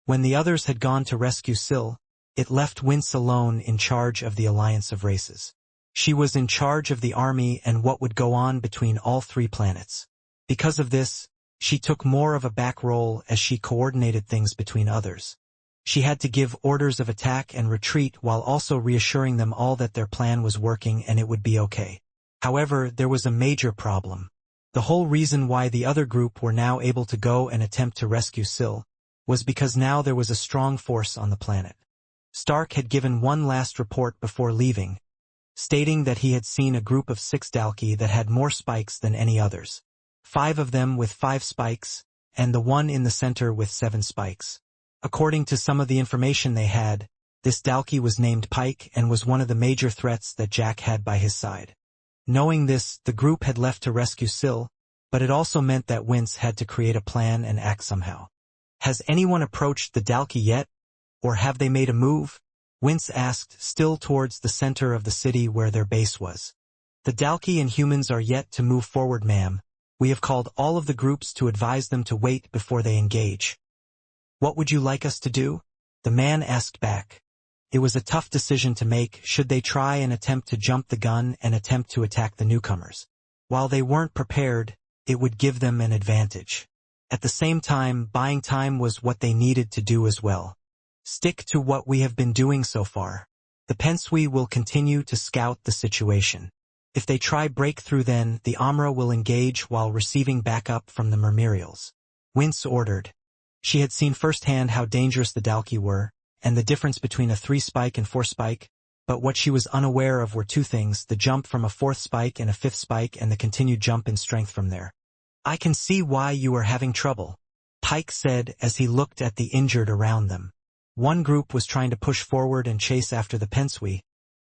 When the others had gone to rescue Syl, it left Wince alone in charge of the Alliance of Races. She was in charge of the army and what would go on between all 3 planets. Because of this, she took more of a back role as she coordinated things between others. She had to give orders of attack and retreat while also reassuring them all that their plan was working and it would be okay. However, there was a major problem. The whole reason why the other group were now able to go and attempt to rescue Syl was because now there was a strong force on the planet. Stark had given one last report before leaving, stating that he had seen a group of 6 Dalki that had more spikes than any others. 5 of them with 5 spikes, and the one in the center with 7 spikes. According to some of the information they had, this Dalki was named Pike and was one of the major threats that Jack had by his side. Knowing this, the group had left to rescue Syl, but it also meant that Wince had to create a plan and act somehow. Has anyone approached the Dalki yet? Or have they made a move? Wince asked, still towards the center of the city where their base was. The Dalki and humans are yet to move forward, ma'am. We have called all of the groups to advise them to wait before they engage. What would you like us to do? The man asked back. It was a tough decision to make. Should they try and attempt to jump the gun and attempt to attack the newcomers? While they weren't prepared, it would give them an advantage. At the same time, buying time was what they needed to do as well. Stick to what we have been doing so far. The Pensui will continue to scout the situation. If they try breakthrough, then the Amra will engage while receiving backup from the Mermerials. Wince ordered. She had seen firsthand how dangerous the Dalki were, and the difference between a 3-spike and 4-spike, but what she was unaware of were 2 things, the jump from a 4th spike and a 5th spike and the continued jump in strength from there. I can see why you are having trouble, Pike said as he looked at the injured around them. One group was trying to push forward and chase after the Pensui,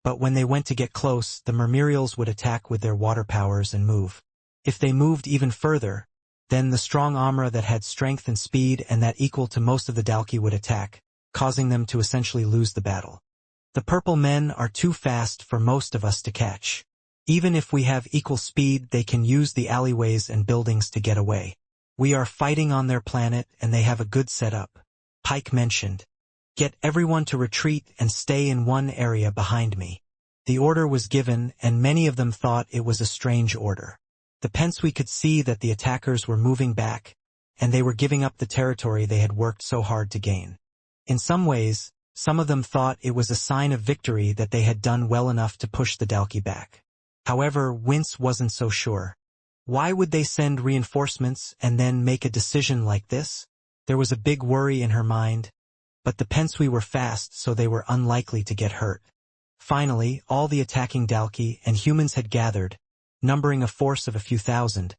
but when they went to get close, the Mermerials would attack with their water powers and move. If they moved even further, then the strong Amra that had strength and speed and that equal to most of the Dalki would attack, causing them to essentially lose the battle. The purple men are too fast for most of us to catch. Even if we have equal speed, they can use the alleyways and buildings to get away. We are fighting on their planet and they have a good setup, Pike mentioned. Get everyone to retreat and stay in one area behind me. The order was given, and many of them thought it was a strange order. The Pensui could see that the attackers were moving back, and they were giving up the territory they had worked so hard to gain. In some ways, some of them thought it was a sign of victory that they had done well enough to push the Dalki back. However, Wince wasn't so sure. Why would they send reinforcements and then make a decision like this? There was a big worry in her mind. But the Pensui were fast, so they were unlikely to get hurt. Finally, all the attacking Dalki and humans had gathered, numbering a force of a few thousand,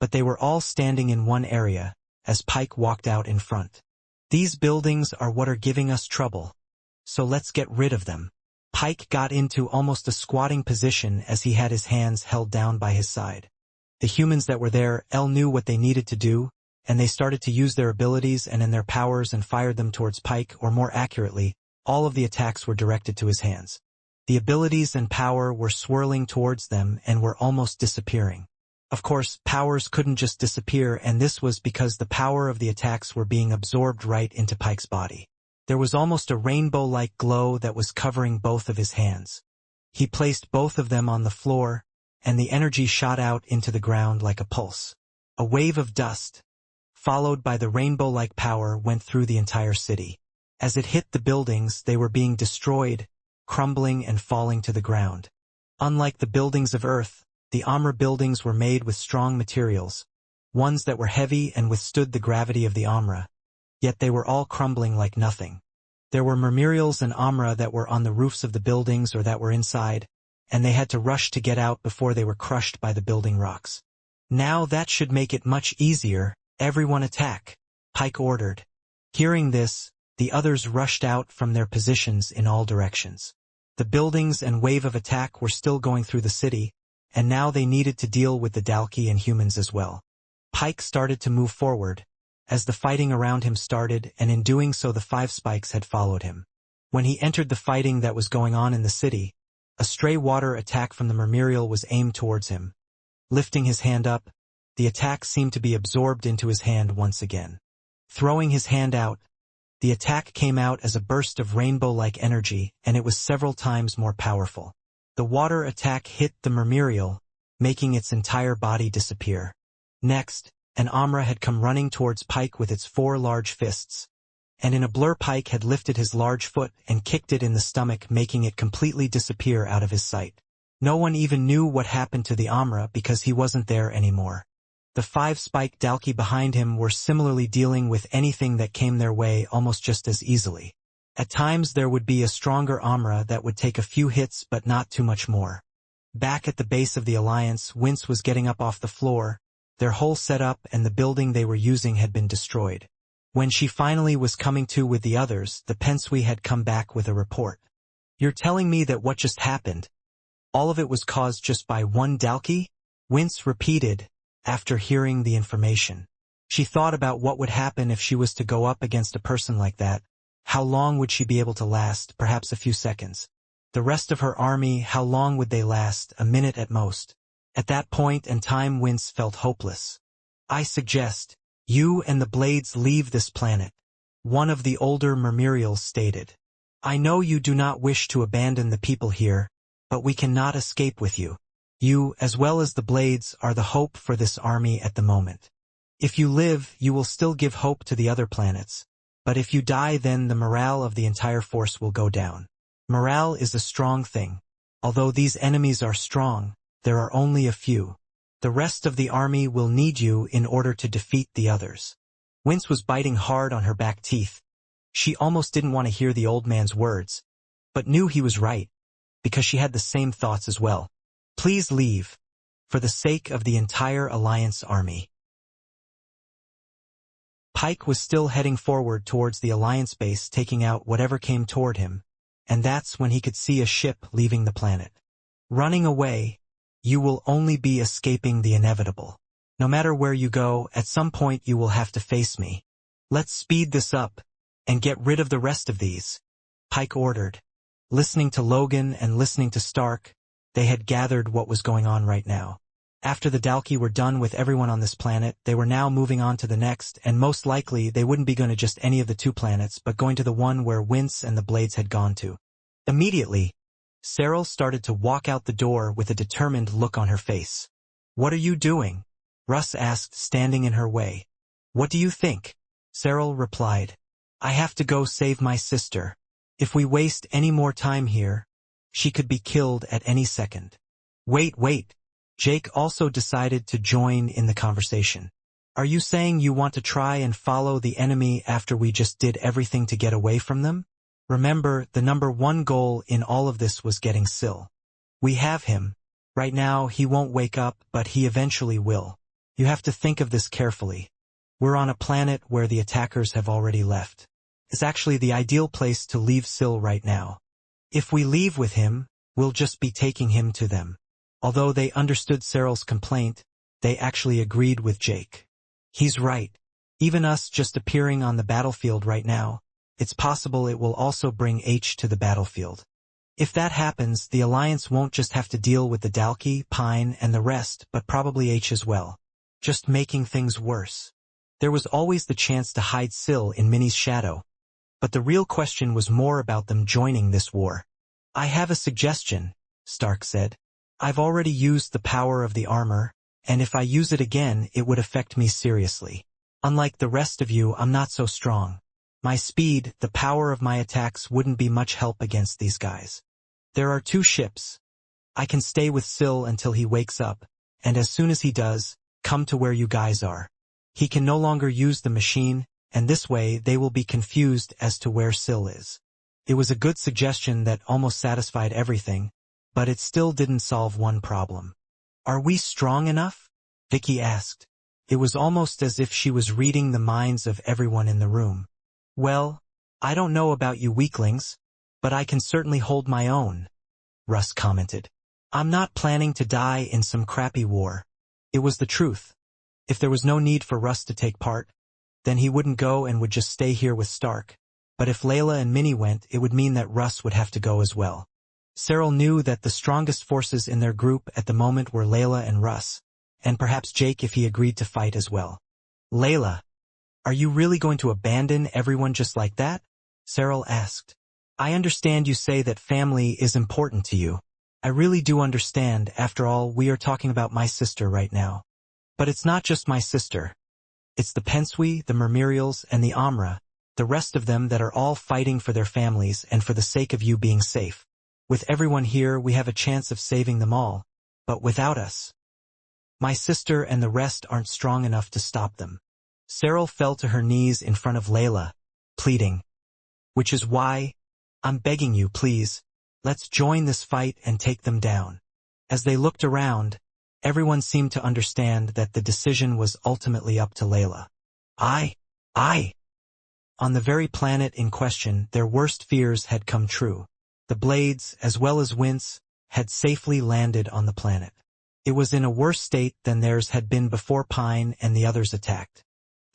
but they were all standing in one area, as Pike walked out in front. These buildings are what are giving us trouble, so let's get rid of them. Pike got into almost a squatting position as he had his hands held down by his side. The humans that were there knew what they needed to do, and they started to use their abilities and in their powers and fired them towards Pike, or more accurately, all of the attacks were directed to his hands. The abilities and power were swirling towards them and were almost disappearing. Of course, powers couldn't just disappear, and this was because the power of the attacks were being absorbed right into Pike's body. There was almost a rainbow-like glow that was covering both of his hands. He placed both of them on the floor, and the energy shot out into the ground like a pulse. A wave of dust, followed by the rainbow-like power, went through the entire city. As it hit the buildings, they were being destroyed, crumbling and falling to the ground. Unlike the buildings of Earth, the Amra buildings were made with strong materials, ones that were heavy and withstood the gravity of the Amra, yet they were all crumbling like nothing. There were Mermerials and Amra that were on the roofs of the buildings or that were inside, and they had to rush to get out before they were crushed by the building rocks. Now that should make it much easier. Everyone attack, Pike ordered. Hearing this, the others rushed out from their positions in all directions. The buildings and wave of attack were still going through the city, and now they needed to deal with the Dalki and humans as well. Pike started to move forward, as the fighting around him started, and in doing so the 5 spikes had followed him. When he entered the fighting that was going on in the city, a stray water attack from the Mermerial was aimed towards him. Lifting his hand up, the attack seemed to be absorbed into his hand once again. Throwing his hand out, The attack came out as a burst of rainbow-like energy, and it was several times more powerful. The water attack hit the mermerial, making its entire body disappear. Next, an Amra had come running towards Pike with its 4 large fists. And in a blur Pike had lifted his large foot and kicked it in the stomach, making it completely disappear out of his sight. No one even knew what happened to the Amra because he wasn't there anymore. The 5 spiked Dalki behind him were similarly dealing with anything that came their way almost just as easily. At times there would be a stronger Amra that would take a few hits but not too much more. Back at the base of the Alliance, Wince was getting up off the floor. Their whole setup and the building they were using had been destroyed. When she finally was coming to with the others, the Pensui had come back with a report. "You're telling me that what just happened, all of it was caused just by one Dalki?" Wince repeated, after hearing the information. She thought about what would happen if she was to go up against a person like that. How long would she be able to last? Perhaps a few seconds. The rest of her army, how long would they last? A minute at most. At that point in time, Wince felt hopeless. "I suggest you and the Blades leave this planet," one of the older Mermerials stated. "I know you do not wish to abandon the people here, but we cannot escape with you. You, as well as the Blades, are the hope for this army at the moment. If you live, you will still give hope to the other planets. But if you die, then the morale of the entire force will go down. Morale is a strong thing. Although these enemies are strong, there are only a few. The rest of the army will need you in order to defeat the others." Wince was biting hard on her back teeth. She almost didn't want to hear the old man's words, but knew he was right, because she had the same thoughts as well. "Please leave, for the sake of the entire Alliance army." Pike was still heading forward towards the Alliance base, taking out whatever came toward him, and that's when he could see a ship leaving the planet. "Running away, you will only be escaping the inevitable. No matter where you go, at some point you will have to face me. Let's speed this up, and get rid of the rest of these," Pike ordered. Listening to Logan and listening to Stark, they had gathered what was going on right now. After the Dalki were done with everyone on this planet, they were now moving on to the next, and most likely they wouldn't be going to just any of the 2 planets, but going to the one where Wince and the Blades had gone to. Immediately, Cyril started to walk out the door with a determined look on her face. "What are you doing?" Russ asked, standing in her way. "What do you think?" Cyril replied. "I have to go save my sister. If we waste any more time here, she could be killed at any second." Wait. Jake also decided to join in the conversation. "Are you saying you want to try and follow the enemy after we just did everything to get away from them? Remember, the number 1 goal in all of this was getting Syl. We have him. Right now, he won't wake up, but he eventually will. You have to think of this carefully. We're on a planet where the attackers have already left. It's actually the ideal place to leave Syl right now. If we leave with him, we'll just be taking him to them." Although they understood Cyril's complaint, they actually agreed with Jake. He's right. Even us just appearing on the battlefield right now, it's possible it will also bring H to the battlefield. If that happens, the Alliance won't just have to deal with the Dalki, Pine, and the rest, but probably H as well. Just making things worse. There was always the chance to hide Syl in Minnie's shadow. But the real question was more about them joining this war. "I have a suggestion," Stark said. "I've already used the power of the armor, and if I use it again, it would affect me seriously. Unlike the rest of you, I'm not so strong. My speed, the power of my attacks wouldn't be much help against these guys. There are 2 ships. I can stay with Syl until he wakes up, and as soon as he does, come to where you guys are. He can no longer use the machine, and this way they will be confused as to where Syl is." It was a good suggestion that almost satisfied everything, but it still didn't solve one problem. "Are we strong enough?" Vicky asked. It was almost as if she was reading the minds of everyone in the room. "Well, I don't know about you weaklings, but I can certainly hold my own," Russ commented. "I'm not planning to die in some crappy war." It was the truth. If there was no need for Russ to take part, then he wouldn't go and would just stay here with Stark. But if Layla and Minnie went, it would mean that Russ would have to go as well. Cyril knew that the strongest forces in their group at the moment were Layla and Russ, and perhaps Jake if he agreed to fight as well. "Layla, Are you really going to abandon everyone just like that? Cyril asked. I understand you say that family is important to you. I really do understand. After all, we are talking about my sister right now. But it's not just my sister. It's the Pensui, the Mermerials, and the Amra, the rest of them that are all fighting for their families and for the sake of you being safe. With everyone here, we have a chance of saving them all. But without us, my sister and the rest aren't strong enough to stop them. Cyril fell to her knees in front of Layla, pleading. Which is why, I'm begging you, please, let's join this fight and take them down. As they looked around, everyone seemed to understand that the decision was ultimately up to Layla. On the very planet in question, their worst fears had come true. The Blades, as well as Wince, had safely landed on the planet. It was in a worse state than theirs had been before Pine and the others attacked.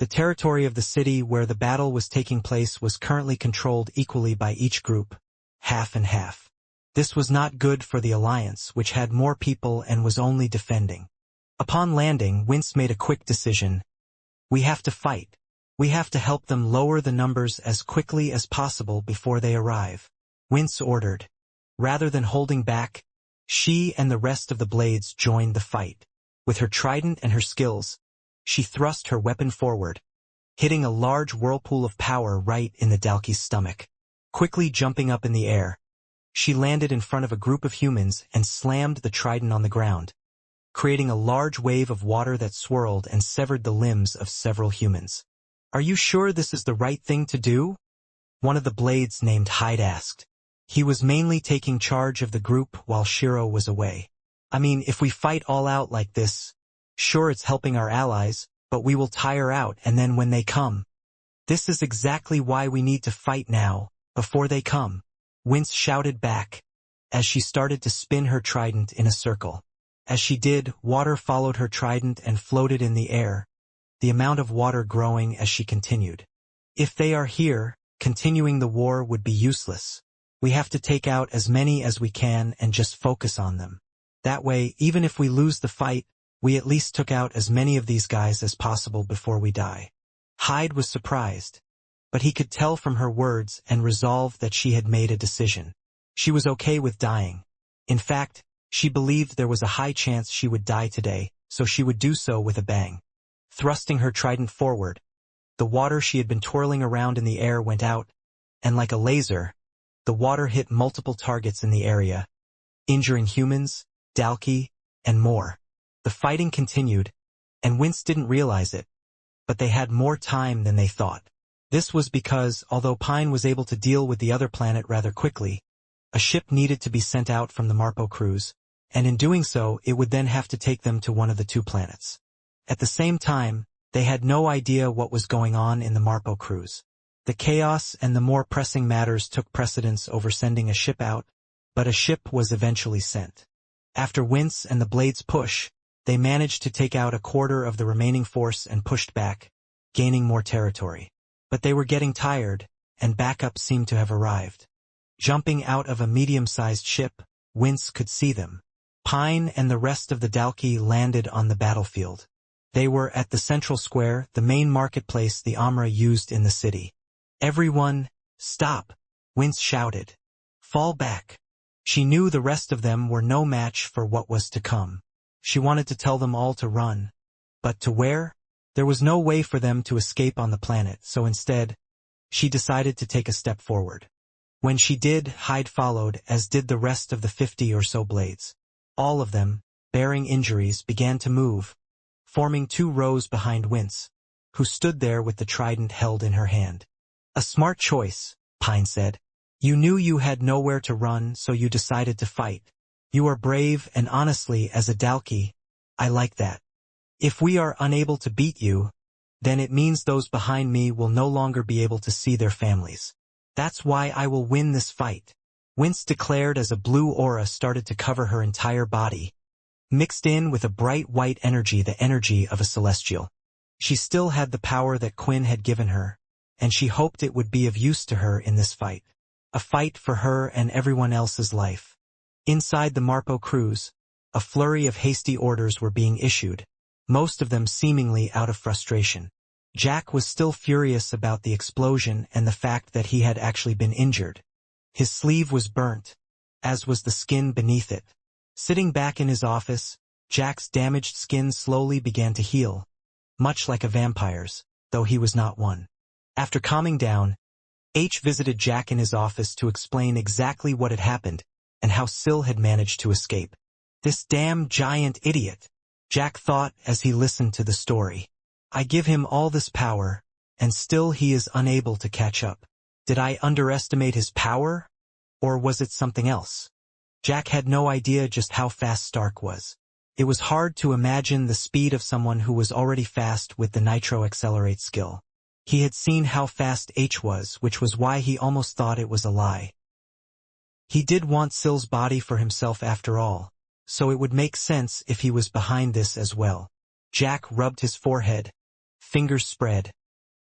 The territory of the city where the battle was taking place was currently controlled equally by each group, half and half. This was not good for the Alliance, which had more people and was only defending. Upon landing, Wince made a quick decision. We have to fight. We have to help them lower the numbers as quickly as possible before they arrive. Wince ordered. Rather than holding back, she and the rest of the Blades joined the fight. With her trident and her skills, she thrust her weapon forward, hitting a large whirlpool of power right in the Dalki's stomach. Quickly jumping up in the air, she landed in front of a group of humans and slammed the trident on the ground, creating a large wave of water that swirled and severed the limbs of several humans. Are you sure this is the right thing to do? One of the Blades named Hyde asked. He was mainly taking charge of the group while Shiro was away. I mean, if we fight all out like this, sure it's helping our allies, but we will tire out and then when they come. This is exactly why we need to fight now, before they come. Wince shouted back, as she started to spin her trident in a circle. As she did, water followed her trident and floated in the air, the amount of water growing as she continued. If they are here, continuing the war would be useless. We have to take out as many as we can and just focus on them. That way, even if we lose the fight, we at least took out as many of these guys as possible before we die. Hyde was surprised, but he could tell from her words and resolved that she had made a decision. She was okay with dying. In fact, she believed there was a high chance she would die today, so she would do so with a bang. Thrusting her trident forward, the water she had been twirling around in the air went out, and like a laser, the water hit multiple targets in the area, injuring humans, Dalki, and more. The fighting continued, and Wince didn't realize it, but they had more time than they thought. This was because, although Pine was able to deal with the other planet rather quickly, a ship needed to be sent out from the Marpo cruise, and in doing so it would then have to take them to one of the two planets. At the same time, they had no idea what was going on in the Marpo cruise. The chaos and the more pressing matters took precedence over sending a ship out, but a ship was eventually sent. After Wince and the Blades' push, they managed to take out a quarter of the remaining force and pushed back, gaining more territory. But they were getting tired, and backup seemed to have arrived. Jumping out of a medium-sized ship, Wince could see them. Pine and the rest of the Dalki landed on the battlefield. They were at the central square, the main marketplace the Amra used in the city. Everyone, stop! Wince shouted. Fall back. She knew the rest of them were no match for what was to come. She wanted to tell them all to run. But to where? There was no way for them to escape on the planet, so instead, she decided to take a step forward. When she did, Hyde followed, as did the rest of the 50 or so Blades. All of them, bearing injuries, began to move, forming two rows behind Wince, who stood there with the trident held in her hand. A smart choice, Pine said. You knew you had nowhere to run, so you decided to fight. You are brave, and honestly, as a Dalki, I like that. If we are unable to beat you, then it means those behind me will no longer be able to see their families. That's why I will win this fight. Wince declared as a blue aura started to cover her entire body, mixed in with a bright white energy, the energy of a celestial. She still had the power that Quinn had given her, and she hoped it would be of use to her in this fight. A fight for her and everyone else's life. Inside the Marpo cruise, a flurry of hasty orders were being issued, most of them seemingly out of frustration. Jack was still furious about the explosion and the fact that he had actually been injured. His sleeve was burnt, as was the skin beneath it. Sitting back in his office, Jack's damaged skin slowly began to heal, much like a vampire's, though he was not one. After calming down, H visited Jack in his office to explain exactly what had happened and how Syl had managed to escape. "This damn giant idiot," Jack thought as he listened to the story. "I give him all this power, and still he is unable to catch up. Did I underestimate his power? Or was it something else?" Jack had no idea just how fast Stark was. It was hard to imagine the speed of someone who was already fast with the Nitro Accelerate skill. He had seen how fast H was, which was why he almost thought it was a lie. He did want Syl's body for himself after all, so it would make sense if he was behind this as well. Jack rubbed his forehead, fingers spread,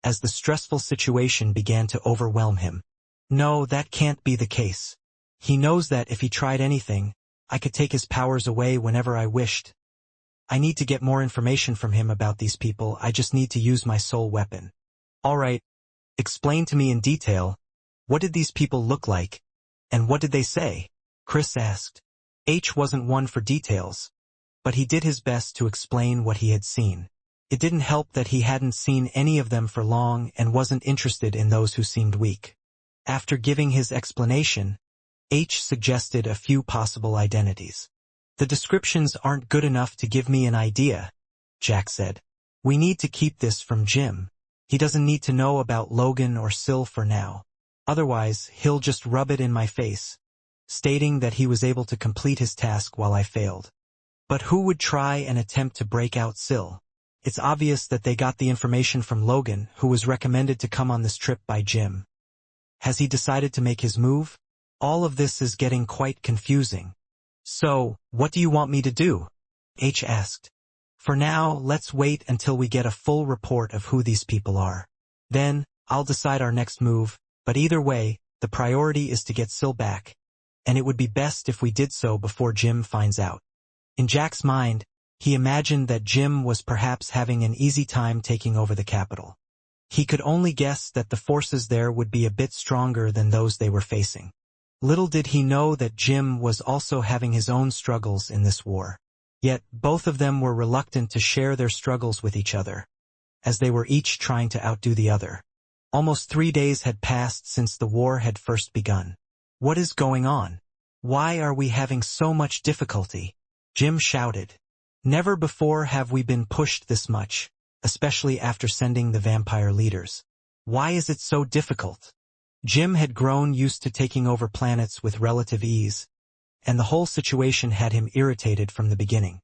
as the stressful situation began to overwhelm him. No, that can't be the case. He knows that if he tried anything, I could take his powers away whenever I wished. I need to get more information from him about these people. I just need to use my soul weapon. All right, explain to me in detail, what did these people look like, and what did they say? Chris asked. H wasn't one for details, but he did his best to explain what he had seen. It didn't help that he hadn't seen any of them for long and wasn't interested in those who seemed weak. After giving his explanation, H suggested a few possible identities. "The descriptions aren't good enough to give me an idea," Jack said. "We need to keep this from Jim. He doesn't need to know about Logan or Syl for now. Otherwise, he'll just rub it in my face, stating that he was able to complete his task while I failed. But who would try and attempt to break out Syl? It's obvious that they got the information from Logan, who was recommended to come on this trip by Jim. Has he decided to make his move? All of this is getting quite confusing." "So, what do you want me to do?" H asked. "For now, let's wait until we get a full report of who these people are. Then, I'll decide our next move, but either way, the priority is to get Syl back, and it would be best if we did so before Jim finds out." In Jack's mind, he imagined that Jim was perhaps having an easy time taking over the capital. He could only guess that the forces there would be a bit stronger than those they were facing. Little did he know that Jim was also having his own struggles in this war. Yet, both of them were reluctant to share their struggles with each other, as they were each trying to outdo the other. Almost 3 days had passed since the war had first begun. "What is going on? Why are we having so much difficulty?" Jim shouted. "Never before have we been pushed this much, especially after sending the vampire leaders. Why is it so difficult?" Jim had grown used to taking over planets with relative ease, and the whole situation had him irritated from the beginning.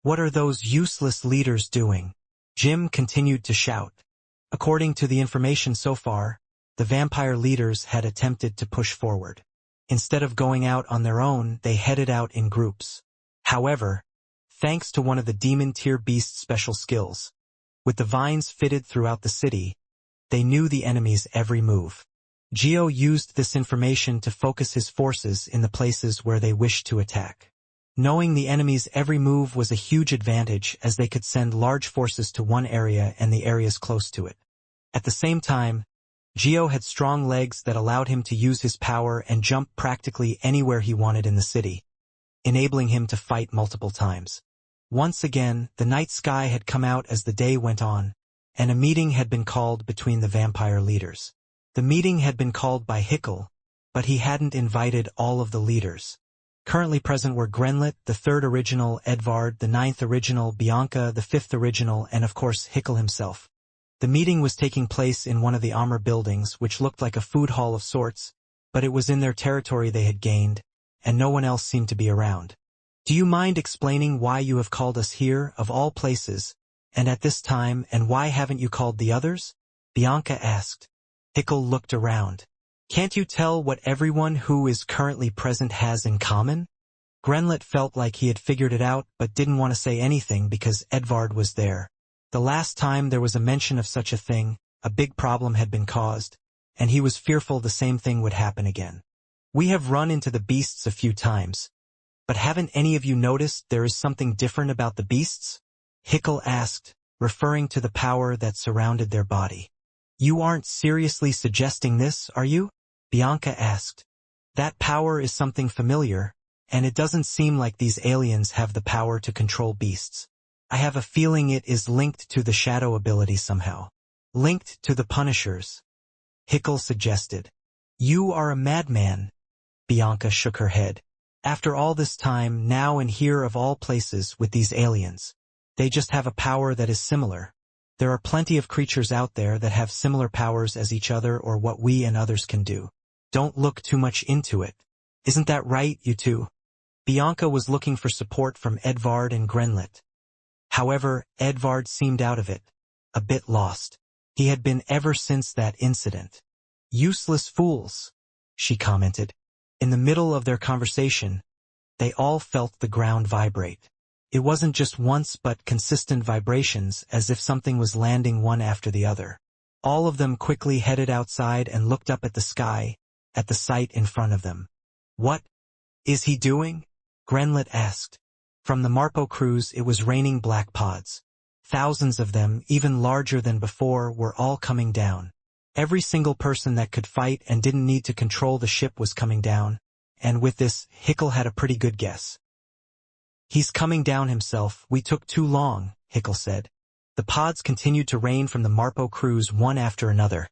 "What are those useless leaders doing?" Jim continued to shout. According to the information so far, the vampire leaders had attempted to push forward. Instead of going out on their own, they headed out in groups. However, thanks to one of the demon-tier beast's special skills, with the vines fitted throughout the city, they knew the enemy's every move. Geo used this information to focus his forces in the places where they wished to attack. Knowing the enemy's every move was a huge advantage, as they could send large forces to one area and the areas close to it. At the same time, Geo had strong legs that allowed him to use his power and jump practically anywhere he wanted in the city, enabling him to fight multiple times. Once again, the night sky had come out as the day went on, and a meeting had been called between the vampire leaders. The meeting had been called by Hickle, but he hadn't invited all of the leaders. Currently present were Grenlet, the 3rd original, Edvard, the 9th original, Bianca, the 5th original, and of course Hickle himself. The meeting was taking place in one of the armor buildings, which looked like a food hall of sorts, but it was in their territory they had gained, and no one else seemed to be around. "Do you mind explaining why you have called us here, of all places, and at this time, and why haven't you called the others?" Bianca asked. Hickle looked around. "Can't you tell what everyone who is currently present has in common?" Grenlet felt like he had figured it out but didn't want to say anything because Edvard was there. The last time there was a mention of such a thing, a big problem had been caused, and he was fearful the same thing would happen again. "We have run into the beasts a few times, but haven't any of you noticed there is something different about the beasts?" Hickle asked, referring to the power that surrounded their body. "You aren't seriously suggesting this, are you?" Bianca asked. "That power is something familiar, and it doesn't seem like these aliens have the power to control beasts. I have a feeling it is linked to the shadow ability somehow. Linked to the Punishers," Hickle suggested. "You are a madman." Bianca shook her head. "After all this time, now and here of all places with these aliens. They just have a power that is similar. There are plenty of creatures out there that have similar powers as each other or what we and others can do. Don't look too much into it. Isn't that right, you two?" Bianca was looking for support from Edvard and Grenlet. However, Edvard seemed out of it, a bit lost. He had been ever since that incident. "Useless fools," she commented. In the middle of their conversation, they all felt the ground vibrate. It wasn't just once but consistent vibrations, as if something was landing one after the other. All of them quickly headed outside and looked up at the sky, at the sight in front of them. "What is he doing?" Grenlet asked. From the Marpo cruise it was raining black pods. Thousands of them, even larger than before, were all coming down. Every single person that could fight and didn't need to control the ship was coming down, and with this, Hickle had a pretty good guess. "He's coming down himself. We took too long," Hickle said. The pods continued to rain from the Marpo cruise one after another,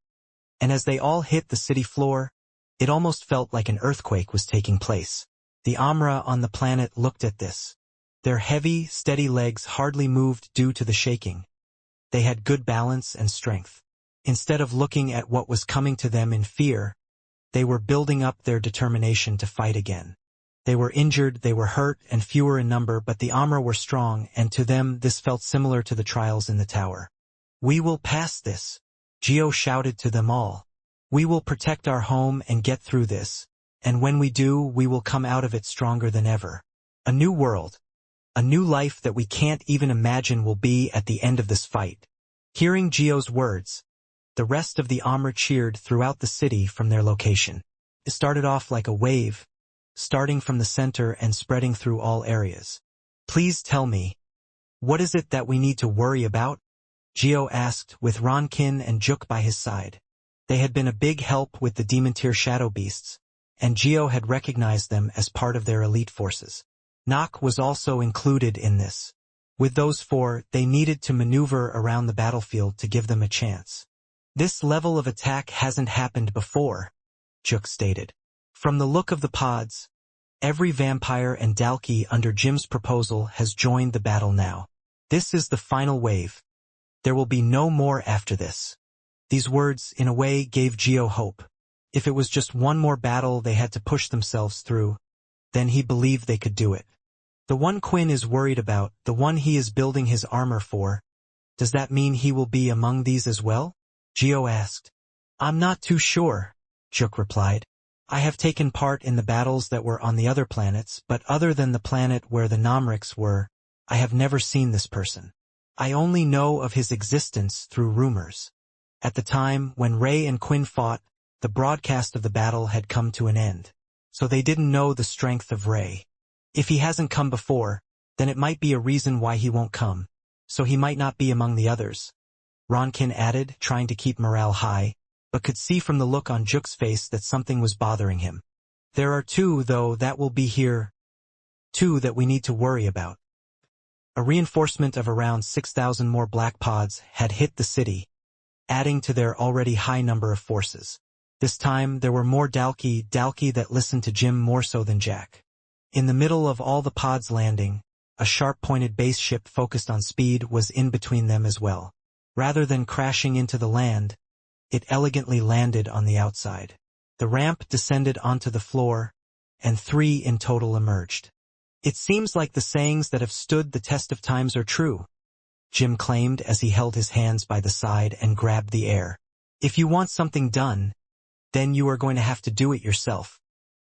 and as they all hit the city floor, it almost felt like an earthquake was taking place. The Amra on the planet looked at this. Their heavy, steady legs hardly moved due to the shaking. They had good balance and strength. Instead of looking at what was coming to them in fear, they were building up their determination to fight again. They were injured, they were hurt, and fewer in number, but the Amra were strong, and to them this felt similar to the trials in the tower. "We will pass this," Geo shouted to them all. "We will protect our home and get through this, and when we do, we will come out of it stronger than ever. A new world. A new life that we can't even imagine will be at the end of this fight." Hearing Geo's words, the rest of the Amra cheered throughout the city from their location. It started off like a wave, starting from the center and spreading through all areas. "Please tell me, what is it that we need to worry about?" Geo asked, with Ronkin and Juk by his side. They had been a big help with the Demon-tier shadow beasts, and Geo had recognized them as part of their elite forces. Nock was also included in this. With those four, they needed to maneuver around the battlefield to give them a chance. "This level of attack hasn't happened before," Juk stated. "From the look of the pods, every vampire and Dalki under Jim's proposal has joined the battle now. This is the final wave. There will be no more after this." These words, in a way, gave Geo hope. If it was just one more battle they had to push themselves through, then he believed they could do it. "The one Quinn is worried about, the one he is building his armor for, does that mean he will be among these as well?" Geo asked. "I'm not too sure," Juk replied. "I have taken part in the battles that were on the other planets, but other than the planet where the Namriks were, I have never seen this person. I only know of his existence through rumors. At the time when Ray and Quinn fought, the broadcast of the battle had come to an end, so they didn't know the strength of Ray. If he hasn't come before, then it might be a reason why he won't come, so he might not be among the others," Ronkin added, trying to keep morale high, but could see from the look on Juk's face that something was bothering him. "There are two, though, that will be here. Two that we need to worry about." A reinforcement of around 6,000 more black pods had hit the city, adding to their already high number of forces. This time there were more Dalki that listened to Jim more so than Jack. In the middle of all the pods landing, a sharp-pointed base ship focused on speed was in between them as well. Rather than crashing into the land, it elegantly landed on the outside. The ramp descended onto the floor, and 3 in total emerged. "It seems like the sayings that have stood the test of times are true," Jim claimed as he held his hands by the side and grabbed the air. "If you want something done, then you are going to have to do it yourself."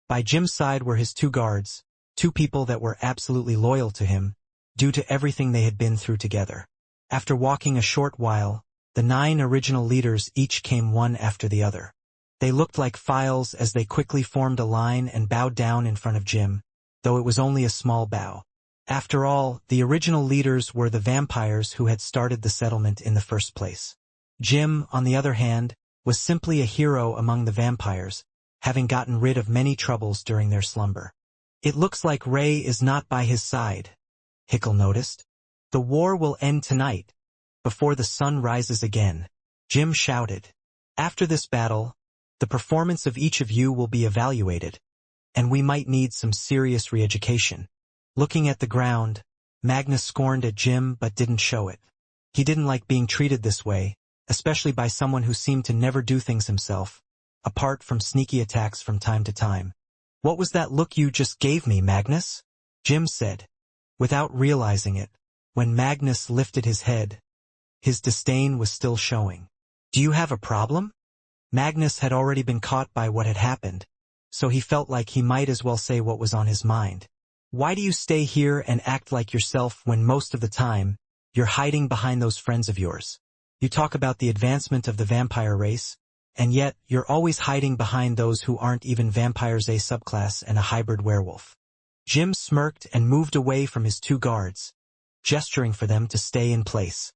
By Jim's side were his 2 guards, 2 people that were absolutely loyal to him, due to everything they had been through together. After walking a short while, the 9 original leaders each came one after the other. They looked like files as they quickly formed a line and bowed down in front of Jim, though it was only a small bow. After all, the original leaders were the vampires who had started the settlement in the first place. Jim, on the other hand, was simply a hero among the vampires, having gotten rid of many troubles during their slumber. It looks like Ray is not by his side, Hickel noticed. The war will end tonight, before the sun rises again, Jim shouted. After this battle, the performance of each of you will be evaluated, and we might need some serious re-education. Looking at the ground, Magnus scorned at Jim but didn't show it. He didn't like being treated this way, especially by someone who seemed to never do things himself, apart from sneaky attacks from time to time. What was that look you just gave me, Magnus? Jim said, without realizing it. When Magnus lifted his head, his disdain was still showing. Do you have a problem? Magnus had already been caught by what had happened, so he felt like he might as well say what was on his mind. Why do you stay here and act like yourself when most of the time, you're hiding behind those friends of yours? You talk about the advancement of the vampire race, and yet you're always hiding behind those who aren't even vampires, a subclass and a hybrid werewolf. Jim smirked and moved away from his two guards, gesturing for them to stay in place.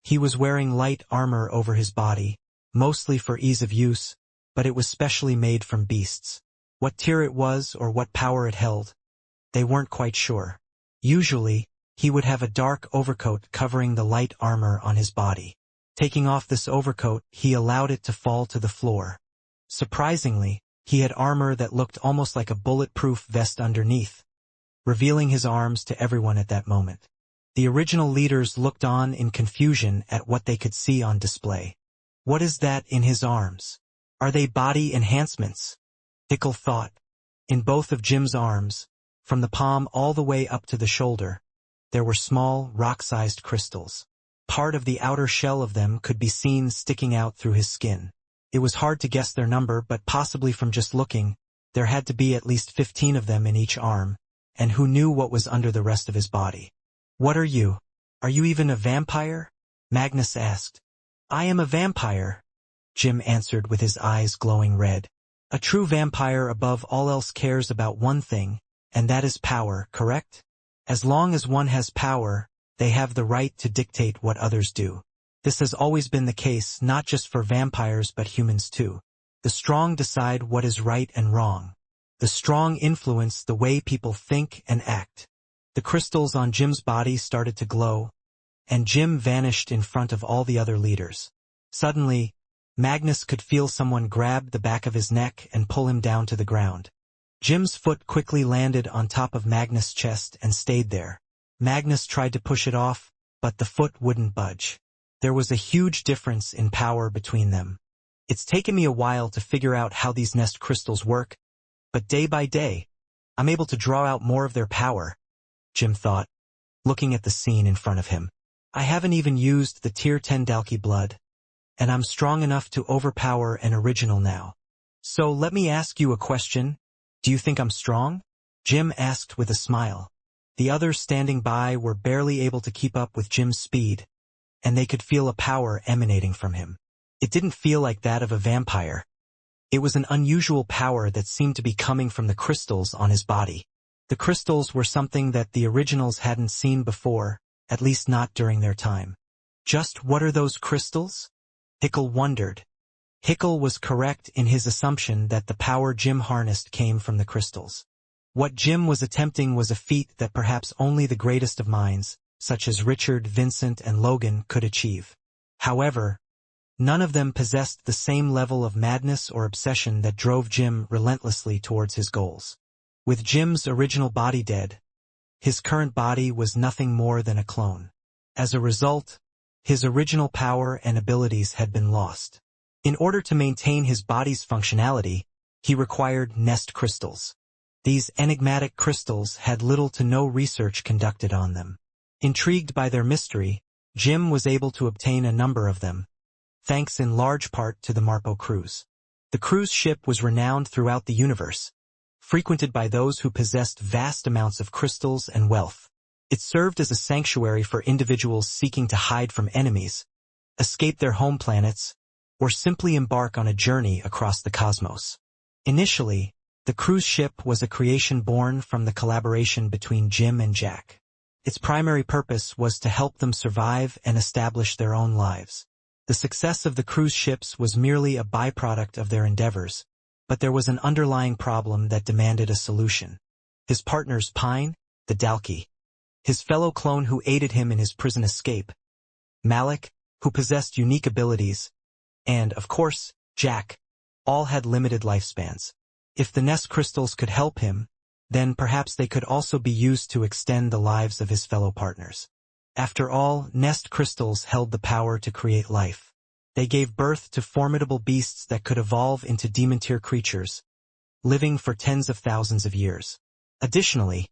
He was wearing light armor over his body, mostly for ease of use, but it was specially made from beasts. What tier it was or what power it held, they weren't quite sure. Usually, he would have a dark overcoat covering the light armor on his body. Taking off this overcoat, he allowed it to fall to the floor. Surprisingly, he had armor that looked almost like a bulletproof vest underneath, revealing his arms to everyone at that moment. The original leaders looked on in confusion at what they could see on display. What is that in his arms? Are they body enhancements? Hickel thought. In both of Jim's arms, from the palm all the way up to the shoulder, there were small, rock-sized crystals. Part of the outer shell of them could be seen sticking out through his skin. It was hard to guess their number, but possibly from just looking, there had to be at least 15 of them in each arm, and who knew what was under the rest of his body. What are you? Are you even a vampire? Magnus asked. I am a vampire, Jim answered with his eyes glowing red. A true vampire above all else cares about one thing, and that is power, correct? As long as one has power, they have the right to dictate what others do. This has always been the case not just for vampires but humans too. The strong decide what is right and wrong. The strong influence the way people think and act. The crystals on Jim's body started to glow, and Jim vanished in front of all the other leaders. Suddenly, Magnus could feel someone grab the back of his neck and pull him down to the ground. Jim's foot quickly landed on top of Magnus' chest and stayed there. Magnus tried to push it off, but the foot wouldn't budge. There was a huge difference in power between them. It's taken me a while to figure out how these nest crystals work, but day by day, I'm able to draw out more of their power, Jim thought, looking at the scene in front of him. I haven't even used the tier 10 Dalki blood, and I'm strong enough to overpower an original now. So let me ask you a question. Do you think I'm strong? Jim asked with a smile. The others standing by were barely able to keep up with Jim's speed, and they could feel a power emanating from him. It didn't feel like that of a vampire. It was an unusual power that seemed to be coming from the crystals on his body. The crystals were something that the originals hadn't seen before, at least not during their time. Just what are those crystals? Hickel wondered. Hickel was correct in his assumption that the power Jim harnessed came from the crystals. What Jim was attempting was a feat that perhaps only the greatest of minds, such as Richard, Vincent, and Logan, could achieve. However, none of them possessed the same level of madness or obsession that drove Jim relentlessly towards his goals. With Jim's original body dead, his current body was nothing more than a clone. As a result, his original power and abilities had been lost. In order to maintain his body's functionality, he required nest crystals. These enigmatic crystals had little to no research conducted on them. Intrigued by their mystery, Jim was able to obtain a number of them, thanks in large part to the Marpo cruise. The cruise ship was renowned throughout the universe, frequented by those who possessed vast amounts of crystals and wealth. It served as a sanctuary for individuals seeking to hide from enemies, escape their home planets, or simply embark on a journey across the cosmos. Initially, the cruise ship was a creation born from the collaboration between Jim and Jack. Its primary purpose was to help them survive and establish their own lives. The success of the cruise ships was merely a byproduct of their endeavors, but there was an underlying problem that demanded a solution. His partners Pine, the Dalki, his fellow clone who aided him in his prison escape, Malik, who possessed unique abilities, and, of course, Jack, all had limited lifespans. If the nest crystals could help him, then perhaps they could also be used to extend the lives of his fellow partners. After all, nest crystals held the power to create life. They gave birth to formidable beasts that could evolve into demon-tier creatures, living for tens of thousands of years. Additionally,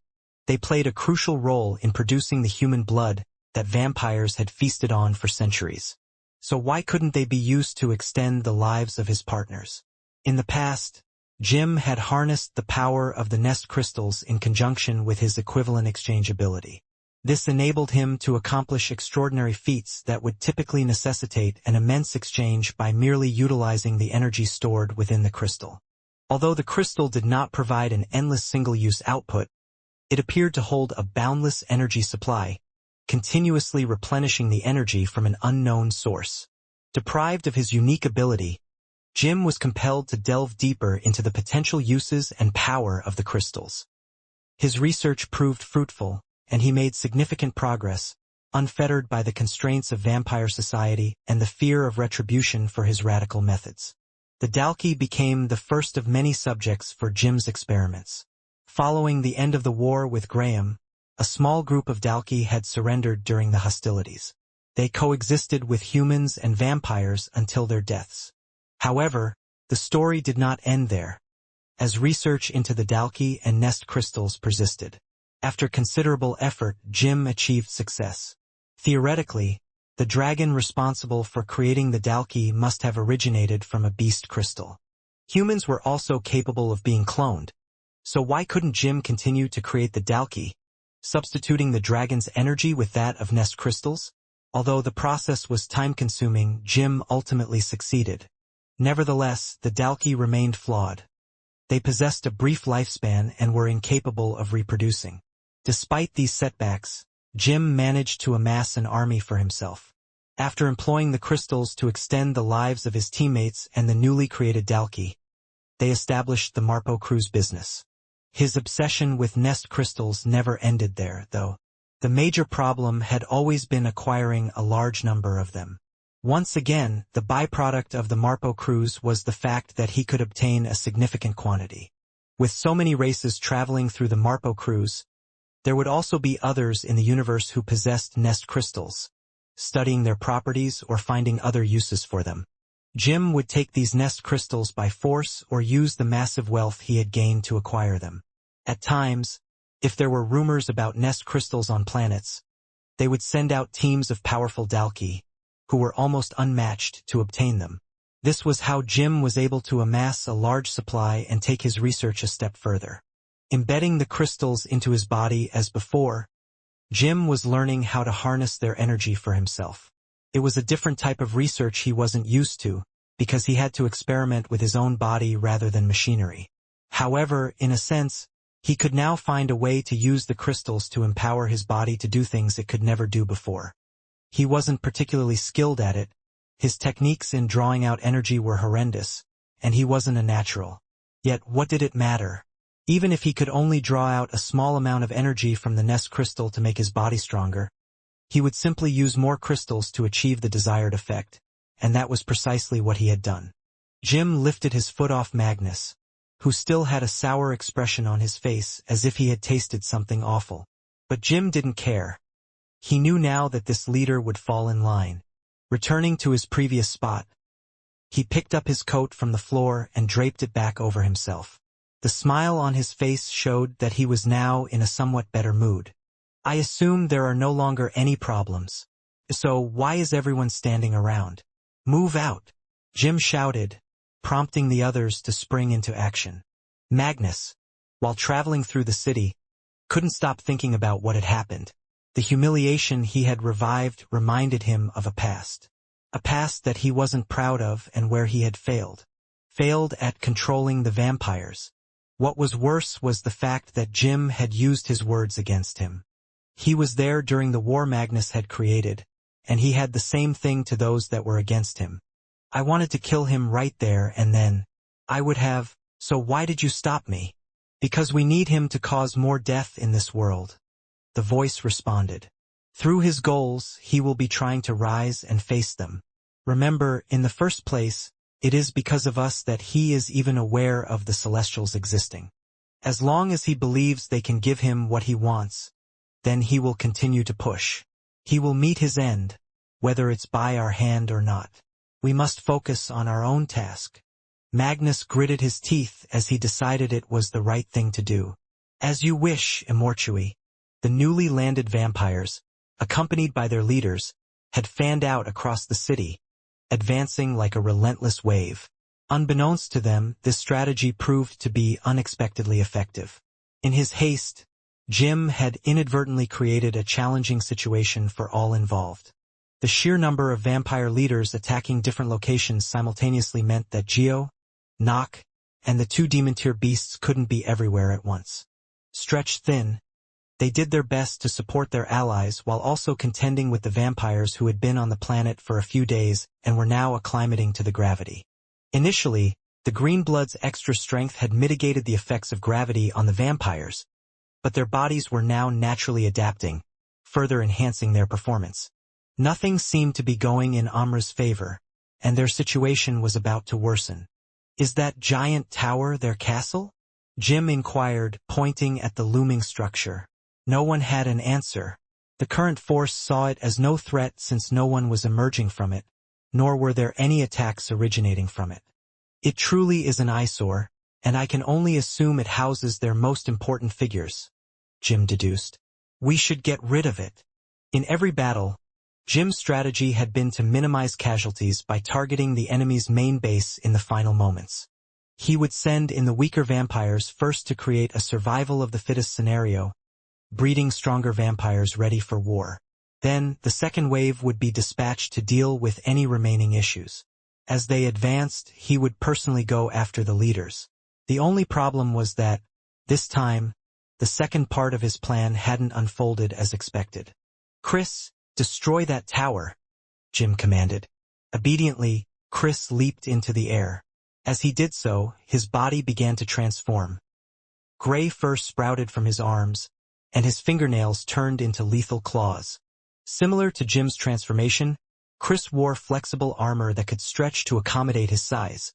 they played a crucial role in producing the human blood that vampires had feasted on for centuries. So why couldn't they be used to extend the lives of his partners? In the past, Jim had harnessed the power of the nest crystals in conjunction with his equivalent exchange ability. This enabled him to accomplish extraordinary feats that would typically necessitate an immense exchange by merely utilizing the energy stored within the crystal. Although the crystal did not provide an endless single-use output, it appeared to hold a boundless energy supply, continuously replenishing the energy from an unknown source. Deprived of his unique ability, Jim was compelled to delve deeper into the potential uses and power of the crystals. His research proved fruitful, and he made significant progress, unfettered by the constraints of vampire society and the fear of retribution for his radical methods. The Dalki became the first of many subjects for Jim's experiments. Following the end of the war with Graham, a small group of Dalki had surrendered during the hostilities. They coexisted with humans and vampires until their deaths. However, the story did not end there, as research into the Dalki and nest crystals persisted. After considerable effort, Jim achieved success. Theoretically, the dragon responsible for creating the Dalki must have originated from a beast crystal. Humans were also capable of being cloned, so why couldn't Jim continue to create the Dalki, substituting the dragon's energy with that of nest crystals? Although the process was time-consuming, Jim ultimately succeeded. Nevertheless, the Dalki remained flawed. They possessed a brief lifespan and were incapable of reproducing. Despite these setbacks, Jim managed to amass an army for himself. After employing the crystals to extend the lives of his teammates and the newly created Dalki, they established the Marpo cruise business. His obsession with nest crystals never ended there, though. The major problem had always been acquiring a large number of them. Once again, the byproduct of the Marpo cruise was the fact that he could obtain a significant quantity. With so many races traveling through the Marpo cruise, there would also be others in the universe who possessed nest crystals, studying their properties or finding other uses for them. Jim would take these nest crystals by force or use the massive wealth he had gained to acquire them. At times, if there were rumors about nest crystals on planets, they would send out teams of powerful Dalki, who were almost unmatched, to obtain them. This was how Jim was able to amass a large supply and take his research a step further. Embedding the crystals into his body as before, Jim was learning how to harness their energy for himself. It was a different type of research he wasn't used to, because he had to experiment with his own body rather than machinery. However, in a sense, he could now find a way to use the crystals to empower his body to do things it could never do before. He wasn't particularly skilled at it, his techniques in drawing out energy were horrendous, and he wasn't a natural. Yet what did it matter? Even if he could only draw out a small amount of energy from the nest crystal to make his body stronger, he would simply use more crystals to achieve the desired effect, and that was precisely what he had done. Jim lifted his foot off Magnus, who still had a sour expression on his face as if he had tasted something awful. But Jim didn't care. He knew now that this leader would fall in line. Returning to his previous spot, he picked up his coat from the floor and draped it back over himself. The smile on his face showed that he was now in a somewhat better mood. I assume there are no longer any problems. So why is everyone standing around? Move out! Jim shouted, prompting the others to spring into action. Magnus, while traveling through the city, couldn't stop thinking about what had happened. The humiliation he had revived reminded him of a past that he wasn't proud of and where he had failed at controlling the vampires. What was worse was the fact that Jim had used his words against him. He was there during the war Magnus had created, and he had the same thing to those that were against him. I wanted to kill him right there and then. I would have, so why did you stop me? Because we need him to cause more death in this world. The voice responded. Through his goals, he will be trying to rise and face them. Remember, in the first place, it is because of us that he is even aware of the Celestials existing. As long as he believes they can give him what he wants, then he will continue to push. He will meet his end, whether it's by our hand or not. We must focus on our own task. Magnus gritted his teeth as he decided it was the right thing to do. As you wish, Immortality. The newly landed vampires, accompanied by their leaders, had fanned out across the city, advancing like a relentless wave. Unbeknownst to them, this strategy proved to be unexpectedly effective. In his haste, Jim had inadvertently created a challenging situation for all involved. The sheer number of vampire leaders attacking different locations simultaneously meant that Geo, Nock, and the two demon-tier beasts couldn't be everywhere at once. Stretched thin, they did their best to support their allies while also contending with the vampires who had been on the planet for a few days and were now acclimating to the gravity. Initially, the Greenbloods' extra strength had mitigated the effects of gravity on the vampires, but their bodies were now naturally adapting, further enhancing their performance. Nothing seemed to be going in Amra's favor, and their situation was about to worsen. Is that giant tower their castle? Jim inquired, pointing at the looming structure. No one had an answer. The current force saw it as no threat since no one was emerging from it, nor were there any attacks originating from it. It truly is an eyesore, and I can only assume it houses their most important figures, Jim deduced. We should get rid of it. In every battle, Jim's strategy had been to minimize casualties by targeting the enemy's main base in the final moments. He would send in the weaker vampires first to create a survival of the fittest scenario, breeding stronger vampires ready for war. Then, the second wave would be dispatched to deal with any remaining issues. As they advanced, he would personally go after the leaders. The only problem was that, this time, the second part of his plan hadn't unfolded as expected. Chris, destroy that tower, Jim commanded. Obediently, Chris leaped into the air. As he did so, his body began to transform. Gray fur sprouted from his arms, and his fingernails turned into lethal claws. Similar to Jim's transformation, Chris wore flexible armor that could stretch to accommodate his size,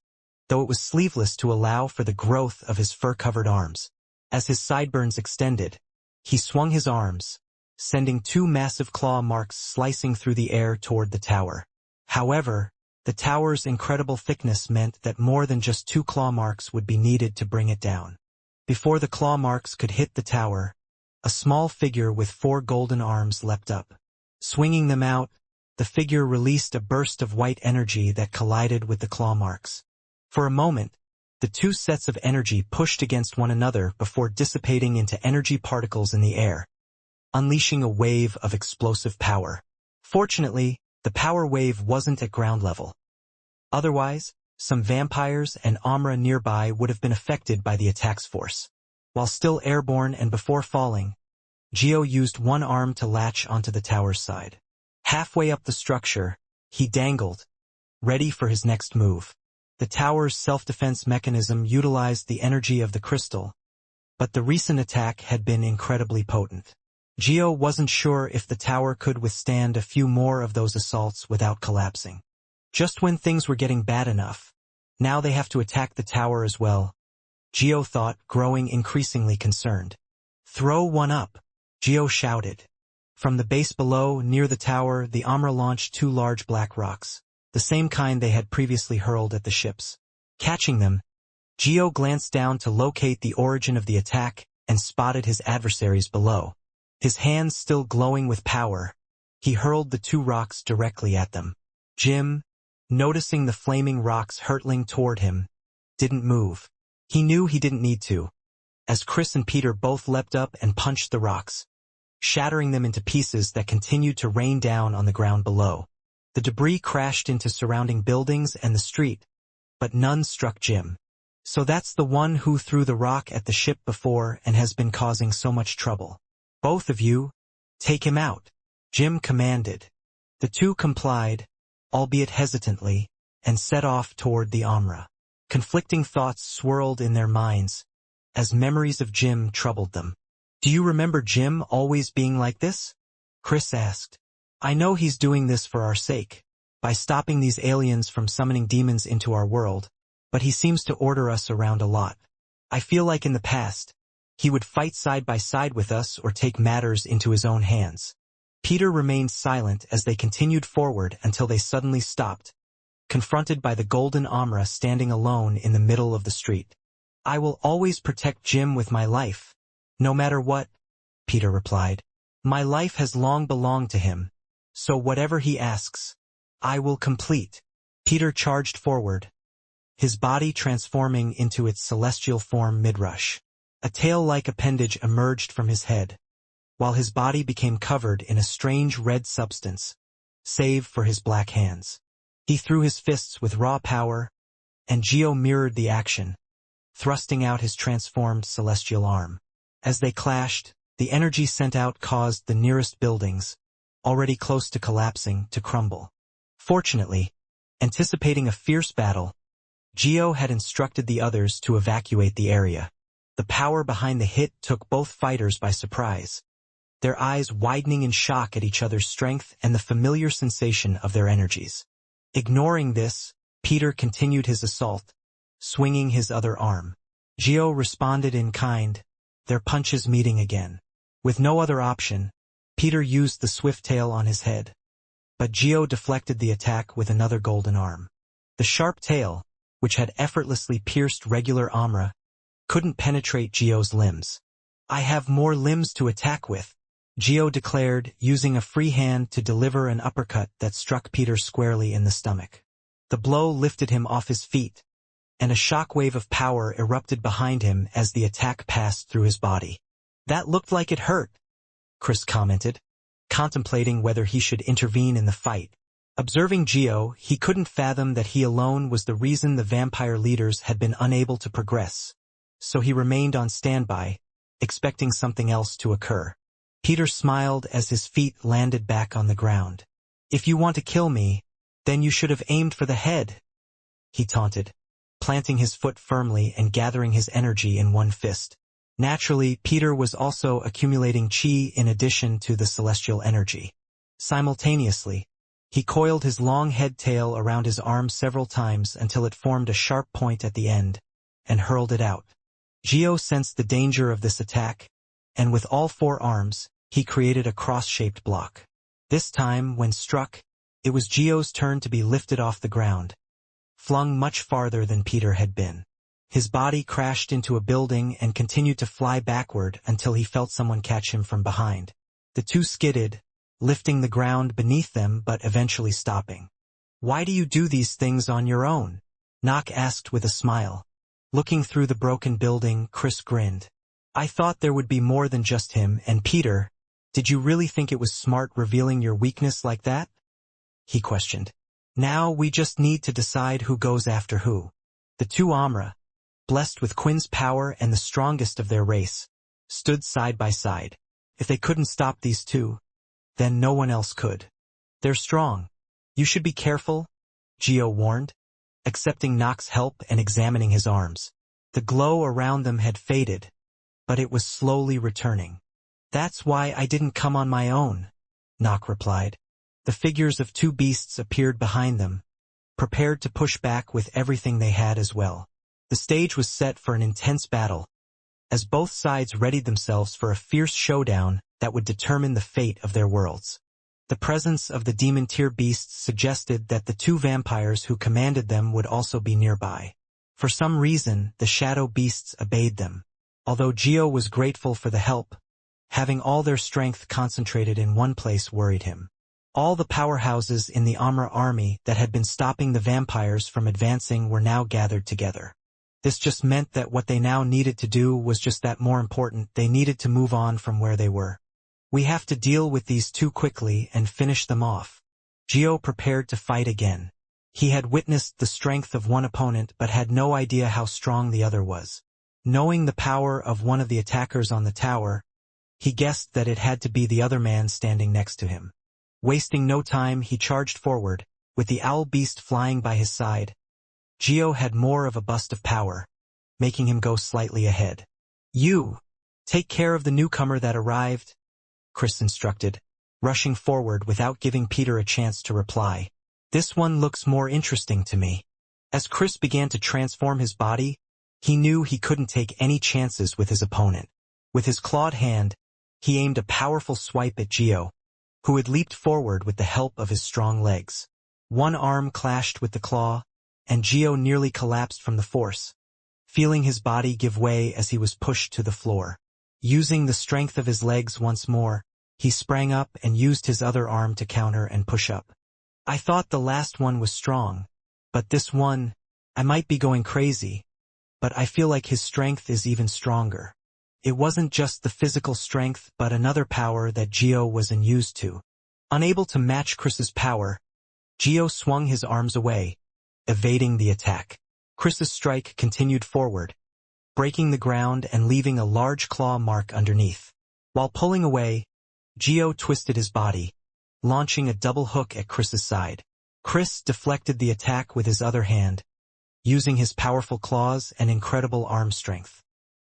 though it was sleeveless to allow for the growth of his fur-covered arms. As his sideburns extended, he swung his arms, sending two massive claw marks slicing through the air toward the tower. However, the tower's incredible thickness meant that more than just two claw marks would be needed to bring it down. Before the claw marks could hit the tower, a small figure with 4 golden arms leapt up. Swinging them out, the figure released a burst of white energy that collided with the claw marks. For a moment, the two sets of energy pushed against one another before dissipating into energy particles in the air, unleashing a wave of explosive power. Fortunately, the power wave wasn't at ground level. Otherwise, some vampires and Amra nearby would have been affected by the attack's force. While still airborne and before falling, Geo used one arm to latch onto the tower's side. Halfway up the structure, he dangled, ready for his next move. The tower's self-defense mechanism utilized the energy of the crystal, but the recent attack had been incredibly potent. Geo wasn't sure if the tower could withstand a few more of those assaults without collapsing. Just when things were getting bad enough, now they have to attack the tower as well, Geo thought, growing increasingly concerned. Throw one up, Geo shouted. From the base below, near the tower, the Amra launched 2 large black rocks, the same kind they had previously hurled at the ships. Catching them, Geo glanced down to locate the origin of the attack and spotted his adversaries below. His hands still glowing with power, he hurled the 2 rocks directly at them. Jim, noticing the flaming rocks hurtling toward him, didn't move. He knew he didn't need to, as Chris and Peter both leapt up and punched the rocks, shattering them into pieces that continued to rain down on the ground below. The debris crashed into surrounding buildings and the street, but none struck Jim. So that's the one who threw the rock at the ship before and has been causing so much trouble. Both of you, "Take him out," Jim commanded. The two complied, albeit hesitantly, and set off toward the Amra. Conflicting thoughts swirled in their minds, as memories of Jim troubled them. "Do you remember Jim always being like this?" Chris asked. "I know he's doing this for our sake, by stopping these aliens from summoning demons into our world, but he seems to order us around a lot. I feel like in the past, he would fight side by side with us or take matters into his own hands." Peter remained silent as they continued forward until they suddenly stopped, confronted by the golden Amra standing alone in the middle of the street. "I will always protect Jim with my life, no matter what," Peter replied. "My life has long belonged to him, so whatever he asks, I will complete." Peter charged forward, his body transforming into its celestial form mid-rush. A tail-like appendage emerged from his head, while his body became covered in a strange red substance, save for his black hands. He threw his fists with raw power, and Geo mirrored the action, thrusting out his transformed celestial arm. As they clashed, the energy sent out caused the nearest buildings, already close to collapsing, to crumble. Fortunately, anticipating a fierce battle, Geo had instructed the others to evacuate the area. The power behind the hit took both fighters by surprise, their eyes widening in shock at each other's strength and the familiar sensation of their energies. Ignoring this, Peter continued his assault, swinging his other arm. Geo responded in kind, their punches meeting again. With no other option, Peter used the swift tail on his head. But Geo deflected the attack with another golden arm. The sharp tail, which had effortlessly pierced regular Amra, couldn't penetrate Geo's limbs. "I have more limbs to attack with," Geo declared, using a free hand to deliver an uppercut that struck Peter squarely in the stomach. The blow lifted him off his feet, and a shockwave of power erupted behind him as the attack passed through his body. "That looked like it hurt," Chris commented, contemplating whether he should intervene in the fight. Observing Geo, he couldn't fathom that he alone was the reason the vampire leaders had been unable to progress, so he remained on standby, expecting something else to occur. Peter smiled as his feet landed back on the ground. "If you want to kill me, then you should have aimed for the head," he taunted, planting his foot firmly and gathering his energy in one fist. Naturally, Peter was also accumulating chi in addition to the celestial energy. Simultaneously, he coiled his long head tail around his arm several times until it formed a sharp point at the end, and hurled it out. Geo sensed the danger of this attack, and with all four arms, he created a cross-shaped block. This time, when struck, it was Geo's turn to be lifted off the ground, flung much farther than Peter had been. His body crashed into a building and continued to fly backward until he felt someone catch him from behind. The two skidded, lifting the ground beneath them but eventually stopping. "Why do you do these things on your own?" Nock asked with a smile. Looking through the broken building, Chris grinned. "I thought there would be more than just him, and Peter, did you really think it was smart revealing your weakness like that?" he questioned. "Now we just need to decide who goes after who." The two Amra, blessed with Quinn's power and the strongest of their race, stood side by side. If they couldn't stop these two, then no one else could. "They're strong. You should be careful," Geo warned, accepting Nock's help and examining his arms. The glow around them had faded, but it was slowly returning. "That's why I didn't come on my own," Nock replied. The figures of two beasts appeared behind them, prepared to push back with everything they had as well. The stage was set for an intense battle, as both sides readied themselves for a fierce showdown that would determine the fate of their worlds. The presence of the demon-tier beasts suggested that the two vampires who commanded them would also be nearby. For some reason, the shadow beasts obeyed them. Although Geo was grateful for the help, having all their strength concentrated in one place worried him. All the powerhouses in the Amra army that had been stopping the vampires from advancing were now gathered together. This just meant that what they now needed to do was just that more important. They needed to move on from where they were. "We have to deal with these two quickly and finish them off." Geo prepared to fight again. He had witnessed the strength of one opponent but had no idea how strong the other was. Knowing the power of one of the attackers on the tower, He guessed that it had to be the other man standing next to him. Wasting no time, he charged forward, with the owl beast flying by his side. Geo had more of a bust of power, making him go slightly ahead. "You! Take care of the newcomer that arrived," Chris instructed, rushing forward without giving Peter a chance to reply. "This one looks more interesting to me." As Chris began to transform his body, he knew he couldn't take any chances with his opponent. With his clawed hand, he aimed a powerful swipe at Geo, who had leaped forward with the help of his strong legs. One arm clashed with the claw, and Geo nearly collapsed from the force, feeling his body give way as he was pushed to the floor. Using the strength of his legs once more, he sprang up and used his other arm to counter and push up. "I thought the last one was strong, but this one, I might be going crazy, but I feel like his strength is even stronger." It wasn't just the physical strength but another power that Geo was unused to. Unable to match Chris's power, Geo swung his arms away, evading the attack. Chris's strike continued forward, breaking the ground and leaving a large claw mark underneath. While pulling away, Geo twisted his body, launching a double hook at Chris's side. Chris deflected the attack with his other hand, using his powerful claws and incredible arm strength.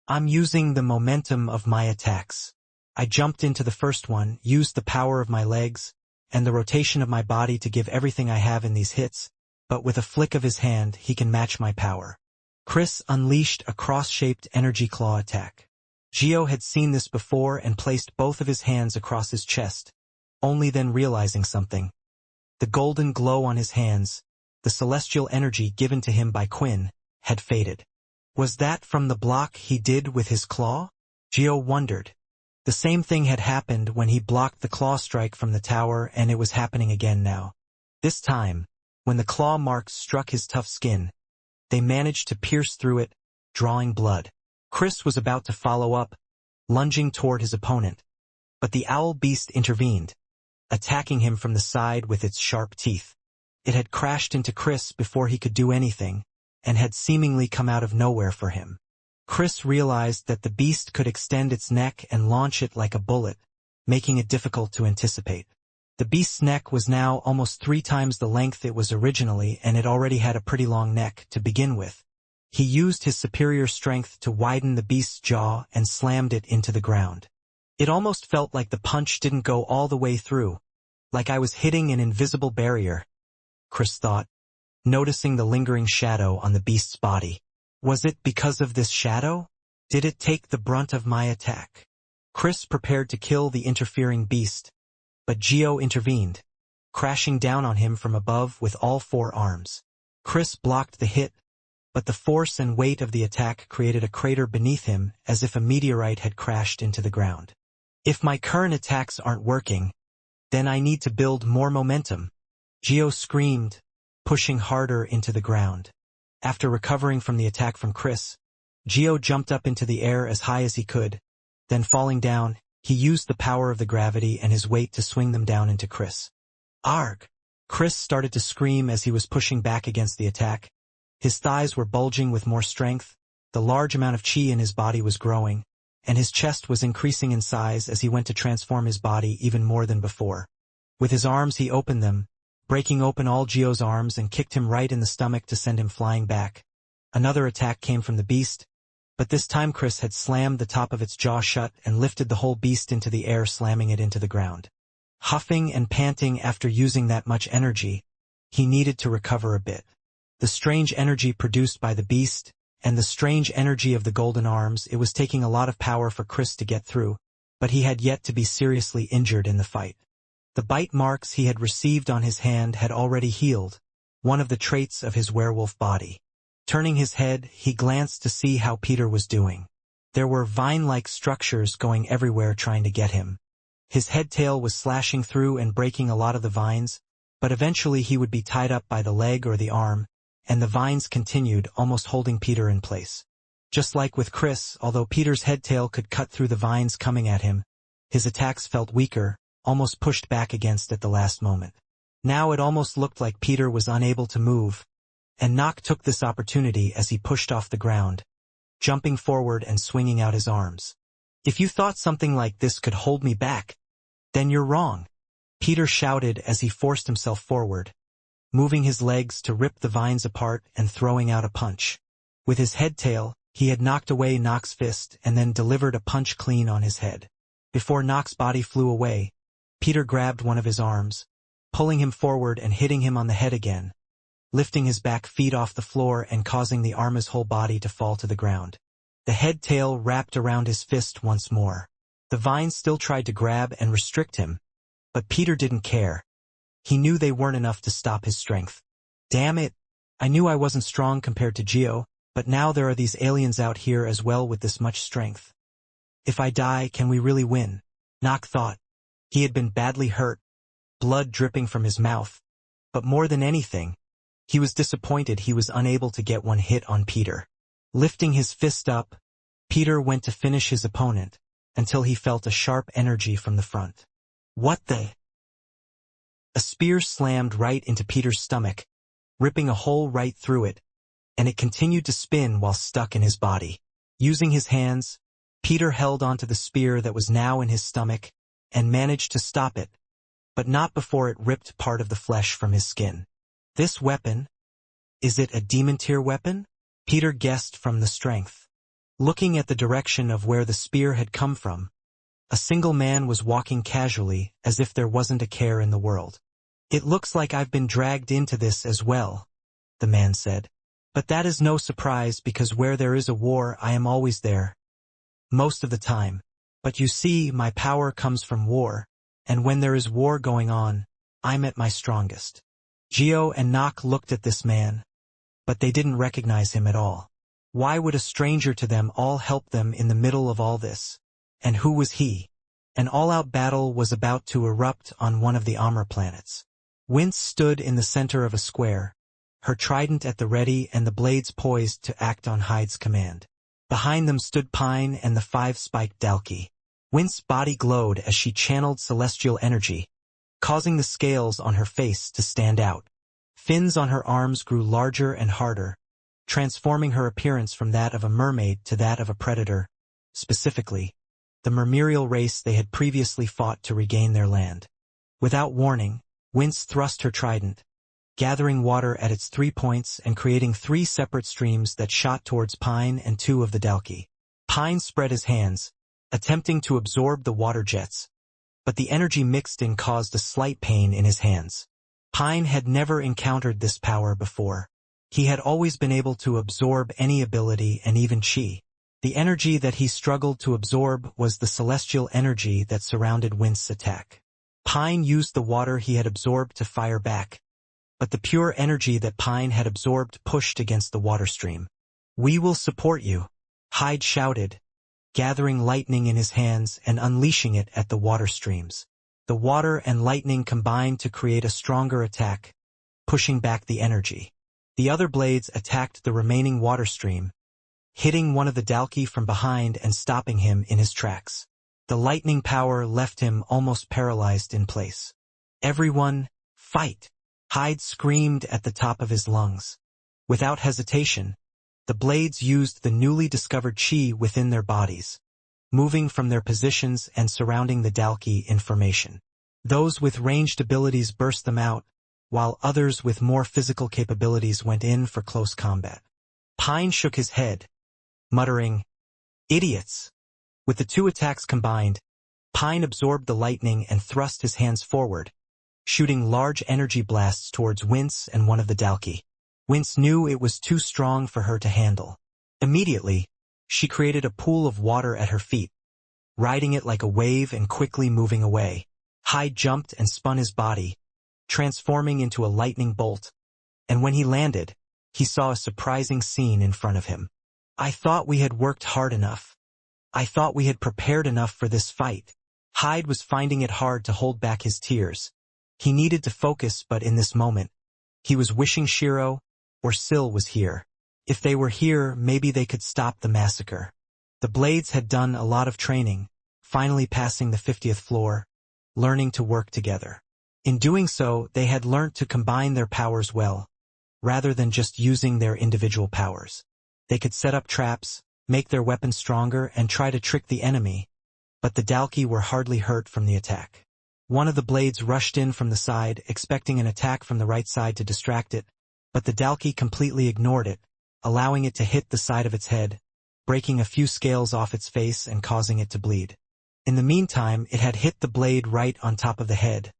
"I'm using the momentum of my attacks. I jumped into the first one, used the power of my legs, and the rotation of my body to give everything I have in these hits, but with a flick of his hand he can match my power." Chris unleashed a cross-shaped energy claw attack. Geo had seen this before and placed both of his hands across his chest, only then realizing something. The golden glow on his hands, the celestial energy given to him by Quinn, had faded. Was that from the block he did with his claw? Geo wondered. The same thing had happened when he blocked the claw strike from the tower, and it was happening again now. This time, when the claw marks struck his tough skin, they managed to pierce through it, drawing blood. Chris was about to follow up, lunging toward his opponent, but the owl beast intervened, attacking him from the side with its sharp teeth. It had crashed into Chris before he could do anything, and had seemingly come out of nowhere for him. Chris realized that the beast could extend its neck and launch it like a bullet, making it difficult to anticipate. The beast's neck was now almost 3 times the length it was originally, and it already had a pretty long neck to begin with. He used his superior strength to widen the beast's jaw and slammed it into the ground. It almost felt like the punch didn't go all the way through, like I was hitting an invisible barrier, Chris thought, noticing the lingering shadow on the beast's body. Was it because of this shadow? Did it take the brunt of my attack? Chris prepared to kill the interfering beast, but Geo intervened, crashing down on him from above with all 4 arms. Chris blocked the hit, but the force and weight of the attack created a crater beneath him as if a meteorite had crashed into the ground. "If my current attacks aren't working, then I need to build more momentum," Geo screamed, pushing harder into the ground. After recovering from the attack from Chris, Geo jumped up into the air as high as he could. Then falling down, he used the power of the gravity and his weight to swing them down into Chris. "Arg!" Chris started to scream as he was pushing back against the attack. His thighs were bulging with more strength, the large amount of chi in his body was growing, and his chest was increasing in size as he went to transform his body even more than before. With his arms he opened them, breaking open all Geo's arms and kicked him right in the stomach to send him flying back. Another attack came from the beast, but this time Chris had slammed the top of its jaw shut and lifted the whole beast into the air, slamming it into the ground. Huffing and panting after using that much energy, he needed to recover a bit. The strange energy produced by the beast, and the strange energy of the golden arms, it was taking a lot of power for Chris to get through, but he had yet to be seriously injured in the fight. The bite marks he had received on his hand had already healed, one of the traits of his werewolf body. Turning his head, he glanced to see how Peter was doing. There were vine-like structures going everywhere trying to get him. His head-tail was slashing through and breaking a lot of the vines, but eventually he would be tied up by the leg or the arm, and the vines continued, almost holding Peter in place. Just like with Chris, although Peter's head-tail could cut through the vines coming at him, his attacks felt weaker, almost pushed back against at the last moment. Now it almost looked like Peter was unable to move, and Nock took this opportunity as he pushed off the ground, jumping forward and swinging out his arms. If you thought something like this could hold me back, then you're wrong, Peter shouted as he forced himself forward, moving his legs to rip the vines apart and throwing out a punch. With his head-tail, he had knocked away Nock's fist and then delivered a punch clean on his head. Before Nock's body flew away, Peter grabbed one of his arms, pulling him forward and hitting him on the head again, lifting his back feet off the floor and causing the armor's whole body to fall to the ground. The head-tail wrapped around his fist once more. The vines still tried to grab and restrict him, but Peter didn't care. He knew they weren't enough to stop his strength. Damn it! I knew I wasn't strong compared to Geo, but now there are these aliens out here as well with this much strength. If I die, can we really win? Nock thought. He had been badly hurt, blood dripping from his mouth. But more than anything, he was disappointed he was unable to get one hit on Peter. Lifting his fist up, Peter went to finish his opponent, until he felt a sharp energy from the front. What the? A spear slammed right into Peter's stomach, ripping a hole right through it, and it continued to spin while stuck in his body. Using his hands, Peter held onto the spear that was now in his stomach, and managed to stop it, but not before it ripped part of the flesh from his skin. This weapon? Is it a demon tier weapon? Peter guessed from the strength. Looking at the direction of where the spear had come from, a single man was walking casually as if there wasn't a care in the world. It looks like I've been dragged into this as well, the man said. But that is no surprise because where there is a war I am always there. Most of the time. But you see, my power comes from war, and when there is war going on, I'm at my strongest. Geo and Nock looked at this man, but they didn't recognize him at all. Why would a stranger to them all help them in the middle of all this? And who was he? An all-out battle was about to erupt on one of the Amr planets. Wince stood in the center of a square, her trident at the ready and the blades poised to act on Hyde's command. Behind them stood Pine and the 5-spiked Dalki. Wince's body glowed as she channeled celestial energy, causing the scales on her face to stand out. Fins on her arms grew larger and harder, transforming her appearance from that of a mermaid to that of a predator, specifically, the mermerial race they had previously fought to regain their land. Without warning, Wince thrust her trident, gathering water at its 3 points and creating 3 separate streams that shot towards Pine and 2 of the Dalki. Pine spread his hands, attempting to absorb the water jets, but the energy mixed in caused a slight pain in his hands. Pine had never encountered this power before. He had always been able to absorb any ability and even chi. The energy that he struggled to absorb was the celestial energy that surrounded Wince's attack. Pine used the water he had absorbed to fire back, but the pure energy that Pine had absorbed pushed against the water stream. "We will support you," Hyde shouted, gathering lightning in his hands and unleashing it at the water streams. The water and lightning combined to create a stronger attack, pushing back the energy. The other blades attacked the remaining water stream, hitting one of the Dalki from behind and stopping him in his tracks. The lightning power left him almost paralyzed in place. "Everyone, fight!" Hyde screamed at the top of his lungs. Without hesitation, the blades used the newly discovered chi within their bodies, moving from their positions and surrounding the Dalki in formation. Those with ranged abilities burst them out, while others with more physical capabilities went in for close combat. Pine shook his head, muttering, "Idiots!" With the 2 attacks combined, Pine absorbed the lightning and thrust his hands forward, shooting large energy blasts towards Wince and one of the Dalki. Wince knew it was too strong for her to handle. Immediately, she created a pool of water at her feet, riding it like a wave and quickly moving away. Hyde jumped and spun his body, transforming into a lightning bolt, and when he landed, he saw a surprising scene in front of him. "I thought we had worked hard enough. I thought we had prepared enough for this fight." Hyde was finding it hard to hold back his tears. He needed to focus, but in this moment, he was wishing Shiro or Syl was here. If they were here, maybe they could stop the massacre. The blades had done a lot of training, finally passing the 50th floor, learning to work together. In doing so, they had learnt to combine their powers well, rather than just using their individual powers. They could set up traps, make their weapons stronger, and try to trick the enemy, but the Dalki were hardly hurt from the attack. One of the blades rushed in from the side, expecting an attack from the right side to distract it, but the Dalki completely ignored it, allowing it to hit the side of its head, breaking a few scales off its face and causing it to bleed. In the meantime, it had hit the blade right on top of the head,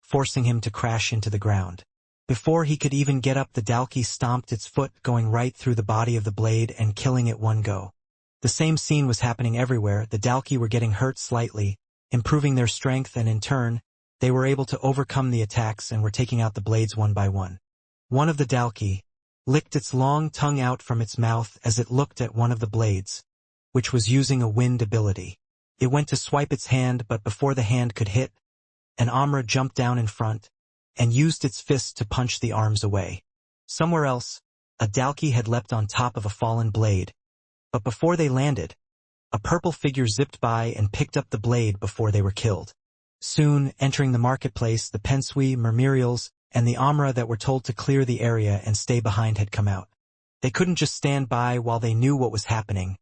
forcing him to crash into the ground. Before he could even get up, the Dalki stomped its foot, going right through the body of the blade and killing it one go. The same scene was happening everywhere. The Dalki were getting hurt slightly, improving their strength, and in turn, they were able to overcome the attacks and were taking out the blades one by one. One of the Dalki licked its long tongue out from its mouth as it looked at one of the blades, which was using a wind ability. It went to swipe its hand, but before the hand could hit, an Amra jumped down in front and used its fist to punch the arms away. Somewhere else, a Dalki had leapt on top of a fallen blade, but before they landed, a purple figure zipped by and picked up the blade before they were killed. Soon, entering the marketplace, the Pensui, Mermerials, and the Amra that were told to clear the area and stay behind had come out. They couldn't just stand by while they knew what was happening.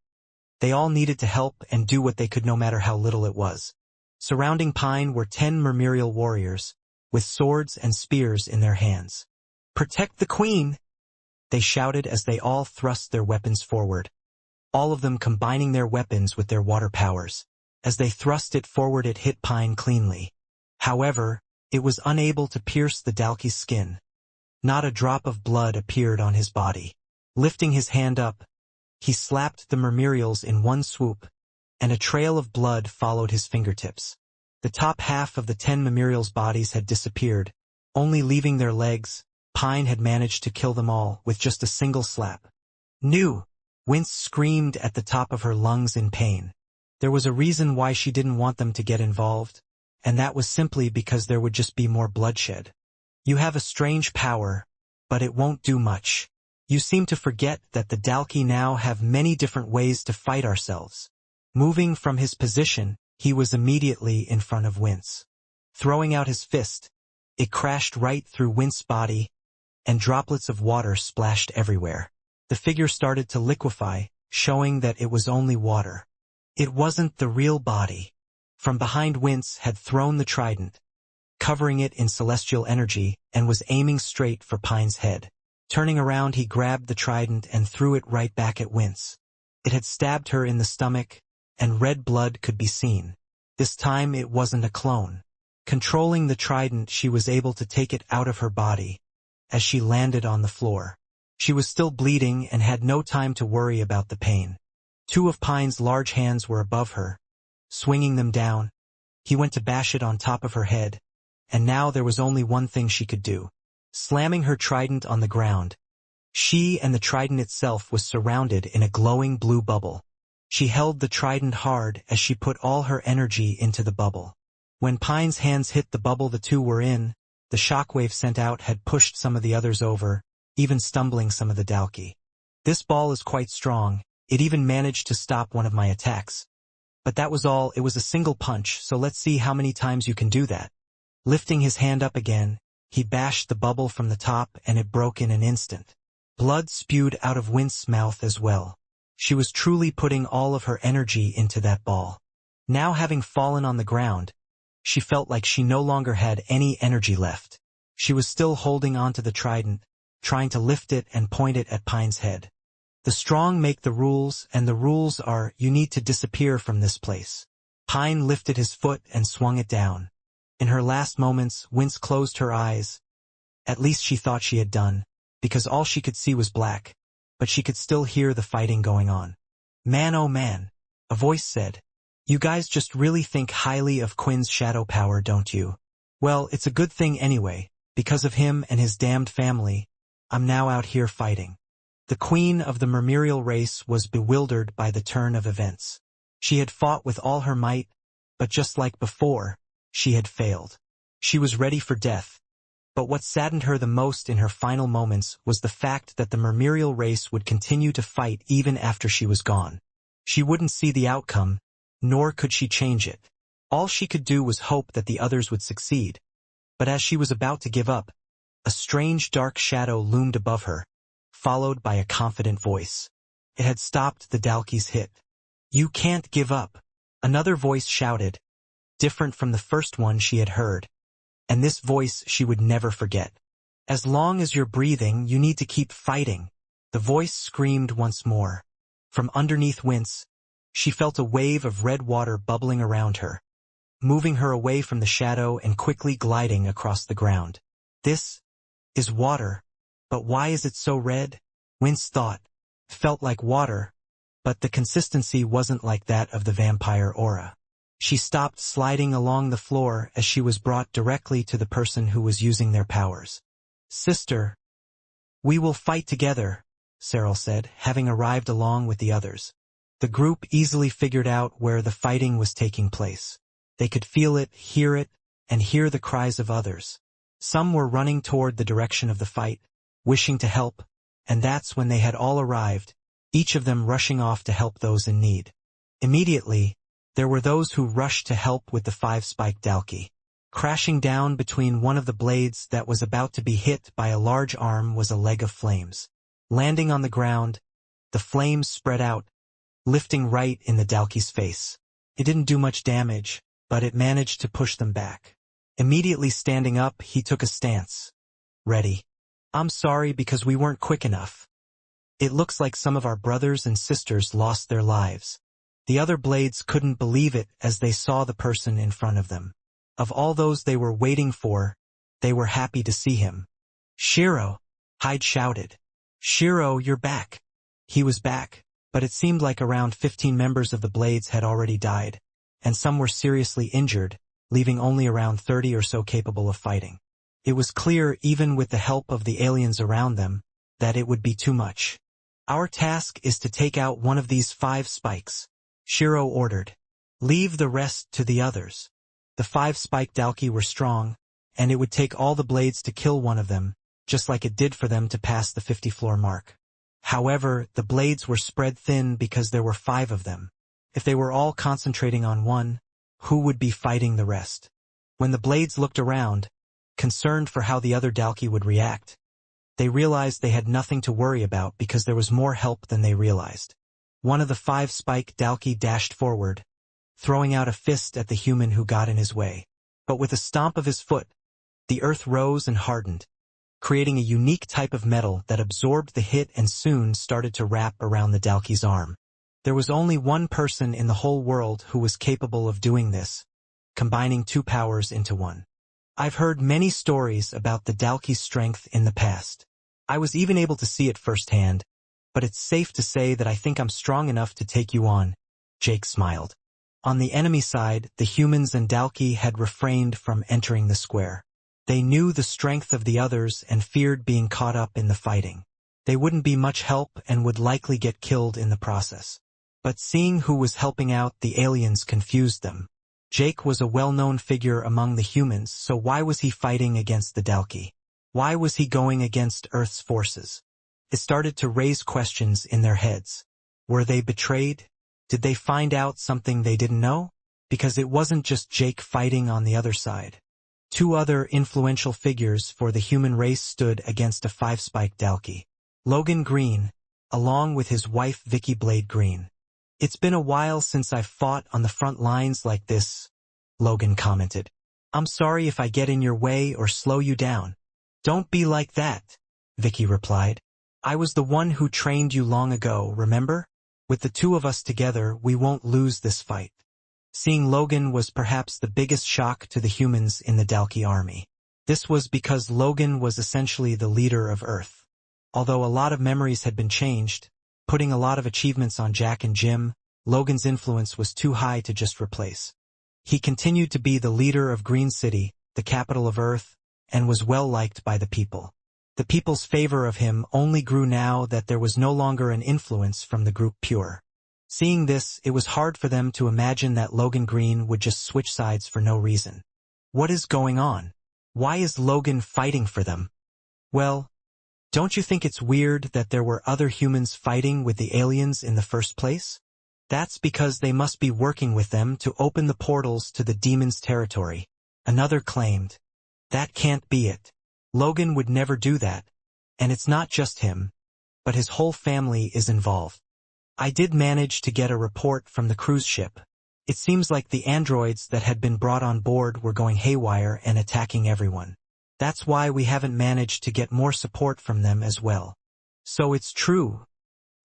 They all needed to help and do what they could, no matter how little it was. Surrounding Pine were 10 Mermerial warriors, with swords and spears in their hands. "Protect the queen!" they shouted as they all thrust their weapons forward, all of them combining their weapons with their water powers. As they thrust it forward, it hit Pine cleanly. However, it was unable to pierce the Dalki's skin. Not a drop of blood appeared on his body. Lifting his hand up, he slapped the Mermerials in one swoop, and a trail of blood followed his fingertips. The top half of the 10 Mermerials' bodies had disappeared, only leaving their legs. Pine had managed to kill them all with just a single slap. "No!" Wince screamed at the top of her lungs in pain. There was a reason why she didn't want them to get involved, and that was simply because there would just be more bloodshed. "You have a strange power, but it won't do much. You seem to forget that the Dalki now have many different ways to fight ourselves." Moving from his position, he was immediately in front of Wince. Throwing out his fist, it crashed right through Wince's body, and droplets of water splashed everywhere. The figure started to liquefy, showing that it was only water. It wasn't the real body. From behind, Wince had thrown the trident, covering it in celestial energy, and was aiming straight for Pine's head. Turning around, he grabbed the trident and threw it right back at Wince. It had stabbed her in the stomach, and red blood could be seen. This time it wasn't a clone. Controlling the trident, she was able to take it out of her body. As she landed on the floor, she was still bleeding and had no time to worry about the pain. 2 of Pine's large hands were above her, swinging them down. He went to bash it on top of her head, and now there was only one thing she could do. Slamming her trident on the ground, she and the trident itself was surrounded in a glowing blue bubble. She held the trident hard as she put all her energy into the bubble. When Pine's hands hit the bubble the two were in, the shockwave sent out had pushed some of the others over, even stumbling some of the Dalki. "This ball is quite strong. It even managed to stop one of my attacks. But that was all. It was a single punch, so let's see how many times you can do that." Lifting his hand up again, he bashed the bubble from the top and it broke in an instant. Blood spewed out of Wince's mouth as well. She was truly putting all of her energy into that ball. Now, having fallen on the ground, she felt like she no longer had any energy left. She was still holding onto the trident, trying to lift it and point it at Pine's head. "The strong make the rules, and the rules are, you need to disappear from this place." Pine lifted his foot and swung it down. In her last moments, Wince closed her eyes. At least she thought she had done, because all she could see was black, but she could still hear the fighting going on. "Man, oh man," a voice said. "You guys just really think highly of Quinn's shadow power, don't you? Well, it's a good thing anyway. Because of him and his damned family, I'm now out here fighting." The queen of the Mermerial race was bewildered by the turn of events. She had fought with all her might, but just like before, she had failed. She was ready for death. But what saddened her the most in her final moments was the fact that the Mermerial race would continue to fight even after she was gone. She wouldn't see the outcome, nor could she change it. All she could do was hope that the others would succeed. But as she was about to give up, a strange dark shadow loomed above her, followed by a confident voice. It had stopped the Dalki's hit. "You can't give up. Another voice shouted, different from the first one she had heard. And this voice she would never forget. As long as you're breathing, you need to keep fighting. The voice screamed once more. From underneath Wince, she felt a wave of red water bubbling around her, moving her away from the shadow and quickly gliding across the ground. This is water, but why is it so red? Wince thought. Felt like water, but the consistency wasn't like that of the vampire aura. She stopped sliding along the floor as she was brought directly to the person who was using their powers. Sister, we will fight together, Cyril said, having arrived along with the others. The group easily figured out where the fighting was taking place. They could feel it, and hear the cries of others. Some were running toward the direction of the fight, wishing to help, and that's when they had all arrived, each of them rushing off to help those in need. Immediately, there were those who rushed to help with the 5-spiked Dalki. Crashing down between one of the blades that was about to be hit by a large arm was a leg of flames. Landing on the ground, the flames spread out, lifting right in the Dalki's face. It didn't do much damage, but it managed to push them back. Immediately standing up, he took a stance. Ready. I'm sorry because we weren't quick enough. It looks like some of our brothers and sisters lost their lives. The other blades couldn't believe it as they saw the person in front of them. Of all those they were waiting for, they were happy to see him. Shiro, Hyde shouted. Shiro, you're back. He was back, but it seemed like around 15 members of the Blades had already died, and some were seriously injured, leaving only around 30 or so capable of fighting. It was clear, even with the help of the aliens around them, that it would be too much. Our task is to take out one of these 5 spikes, Shiro ordered. Leave the rest to the others. The 5-spiked Dalki were strong, and it would take all the blades to kill one of them, just like it did for them to pass the 50-floor mark. However, the blades were spread thin because there were 5 of them. If they were all concentrating on one, who would be fighting the rest? When the blades looked around, concerned for how the other Dalki would react, they realized they had nothing to worry about because there was more help than they realized. One of the 5-spiked Dalki dashed forward, throwing out a fist at the human who got in his way. But with a stomp of his foot, the earth rose and hardened, creating a unique type of metal that absorbed the hit and soon started to wrap around the Dalki's arm. There was only one person in the whole world who was capable of doing this, combining 2 powers into one. I've heard many stories about the Dalki's strength in the past. I was even able to see it firsthand, but it's safe to say that I think I'm strong enough to take you on, Jake smiled. On the enemy side, the humans and Dalki had refrained from entering the square. They knew the strength of the others and feared being caught up in the fighting. They wouldn't be much help and would likely get killed in the process. But seeing who was helping out the aliens confused them. Jake was a well-known figure among the humans, so why was he fighting against the Dalki? Why was he going against Earth's forces? It started to raise questions in their heads. Were they betrayed? Did they find out something they didn't know? Because it wasn't just Jake fighting on the other side. 2 other influential figures for the human race stood against a 5-spiked Dalki. Logan Green, along with his wife Vicky Blade Green. It's been a while since I've fought on the front lines like this, Logan commented. I'm sorry if I get in your way or slow you down. Don't be like that, Vicky replied. I was the one who trained you long ago, remember? With the 2 of us together, we won't lose this fight. Seeing Logan was perhaps the biggest shock to the humans in the Dalki army. This was because Logan was essentially the leader of Earth. Although a lot of memories had been changed, putting a lot of achievements on Jack and Jim, Logan's influence was too high to just replace. He continued to be the leader of Green City, the capital of Earth, and was well liked by the people. The people's favor of him only grew now that there was no longer an influence from the group Pure. Seeing this, it was hard for them to imagine that Logan Green would just switch sides for no reason. What is going on? Why is Logan fighting for them? Well, don't you think it's weird that there were other humans fighting with the aliens in the first place? That's because they must be working with them to open the portals to the demons' territory. Another claimed. That can't be it. Logan would never do that. And it's not just him, but his whole family is involved. I did manage to get a report from the cruise ship. It seems like the androids that had been brought on board were going haywire and attacking everyone. That's why we haven't managed to get more support from them as well. So it's true.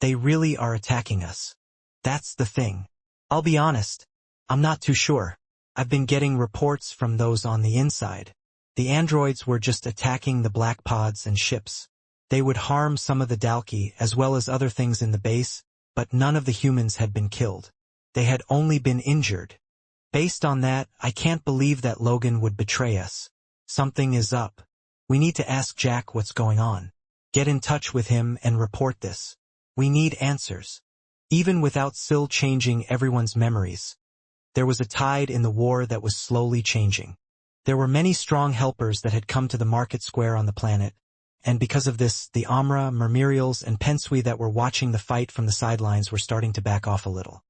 They really are attacking us. That's the thing. I'll be honest. I'm not too sure. I've been getting reports from those on the inside. The androids were just attacking the black pods and ships. They would harm some of the Dalki as well as other things in the base, but none of the humans had been killed. They had only been injured. Based on that, I can't believe that Logan would betray us. Something is up. We need to ask Jack what's going on. Get in touch with him and report this. We need answers. Even without Syl changing everyone's memories, there was a tide in the war that was slowly changing. There were many strong helpers that had come to the market square on the planet, and because of this, the Amra, Mermirials, and Pensui that were watching the fight from the sidelines were starting to back off a little.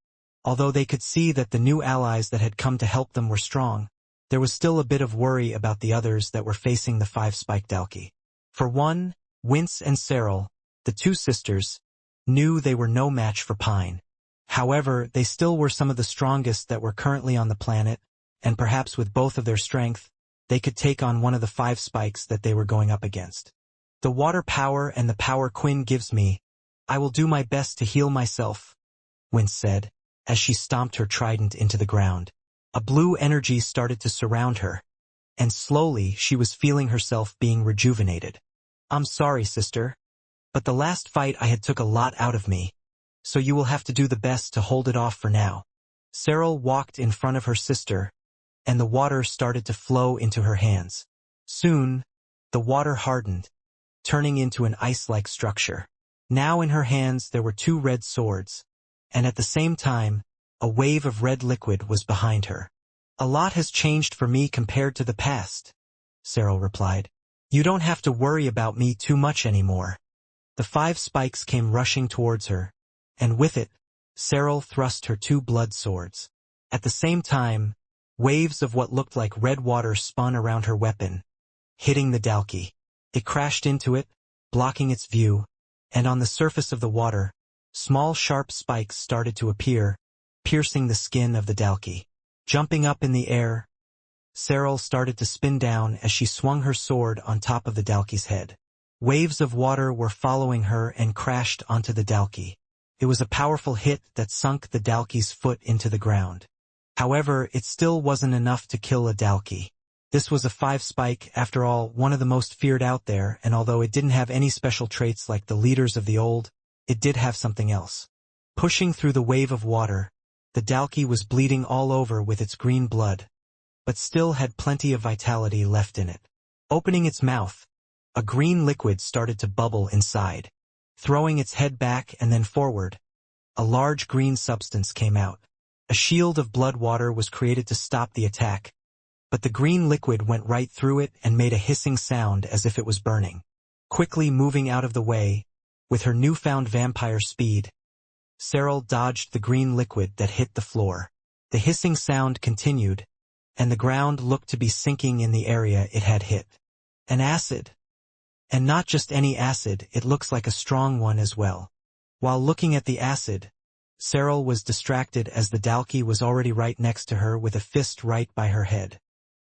Although they could see that the new allies that had come to help them were strong, there was still a bit of worry about the others that were facing the 5 spike Dalki. For one, Wince and Cyril, the 2 sisters, knew they were no match for Pine. However, they still were some of the strongest that were currently on the planet, and perhaps with both of their strength, they could take on one of the 5 spikes that they were going up against. The water power and the power Quinn gives me, I will do my best to heal myself, Wince said, as she stomped her trident into the ground. A blue energy started to surround her, and slowly she was feeling herself being rejuvenated. I'm sorry, sister, but the last fight I had took a lot out of me, so you will have to do the best to hold it off for now. Cyril walked in front of her sister, and the water started to flow into her hands. Soon, the water hardened, turning into an ice-like structure. Now in her hands there were 2 red swords, and at the same time, a wave of red liquid was behind her. A lot has changed for me compared to the past, Cyril replied. You don't have to worry about me too much anymore. The 5 spikes came rushing towards her, and with it, Cyril thrust her 2 blood swords. At the same time, waves of what looked like red water spun around her weapon, hitting the Dalki. It crashed into it, blocking its view, and on the surface of the water, small sharp spikes started to appear, piercing the skin of the Dalki. Jumping up in the air, Cyril started to spin down as she swung her sword on top of the Dalki's head. Waves of water were following her and crashed onto the Dalki. It was a powerful hit that sunk the Dalki's foot into the ground. However, it still wasn't enough to kill a Dalki. This was a 5 spike, after all, one of the most feared out there, and although it didn't have any special traits like the leaders of the old, it did have something else. Pushing through the wave of water, the Dalki was bleeding all over with its green blood, but still had plenty of vitality left in it. Opening its mouth, a green liquid started to bubble inside. Throwing its head back and then forward, a large green substance came out. A shield of blood water was created to stop the attack, but the green liquid went right through it and made a hissing sound as if it was burning. Quickly moving out of the way, with her newfound vampire speed, Cyril dodged the green liquid that hit the floor. The hissing sound continued, and the ground looked to be sinking in the area it had hit. An acid. And not just any acid, it looks like a strong one as well. While looking at the acid, Cyril was distracted as the Dalki was already right next to her with a fist right by her head.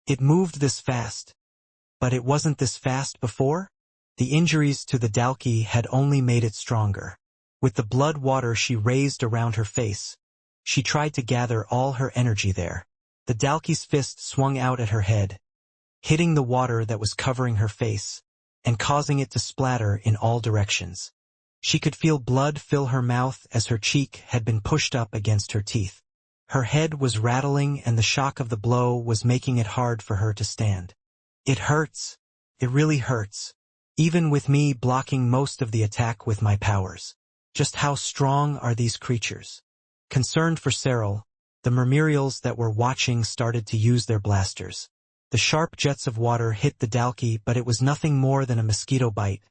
It moved this fast. But it wasn't this fast before? The injuries to the Dalki had only made it stronger. With the blood water she raised around her face, she tried to gather all her energy there. The Dalki's fist swung out at her head, hitting the water that was covering her face, and causing it to splatter in all directions. She could feel blood fill her mouth as her cheek had been pushed up against her teeth. Her head was rattling and the shock of the blow was making it hard for her to stand. It hurts. It really hurts. Even with me blocking most of the attack with my powers. Just how strong are these creatures? Concerned for Cyril, the Mermirials that were watching started to use their blasters. The sharp jets of water hit the Dalki, but it was nothing more than a mosquito bite,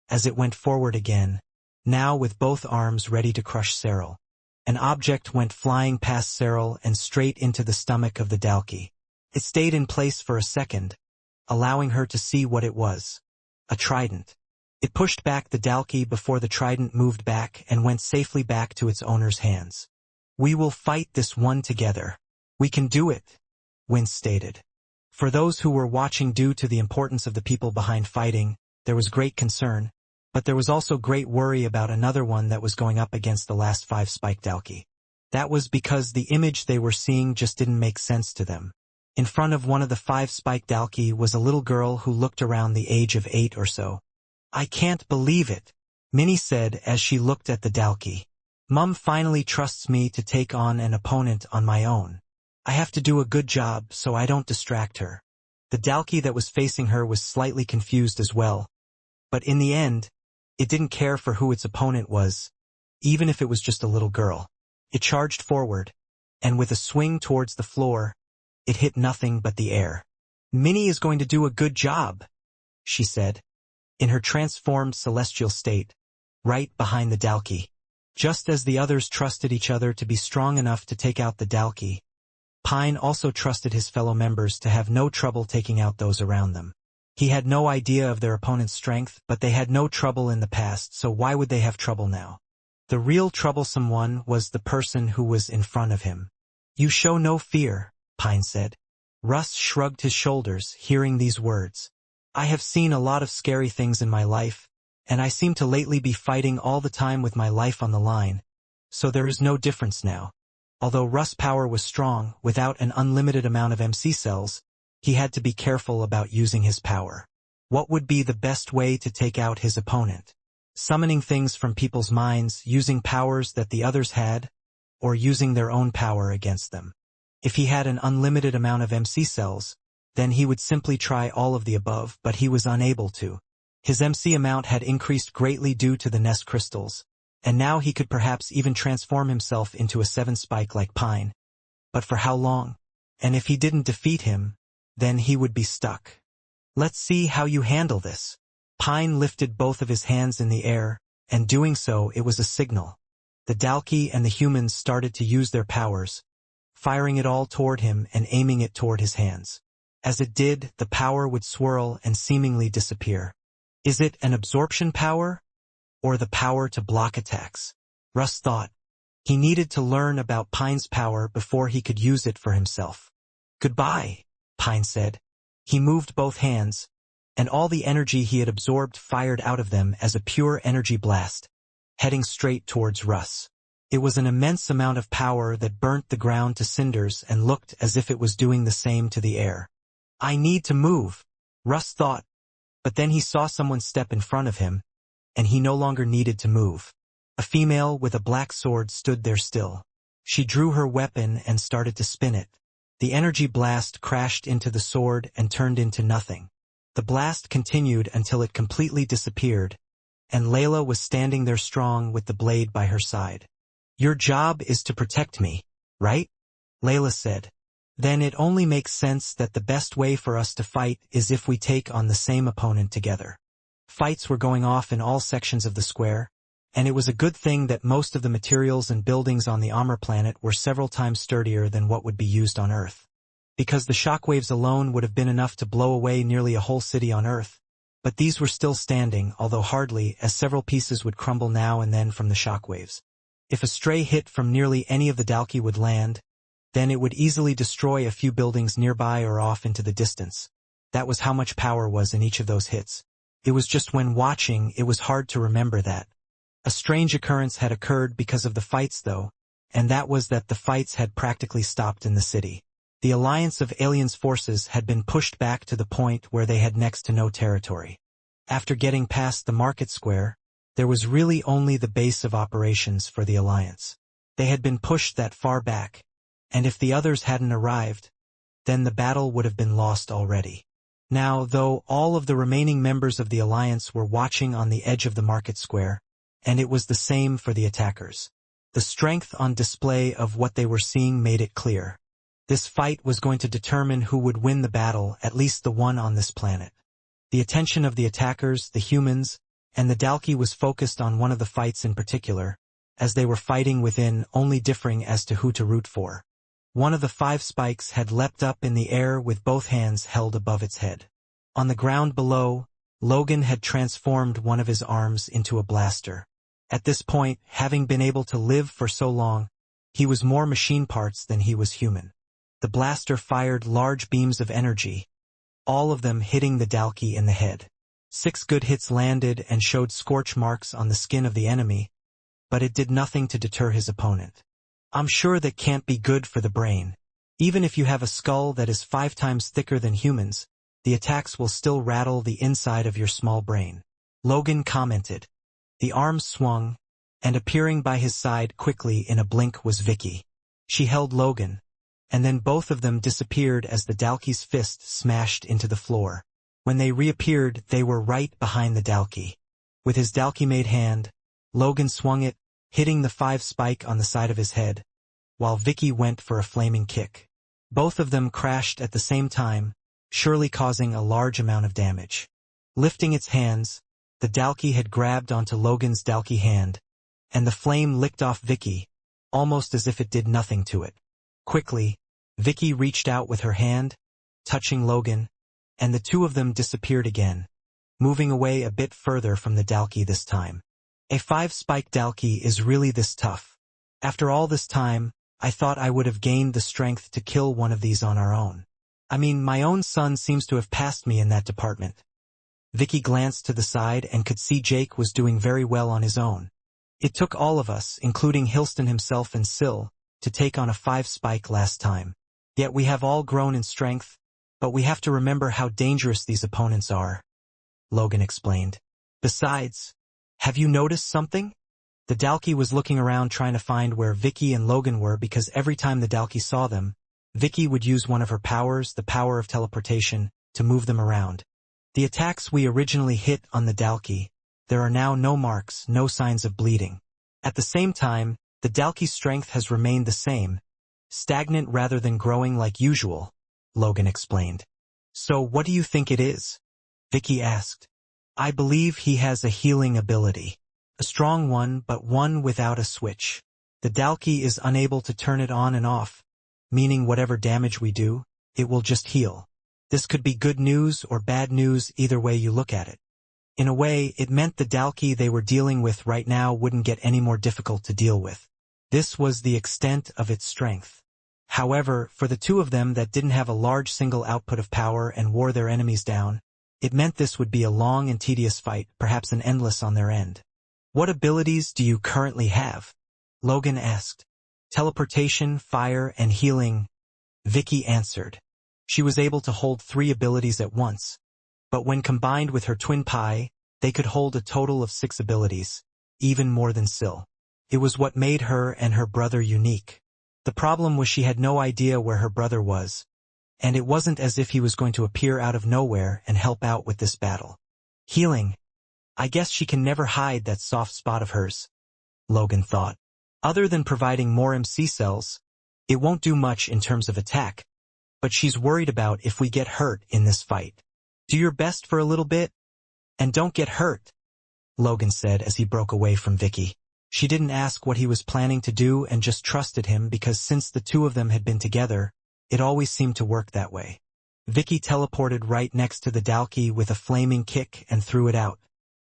as it went forward again, now with both arms ready to crush Cyril. An object went flying past Cyril and straight into the stomach of the Dalki. It stayed in place for a second, allowing her to see what it was. A trident. It pushed back the Dalki before the trident moved back and went safely back to its owner's hands. We will fight this one together. We can do it, Wince stated. For those who were watching, due to the importance of the people behind fighting, there was great concern, but there was also great worry about another one that was going up against the last 5 spike Dalki. That was because the image they were seeing just didn't make sense to them. In front of one of the 5 spike Dalki was a little girl who looked around the age of 8 or so. I can't believe it, Minnie said as she looked at the Dalki. Mum finally trusts me to take on an opponent on my own. I have to do a good job so I don't distract her. The Dalki that was facing her was slightly confused as well. But in the end, it didn't care for who its opponent was, even if it was just a little girl. It charged forward, and with a swing towards the floor, it hit nothing but the air. Minnie is going to do a good job, she said, in her transformed celestial state, right behind the Dalki. Just as the others trusted each other to be strong enough to take out the Dalki, Pine also trusted his fellow members to have no trouble taking out those around them. He had no idea of their opponent's strength, but they had no trouble in the past, so why would they have trouble now? The real troublesome one was the person who was in front of him. You show no fear, Pine said. Russ shrugged his shoulders, hearing these words. I have seen a lot of scary things in my life, and I seem to lately be fighting all the time with my life on the line, so there is no difference now. Although Russ' power was strong, without an unlimited amount of MC cells, he had to be careful about using his power. What would be the best way to take out his opponent? Summoning things from people's minds, using powers that the others had, or using their own power against them? If he had an unlimited amount of MC cells, then he would simply try all of the above, but he was unable to. His MC amount had increased greatly due to the nest crystals, and now he could perhaps even transform himself into a 7 spike like Pine. But for how long? And if he didn't defeat him, then he would be stuck. Let's see how you handle this. Pine lifted both of his hands in the air, and doing so it was a signal. The Dalki and the humans started to use their powers, firing it all toward him and aiming it toward his hands. As it did, the power would swirl and seemingly disappear. Is it an absorption power? Or the power to block attacks? Russ thought. He needed to learn about Pine's power before he could use it for himself. Goodbye, Pine said. He moved both hands, and all the energy he had absorbed fired out of them as a pure energy blast, heading straight towards Russ. It was an immense amount of power that burnt the ground to cinders and looked as if it was doing the same to the air. I need to move, Russ thought, but then he saw someone step in front of him, and he no longer needed to move. A female with a black sword stood there still. She drew her weapon and started to spin it. The energy blast crashed into the sword and turned into nothing. The blast continued until it completely disappeared, and Layla was standing there strong with the blade by her side. Your job is to protect me, right? Layla said. Then it only makes sense that the best way for us to fight is if we take on the same opponent together. Fights were going off in all sections of the square, and it was a good thing that most of the materials and buildings on the Amr planet were several times sturdier than what would be used on Earth. Because the shockwaves alone would have been enough to blow away nearly a whole city on Earth, but these were still standing, although hardly, as several pieces would crumble now and then from the shockwaves. If a stray hit from nearly any of the Dalki would land, then it would easily destroy a few buildings nearby or off into the distance. That was how much power was in each of those hits. It was just when watching it was hard to remember that. A strange occurrence had occurred because of the fights though, and that was that the fights had practically stopped in the city. The alliance of aliens' forces had been pushed back to the point where they had next to no territory. After getting past the market square, there was really only the base of operations for the alliance. They had been pushed that far back, and if the others hadn't arrived, then the battle would have been lost already. Now, though, all of the remaining members of the alliance were watching on the edge of the market square, and it was the same for the attackers. The strength on display of what they were seeing made it clear. This fight was going to determine who would win the battle, at least the one on this planet. The attention of the attackers, the humans, and the Dalki was focused on one of the fights in particular, as they were fighting within, only differing as to who to root for. One of the 5 spikes had leapt up in the air with both hands held above its head. On the ground below, Logan had transformed one of his arms into a blaster. At this point, having been able to live for so long, he was more machine parts than he was human. The blaster fired large beams of energy, all of them hitting the Dalki in the head. 6 good hits landed and showed scorch marks on the skin of the enemy, but it did nothing to deter his opponent. I'm sure that can't be good for the brain. Even if you have a skull that is 5 times thicker than humans, the attacks will still rattle the inside of your small brain. Logan commented. The arm swung, and appearing by his side quickly in a blink was Vicky. She held Logan, and then both of them disappeared as the Dalki's fist smashed into the floor. When they reappeared, they were right behind the Dalki. With his Dalki-made hand, Logan swung it, hitting the 5 spike on the side of his head, while Vicky went for a flaming kick. Both of them crashed at the same time, surely causing a large amount of damage. Lifting its hands, the Dalki had grabbed onto Logan's Dalki hand, and the flame licked off Vicky, almost as if it did nothing to it. Quickly, Vicky reached out with her hand, touching Logan, and the two of them disappeared again, moving away a bit further from the Dalki this time. A 5-spike Dalki is really this tough. After all this time, I thought I would have gained the strength to kill one of these on our own. I mean, my own son seems to have passed me in that department. Vicky glanced to the side and could see Jake was doing very well on his own. It took all of us, including Hilston himself and Syl, to take on a 5-spike last time. Yet we have all grown in strength, but we have to remember how dangerous these opponents are, Logan explained. Besides, have you noticed something? The Dalki was looking around trying to find where Vicky and Logan were because every time the Dalki saw them, Vicky would use one of her powers, the power of teleportation, to move them around. The attacks we originally hit on the Dalki, there are now no marks, no signs of bleeding. At the same time, the Dalki's strength has remained the same, stagnant rather than growing like usual, Logan explained. So what do you think it is? Vicky asked. I believe he has a healing ability. A strong one, but one without a switch. The Dalki is unable to turn it on and off, meaning whatever damage we do, it will just heal. This could be good news or bad news either way you look at it. In a way, it meant the Dalki they were dealing with right now wouldn't get any more difficult to deal with. This was the extent of its strength. However, for the two of them that didn't have a large single output of power and wore their enemies down, it meant this would be a long and tedious fight, perhaps an endless on their end. What abilities do you currently have? Logan asked. Teleportation, fire, and healing, Vicky answered. She was able to hold 3 abilities at once, but when combined with her twin Pi, they could hold a total of 6 abilities, even more than Syl. It was what made her and her brother unique. The problem was she had no idea where her brother was, and it wasn't as if he was going to appear out of nowhere and help out with this battle. Healing. I guess she can never hide that soft spot of hers, Logan thought. Other than providing more MC cells, it won't do much in terms of attack, but she's worried about if we get hurt in this fight. Do your best for a little bit, and don't get hurt, Logan said as he broke away from Vicky. She didn't ask what he was planning to do and just trusted him because since the two of them had been together, it always seemed to work that way. Vicky teleported right next to the Dalki with a flaming kick and threw it out.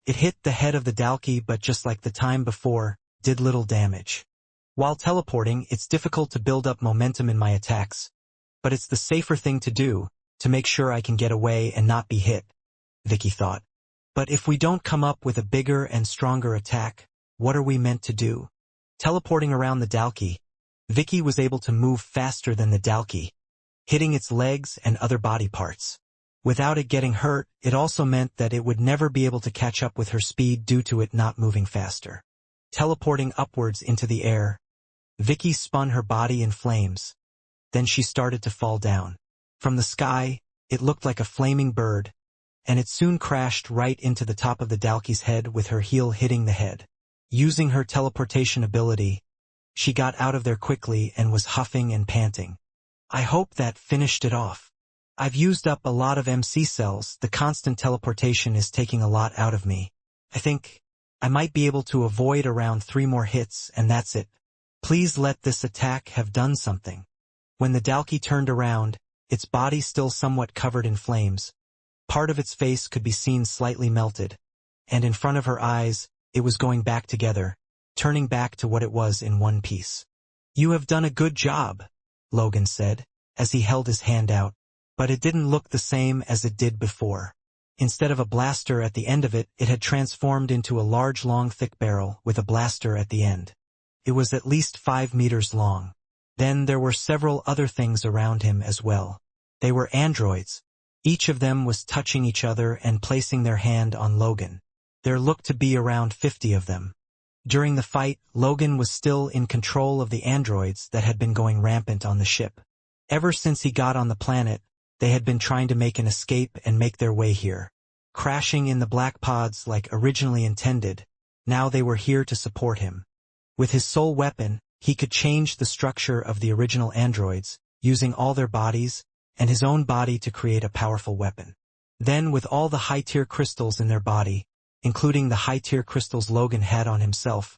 It hit the head of the Dalki but just like the time before, did little damage. While teleporting, it's difficult to build up momentum in my attacks, but it's the safer thing to do, to make sure I can get away and not be hit, Vicky thought. But if we don't come up with a bigger and stronger attack, what are we meant to do? Teleporting around the Dalki, Vicky was able to move faster than the Dalki, hitting its legs and other body parts. Without it getting hurt, it also meant that it would never be able to catch up with her speed due to it not moving faster. Teleporting upwards into the air, Vicky spun her body in flames. Then she started to fall down. From the sky, it looked like a flaming bird, and it soon crashed right into the top of the Dalki's head with her heel hitting the head. Using her teleportation ability, she got out of there quickly and was huffing and panting. I hope that finished it off. I've used up a lot of MC cells, the constant teleportation is taking a lot out of me. I think I might be able to avoid around 3 more hits and that's it. Please let this attack have done something. When the Dalki turned around, its body still somewhat covered in flames. Part of its face could be seen slightly melted, and in front of her eyes, it was going back together, turning back to what it was in one piece. You have done a good job, Logan said, as he held his hand out. But it didn't look the same as it did before. Instead of a blaster at the end of it, it had transformed into a large long thick barrel with a blaster at the end. It was at least 5 meters long. Then there were several other things around him as well. They were androids. Each of them was touching each other and placing their hand on Logan. There looked to be around 50 of them. During the fight, Logan was still in control of the androids that had been going rampant on the ship. Ever since he got on the planet, they had been trying to make an escape and make their way here. Crashing in the black pods like originally intended, now they were here to support him. With his soul weapon, he could change the structure of the original androids, using all their bodies, and his own body to create a powerful weapon. Then with all the high-tier crystals in their body, including the high-tier crystals Logan had on himself,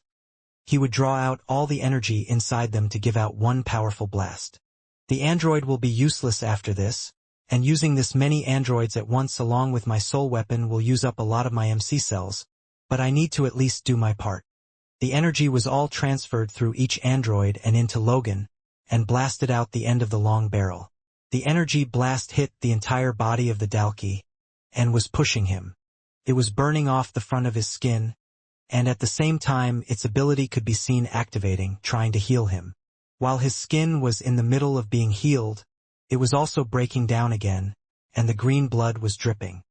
he would draw out all the energy inside them to give out one powerful blast. The android will be useless after this, and using this many androids at once along with my soul weapon will use up a lot of my MC cells, but I need to at least do my part. The energy was all transferred through each android and into Logan, and blasted out the end of the long barrel. The energy blast hit the entire body of the Dalki, and was pushing him. It was burning off the front of his skin, and at the same time its ability could be seen activating, trying to heal him. While his skin was in the middle of being healed, it was also breaking down again, and the green blood was dripping.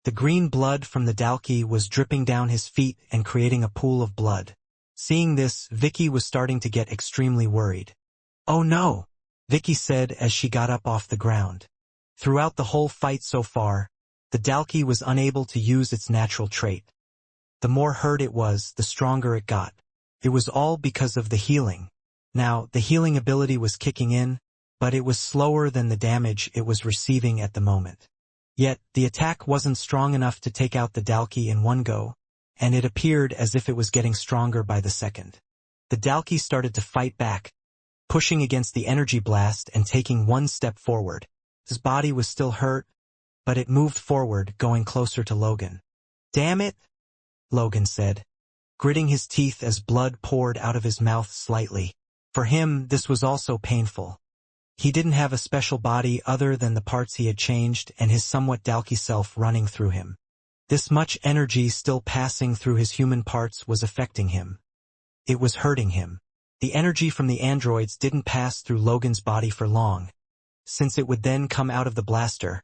The green blood from the Dalki was dripping down his feet and creating a pool of blood. Seeing this, Vicky was starting to get extremely worried. "Oh no," Vicky said as she got up off the ground. Throughout the whole fight so far, the Dalki was unable to use its natural trait. The more hurt it was, the stronger it got. It was all because of the healing. Now, the healing ability was kicking in, but it was slower than the damage it was receiving at the moment. Yet, the attack wasn't strong enough to take out the Dalki in one go, and it appeared as if it was getting stronger by the second. The Dalki started to fight back, pushing against the energy blast and taking one step forward. His body was still hurt, but it moved forward, going closer to Logan. "Damn it," Logan said, gritting his teeth as blood poured out of his mouth slightly. For him, this was also painful. He didn't have a special body other than the parts he had changed and his somewhat Dalki self running through him. This much energy still passing through his human parts was affecting him. It was hurting him. The energy from the androids didn't pass through Logan's body for long, since it would then come out of the blaster,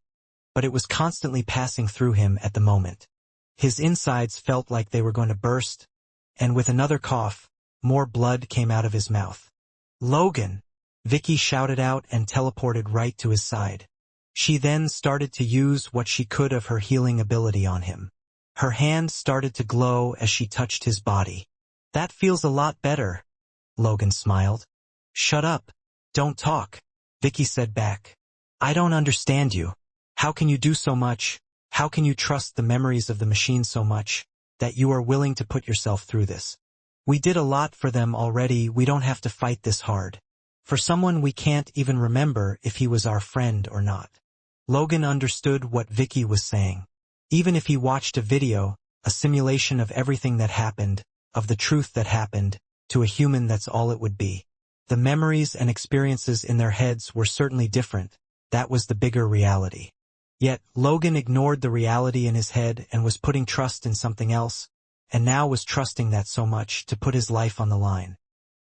but it was constantly passing through him at the moment. His insides felt like they were going to burst, and with another cough, more blood came out of his mouth. "Logan!" Vicky shouted out and teleported right to his side. She then started to use what she could of her healing ability on him. Her hand started to glow as she touched his body. "That feels a lot better," Logan smiled. "Shut up. Don't talk," Vicky said back. "I don't understand you. How can you do so much? How can you trust the memories of the machine so much that you are willing to put yourself through this? We did a lot for them already. We don't have to fight this hard. For someone we can't even remember if he was our friend or not." Logan understood what Vicky was saying. Even if he watched a video, a simulation of everything that happened, of the truth that happened, to a human that's all it would be. The memories and experiences in their heads were certainly different. That was the bigger reality. Yet, Logan ignored the reality in his head and was putting trust in something else, and now was trusting that so much to put his life on the line.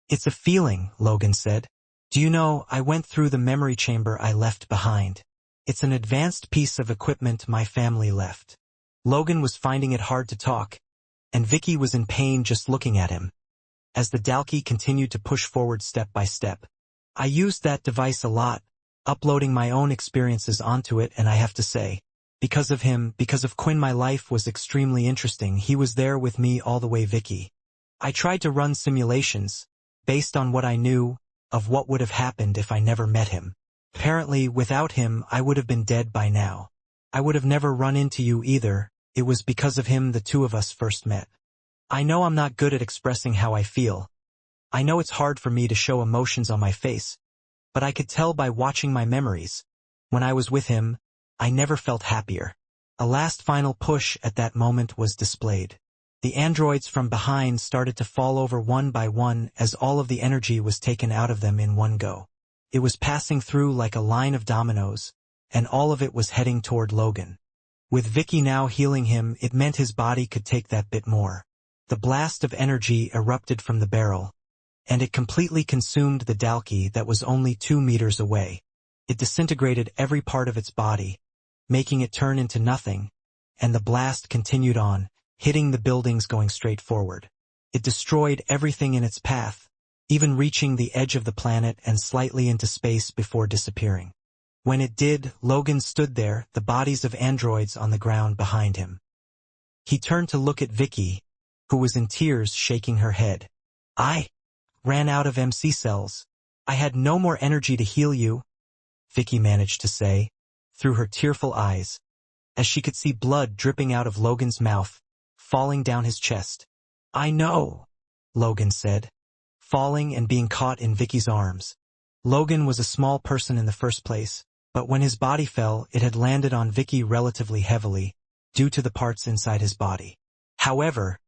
"It's a feeling," Logan said. "Do you know, I went through the memory chamber I left behind. It's an advanced piece of equipment my family left." Logan was finding it hard to talk, and Vicky was in pain just looking at him. As the Dalki continued to push forward step by step. "I used that device a lot, uploading my own experiences onto it, and I have to say, because of him, because of Quinn, my life was extremely interesting. He was there with me all the way, Vicky. I tried to run simulations, based on what I knew, of what would have happened if I never met him. Apparently, without him, I would have been dead by now. I would have never run into you either. It was because of him the two of us first met. I know I'm not good at expressing how I feel. I know it's hard for me to show emotions on my face, but I could tell by watching my memories. When I was with him, I never felt happier." A last final push at that moment was displayed. The androids from behind started to fall over one by one as all of the energy was taken out of them in one go. It was passing through like a line of dominoes, and all of it was heading toward Logan. With Vicky now healing him, it meant his body could take that bit more. The blast of energy erupted from the barrel, and it completely consumed the Dalki that was only 2 meters away. It disintegrated every part of its body, making it turn into nothing, and the blast continued on, hitting the buildings going straight forward. It destroyed everything in its path, even reaching the edge of the planet and slightly into space before disappearing. When it did, Logan stood there, the bodies of androids on the ground behind him. He turned to look at Vicky, who was in tears, shaking her head. "I ran out of MC cells. I had no more energy to heal you," Vicky managed to say, through her tearful eyes, as she could see blood dripping out of Logan's mouth, falling down his chest. "I know," Logan said, falling and being caught in Vicky's arms. Logan was a small person in the first place, but when his body fell, it had landed on Vicky relatively heavily, due to the parts inside his body. However,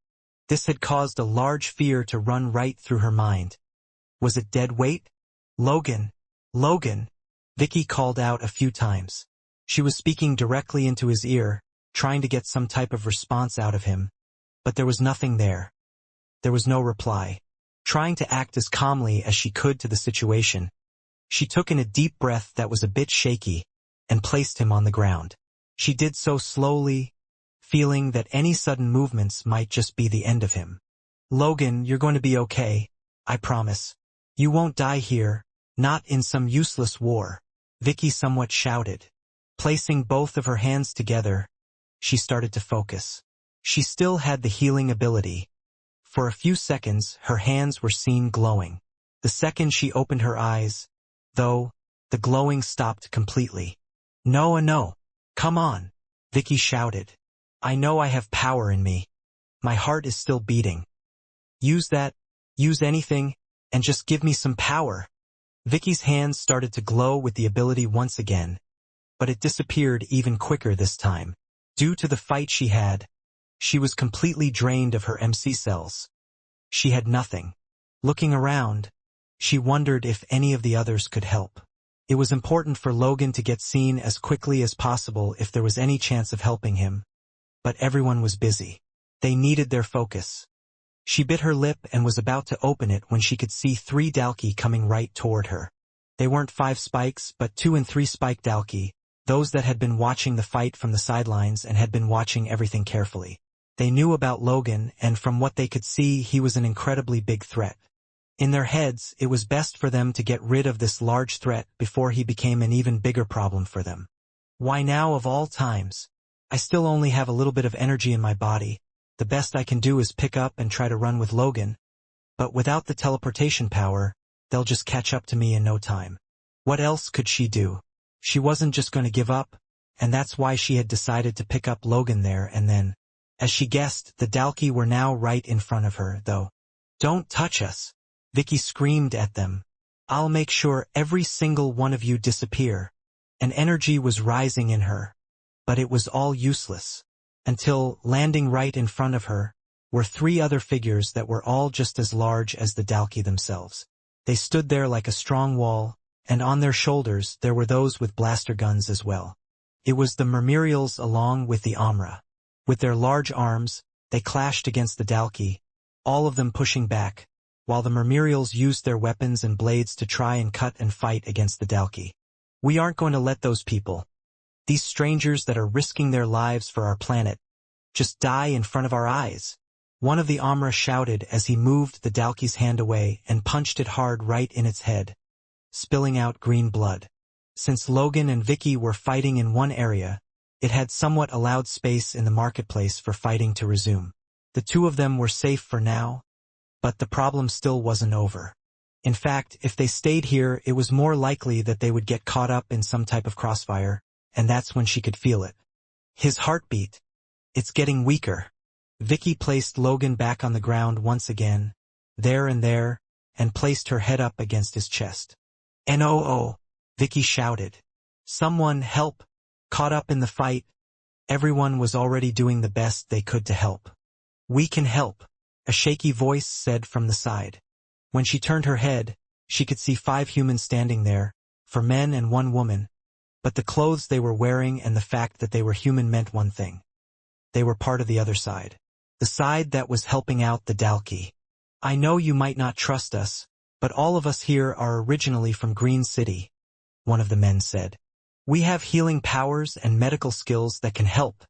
this had caused a large fear to run right through her mind. Was it dead weight? "Logan! Logan!" Vicky called out a few times. She was speaking directly into his ear, trying to get some type of response out of him, but there was nothing there. There was no reply. Trying to act as calmly as she could to the situation, she took in a deep breath that was a bit shaky, and placed him on the ground. She did so slowly, feeling that any sudden movements might just be the end of him. "Logan, you're going to be okay, I promise. You won't die here, not in some useless war," Vicky somewhat shouted. Placing both of her hands together, she started to focus. She still had the healing ability. For a few seconds, her hands were seen glowing. The second she opened her eyes, though, the glowing stopped completely. No, come on," Vicky shouted. "I know I have power in me. My heart is still beating. Use that, use anything, and just give me some power." Vicky's hands started to glow with the ability once again, but it disappeared even quicker this time. Due to the fight she had, she was completely drained of her MC cells. She had nothing. Looking around, she wondered if any of the others could help. It was important for Logan to get seen as quickly as possible if there was any chance of helping him. But everyone was busy. They needed their focus. She bit her lip and was about to open it when she could see 3 Dalki coming right toward her. They weren't 5 spikes, but 2 and 3 spike Dalki, those that had been watching the fight from the sidelines and had been watching everything carefully. They knew about Logan, and from what they could see, he was an incredibly big threat. In their heads, it was best for them to get rid of this large threat before he became an even bigger problem for them. "Why now of all times? I still only have a little bit of energy in my body. The best I can do is pick up and try to run with Logan. But without the teleportation power, they'll just catch up to me in no time." What else could she do? She wasn't just going to give up, and that's why she had decided to pick up Logan there and then. As she guessed, the Dalki were now right in front of her, though. "Don't touch us," Vicky screamed at them. "I'll make sure every single one of you disappear." An energy was rising in her, but it was all useless, until, landing right in front of her, were 3 other figures that were all just as large as the Dalki themselves. They stood there like a strong wall, and on their shoulders there were those with blaster guns as well. It was the Mermerials along with the Amra. With their large arms, they clashed against the Dalki, all of them pushing back, while the Mermerials used their weapons and blades to try and cut and fight against the Dalki. "We aren't going to let those people, these strangers that are risking their lives for our planet, just die in front of our eyes," one of the Amra shouted as he moved the Dalki's hand away and punched it hard right in its head, spilling out green blood. Since Logan and Vicky were fighting in one area, it had somewhat allowed space in the marketplace for fighting to resume. The 2 of them were safe for now, but the problem still wasn't over. In fact, if they stayed here, it was more likely that they would get caught up in some type of crossfire, and that's when she could feel it. His heartbeat. "It's getting weaker." Vicky placed Logan back on the ground once again, there, and placed her head up against his chest. "No!" Vicky shouted. "Someone help!" Caught up in the fight, everyone was already doing the best they could to help. "We can help," a shaky voice said from the side. When she turned her head, She could see 5 humans standing there, 4 men and 1 woman, but the clothes they were wearing and the fact that they were human meant one thing. They were part of the other side. The side that was helping out the Dalki. I know you might not trust us, but all of us here are originally from Green City, one of the men said. We have healing powers and medical skills that can help,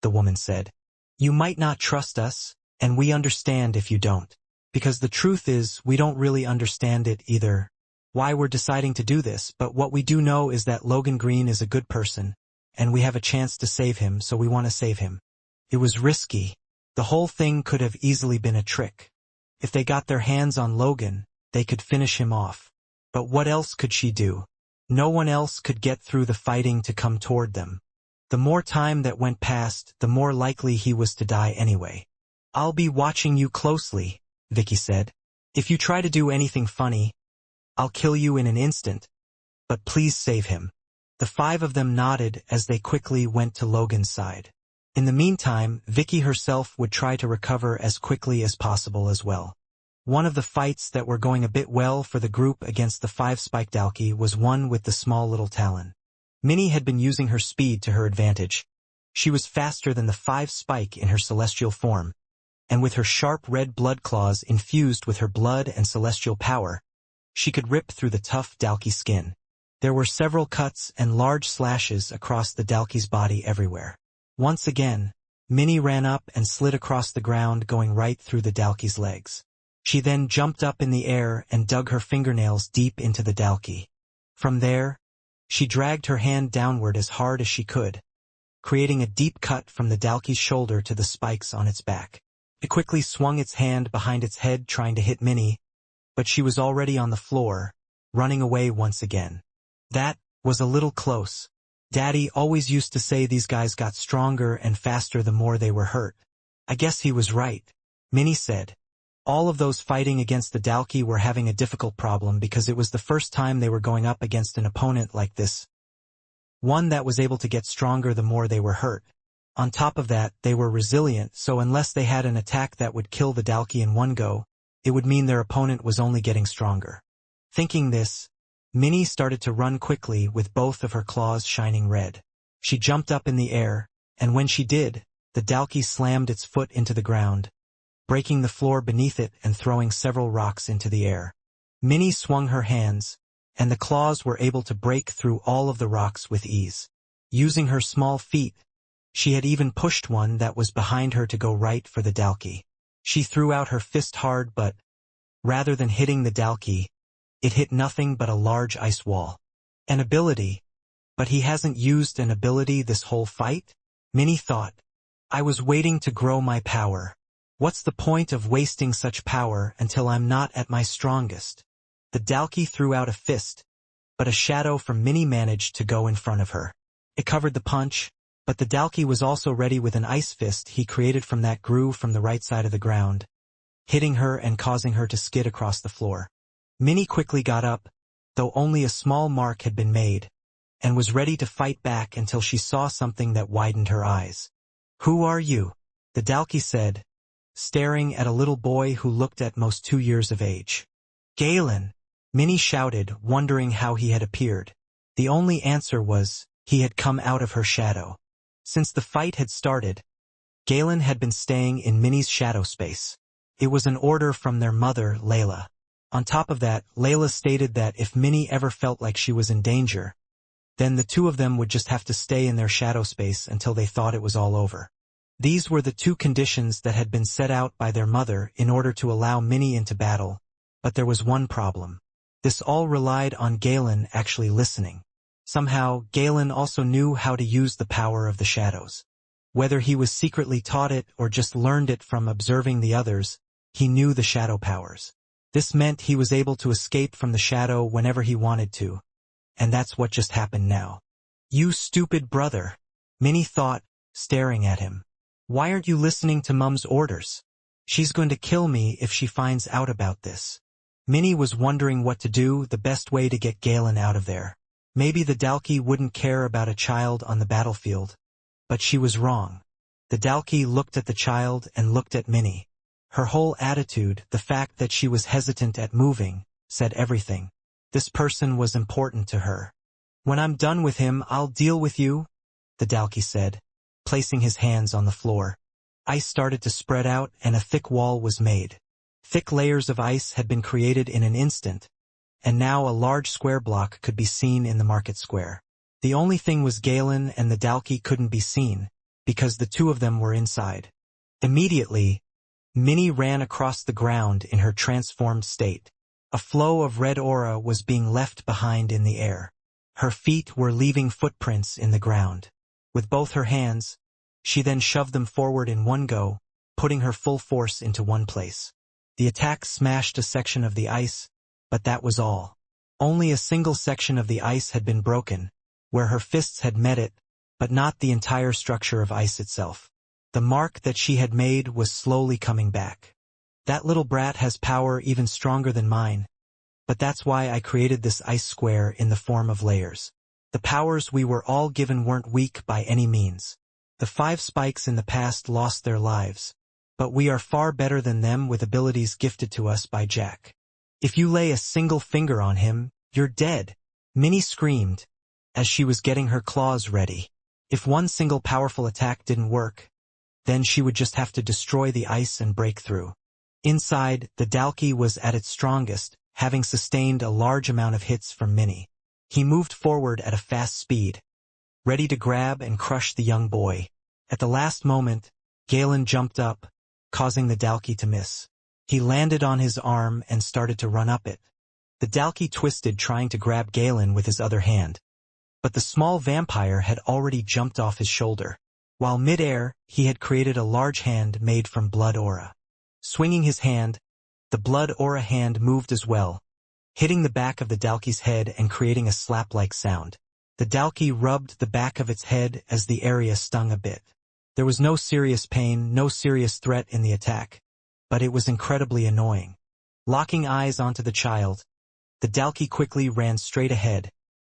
the woman said. You might not trust us, and we understand if you don't. Because the truth is, we don't really understand it either. Why we're deciding to do this, but what we do know is that Logan Green is a good person, and we have a chance to save him, so we want to save him. It was risky. The whole thing could have easily been a trick. If they got their hands on Logan, they could finish him off. But what else could she do? No one else could get through the fighting to come toward them. The more time that went past, the more likely he was to die anyway. I'll be watching you closely, Vicky said. If you try to do anything funny, I'll kill you in an instant. But please save him. The 5 of them nodded as they quickly went to Logan's side. In the meantime, Vicky herself would try to recover as quickly as possible as well. One of the fights that were going a bit well for the group against the 5 Spike Dalki was one with the small little Talon. Minnie had been using her speed to her advantage. She was faster than the 5 Spike in her celestial form, and with her sharp red blood claws infused with her blood and celestial power, she could rip through the tough Dalki skin. There were several cuts and large slashes across the Dalki's body everywhere. Once again, Minnie ran up and slid across the ground, going right through the Dalki's legs. She then jumped up in the air and dug her fingernails deep into the Dalki. From there, she dragged her hand downward as hard as she could, creating a deep cut from the Dalki's shoulder to the spikes on its back. It quickly swung its hand behind its head trying to hit Minnie, but she was already on the floor, running away once again. That was a little close. Daddy always used to say these guys got stronger and faster the more they were hurt. I guess he was right, Minnie said. All of those fighting against the Dalki were having a difficult problem because it was the first time they were going up against an opponent like this. One that was able to get stronger the more they were hurt. On top of that, they were resilient, so unless they had an attack that would kill the Dalki in one go, it would mean their opponent was only getting stronger. Thinking this, Minnie started to run quickly with both of her claws shining red. She jumped up in the air, and when she did, the Dalki slammed its foot into the ground, breaking the floor beneath it and throwing several rocks into the air. Minnie swung her hands, and the claws were able to break through all of the rocks with ease. Using her small feet, she had even pushed one that was behind her to go right for the Dalki. She threw out her fist hard, but, rather than hitting the Dalki, it hit nothing but a large ice wall. An ability? But he hasn't used an ability this whole fight? Minnie thought. I was waiting to grow my power. What's the point of wasting such power until I'm not at my strongest? The Dalki threw out a fist, but a shadow from Minnie managed to go in front of her. It covered the punch, but the Dalki was also ready with an ice fist he created from that grew from the right side of the ground, hitting her and causing her to skid across the floor. Minnie quickly got up, though only a small mark had been made, and was ready to fight back until she saw something that widened her eyes. Who are you? The Dalki said, staring at a little boy who looked at most 2 years of age. Galen, Minnie shouted, wondering how he had appeared. The only answer was, he had come out of her shadow. Since the fight had started, Galen had been staying in Minnie's shadow space. It was an order from their mother, Layla. On top of that, Layla stated that if Minnie ever felt like she was in danger, then the 2 of them would just have to stay in their shadow space until they thought it was all over. These were the 2 conditions that had been set out by their mother in order to allow Minnie into battle, but there was one problem. This all relied on Galen actually listening. Somehow, Galen also knew how to use the power of the shadows. Whether he was secretly taught it or just learned it from observing the others, he knew the shadow powers. This meant he was able to escape from the shadow whenever he wanted to, and that's what just happened now. You stupid brother, Minnie thought, staring at him. Why aren't you listening to Mum's orders? She's going to kill me if she finds out about this. Minnie was wondering what to do, the best way to get Galen out of there. Maybe the Dalki wouldn't care about a child on the battlefield, but she was wrong. The Dalki looked at the child and looked at Minnie. Her whole attitude, the fact that she was hesitant at moving, said everything. This person was important to her. When I'm done with him, I'll deal with you, the Dalki said, placing his hands on the floor. Ice started to spread out and a thick wall was made. Thick layers of ice had been created in an instant, and now a large square block could be seen in the market square. The only thing was Galen and the Dalki couldn't be seen, because the two of them were inside. Immediately, Minnie ran across the ground in her transformed state. A flow of red aura was being left behind in the air. Her feet were leaving footprints in the ground. With both her hands, she then shoved them forward in one go, putting her full force into one place. The attack smashed a section of the ice, but that was all. Only a single section of the ice had been broken, where her fists had met it, but not the entire structure of ice itself. The mark that she had made was slowly coming back. That little brat has power even stronger than mine, but that's why I created this ice square in the form of layers. The powers we were all given weren't weak by any means. The 5 spikes in the past lost their lives, but we are far better than them with abilities gifted to us by Jack. If you lay a single finger on him, you're dead, Minnie screamed, as she was getting her claws ready. If one single powerful attack didn't work, then she would just have to destroy the ice and break through. Inside, the Dalki was at its strongest, having sustained a large amount of hits from Minnie. He moved forward at a fast speed, ready to grab and crush the young boy. At the last moment, Galen jumped up, causing the Dalki to miss. He landed on his arm and started to run up it. The Dalki twisted trying to grab Galen with his other hand, but the small vampire had already jumped off his shoulder. While mid-air, he had created a large hand made from blood aura. Swinging his hand, the blood aura hand moved as well, hitting the back of the Dalki's head and creating a slap-like sound. The Dalki rubbed the back of its head as the area stung a bit. There was no serious pain, no serious threat in the attack, but it was incredibly annoying. Locking eyes onto the child, the Dalki quickly ran straight ahead,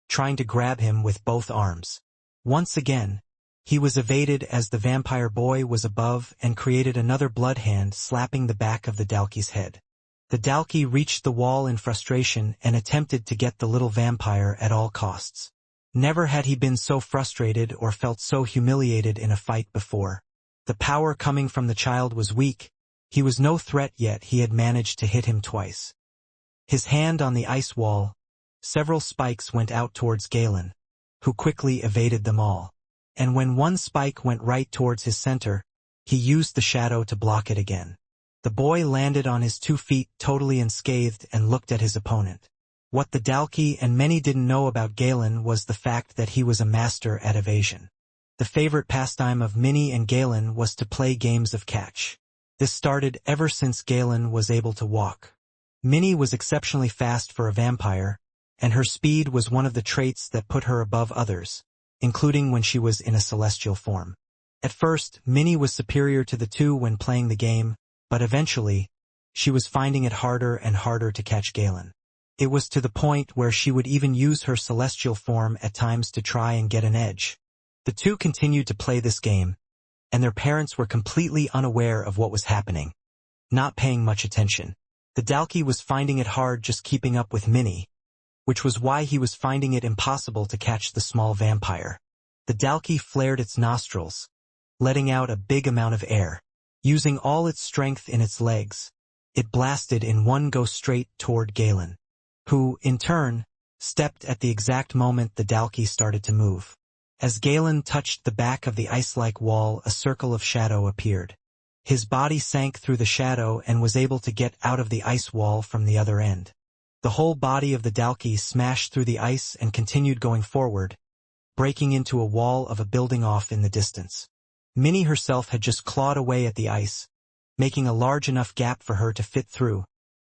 trying to grab him with both arms. Once again, he was evaded as the vampire boy was above and created another blood hand slapping the back of the Dalki's head. The Dalki reached the wall in frustration and attempted to get the little vampire at all costs. Never had he been so frustrated or felt so humiliated in a fight before. The power coming from the child was weak. He was no threat, yet he had managed to hit him twice. His hand on the ice wall, several spikes went out towards Galen, who quickly evaded them all. And when one spike went right towards his center, he used the shadow to block it again. The boy landed on his 2 feet totally unscathed and looked at his opponent. What the Dalki and many didn't know about Galen was the fact that he was a master at evasion. The favorite pastime of Minnie and Galen was to play games of catch. This started ever since Galen was able to walk. Minnie was exceptionally fast for a vampire, and her speed was one of the traits that put her above others, including when she was in a celestial form. At first, Minnie was superior to the two when playing the game, but eventually, she was finding it harder and harder to catch Galen. It was to the point where she would even use her celestial form at times to try and get an edge. The two continued to play this game, and their parents were completely unaware of what was happening, not paying much attention. The Dalki was finding it hard just keeping up with Minnie, which was why he was finding it impossible to catch the small vampire. The Dalki flared its nostrils, letting out a big amount of air. Using all its strength in its legs, it blasted in one go straight toward Galen, who, in turn, stepped at the exact moment the Dalki started to move. As Galen touched the back of the ice-like wall, a circle of shadow appeared. His body sank through the shadow and was able to get out of the ice wall from the other end. The whole body of the Dalki smashed through the ice and continued going forward, breaking into a wall of a building off in the distance. Minnie herself had just clawed away at the ice, making a large enough gap for her to fit through,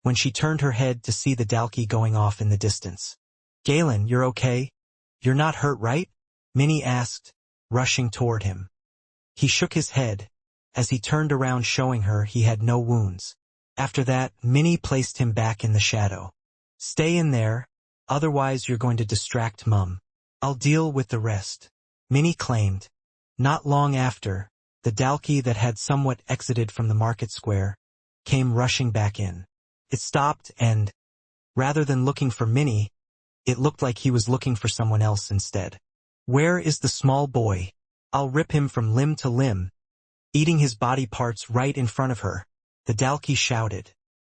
when she turned her head to see the Dalki going off in the distance. "Galen, you're okay? You're not hurt, right?" Minnie asked, rushing toward him. He shook his head, as he turned around showing her he had no wounds. After that, Minnie placed him back in the shadow. "Stay in there, otherwise you're going to distract Mum. I'll deal with the rest," Minnie claimed. Not long after, the Dalki that had somewhat exited from the market square came rushing back in. It stopped and, Rather than looking for Minnie, it looked like he was looking for someone else instead. Where is the small boy? I'll rip him from limb to limb. Eating his body parts right in front of her, the Dalkey shouted.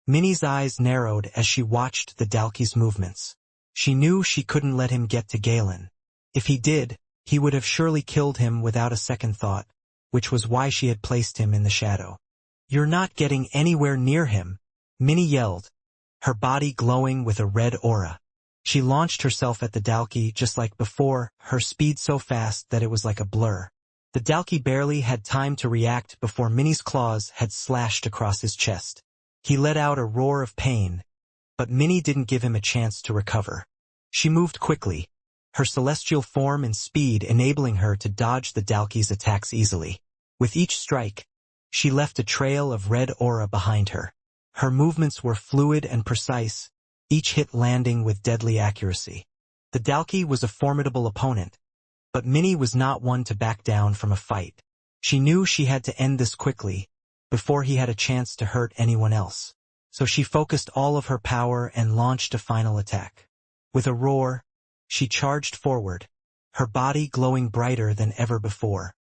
Minnie's eyes narrowed as she watched the Dalkey's movements. She knew she couldn't let him get to Galen. If he did, he would have surely killed him without a second thought, which was why she had placed him in the shadow. You're not getting anywhere near him, Minnie yelled, her body glowing with a red aura. She launched herself at the Dalkey just like before, her speed so fast that it was like a blur. The Dalkey barely had time to react before Minnie's claws had slashed across his chest. He let out a roar of pain, but Minnie didn't give him a chance to recover. She moved quickly, her celestial form and speed enabling her to dodge the Dalkey's attacks easily. With each strike, she left a trail of red aura behind her. Her movements were fluid and precise, each hit landing with deadly accuracy. The Dalkey was a formidable opponent, but Minnie was not one to back down from a fight. She knew she had to end this quickly, before he had a chance to hurt anyone else. So she focused all of her power and launched a final attack. With a roar, she charged forward, her body glowing brighter than ever before.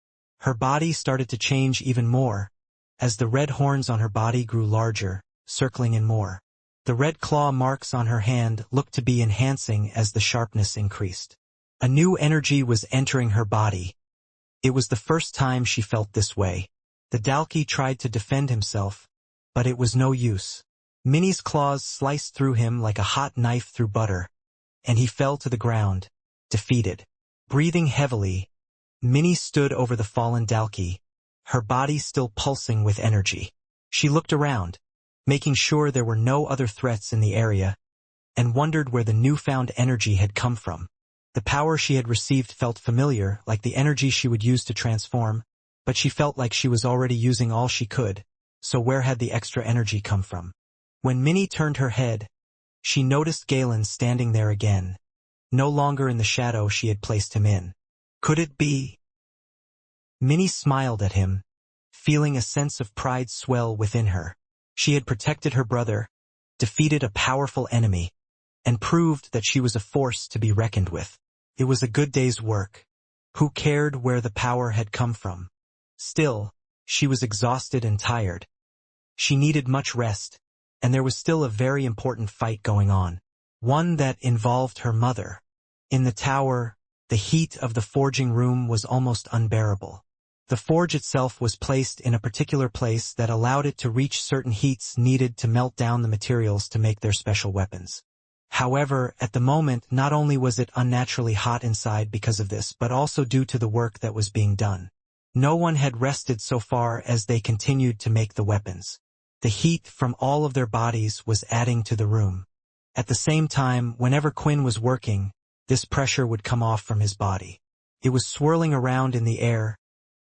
Her body started to change even more, as the red horns on her body grew larger, circling in more. The red claw marks on her hand looked to be enhancing as the sharpness increased. A new energy was entering her body. It was the first time she felt this way. The Dalkey tried to defend himself, but it was no use. Minnie's claws sliced through him like a hot knife through butter, and he fell to the ground, defeated. Breathing heavily, Minnie stood over the fallen Dalkey, her body still pulsing with energy. She looked around, making sure there were no other threats in the area, and wondered where the newfound energy had come from. The power she had received felt familiar, like the energy she would use to transform, but she felt like she was already using all she could, so where had the extra energy come from? When Minnie turned her head, she noticed Galen standing there again, no longer in the shadow she had placed him in. Could it be? Minnie smiled at him, feeling a sense of pride swell within her. She had protected her brother, defeated a powerful enemy, and proved that she was a force to be reckoned with. It was a good day's work. Who cared where the power had come from? Still, she was exhausted and tired. She needed much rest, and there was still a very important fight going on, one that involved her mother. In the tower, the heat of the forging room was almost unbearable. The forge itself was placed in a particular place that allowed it to reach certain heats needed to melt down the materials to make their special weapons. However, at the moment, not only was it unnaturally hot inside because of this, but also due to the work that was being done. No one had rested so far as they continued to make the weapons. The heat from all of their bodies was adding to the room. At the same time, whenever Quinn was working, this pressure would come off from his body. It was swirling around in the air,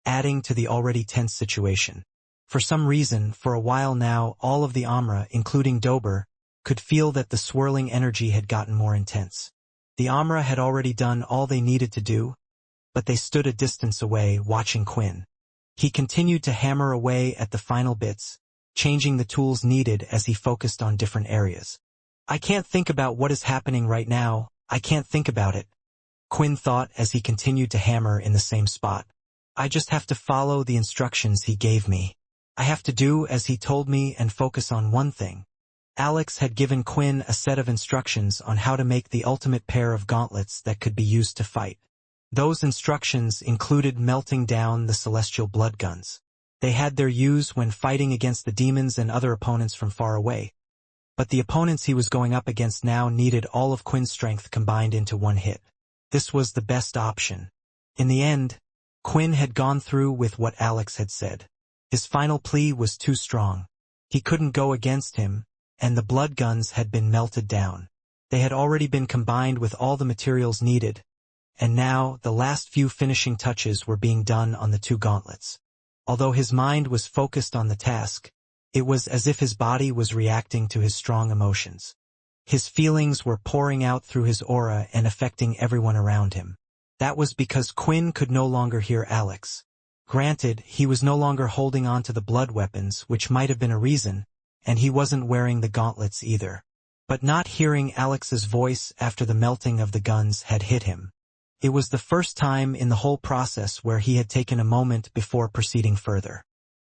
adding to the already tense situation. For some reason, for a while now, all of the Amra, including Dober, could feel that the swirling energy had gotten more intense. The Amra had already done all they needed to do, but they stood a distance away, watching Quinn. He continued to hammer away at the final bits, changing the tools needed as he focused on different areas. I can't think about what is happening right now, I can't think about it, Quinn thought as he continued to hammer in the same spot. I just have to follow the instructions he gave me. I have to do as he told me and focus on one thing. Alex had given Quinn a set of instructions on how to make the ultimate pair of gauntlets that could be used to fight. Those instructions included melting down the celestial blood guns. They had their use when fighting against the demons and other opponents from far away. But the opponents he was going up against now needed all of Quinn's strength combined into one hit. This was the best option. In the end, Quinn had gone through with what Alex had said. His final plea was too strong. He couldn't go against him, and the blood guns had been melted down. They had already been combined with all the materials needed, and now the last few finishing touches were being done on the two gauntlets. Although his mind was focused on the task, it was as if his body was reacting to his strong emotions. His feelings were pouring out through his aura and affecting everyone around him. That was because Quinn could no longer hear Alex. Granted, he was no longer holding on to the blood weapons, which might have been a reason, and he wasn't wearing the gauntlets either. but not hearing Alex's voice after the melting of the guns had hit him. It was the first time in the whole process where he had taken a moment before proceeding further.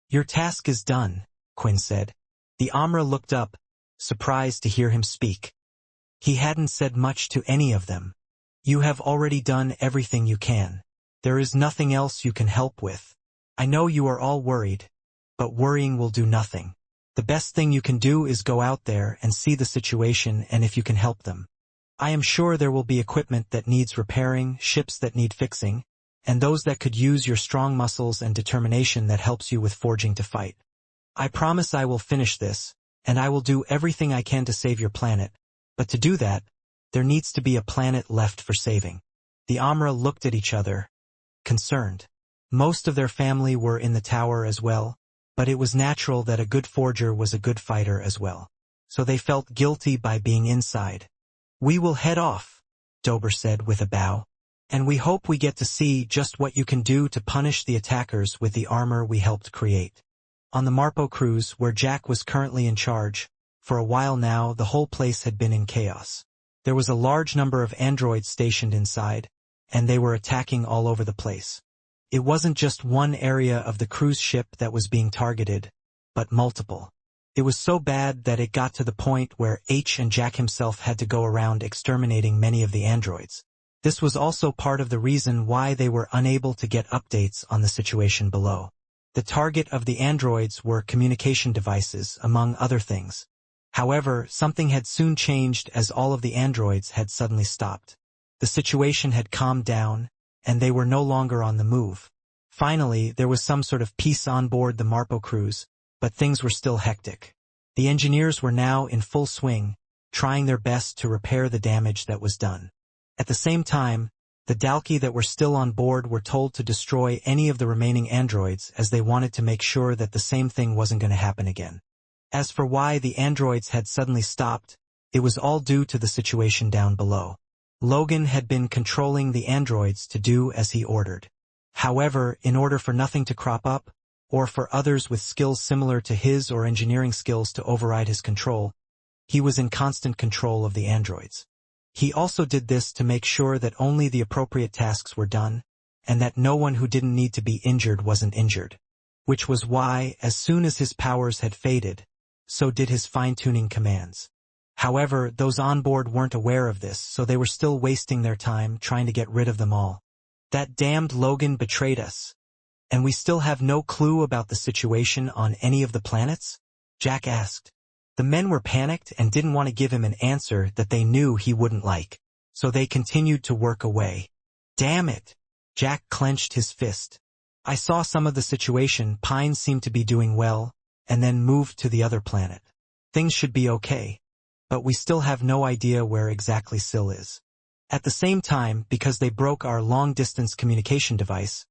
"Your task is done," Quinn said. The Amra looked up, surprised to hear him speak. He hadn't said much to any of them. "You have already done everything you can. There is nothing else you can help with. I know you are all worried, but worrying will do nothing. The best thing you can do is go out there and see the situation and if you can help them. I am sure there will be equipment that needs repairing, ships that need fixing, and those that could use your strong muscles and determination that helps you with forging to fight. I promise I will finish this, and I will do everything I can to save your planet, but to do that, there needs to be a planet left for saving." The Amra looked at each other, concerned. Most of their family were in the tower as well, but it was natural that a good forger was a good fighter as well. So they felt guilty by being inside. "We will head off," Dober said with a bow, "and we hope we get to see just what you can do to punish the attackers with the armor we helped create." On the Marpo cruise, where Jack was currently in charge, for a while now the whole place had been in chaos. There was a large number of androids stationed inside, and they were attacking all over the place. It wasn't just one area of the cruise ship that was being targeted, but multiple. It was so bad that it got to the point where H and Jack himself had to go around exterminating many of the androids. This was also part of the reason why they were unable to get updates on the situation below. The target of the androids were communication devices, among other things. However, something had soon changed as all of the androids had suddenly stopped. The situation had calmed down, and they were no longer on the move. Finally, there was some sort of peace on board the Marpo cruise, but things were still hectic. The engineers were now in full swing, trying their best to repair the damage that was done. At the same time, the Dalki that were still on board were told to destroy any of the remaining androids as they wanted to make sure that the same thing wasn't going to happen again. As for why the androids had suddenly stopped, it was all due to the situation down below. Logan had been controlling the androids to do as he ordered. However, in order for nothing to crop up, or for others with skills similar to his or engineering skills to override his control, he was in constant control of the androids. He also did this to make sure that only the appropriate tasks were done, and that no one who didn't need to be injured wasn't injured. Which was why, as soon as his powers had faded, so did his fine-tuning commands. However, those on board weren't aware of this, so they were still wasting their time trying to get rid of them all. "That damned Logan betrayed us. And we still have no clue about the situation on any of the planets?" Jack asked. The men were panicked and didn't want to give him an answer that they knew he wouldn't like, so they continued to work away. "Damn it!" Jack clenched his fist. "I saw some of the situation. Pine seemed to be doing well, and then moved to the other planet. Things should be okay. But we still have no idea where exactly Syl is. At the same time, because they broke our long-distance communication device,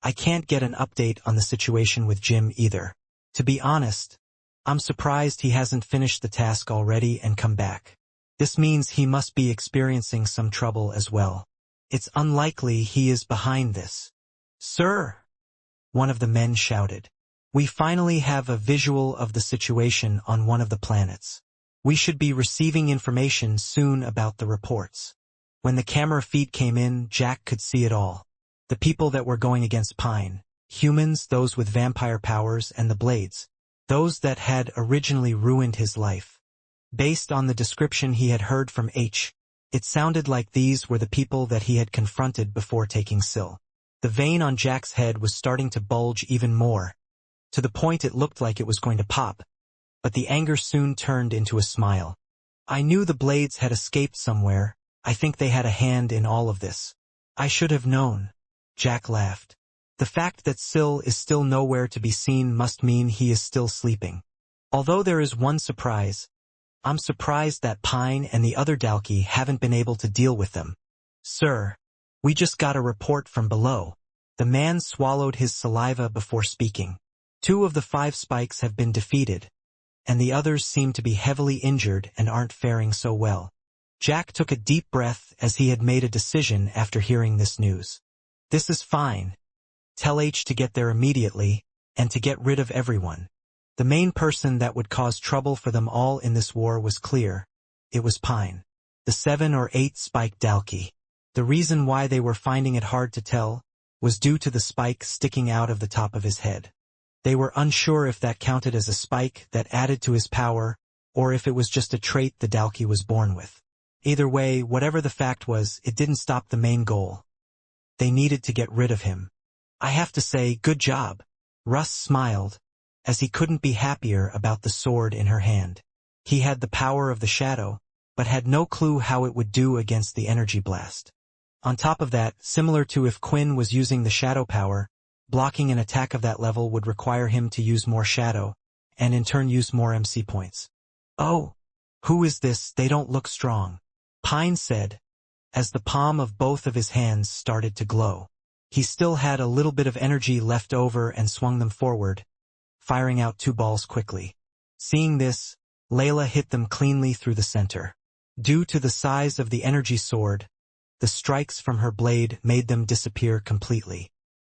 I can't get an update on the situation with Jim either. To be honest, I'm surprised he hasn't finished the task already and come back. This means he must be experiencing some trouble as well. It's unlikely he is behind this." "Sir!" one of the men shouted. "We finally have a visual of the situation on one of the planets. We should be receiving information soon about the reports." When the camera feed came in, Jack could see it all. The people that were going against Pine, humans, those with vampire powers, and the Blades, those that had originally ruined his life. Based on the description he had heard from H, it sounded like these were the people that he had confronted before taking Syl. The vein on Jack's head was starting to bulge even more, to the point it looked like it was going to pop, but the anger soon turned into a smile. "I knew the Blades had escaped somewhere. I think they had a hand in all of this. I should have known." Jack laughed. "The fact that Syl is still nowhere to be seen must mean he is still sleeping. Although there is one surprise. I'm surprised that Pine and the other Dalki haven't been able to deal with them." "Sir, we just got a report from below." The man swallowed his saliva before speaking. "2 of the 5 spikes have been defeated, and the others seem to be heavily injured and aren't faring so well." Jack took a deep breath as he had made a decision after hearing this news. "This is fine. Tell H to get there immediately, and to get rid of everyone." The main person that would cause trouble for them all in this war was clear. it was Pine. The 7 or 8 spiked Dalkey. The reason why they were finding it hard to tell was due to the spike sticking out of the top of his head. They were unsure if that counted as a spike that added to his power, or if it was just a trait the Dalkey was born with. Either way, whatever the fact was, it didn't stop the main goal. They needed to get rid of him. I have to say, good job. Russ smiled, as he couldn't be happier about the sword in her hand. He had the power of the shadow, but had no clue how it would do against the energy blast. On top of that, similar to if Quinn was using the shadow power, blocking an attack of that level would require him to use more shadow, and in turn use more MC points. "Oh, who is this? They don't look strong," Pine said, as the palm of both of his hands started to glow. He still had a little bit of energy left over and swung them forward, firing out 2 balls quickly. Seeing this, Layla hit them cleanly through the center. Due to the size of the energy sword, the strikes from her blade made them disappear completely.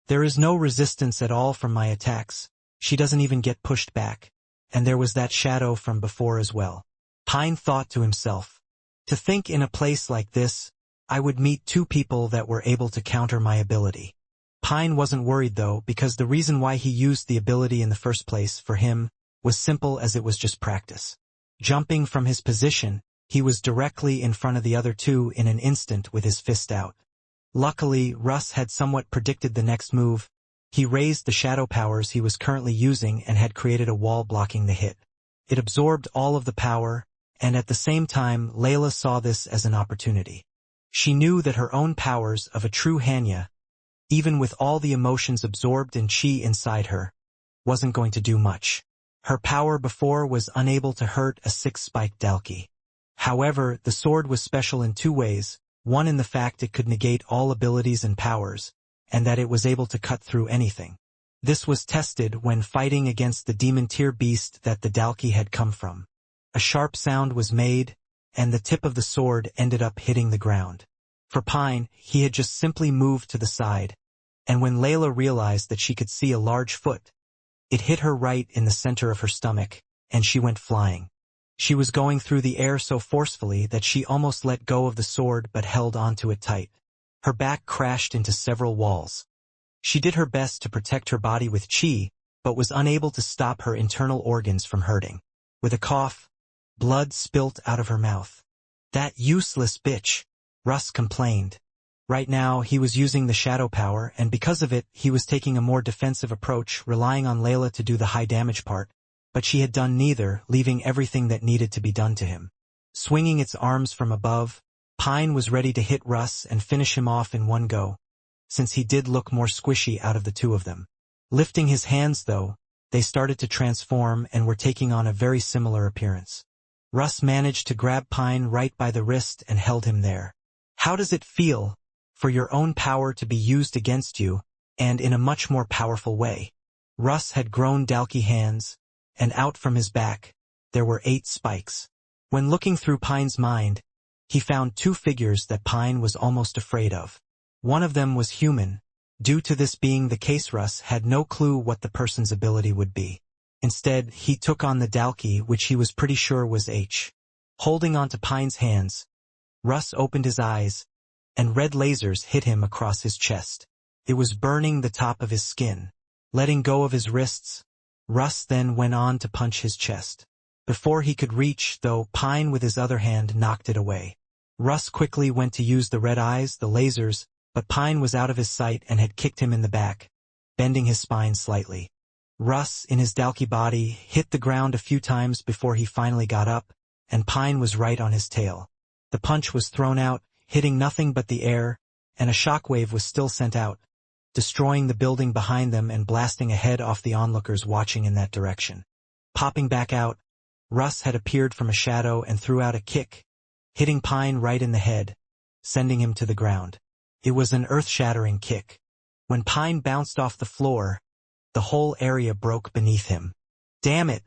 There is no resistance at all from my attacks. She doesn't even get pushed back. And there was that shadow from before as well. Pine thought to himself, to think in a place like this, I would meet 2 people that were able to counter my ability. Pine wasn't worried though, because the reason why he used the ability in the first place for him was simple as it was just practice. Jumping from his position, he was directly in front of the other 2 in an instant with his fist out. Luckily, Russ had somewhat predicted the next move. He raised the shadow powers he was currently using and had created a wall blocking the hit. It absorbed all of the power, and at the same time Layla saw this as an opportunity. She knew that her own powers of a true Hanya, even with all the emotions absorbed in chi inside her, wasn't going to do much. Her power before was unable to hurt a 6-spiked Dalkey. However, the sword was special in 2 ways, one in the fact it could negate all abilities and powers, and that it was able to cut through anything. This was tested when fighting against the demon tier beast that the Dalkey had come from. A sharp sound was made, and the tip of the sword ended up hitting the ground. For Pine, he had just simply moved to the side, and when Layla realized that she could see a large foot, it hit her right in the center of her stomach, and she went flying. She was going through the air so forcefully that she almost let go of the sword but held onto it tight. Her back crashed into several walls. She did her best to protect her body with chi, but was unable to stop her internal organs from hurting. With a cough, blood spilt out of her mouth. "That useless bitch," Russ complained. Right now, he was using the shadow power, and because of it, he was taking a more defensive approach, relying on Layla to do the high damage part. But she had done neither, leaving everything that needed to be done to him. Swinging its arms from above, Pine was ready to hit Russ and finish him off in one go, since he did look more squishy out of the 2 of them. Lifting his hands though, they started to transform and were taking on a very similar appearance. Russ managed to grab Pine right by the wrist and held him there. "How does it feel for your own power to be used against you, and in a much more powerful way?" Russ had grown Dalkey hands, and out from his back, there were 8 spikes. When looking through Pine's mind, he found 2 figures that Pine was almost afraid of. One of them was human. Due to this being the case, Russ had no clue what the person's ability would be. Instead, he took on the Dalkey, which he was pretty sure was H. Holding onto Pine's hands, Russ opened his eyes, and red lasers hit him across his chest. It was burning the top of his skin. Letting go of his wrists, Russ then went on to punch his chest. Before he could reach, though, Pine with his other hand knocked it away. Russ quickly went to use the red eyes, the lasers, but Pine was out of his sight and had kicked him in the back, bending his spine slightly. Russ, in his Dalkey body, hit the ground a few times before he finally got up, and Pine was right on his tail. The punch was thrown out, hitting nothing but the air, and a shockwave was still sent out, destroying the building behind them and blasting ahead off the onlookers watching in that direction. Popping back out, Russ had appeared from a shadow and threw out a kick, hitting Pine right in the head, sending him to the ground. It was an earth-shattering kick. When Pine bounced off the floor, the whole area broke beneath him. "Damn it!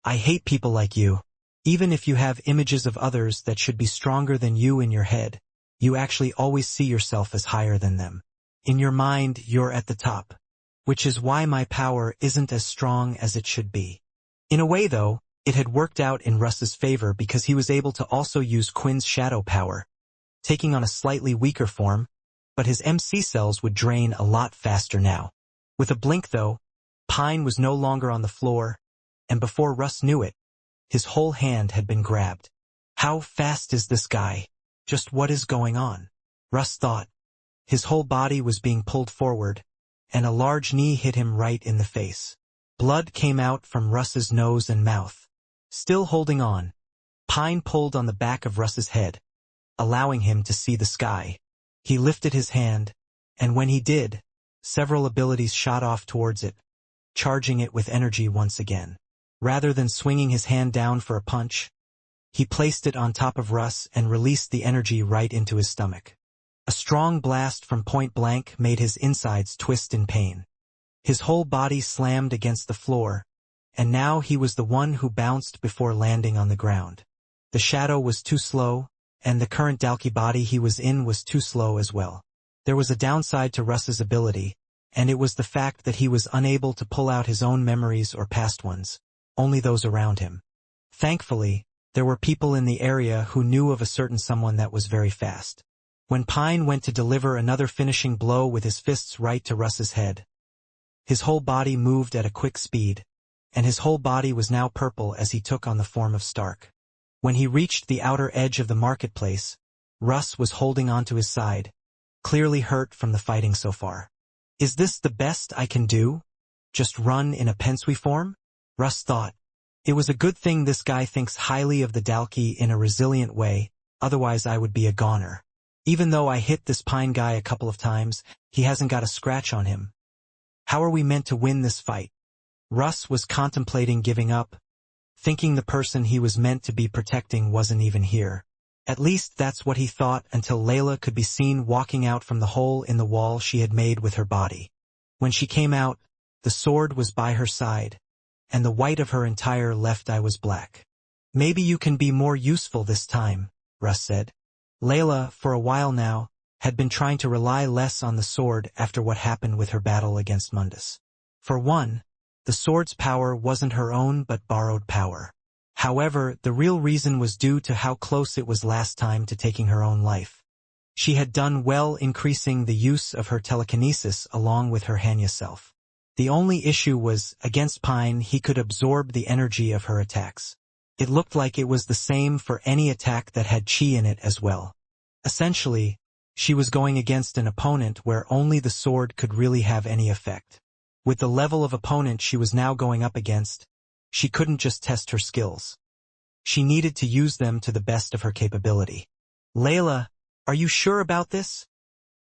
I hate people like you. Even if you have images of others that should be stronger than you in your head, you actually always see yourself as higher than them. In your mind, you're at the top. Which is why my power isn't as strong as it should be." In a way though, It had worked out in Russ's favor because he was able to also use Quinn's shadow power, taking on a slightly weaker form, but his MC cells would drain a lot faster now. With a blink though, Pine was no longer on the floor, and before Russ knew it, his whole hand had been grabbed. How fast is this guy? Just what is going on? Russ thought. His whole body was being pulled forward, and a large knee hit him right in the face. Blood came out from Russ's nose and mouth. Still holding on, Pine pulled on the back of Russ's head, allowing him to see the sky. He lifted his hand, and when he did, several abilities shot off towards it, charging it with energy once again. Rather than swinging his hand down for a punch, he placed it on top of Russ and released the energy right into his stomach. A strong blast from point blank made his insides twist in pain. His whole body slammed against the floor, and now he was the one who bounced before landing on the ground. The shadow was too slow, and the current Dalki body he was in was too slow as well. There was a downside to Russ's ability, and it was the fact that he was unable to pull out his own memories or past ones, only those around him. Thankfully, there were people in the area who knew of a certain someone that was very fast. When Pine went to deliver another finishing blow with his fists right to Russ's head, his whole body moved at a quick speed, and his whole body was now purple as he took on the form of Stark. When he reached the outer edge of the marketplace, Russ was holding onto his side, clearly hurt from the fighting so far. Is this the best I can do? Just run in a Pensui form? Russ thought. It was a good thing this guy thinks highly of the Dalki in a resilient way, otherwise I would be a goner. Even though I hit this Pine guy a couple of times, he hasn't got a scratch on him. How are we meant to win this fight? Russ was contemplating giving up, thinking the person he was meant to be protecting wasn't even here. At least that's what he thought until Layla could be seen walking out from the hole in the wall she had made with her body. When she came out, the sword was by her side, and the white of her entire left eye was black. Maybe you can be more useful this time, Russ said. Layla, for a while now, had been trying to rely less on the sword after what happened with her battle against Mundus. For one, the sword's power wasn't her own but borrowed power. However, the real reason was due to how close it was last time to taking her own life. She had done well increasing the use of her telekinesis along with her Hanya self. The only issue was, against Pine he could absorb the energy of her attacks. It looked like it was the same for any attack that had chi in it as well. Essentially, she was going against an opponent where only the sword could really have any effect. With the level of opponent she was now going up against, she couldn't just test her skills. She needed to use them to the best of her capability. Layla, are you sure about this?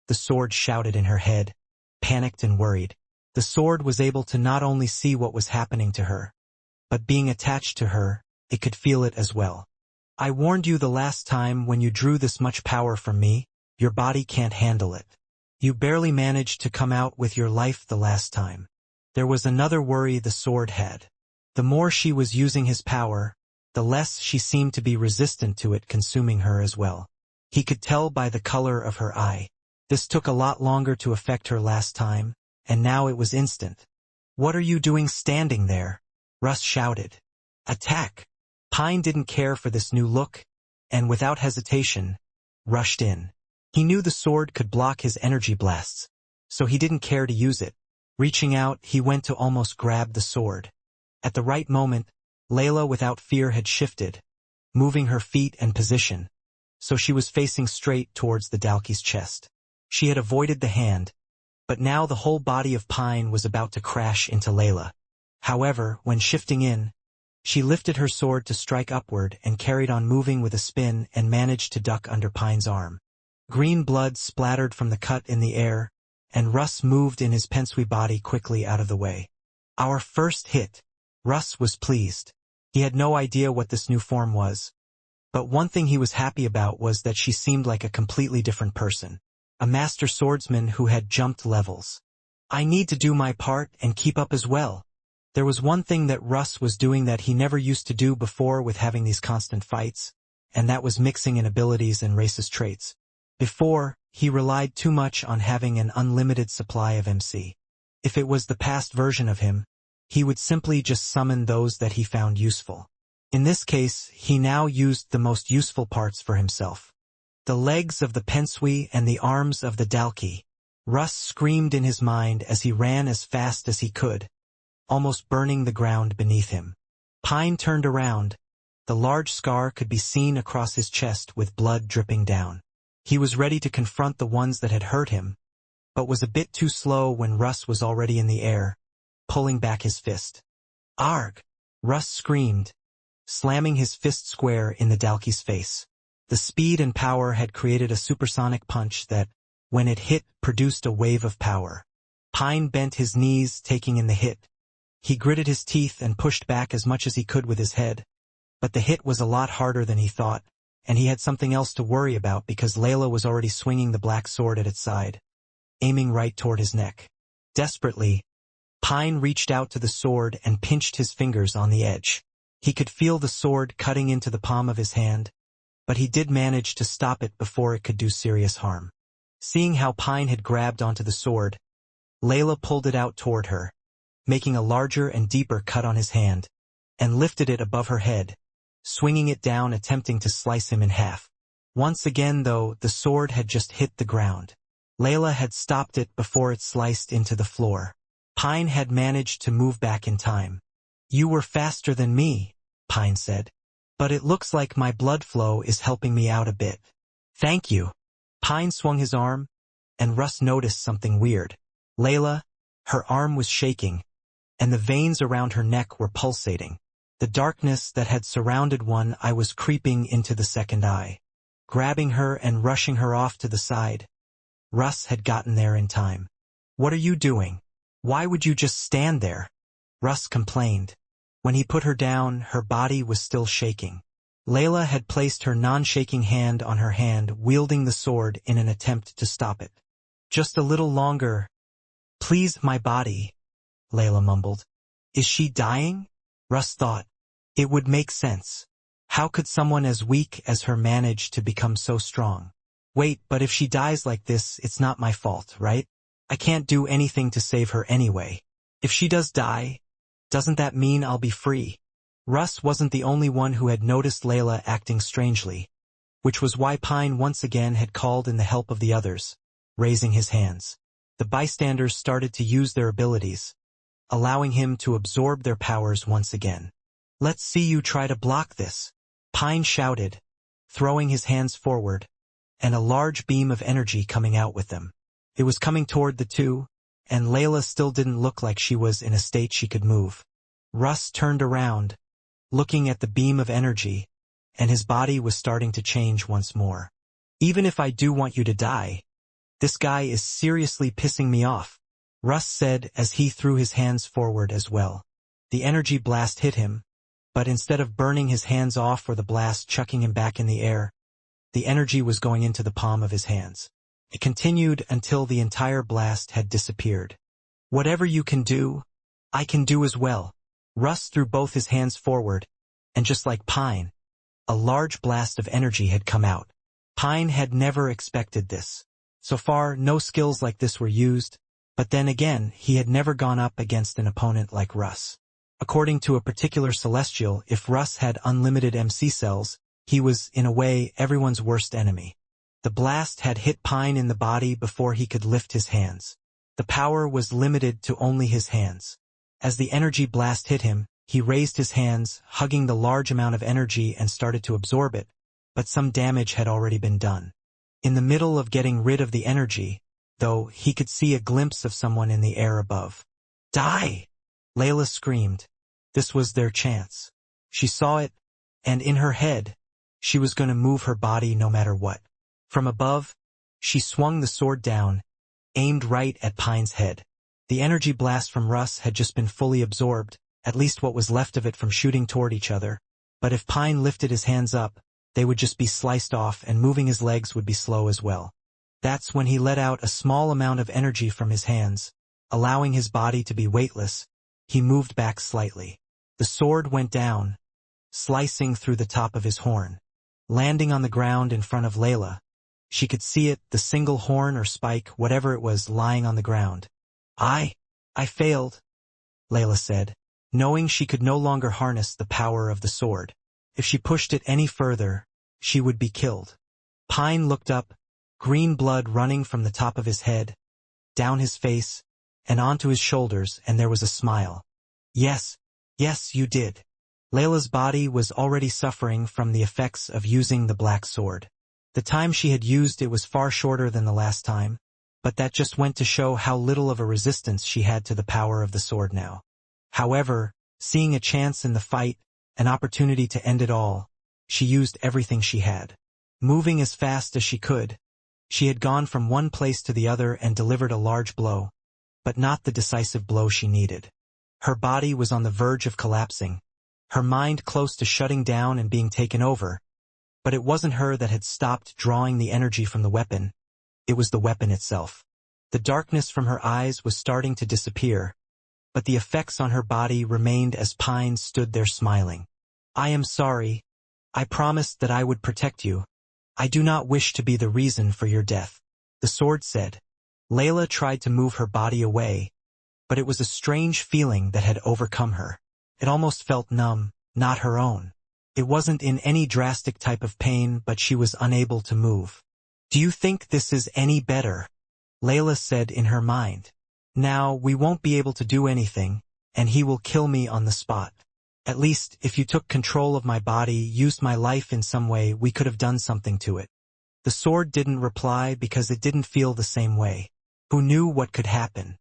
The sword shouted in her head, panicked and worried. The sword was able to not only see what was happening to her, but being attached to her, it could feel it as well. I warned you the last time when you drew this much power from me, your body can't handle it. You barely managed to come out with your life the last time. There was another worry the sword had. The more she was using his power, the less she seemed to be resistant to it consuming her as well. He could tell by the color of her eye. This took a lot longer to affect her last time, and now it was instant. What are you doing standing there? Russ shouted. Attack! Pine didn't care for this new look, and without hesitation, rushed in. He knew the sword could block his energy blasts, so he didn't care to use it. Reaching out, he went to almost grab the sword. At the right moment, Layla without fear had shifted, moving her feet and position, so she was facing straight towards the Dalki's chest. She had avoided the hand, but now the whole body of Pine was about to crash into Layla. However, when shifting in, she lifted her sword to strike upward and carried on moving with a spin and managed to duck under Pine's arm. Green blood splattered from the cut in the air, and Russ moved in his Pensui body quickly out of the way. Our first hit. Russ was pleased. He had no idea what this new form was, but one thing he was happy about was that she seemed like a completely different person. A master swordsman who had jumped levels. I need to do my part and keep up as well. There was one thing that Russ was doing that he never used to do before with having these constant fights, and that was mixing in abilities and racist traits. Before, he relied too much on having an unlimited supply of MC. If it was the past version of him, he would simply just summon those that he found useful. In this case, he now used the most useful parts for himself. The legs of the pensui and the arms of the dalki. Russ screamed in his mind as he ran as fast as he could, almost burning the ground beneath him. Pine turned around. The large scar could be seen across his chest with blood dripping down. He was ready to confront the ones that had hurt him, but was a bit too slow when Russ was already in the air, pulling back his fist. Arg! Russ screamed, slamming his fist square in the dalki's face. The speed and power had created a supersonic punch that, when it hit, produced a wave of power. Pine bent his knees, taking in the hit. He gritted his teeth and pushed back as much as he could with his head. But the hit was a lot harder than he thought, and he had something else to worry about because Layla was already swinging the black sword at its side, aiming right toward his neck. Desperately, Pine reached out to the sword and pinched his fingers on the edge. He could feel the sword cutting into the palm of his hand, but he did manage to stop it before it could do serious harm. Seeing how Pine had grabbed onto the sword, Layla pulled it out toward her, making a larger and deeper cut on his hand, and lifted it above her head, swinging it down, attempting to slice him in half. Once again, though, the sword had just hit the ground. Layla had stopped it before it sliced into the floor. Pine had managed to move back in time. "You were faster than me," Pine said. "But it looks like my blood flow is helping me out a bit." "Thank you." Pine swung his arm, and Russ noticed something weird. Layla, her arm was shaking, and the veins around her neck were pulsating. The darkness that had surrounded one eye was creeping into the second eye. Grabbing her and rushing her off to the side, Russ had gotten there in time. "What are you doing? Why would you just stand there?" Russ complained. When he put her down, her body was still shaking. Layla had placed her non-shaking hand on her hand, wielding the sword in an attempt to stop it. "Just a little longer. Please, my body," Layla mumbled. "Is she dying?" Russ thought. It would make sense. How could someone as weak as her manage to become so strong? Wait, but if she dies like this, it's not my fault, right? I can't do anything to save her anyway. If she does die, doesn't that mean I'll be free? Russ wasn't the only one who had noticed Layla acting strangely, which was why Pine once again had called in the help of the others, raising his hands. The bystanders started to use their abilities, allowing him to absorb their powers once again. "Let's see you try to block this," Pine shouted, throwing his hands forward, and a large beam of energy coming out with them. It was coming toward the two, and Layla still didn't look like she was in a state she could move. Russ turned around, looking at the beam of energy, and his body was starting to change once more. "Even if I do want you to die, this guy is seriously pissing me off," Russ said as he threw his hands forward as well. The energy blast hit him, but instead of burning his hands off or the blast chucking him back in the air, the energy was going into the palm of his hands. It continued until the entire blast had disappeared. "Whatever you can do, I can do as well." Russ threw both his hands forward, and just like Pine, a large blast of energy had come out. Pine had never expected this. So far, no skills like this were used, but then again, he had never gone up against an opponent like Russ. According to a particular celestial, if Russ had unlimited MC cells, he was, in a way, everyone's worst enemy. The blast had hit Pine in the body before he could lift his hands. The power was limited to only his hands. As the energy blast hit him, he raised his hands, hugging the large amount of energy and started to absorb it, but some damage had already been done. In the middle of getting rid of the energy, though, he could see a glimpse of someone in the air above. "Die!" Layla screamed. This was their chance. She saw it, and in her head, she was going to move her body no matter what. From above, she swung the sword down, aimed right at Pine's head. The energy blast from Russ had just been fully absorbed, at least what was left of it from shooting toward each other, but if Pine lifted his hands up, they would just be sliced off and moving his legs would be slow as well. That's when he let out a small amount of energy from his hands, allowing his body to be weightless. He moved back slightly. The sword went down, slicing through the top of his horn, landing on the ground in front of Layla. She could see it, the single horn or spike, whatever it was, lying on the ground. I failed," Layla said, knowing she could no longer harness the power of the sword. If she pushed it any further, she would be killed. Pine looked up, green blood running from the top of his head, down his face, and onto his shoulders, and there was a smile. Yes, yes, you did. Layla's body was already suffering from the effects of using the black sword. The time she had used it was far shorter than the last time, but that just went to show how little of a resistance she had to the power of the sword now. However, seeing a chance in the fight, an opportunity to end it all, she used everything she had. Moving as fast as she could, she had gone from one place to the other and delivered a large blow, but not the decisive blow she needed. Her body was on the verge of collapsing, her mind close to shutting down and being taken over, but it wasn't her that had stopped drawing the energy from the weapon. It was the weapon itself. The darkness from her eyes was starting to disappear, but the effects on her body remained as Pine stood there smiling. I am sorry. I promised that I would protect you. I do not wish to be the reason for your death, the sword said. Layla tried to move her body away, but it was a strange feeling that had overcome her. It almost felt numb, not her own. It wasn't in any drastic type of pain, but she was unable to move. Do you think this is any better? Layla said in her mind. Now we won't be able to do anything, and he will kill me on the spot. At least, if you took control of my body, used my life in some way, we could have done something to it. The sword didn't reply because it didn't feel the same way. Who knew what could happen?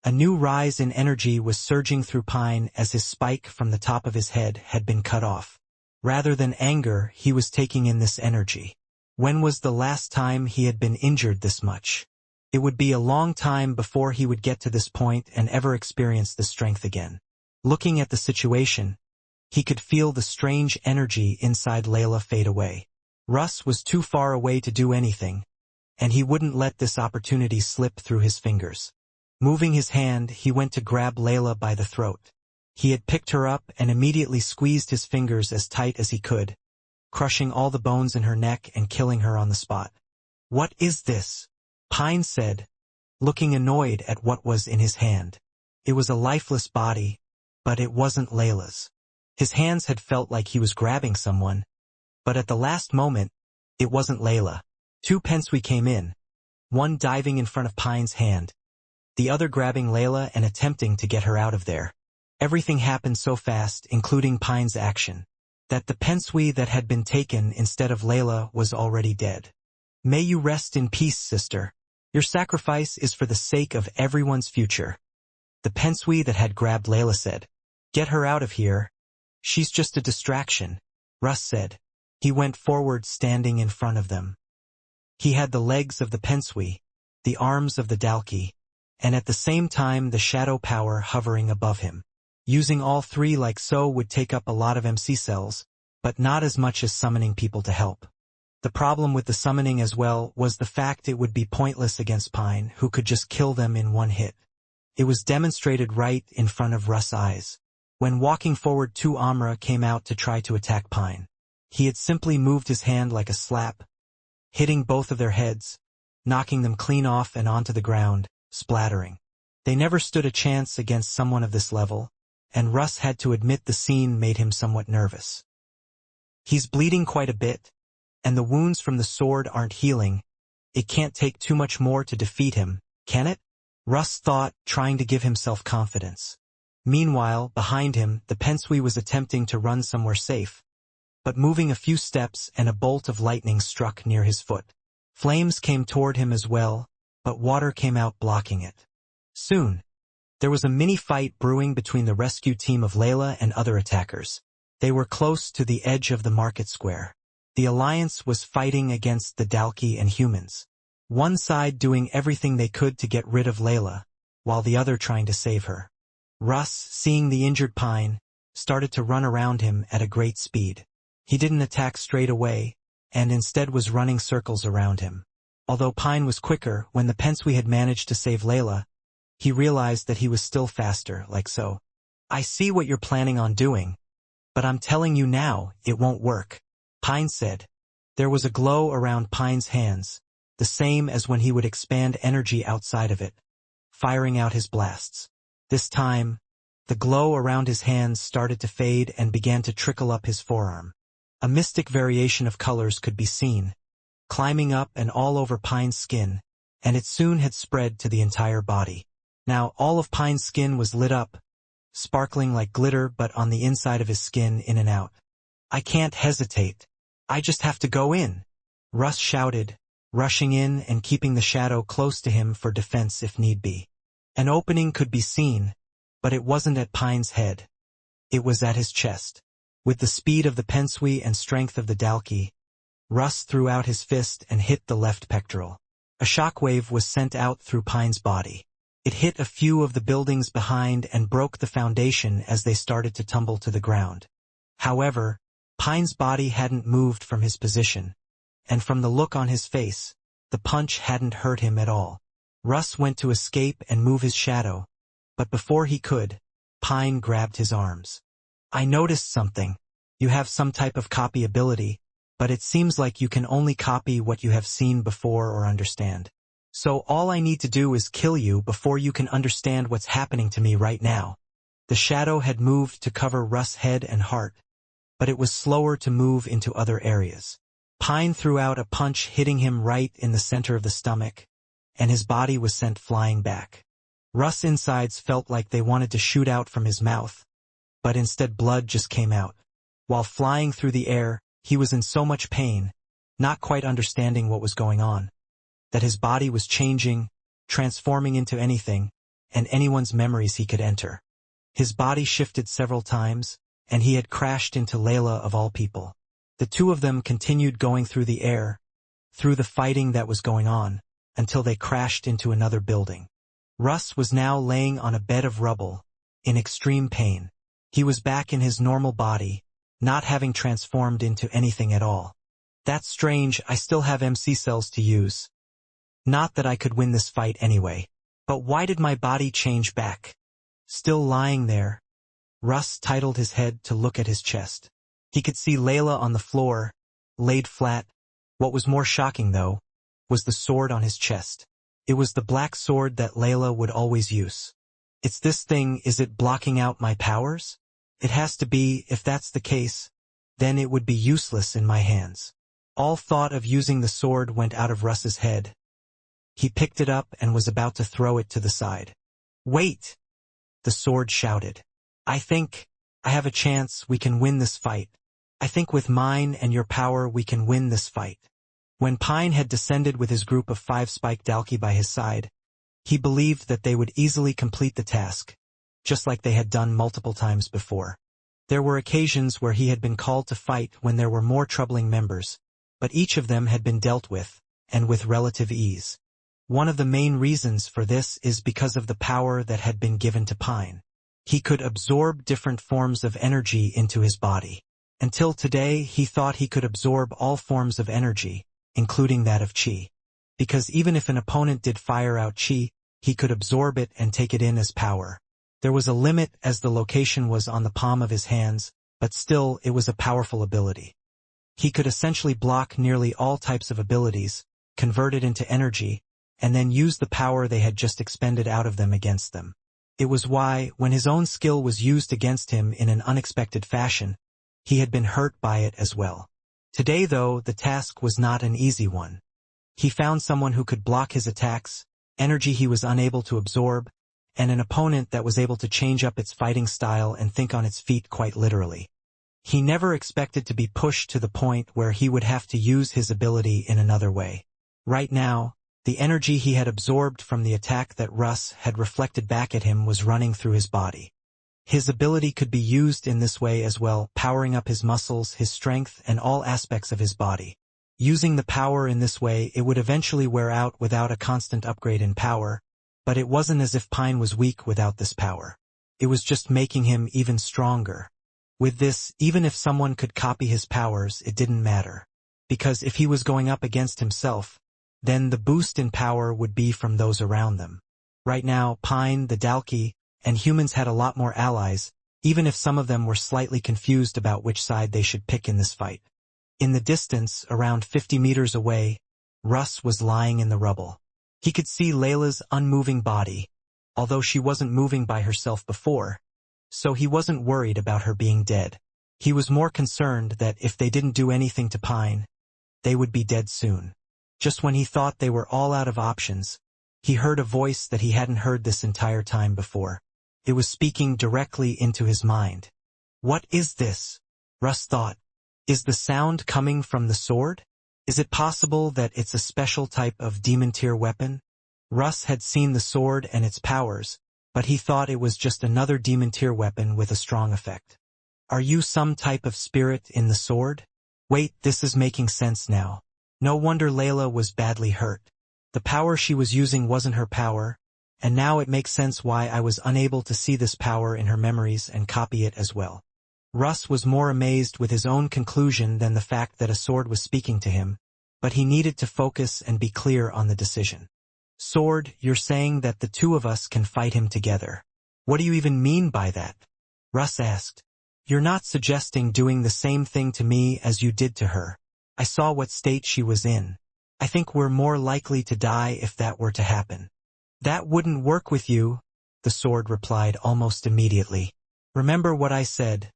A new rise in energy was surging through Pine as his spike from the top of his head had been cut off. Rather than anger, he was taking in this energy. When was the last time he had been injured this much? It would be a long time before he would get to this point and ever experience the strength again. Looking at the situation, he could feel the strange energy inside Layla fade away. Russ was too far away to do anything, and he wouldn't let this opportunity slip through his fingers. Moving his hand, he went to grab Layla by the throat. He had picked her up and immediately squeezed his fingers as tight as he could, crushing all the bones in her neck and killing her on the spot. What is this? Pine said, looking annoyed at what was in his hand. It was a lifeless body, but it wasn't Layla's. His hands had felt like he was grabbing someone, but at the last moment, it wasn't Layla. Two Pensui came in, one diving in front of Pine's hand, the other grabbing Layla and attempting to get her out of there. Everything happened so fast, including Pine's action, that the Pensui that had been taken instead of Layla was already dead. May you rest in peace, sister. Your sacrifice is for the sake of everyone's future. The Pensui that had grabbed Layla said. Get her out of here. She's just a distraction, Russ said. He went forward, standing in front of them. He had the legs of the Pensui, the arms of the Dalki, and at the same time the shadow power hovering above him. Using all three like so would take up a lot of MC cells, but not as much as summoning people to help. The problem with the summoning as well was the fact it would be pointless against Pine, who could just kill them in one hit. It was demonstrated right in front of Russ' eyes. When walking forward, two Amra came out to try to attack Pine. He had simply moved his hand like a slap, hitting both of their heads, knocking them clean off and onto the ground, splattering. They never stood a chance against someone of this level, and Russ had to admit the scene made him somewhat nervous. He's bleeding quite a bit, and the wounds from the sword aren't healing. It can't take too much more to defeat him, can it? Russ thought, trying to give himself confidence. Meanwhile, behind him, the Pensui was attempting to run somewhere safe, but moving a few steps and a bolt of lightning struck near his foot. Flames came toward him as well, but water came out blocking it. Soon, there was a mini-fight brewing between the rescue team of Layla and other attackers. They were close to the edge of the market square. The Alliance was fighting against the Dalki and humans. One side doing everything they could to get rid of Layla, while the other trying to save her. Russ, seeing the injured Pine, started to run around him at a great speed. He didn't attack straight away, and instead was running circles around him. Although Pine was quicker, when the Pensui had managed to save Layla, he realized that he was still faster, like so. I see what you're planning on doing, but I'm telling you now, it won't work, Pine said. There was a glow around Pine's hands, the same as when he would expand energy outside of it, firing out his blasts. This time, the glow around his hands started to fade and began to trickle up his forearm. A mystic variation of colors could be seen, climbing up and all over Pine's skin, and it soon had spread to the entire body. Now all of Pine's skin was lit up, sparkling like glitter but on the inside of his skin in and out. "I can't hesitate. I just have to go in," Russ shouted, rushing in and keeping the shadow close to him for defense if need be. An opening could be seen, but it wasn't at Pine's head. It was at his chest. With the speed of the pensui and strength of the dalki, Russ threw out his fist and hit the left pectoral. A shockwave was sent out through Pine's body. It hit a few of the buildings behind and broke the foundation as they started to tumble to the ground. However, Pine's body hadn't moved from his position, and from the look on his face, the punch hadn't hurt him at all. Russ went to escape and move his shadow, but before he could, Pine grabbed his arms. "I noticed something. You have some type of copy ability, but it seems like you can only copy what you have seen before or understand. So all I need to do is kill you before you can understand what's happening to me right now." The shadow had moved to cover Russ' head and heart, but it was slower to move into other areas. Pine threw out a punch hitting him right in the center of the stomach, and his body was sent flying back. Russ' insides felt like they wanted to shoot out from his mouth, but instead blood just came out. While flying through the air, he was in so much pain, not quite understanding what was going on, that his body was changing, transforming into anything, and anyone's memories he could enter. His body shifted several times, and he had crashed into Layla of all people. The two of them continued going through the air, through the fighting that was going on, until they crashed into another building. Russ was now laying on a bed of rubble, in extreme pain. He was back in his normal body, not having transformed into anything at all. "That's strange, I still have MC cells to use. Not that I could win this fight anyway. But why did my body change back?" Still lying there, Russ titled his head to look at his chest. He could see Layla on the floor, laid flat. What was more shocking, though, was the sword on his chest. It was the black sword that Layla would always use. "It's this thing, is it blocking out my powers? It has to be, if that's the case, then it would be useless in my hands." All thought of using the sword went out of Russ's head. He picked it up and was about to throw it to the side. "Wait!" the sword shouted. I have a chance we can win this fight. I think with mine and your power we can win this fight." When Pine had descended with his group of 5 spiked dalki by his side, he believed that they would easily complete the task, just like they had done multiple times before. There were occasions where he had been called to fight when there were more troubling members, but each of them had been dealt with, and with relative ease. One of the main reasons for this is because of the power that had been given to Pine. He could absorb different forms of energy into his body. Until today, he thought he could absorb all forms of energy, including that of chi. Because even if an opponent did fire out chi, he could absorb it and take it in as power. There was a limit as the location was on the palm of his hands, but still it was a powerful ability. He could essentially block nearly all types of abilities, convert it into energy, and then use the power they had just expended out of them against them. It was why, when his own skill was used against him in an unexpected fashion, he had been hurt by it as well. Today, though, the task was not an easy one. He found someone who could block his attacks, energy he was unable to absorb, and an opponent that was able to change up its fighting style and think on its feet quite literally. He never expected to be pushed to the point where he would have to use his ability in another way. Right now, the energy he had absorbed from the attack that Russ had reflected back at him was running through his body. His ability could be used in this way as well, powering up his muscles, his strength, and all aspects of his body. Using the power in this way, it would eventually wear out without a constant upgrade in power, but it wasn't as if Pine was weak without this power. It was just making him even stronger. With this, even if someone could copy his powers, it didn't matter. Because if he was going up against himself, then the boost in power would be from those around them. Right now, Pine, the dalki, and humans had a lot more allies, even if some of them were slightly confused about which side they should pick in this fight. In the distance, around 50 meters away, Russ was lying in the rubble. He could see Layla's unmoving body, although she wasn't moving by herself before, so he wasn't worried about her being dead. He was more concerned that if they didn't do anything to Pine, they would be dead soon. Just when he thought they were all out of options, he heard a voice that he hadn't heard this entire time before. It was speaking directly into his mind. What is this? Russ thought. Is the sound coming from the sword? Is it possible that it's a special type of demon tier weapon? Russ had seen the sword and its powers, but he thought it was just another demon tier weapon with a strong effect. Are you some type of spirit in the sword? Wait, this is making sense now. No wonder Layla was badly hurt. The power she was using wasn't her power, and now it makes sense why I was unable to see this power in her memories and copy it as well. Russ was more amazed with his own conclusion than the fact that a sword was speaking to him, but he needed to focus and be clear on the decision. Sword, you're saying that the two of us can fight him together. What do you even mean by that? Russ asked. You're not suggesting doing the same thing to me as you did to her. I saw what state she was in. I think we're more likely to die if that were to happen. That wouldn't work with you, the sword replied almost immediately. Remember what I said.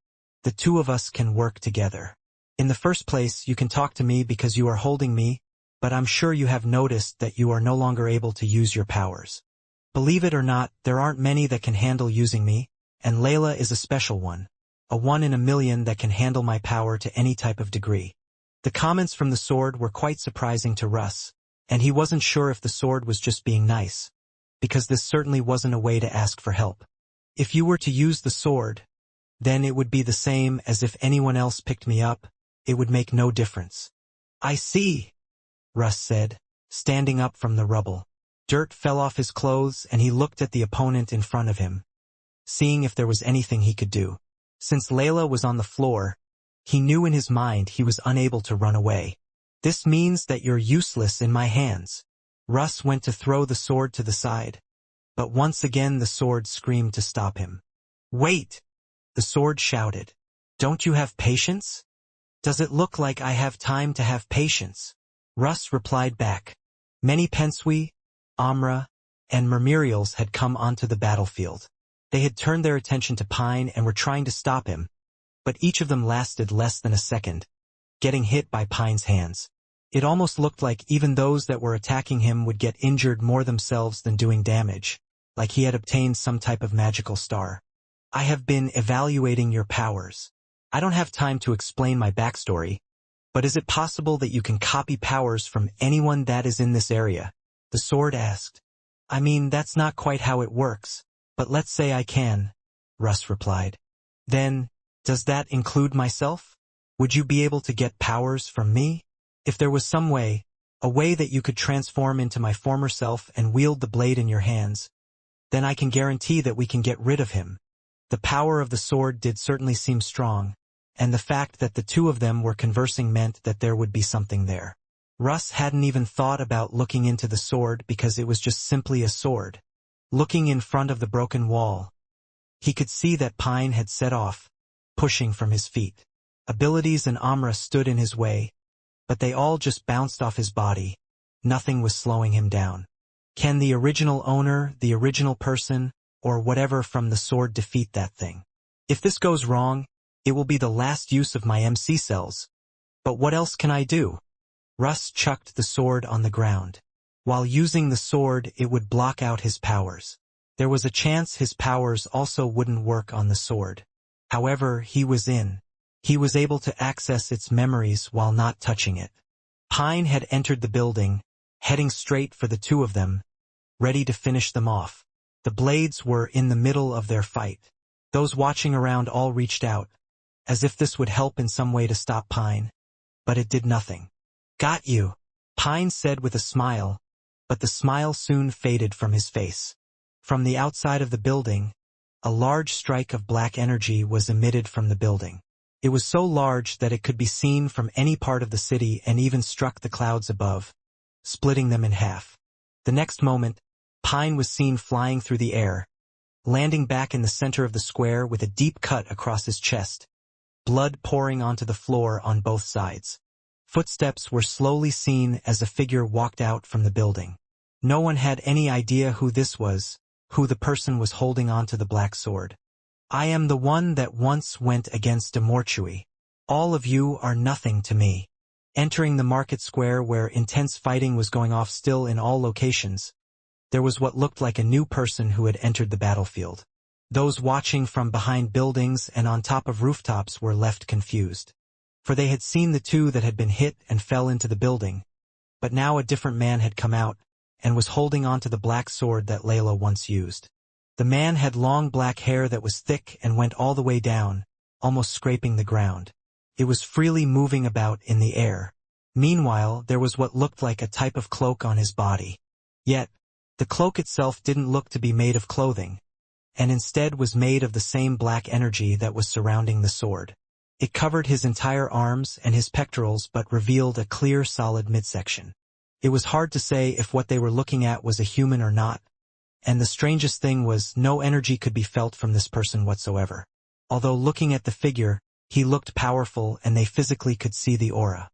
The two of us can work together. In the first place, you can talk to me because you are holding me, but I'm sure you have noticed that you are no longer able to use your powers. Believe it or not, there aren't many that can handle using me, and Layla is a special one. A 1 in a million that can handle my power to any type of degree. The comments from the sword were quite surprising to Russ, and he wasn't sure if the sword was just being nice, because this certainly wasn't a way to ask for help. If you were to use the sword, then it would be the same as if anyone else picked me up. It would make no difference. I see, Russ said, standing up from the rubble. Dirt fell off his clothes and he looked at the opponent in front of him, seeing if there was anything he could do. Since Layla was on the floor, he knew in his mind he was unable to run away. This means that you're useless in my hands. Russ went to throw the sword to the side, but once again the sword screamed to stop him. Wait! The sword shouted. Don't you have patience? Does it look like I have time to have patience? Russ replied back. Many Pensui, Amra, and Mermirials had come onto the battlefield. They had turned their attention to Pine and were trying to stop him, but each of them lasted less than a second, getting hit by Pine's hands. It almost looked like even those that were attacking him would get injured more themselves than doing damage, like he had obtained some type of magical star. I have been evaluating your powers. I don't have time to explain my backstory, but is it possible that you can copy powers from anyone that is in this area? The sword asked. I mean, that's not quite how it works, but let's say I can, Russ replied. Then, does that include myself? Would you be able to get powers from me? If there was some way, a way that you could transform into my former self and wield the blade in your hands, then I can guarantee that we can get rid of him. The power of the sword did certainly seem strong, and the fact that the two of them were conversing meant that there would be something there. Russ hadn't even thought about looking into the sword because it was just simply a sword. Looking in front of the broken wall, he could see that Pine had set off, pushing from his feet. Abilities and Amra stood in his way, but they all just bounced off his body. Nothing was slowing him down. Can the original owner, the original person, or whatever from the sword defeat that thing? If this goes wrong, it will be the last use of my MC cells. But what else can I do? Russ chucked the sword on the ground. While using the sword, it would block out his powers. There was a chance his powers also wouldn't work on the sword. However, he was in. He was able to access its memories while not touching it. Pine had entered the building, heading straight for the two of them, ready to finish them off. The blades were in the middle of their fight. Those watching around all reached out, as if this would help in some way to stop Pine, but it did nothing. Got you, Pine said with a smile, but the smile soon faded from his face. From the outside of the building, a large strike of black energy was emitted from the building. It was so large that it could be seen from any part of the city and even struck the clouds above, splitting them in half. The next moment, Pine was seen flying through the air, landing back in the center of the square with a deep cut across his chest, blood pouring onto the floor on both sides. Footsteps were slowly seen as a figure walked out from the building. No one had any idea who this was, who the person was holding onto the black sword. I am the one that once went against Immortality. All of you are nothing to me. Entering the market square where intense fighting was going off still in all locations, there was what looked like a new person who had entered the battlefield. Those watching from behind buildings and on top of rooftops were left confused. For they had seen the two that had been hit and fell into the building, but now a different man had come out and was holding onto the black sword that Layla once used. The man had long black hair that was thick and went all the way down, almost scraping the ground. It was freely moving about in the air. Meanwhile, there was what looked like a type of cloak on his body. Yet, the cloak itself didn't look to be made of clothing, and instead was made of the same black energy that was surrounding the sword. It covered his entire arms and his pectorals but revealed a clear, solid midsection. It was hard to say if what they were looking at was a human or not, and the strangest thing was no energy could be felt from this person whatsoever. Although looking at the figure, he looked powerful and they physically could see the aura.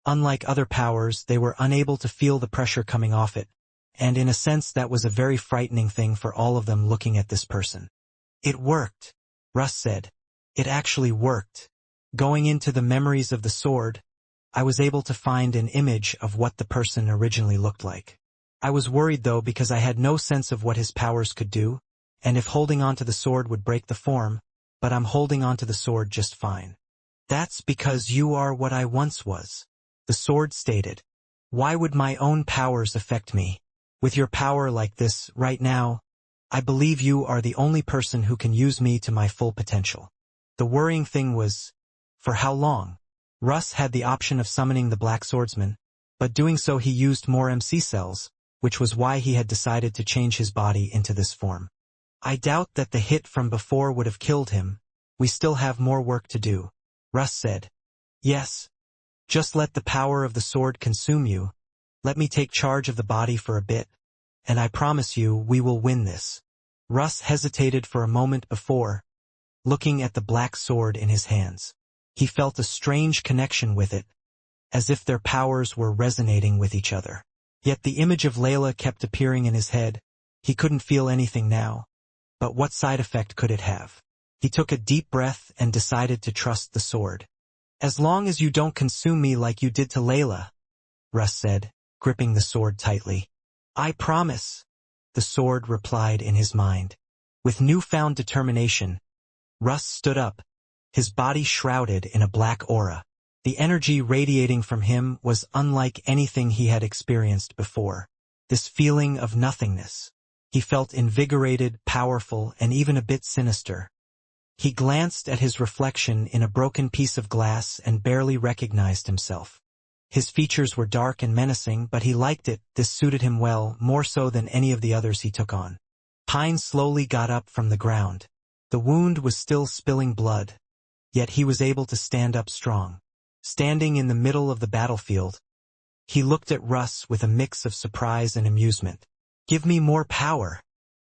Unlike other powers, they were unable to feel the pressure coming off it, and in a sense that was a very frightening thing for all of them looking at this person. It worked, Russ said. It actually worked. Going into the memories of the sword, I was able to find an image of what the person originally looked like. I was worried though because I had no sense of what his powers could do, and if holding onto the sword would break the form, but I'm holding onto the sword just fine. That's because you are what I once was, the sword stated. Why would my own powers affect me? With your power like this, right now, I believe you are the only person who can use me to my full potential. The worrying thing was, for how long? Russ had the option of summoning the Black Swordsman, but doing so he used more MC cells, which was why he had decided to change his body into this form. I doubt that the hit from before would have killed him. We still have more work to do, Russ said. Yes. Just let the power of the sword consume you. Let me take charge of the body for a bit, and I promise you we will win this. Russ hesitated for a moment before, looking at the black sword in his hands. He felt a strange connection with it, as if their powers were resonating with each other. Yet the image of Layla kept appearing in his head. He couldn't feel anything now. But what side effect could it have? He took a deep breath and decided to trust the sword. As long as you don't consume me like you did to Layla, Russ said, gripping the sword tightly. I promise, the sword replied in his mind. With newfound determination, Russ stood up, his body shrouded in a black aura. The energy radiating from him was unlike anything he had experienced before. This feeling of nothingness. He felt invigorated, powerful, and even a bit sinister. He glanced at his reflection in a broken piece of glass and barely recognized himself. His features were dark and menacing, but he liked it. This suited him well, more so than any of the others he took on. Pine slowly got up from the ground. The wound was still spilling blood, yet he was able to stand up strong. Standing in the middle of the battlefield, he looked at Russ with a mix of surprise and amusement. Give me more power,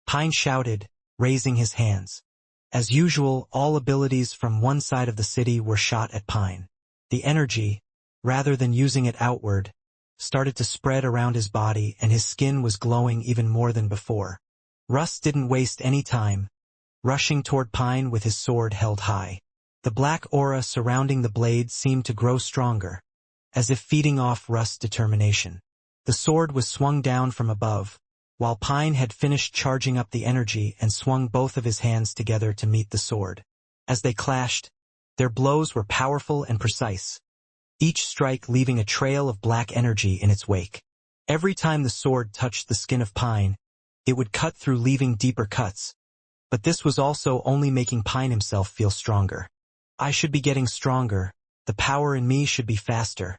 Pine shouted, raising his hands. As usual, all abilities from one side of the city were shot at Pine. The energy, rather than using it outward, started to spread around his body and his skin was glowing even more than before. Russ didn't waste any time, rushing toward Pine with his sword held high. The black aura surrounding the blade seemed to grow stronger, as if feeding off Russ' determination. The sword was swung down from above, while Pine had finished charging up the energy and swung both of his hands together to meet the sword. As they clashed, their blows were powerful and precise, each strike leaving a trail of black energy in its wake. Every time the sword touched the skin of Pine, it would cut through, leaving deeper cuts, but this was also only making Pine himself feel stronger. I should be getting stronger, the power in me should be faster.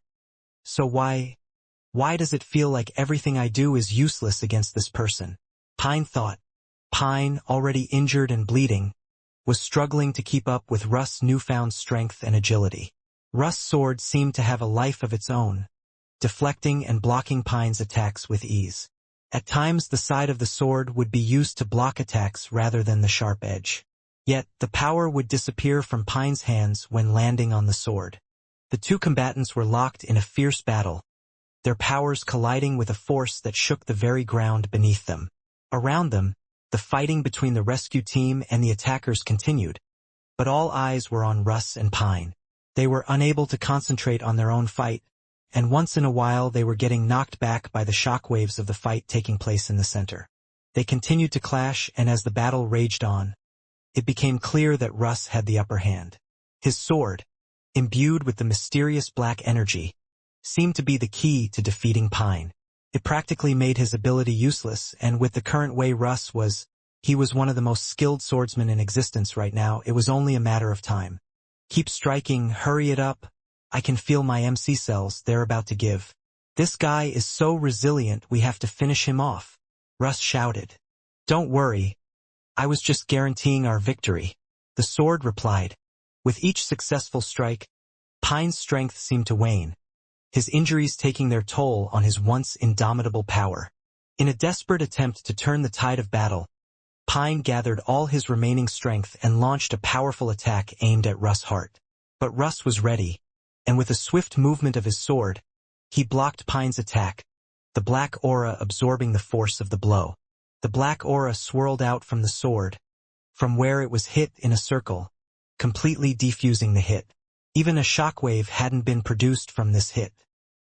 So why does it feel like everything I do is useless against this person? Pine thought. Pine, already injured and bleeding, was struggling to keep up with Russ' newfound strength and agility. Russ' sword seemed to have a life of its own, deflecting and blocking Pine's attacks with ease. At times the side of the sword would be used to block attacks rather than the sharp edge. Yet, the power would disappear from Pine's hands when landing on the sword. The two combatants were locked in a fierce battle, their powers colliding with a force that shook the very ground beneath them. Around them, The fighting between the rescue team and the attackers continued, but all eyes were on Russ and Pine. They were unable to concentrate on their own fight, and once in a while they were getting knocked back by the shockwaves of the fight taking place in the center. They continued to clash, and as the battle raged on, it became clear that Russ had the upper hand. His sword, imbued with the mysterious black energy, seemed to be the key to defeating Pine. It practically made his ability useless, and with the current way Russ was, he was one of the most skilled swordsmen in existence right now. It was only a matter of time. Keep striking, hurry it up. I can feel my MC cells, they're about to give. This guy is so resilient, we have to finish him off. Russ shouted. Don't worry. I was just guaranteeing our victory. The sword replied. With each successful strike, Pine's strength seemed to wane, his injuries taking their toll on his once indomitable power. In a desperate attempt to turn the tide of battle, Pine gathered all his remaining strength and launched a powerful attack aimed at Russ' heart. But Russ was ready, and with a swift movement of his sword, he blocked Pine's attack, the black aura absorbing the force of the blow. The black aura swirled out from the sword, from where it was hit in a circle, completely defusing the hit. Even a shockwave hadn't been produced from this hit.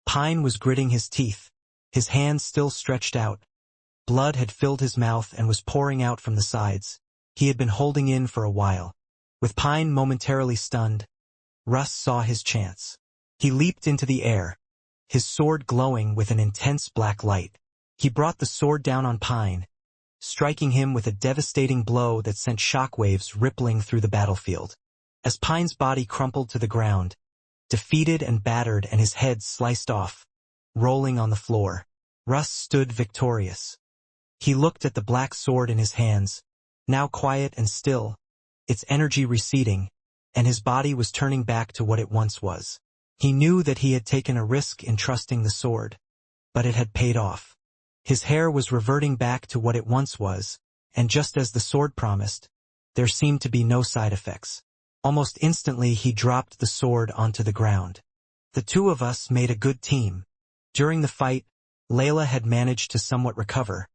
Pine was gritting his teeth, his hands still stretched out. Blood had filled his mouth and was pouring out from the sides. He had been holding in for a while. With Pine momentarily stunned, Russ saw his chance. He leaped into the air, his sword glowing with an intense black light. He brought the sword down on Pine, striking him with a devastating blow that sent shockwaves rippling through the battlefield. As Pine's body crumpled to the ground, defeated and battered and his head sliced off, rolling on the floor, Russ stood victorious. He looked at the black sword in his hands, now quiet and still, its energy receding, and his body was turning back to what it once was. He knew that he had taken a risk in trusting the sword, but it had paid off. His hair was reverting back to what it once was, and just as the sword promised, there seemed to be no side effects. Almost instantly he dropped the sword onto the ground. The two of us made a good team. During the fight, Layla had managed to somewhat recover.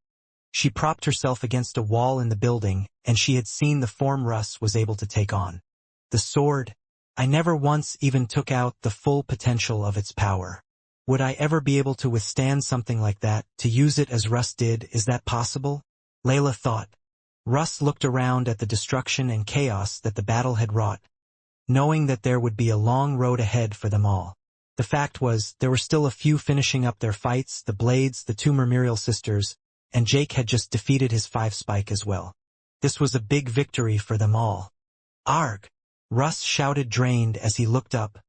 She propped herself against a wall in the building, and she had seen the form Russ was able to take on. The sword, I never once even took out the full potential of its power. Would I ever be able to withstand something like that, to use it as Russ did? Is that possible? Layla thought. Russ looked around at the destruction and chaos that the battle had wrought, knowing that there would be a long road ahead for them all. The fact was, there were still a few finishing up their fights, the Blades, the two Mermerial sisters, and Jake had just defeated his 5-spike as well. This was a big victory for them all. Arg! Russ shouted, drained, as he looked up,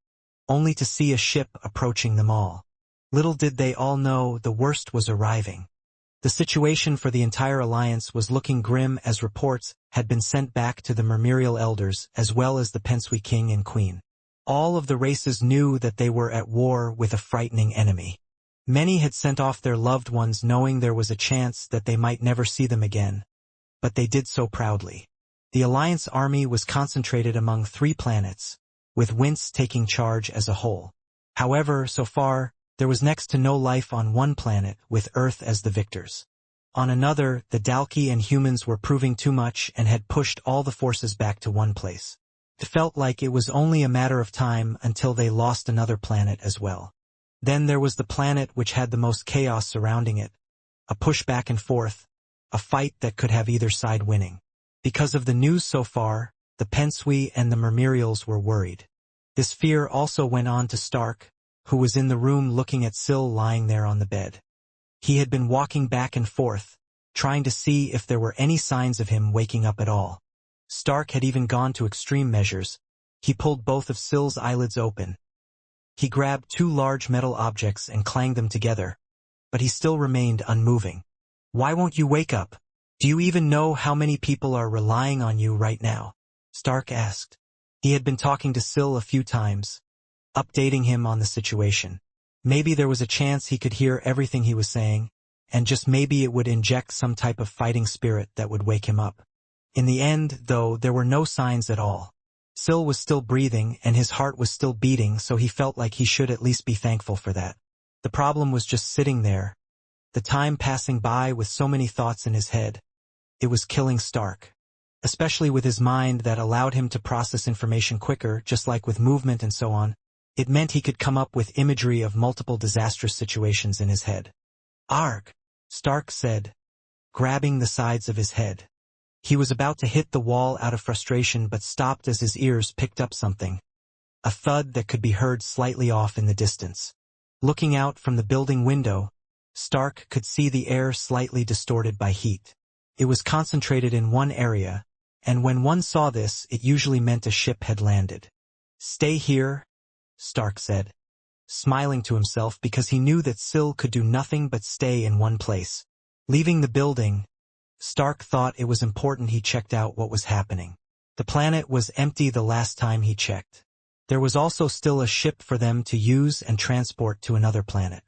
only to see a ship approaching them all. Little did they all know the worst was arriving. The situation for the entire alliance was looking grim, as reports had been sent back to the Mermerial elders as well as the Pensui king and queen. All of the races knew that they were at war with a frightening enemy. Many had sent off their loved ones knowing there was a chance that they might never see them again, but they did so proudly. The Alliance army was concentrated among 3 planets, with Wince taking charge as a whole. However, so far, there was next to no life on one planet, with Earth as the victors. On another, the Dalki and humans were proving too much and had pushed all the forces back to one place. It felt like it was only a matter of time until they lost another planet as well. Then there was the planet which had the most chaos surrounding it, a push back and forth, a fight that could have either side winning. Because of the news so far, the Pensui and the Mermerials were worried. This fear also went on to Stark, who was in the room looking at Syl lying there on the bed. He had been walking back and forth, trying to see if there were any signs of him waking up at all. Stark had even gone to extreme measures. He pulled both of Syl's eyelids open. He grabbed 2 large metal objects and clanged them together, but he still remained unmoving. "Why won't you wake up? Do you even know how many people are relying on you right now?" Stark asked. He had been talking to Syl a few times, updating him on the situation. Maybe there was a chance he could hear everything he was saying, and just maybe it would inject some type of fighting spirit that would wake him up. In the end, though, there were no signs at all. Syl was still breathing, and his heart was still beating, so he felt like he should at least be thankful for that. The problem was just sitting there, the time passing by with so many thoughts in his head. it was killing Stark. Especially with his mind that allowed him to process information quicker, just like with movement and so on. It meant he could come up with imagery of multiple disastrous situations in his head. "Arg," Stark said, grabbing the sides of his head. He was about to hit the wall out of frustration but stopped as his ears picked up something. A thud that could be heard slightly off in the distance. Looking out from the building window, Stark could see the air slightly distorted by heat. It was concentrated in one area, and when one saw this, it usually meant a ship had landed. "Stay here," Stark said, smiling to himself because he knew that Syl could do nothing but stay in one place. Leaving the building, Stark thought it was important he checked out what was happening. The planet was empty the last time he checked. There was also still a ship for them to use and transport to another planet.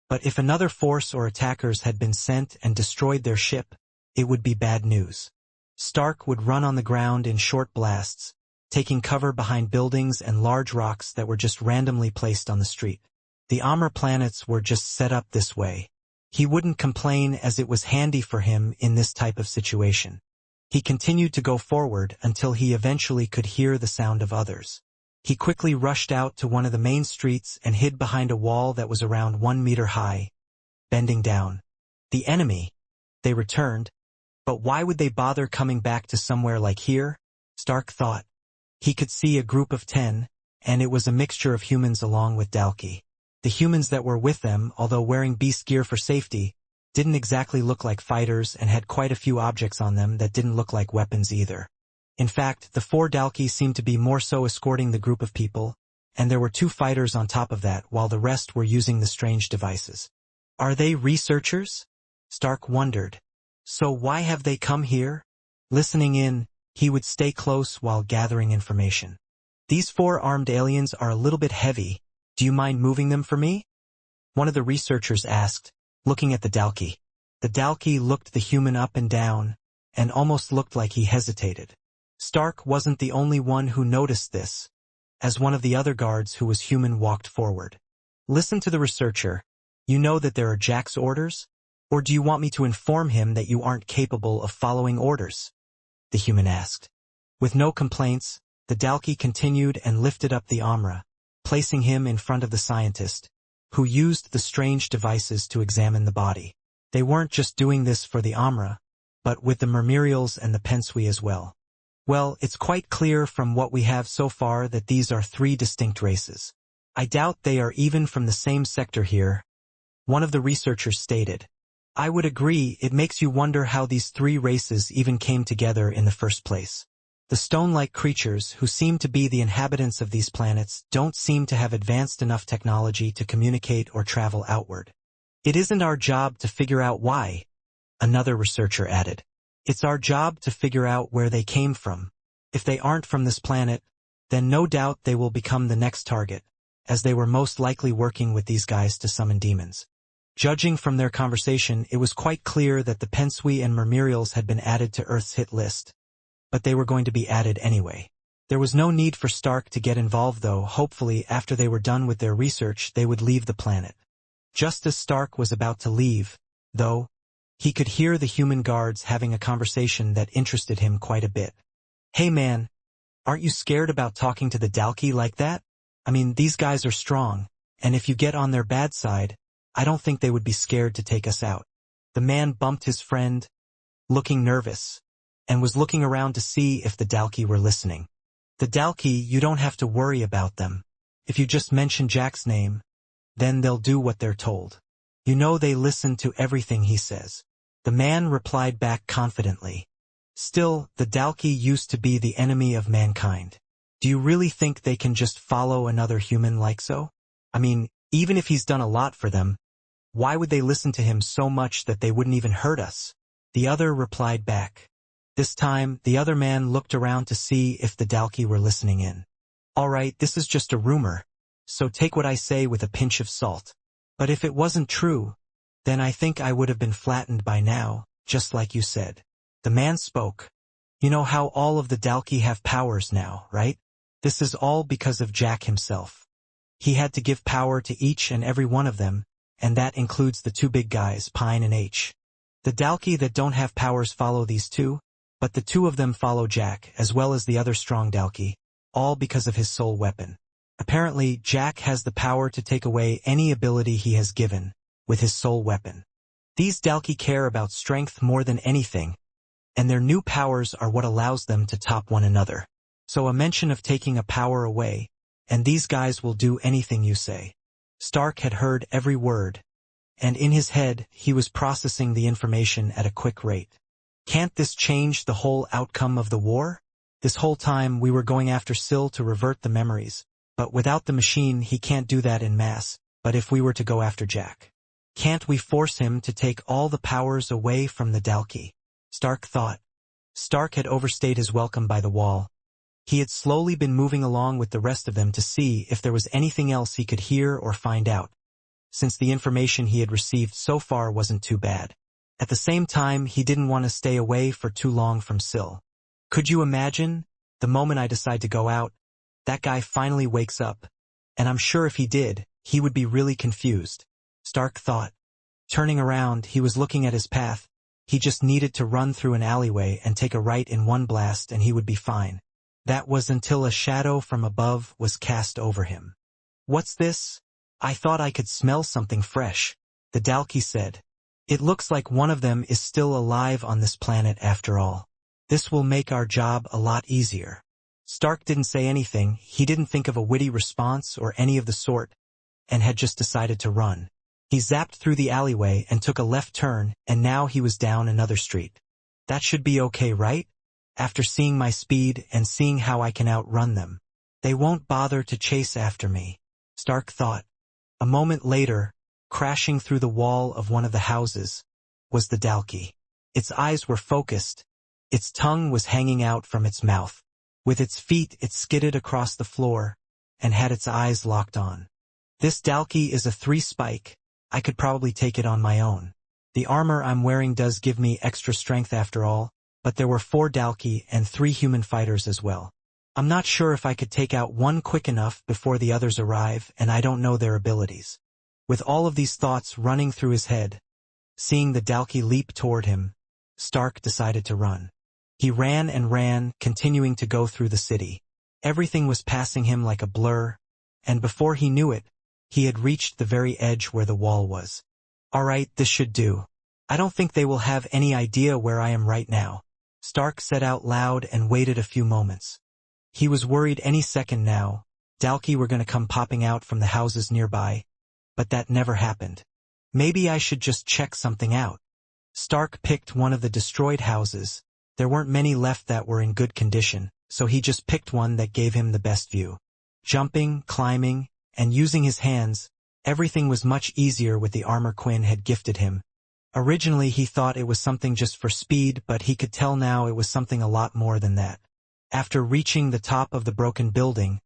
But if another force or attackers had been sent and destroyed their ship, it would be bad news. Stark would run on the ground in short blasts, taking cover behind buildings and large rocks that were just randomly placed on the street. The Amr planets were just set up this way. He wouldn't complain as it was handy for him in this type of situation. He continued to go forward until he eventually could hear the sound of others. He quickly rushed out to one of the main streets and hid behind a wall that was around 1 meter high, bending down. The enemy, they returned, but why would they bother coming back to somewhere like here? Stark thought. He could see a group of 10, and it was a mixture of humans along with Dalki. The humans that were with them, although wearing beast gear for safety, didn't exactly look like fighters and had quite a few objects on them that didn't look like weapons either. In fact, the 4 Dalki seemed to be more so escorting the group of people, and there were 2 fighters on top of that while the rest were using the strange devices. Are they researchers? Stark wondered. So why have they come here? Listening in, he would stay close while gathering information. These 4 armed aliens are a little bit heavy. Do you mind moving them for me? One of the researchers asked, looking at the Dalki. The Dalki looked the human up and down, and almost looked like he hesitated. Stark wasn't the only one who noticed this, as one of the other guards who was human walked forward. Listen to the researcher. You know that there are Jack's orders? Or do you want me to inform him that you aren't capable of following orders? The human asked. With no complaints, the Dalki continued and lifted up the Amra, placing him in front of the scientist, who used the strange devices to examine the body. They weren't just doing this for the Amra, but with the Mermerials and the Pensui as well. Well, it's quite clear from what we have so far that these are 3 distinct races. I doubt they are even from the same sector here, one of the researchers stated. I would agree, it makes you wonder how these 3 races even came together in the first place. The stone-like creatures, who seem to be the inhabitants of these planets, don't seem to have advanced enough technology to communicate or travel outward. It isn't our job to figure out why, another researcher added. It's our job to figure out where they came from. If they aren't from this planet, then no doubt they will become the next target, as they were most likely working with these guys to summon demons. Judging from their conversation, it was quite clear that the Pensui and Mermerials had been added to Earth's hit list, but they were going to be added anyway. There was no need for Stark to get involved though. Hopefully after they were done with their research they would leave the planet. Just as Stark was about to leave, though, he could hear the human guards having a conversation that interested him quite a bit. Hey man, aren't you scared about talking to the Dalki like that? I mean, these guys are strong, and if you get on their bad side, I don't think they would be scared to take us out. The man bumped his friend, looking nervous, and was looking around to see if the Dalki were listening. The Dalki, you don't have to worry about them. If you just mention Jack's name, then they'll do what they're told. You know they listen to everything he says. The man replied back confidently. Still, the Dalki used to be the enemy of mankind. Do you really think they can just follow another human like so? I mean, even if he's done a lot for them, why would they listen to him so much that they wouldn't even hurt us? The other replied back. This time, the other man looked around to see if the Dalki were listening in. All right, this is just a rumor, so take what I say with a pinch of salt. But if it wasn't true, then I think I would have been flattened by now, just like you said. The man spoke. You know how all of the Dalki have powers now, right? This is all because of Jack himself. He had to give power to each and every one of them, and that includes the 2 big guys, Pine and H. The Dalki that don't have powers follow these two, but the two of them follow Jack as well as the other strong Dalki, all because of his soul weapon. Apparently, Jack has the power to take away any ability he has given, with his soul weapon. These Dalki care about strength more than anything, and their new powers are what allows them to top one another. So a mention of taking a power away, and these guys will do anything you say. Stark had heard every word, and in his head, he was processing the information at a quick rate. Can't this change the whole outcome of the war? This whole time we were going after Syl to revert the memories, but without the machine he can't do that en masse. But if we were to go after Jack, can't we force him to take all the powers away from the Dalki? Stark thought. Stark had overstayed his welcome by the wall. He had slowly been moving along with the rest of them to see if there was anything else he could hear or find out, since the information he had received so far wasn't too bad. At the same time, he didn't want to stay away for too long from Syl. Could you imagine? The moment I decide to go out, that guy finally wakes up, and I'm sure if he did, he would be really confused. Stark thought. Turning around, he was looking at his path. He just needed to run through an alleyway and take a right in one blast and he would be fine. That was until a shadow from above was cast over him. What's this? I thought I could smell something fresh, the Dalki said. It looks like one of them is still alive on this planet after all. This will make our job a lot easier. Stark didn't say anything, he didn't think of a witty response or any of the sort, and had just decided to run. He zapped through the alleyway and took a left turn, and now he was down another street. That should be okay, right? After seeing my speed and seeing how I can outrun them, they won't bother to chase after me, Stark thought. A moment later, crashing through the wall of one of the houses, was the Dalki. Its eyes were focused. Its tongue was hanging out from its mouth. With its feet it skidded across the floor, and had its eyes locked on. This Dalki is a 3-spike. I could probably take it on my own. The armor I'm wearing does give me extra strength after all, but there were 4 Dalki and 3 human fighters as well. I'm not sure if I could take out one quick enough before the others arrive, and I don't know their abilities. With all of these thoughts running through his head, seeing the Dalki leap toward him, Stark decided to run. He ran and ran, continuing to go through the city. Everything was passing him like a blur, and before he knew it, he had reached the very edge where the wall was. All right, this should do. I don't think they will have any idea where I am right now, Stark said out loud and waited a few moments. He was worried any second now, Dalki were going to come popping out from the houses nearby, but that never happened. Maybe I should just check something out. Stark picked one of the destroyed houses. There weren't many left that were in good condition, so he just picked one that gave him the best view. Jumping, climbing, and using his hands, everything was much easier with the armor Quinn had gifted him. Originally he thought it was something just for speed, but he could tell now it was something a lot more than that. After reaching the top of the broken building,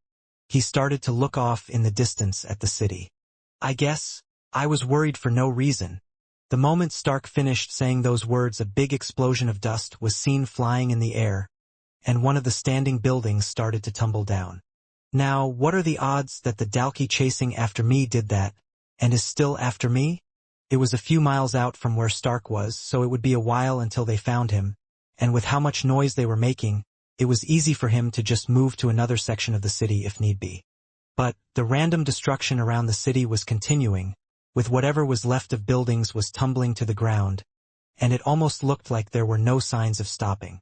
he started to look off in the distance at the city. I guess I was worried for no reason. The moment Stark finished saying those words, a big explosion of dust was seen flying in the air, and one of the standing buildings started to tumble down. Now, what are the odds that the Dalki chasing after me did that, and is still after me? It was a few miles out from where Stark was, so it would be a while until they found him, and with how much noise they were making, it was easy for him to just move to another section of the city if need be. But the random destruction around the city was continuing, with whatever was left of buildings was tumbling to the ground, and it almost looked like there were no signs of stopping.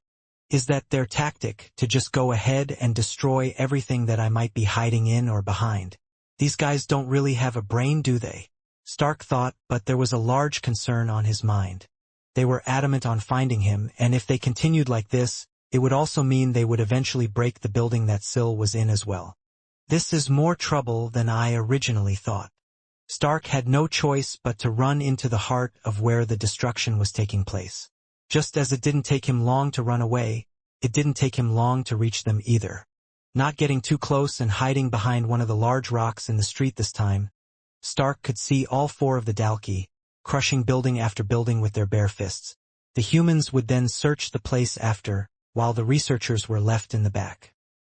Is that their tactic, to just go ahead and destroy everything that I might be hiding in or behind? These guys don't really have a brain, do they? Stark thought, but there was a large concern on his mind. They were adamant on finding him, and if they continued like this, it would also mean they would eventually break the building that Syl was in as well. This is more trouble than I originally thought. Stark had no choice but to run into the heart of where the destruction was taking place. Just as it didn't take him long to run away, it didn't take him long to reach them either. Not getting too close and hiding behind one of the large rocks in the street this time, Stark could see all 4 of the Dalki, crushing building after building with their bare fists. The humans would then search the place after, while the researchers were left in the back.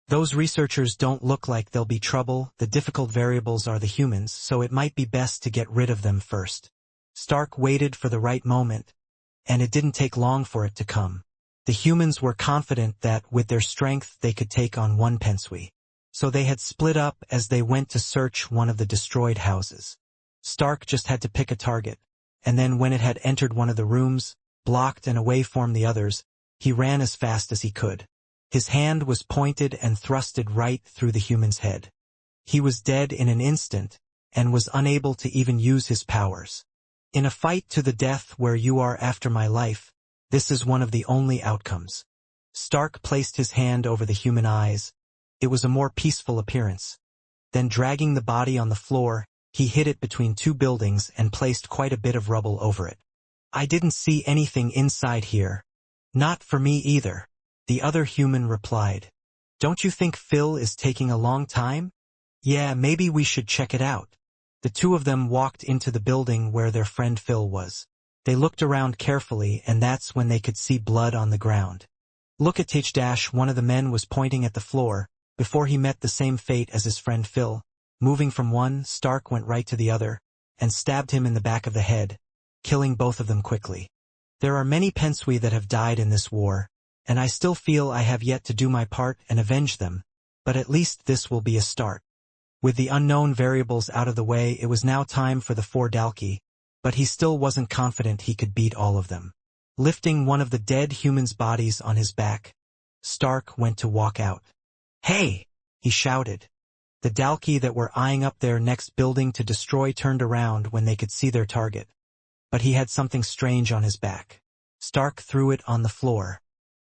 Those researchers don't look like they'll be trouble. The difficult variables are the humans, so it might be best to get rid of them first. Stark waited for the right moment, and it didn't take long for it to come. The humans were confident that, with their strength, they could take on one pensui. So they had split up as they went to search one of the destroyed houses. Stark just had to pick a target, and then when it had entered one of the rooms, blocked and away from the others, he ran as fast as he could. His hand was pointed and thrusted right through the human's head. He was dead in an instant, and was unable to even use his powers. In a fight to the death where you are after my life, this is one of the only outcomes. Stark placed his hand over the human eyes. It was a more peaceful appearance. Then dragging the body on the floor, he hid it between two buildings and placed quite a bit of rubble over it. I didn't see anything inside here. Not for me either, the other human replied. Don't you think Phil is taking a long time? Yeah, maybe we should check it out. The two of them walked into the building where their friend Phil was. They looked around carefully, and that's when they could see blood on the ground. Look at H- one of the men was pointing at the floor, before he met the same fate as his friend Phil. Moving from one, Stark went right to the other, and stabbed him in the back of the head, killing both of them quickly. There are many pensui that have died in this war, and I still feel I have yet to do my part and avenge them, but at least this will be a start. With the unknown variables out of the way, it was now time for the 4 Dalki, but he still wasn't confident he could beat all of them. Lifting one of the dead human's bodies on his back, Stark went to walk out. Hey! He shouted. The Dalki that were eyeing up their next building to destroy turned around when they could see their target. But he had something strange on his back. Stark threw it on the floor.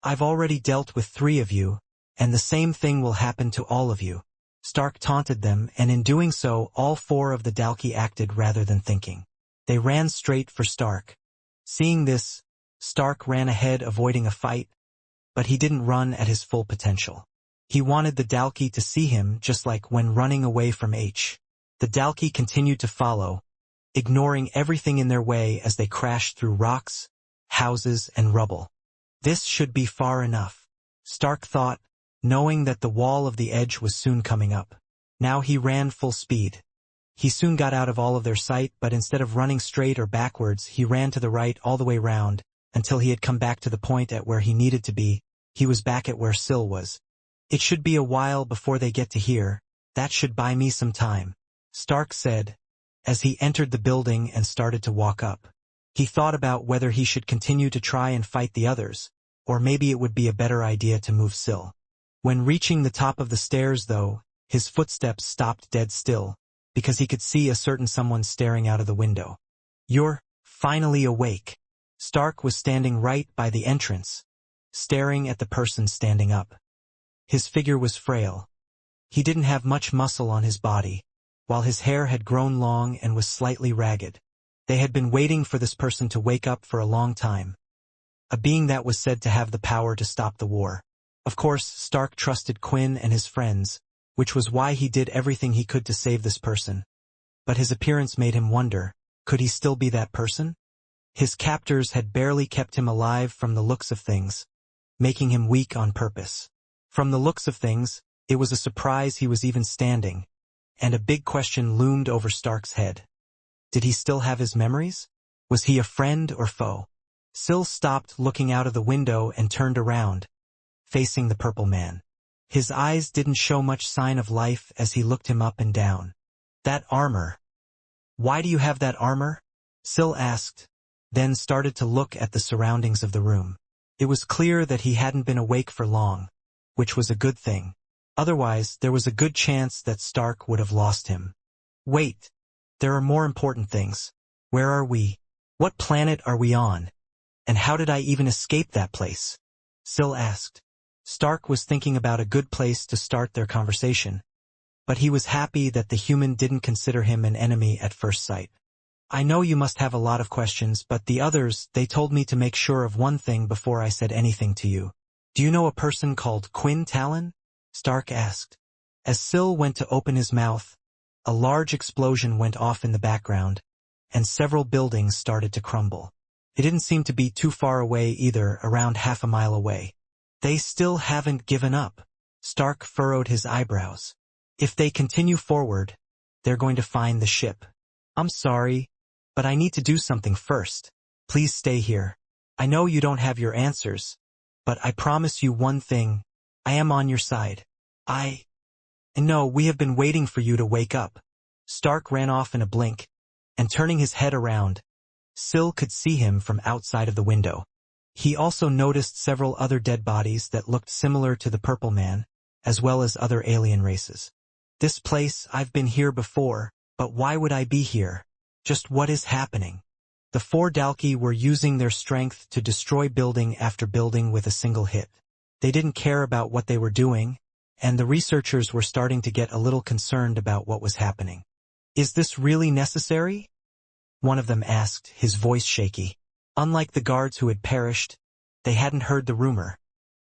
I've already dealt with 3 of you, and the same thing will happen to all of you. Stark taunted them, and in doing so, all 4 of the Dalki acted rather than thinking. They ran straight for Stark. Seeing this, Stark ran ahead, avoiding a fight, but he didn't run at his full potential. He wanted the Dalki to see him, just like when running away from H. The Dalki continued to follow, ignoring everything in their way as they crashed through rocks, houses, and rubble. This should be far enough, Stark thought, knowing that the wall of the edge was soon coming up. Now he ran full speed. He soon got out of all of their sight, but instead of running straight or backwards, he ran to the right all the way round, until he had come back to the point at where he needed to be. He was back at where Syl was. It should be a while before they get to here. That should buy me some time, Stark said, as he entered the building and started to walk up. He thought about whether he should continue to try and fight the others, or maybe it would be a better idea to move Syl. When reaching the top of the stairs, though, his footsteps stopped dead still, because he could see a certain someone staring out of the window. You're finally awake. Stark was standing right by the entrance, staring at the person standing up. His figure was frail. He didn't have much muscle on his body, while his hair had grown long and was slightly ragged. They had been waiting for this person to wake up for a long time. A being that was said to have the power to stop the war. Of course, Stark trusted Quinn and his friends, which was why he did everything he could to save this person. But his appearance made him wonder, could he still be that person? His captors had barely kept him alive from the looks of things, making him weak on purpose. From the looks of things, it was a surprise he was even standing, and a big question loomed over Stark's head. Did he still have his memories? Was he a friend or foe? Syl stopped looking out of the window and turned around, facing the purple man. His eyes didn't show much sign of life as he looked him up and down. That armor. Why do you have that armor? Syl asked, then started to look at the surroundings of the room. It was clear that he hadn't been awake for long, which was a good thing. Otherwise, there was a good chance that Stark would have lost him. Wait, there are more important things. Where are we? What planet are we on? And how did I even escape that place? Syl asked. Stark was thinking about a good place to start their conversation, but he was happy that the human didn't consider him an enemy at first sight. I know you must have a lot of questions, but the others, they told me to make sure of one thing before I said anything to you. Do you know a person called Quinn Talon? Stark asked. As Syl went to open his mouth, a large explosion went off in the background, and several buildings started to crumble. It didn't seem to be too far away either, around half a mile away. They still haven't given up. Stark furrowed his eyebrows. If they continue forward, they're going to find the ship. I'm sorry, but I need to do something first. Please stay here. I know you don't have your answers, but I promise you one thing, I am on your side. No, we have been waiting for you to wake up. Stark ran off in a blink, and turning his head around, Syl could see him from outside of the window. He also noticed several other dead bodies that looked similar to the Purple Man, as well as other alien races. This place, I've been here before, but why would I be here? Just what is happening? The four Dalki were using their strength to destroy building after building with a single hit. They didn't care about what they were doing, and the researchers were starting to get a little concerned about what was happening. Is this really necessary? One of them asked, his voice shaky. Unlike the guards who had perished, they hadn't heard the rumor,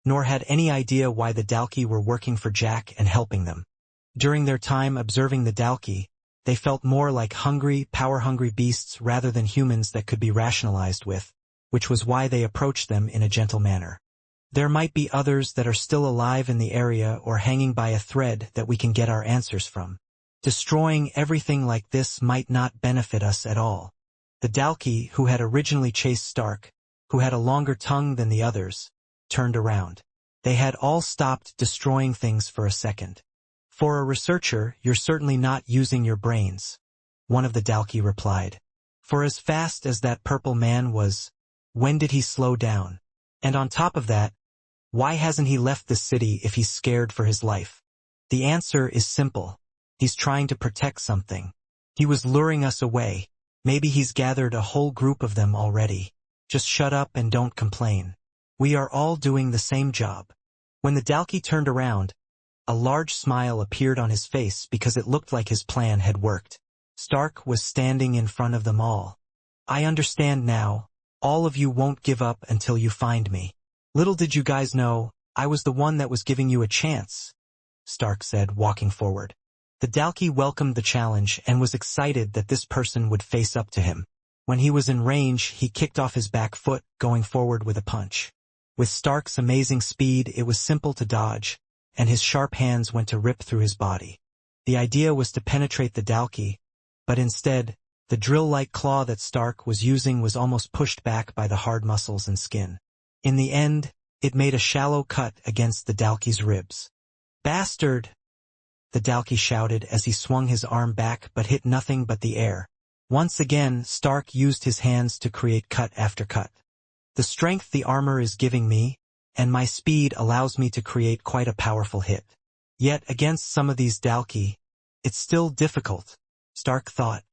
nor had any idea why the Dalki were working for Jack and helping them. During their time observing the Dalki, they felt more like hungry, power-hungry beasts rather than humans that could be rationalized with, which was why they approached them in a gentle manner. There might be others that are still alive in the area or hanging by a thread that we can get our answers from. Destroying everything like this might not benefit us at all. The Dalki, who had originally chased Stark, who had a longer tongue than the others, turned around. They had all stopped destroying things for a second. For a researcher, you're certainly not using your brains, one of the Dalki replied. For as fast as that Purple Man was, when did he slow down? And on top of that, why hasn't he left the city if he's scared for his life? The answer is simple. He's trying to protect something. He was luring us away. Maybe he's gathered a whole group of them already. Just shut up and don't complain. We are all doing the same job. When the Dalki turned around, a large smile appeared on his face because it looked like his plan had worked. Stark was standing in front of them all. I understand now. All of you won't give up until you find me. Little did you guys know, I was the one that was giving you a chance, Stark said, walking forward. The Dalki welcomed the challenge and was excited that this person would face up to him. When he was in range, he kicked off his back foot, going forward with a punch. With Stark's amazing speed, it was simple to dodge, and his sharp hands went to rip through his body. The idea was to penetrate the Dalki, but instead, the drill-like claw that Stark was using was almost pushed back by the hard muscles and skin. In the end, it made a shallow cut against the Dalki's ribs. Bastard! The Dalki shouted as he swung his arm back but hit nothing but the air. Once again, Stark used his hands to create cut after cut. The strength the armor is giving me, and my speed allows me to create quite a powerful hit. Yet against some of these Dalki, it's still difficult, Stark thought.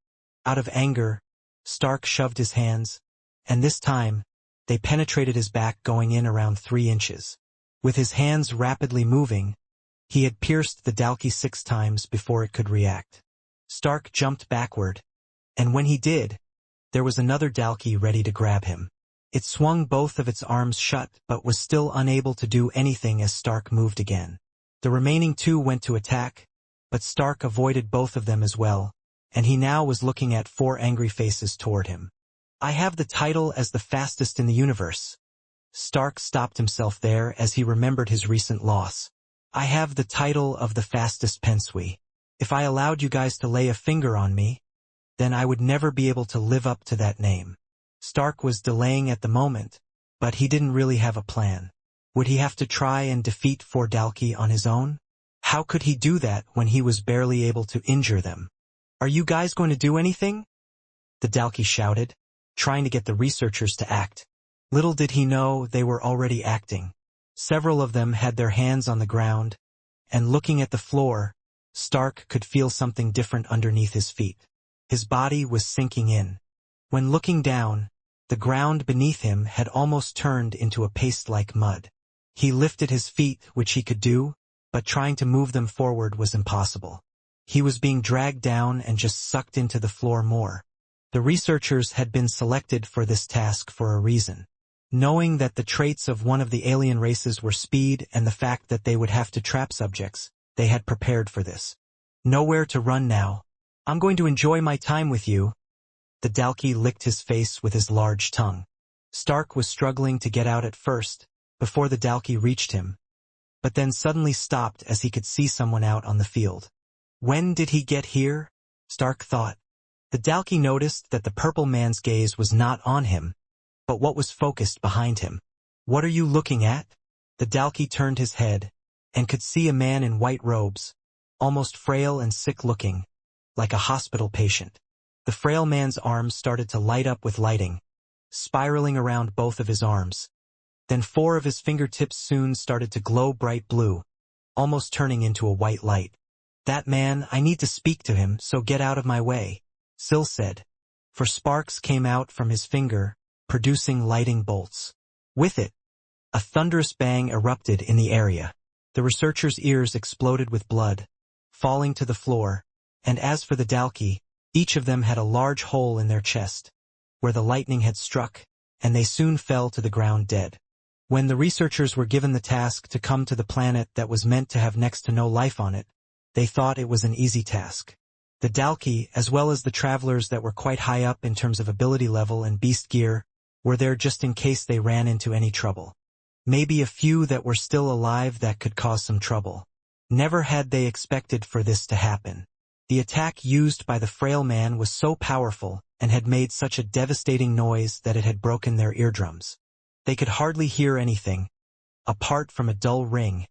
Out of anger, Stark shoved his hands, and this time, they penetrated his back going in around 3 inches. With his hands rapidly moving, he had pierced the Dalki 6 times before it could react. Stark jumped backward, and when he did, there was another Dalki ready to grab him. It swung both of its arms shut but was still unable to do anything as Stark moved again. The remaining 2 went to attack, but Stark avoided both of them as well, and he now was looking at 4 angry faces toward him. I have the title as the fastest in the universe. Stark stopped himself there as he remembered his recent loss. I have the title of the fastest pensui. If I allowed you guys to lay a finger on me, then I would never be able to live up to that name. Stark was delaying at the moment, but he didn't really have a plan. Would he have to try and defeat 4 Dalki on his own? How could he do that when he was barely able to injure them? Are you guys going to do anything? The Dalki shouted, trying to get the researchers to act. Little did he know they were already acting. Several of them had their hands on the ground, and looking at the floor, Stark could feel something different underneath his feet. His body was sinking in. When looking down, the ground beneath him had almost turned into a paste-like mud. He lifted his feet, which he could do, but trying to move them forward was impossible. He was being dragged down and just sucked into the floor more. The researchers had been selected for this task for a reason. Knowing that the traits of one of the alien races were speed and the fact that they would have to trap subjects, they had prepared for this. Nowhere to run now. I'm going to enjoy my time with you. The Dalki licked his face with his large tongue. Stark was struggling to get out at first, before the Dalki reached him, but then suddenly stopped as he could see someone out on the field. When did he get here? Stark thought. The Dalki noticed that the Purple Man's gaze was not on him, but what was focused behind him. "What are you looking at?" The Dalki turned his head, and could see a man in white robes, almost frail and sick-looking, like a hospital patient. The frail man's arms started to light up with lighting, spiraling around both of his arms. Then 4 of his fingertips soon started to glow bright blue, almost turning into a white light. "That man, I need to speak to him, so get out of my way," Sil said. For sparks came out from his finger, producing lighting bolts. With it, a thunderous bang erupted in the area. The researchers' ears exploded with blood, falling to the floor, and as for the Dalki, each of them had a large hole in their chest, where the lightning had struck, and they soon fell to the ground dead. When the researchers were given the task to come to the planet that was meant to have next to no life on it, they thought it was an easy task. The Dalki, as well as the travelers that were quite high up in terms of ability level and beast gear, were there just in case they ran into any trouble. Maybe a few that were still alive that could cause some trouble. Never had they expected for this to happen. The attack used by the frail man was so powerful and had made such a devastating noise that it had broken their eardrums. They could hardly hear anything, apart from a dull ring,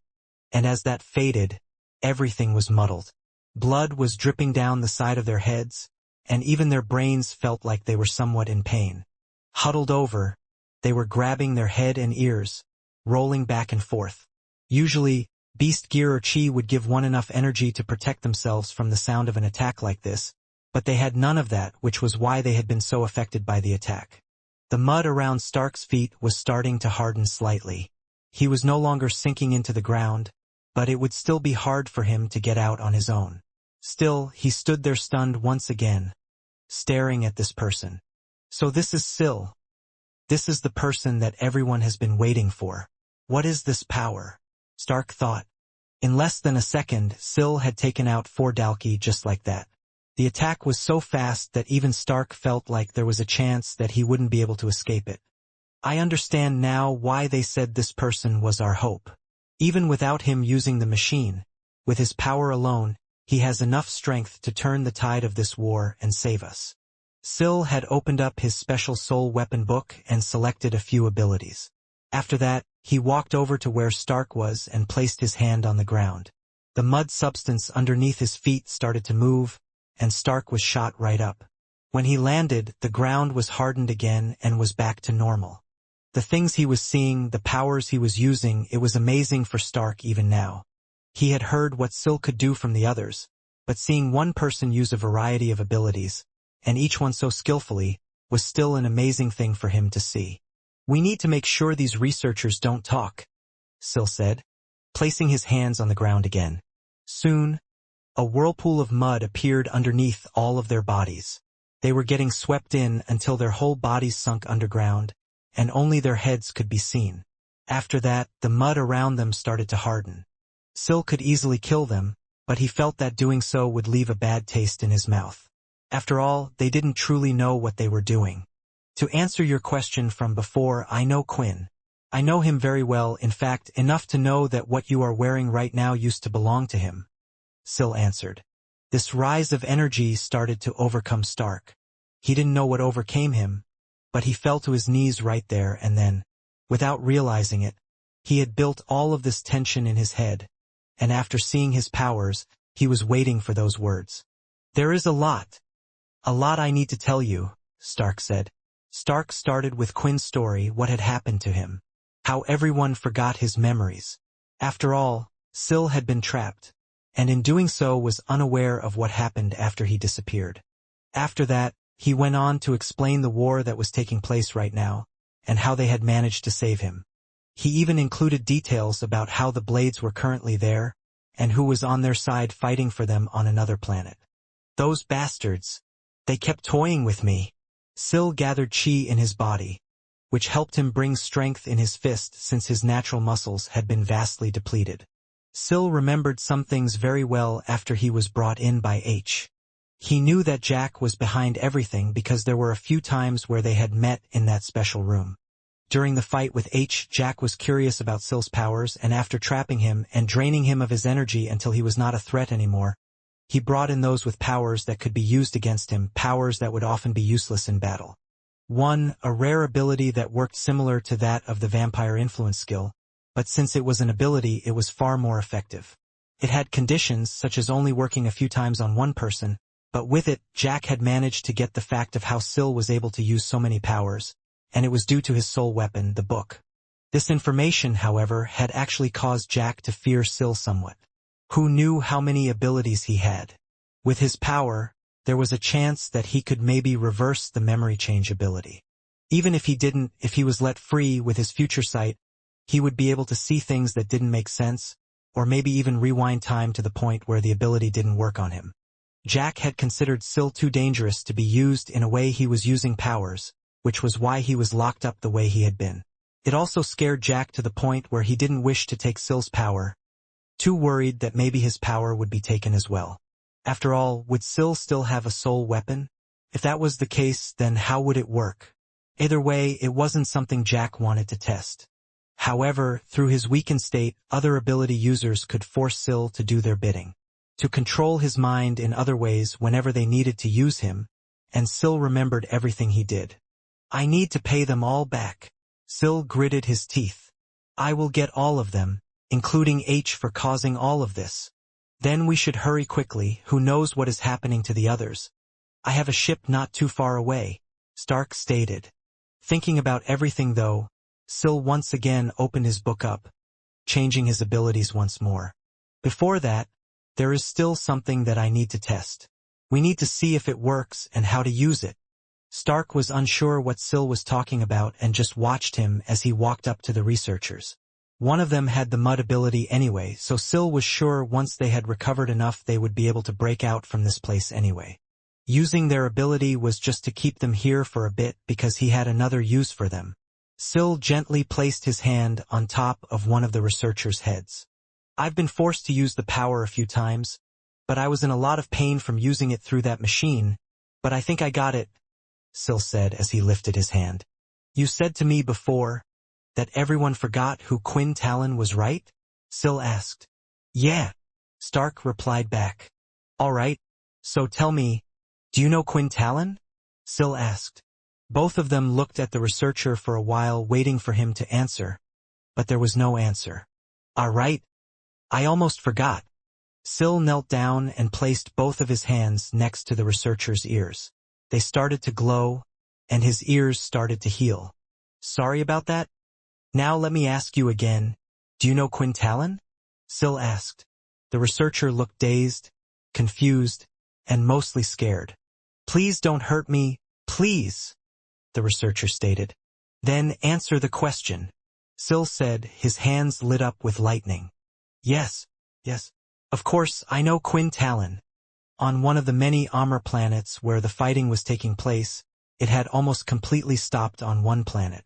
and as that faded, everything was muddled. Blood was dripping down the side of their heads, and even their brains felt like they were somewhat in pain. Huddled over, they were grabbing their head and ears, rolling back and forth. Usually, beast gear or chi would give one enough energy to protect themselves from the sound of an attack like this, but they had none of that, which was why they had been so affected by the attack. The mud around Stark's feet was starting to harden slightly. He was no longer sinking into the ground, but it would still be hard for him to get out on his own. Still, he stood there stunned once again, staring at this person. So this is Sil. This is the person that everyone has been waiting for. What is this power? Stark thought. In less than a second, Sil had taken out 4 Dalki just like that. The attack was so fast that even Stark felt like there was a chance that he wouldn't be able to escape it. I understand now why they said this person was our hope. Even without him using the machine, with his power alone, he has enough strength to turn the tide of this war and save us. Sil had opened up his special soul weapon book and selected a few abilities. After that, he walked over to where Stark was and placed his hand on the ground. The mud substance underneath his feet started to move, and Stark was shot right up. When he landed, the ground was hardened again and was back to normal. The things he was seeing, the powers he was using, it was amazing for Stark even now. He had heard what Sil could do from the others, but seeing one person use a variety of abilities, and each one so skillfully, was still an amazing thing for him to see. "We need to make sure these researchers don't talk," Sil said, placing his hands on the ground again. Soon, a whirlpool of mud appeared underneath all of their bodies. They were getting swept in until their whole bodies sunk underground, and only their heads could be seen. After that, the mud around them started to harden. Sil could easily kill them, but he felt that doing so would leave a bad taste in his mouth. After all, they didn't truly know what they were doing. To answer your question from before, I know Quinn. I know him very well, in fact, enough to know that what you are wearing right now used to belong to him, Sil answered. This rise of energy started to overcome Stark. He didn't know what overcame him, but he fell to his knees right there and then, without realizing it, he had built all of this tension in his head, and after seeing his powers, he was waiting for those words. There is a lot I need to tell you, Stark said. Stark started with Quinn's story, what had happened to him, how everyone forgot his memories. After all, Sil had been trapped, and in doing so was unaware of what happened after he disappeared. After that, he went on to explain the war that was taking place right now, and how they had managed to save him. He even included details about how the Blades were currently there, and who was on their side fighting for them on another planet. Those bastards. They kept toying with me. Sil gathered chi in his body, which helped him bring strength in his fist since his natural muscles had been vastly depleted. Sil remembered some things very well after he was brought in by H. He knew that Jack was behind everything because there were a few times where they had met in that special room. During the fight with H, Jack was curious about Sil's powers, and after trapping him and draining him of his energy until he was not a threat anymore, he brought in those with powers that could be used against him, powers that would often be useless in battle. One, a rare ability that worked similar to that of the vampire influence skill, but since it was an ability, it was far more effective. It had conditions such as only working a few times on one person, but with it, Jack had managed to get the fact of how Syl was able to use so many powers, and it was due to his sole weapon, the book. This information, however, had actually caused Jack to fear Syl somewhat. Who knew how many abilities he had? With his power, there was a chance that he could maybe reverse the memory change ability. Even if he didn't, if he was let free with his future sight, he would be able to see things that didn't make sense, or maybe even rewind time to the point where the ability didn't work on him. Jack had considered Syl too dangerous to be used in a way he was using powers, which was why he was locked up the way he had been. It also scared Jack to the point where he didn't wish to take Syl's power, too worried that maybe his power would be taken as well. After all, would Syl still have a sole weapon? If that was the case, then how would it work? Either way, it wasn't something Jack wanted to test. However, through his weakened state, other ability users could force Syl to do their bidding, to control his mind in other ways whenever they needed to use him, and Syl remembered everything he did. I need to pay them all back. Syl gritted his teeth. I will get all of them, including H for causing all of this. Then we should hurry quickly, who knows what is happening to the others. I have a ship not too far away, Stark stated. Thinking about everything though, Syl once again opened his book up, changing his abilities once more. Before that, there is still something that I need to test. We need to see if it works and how to use it. Stark was unsure what Syl was talking about and just watched him as he walked up to the researchers. One of them had the mud ability anyway, so Syl was sure once they had recovered enough they would be able to break out from this place anyway. Using their ability was just to keep them here for a bit because he had another use for them. Syl gently placed his hand on top of one of the researchers' heads. I've been forced to use the power a few times, but I was in a lot of pain from using it through that machine, but I think I got it, Syl said as he lifted his hand. You said to me before that everyone forgot who Quinn Talon was, right? Syl asked. Yeah, Stark replied back. All right, so tell me, do you know Quinn Talon? Syl asked. Both of them looked at the researcher for a while waiting for him to answer, but there was no answer. All right, I almost forgot. Syl knelt down and placed both of his hands next to the researcher's ears. They started to glow, and his ears started to heal. Sorry about that? Now let me ask you again, do you know Quinn Talon? Syl asked. The researcher looked dazed, confused, and mostly scared. Please don't hurt me, please, the researcher stated. Then answer the question. Syl said, his hands lit up with lightning. Yes, of course, I know Quinn Talon. On one of the many Amr planets where the fighting was taking place, it had almost completely stopped on one planet.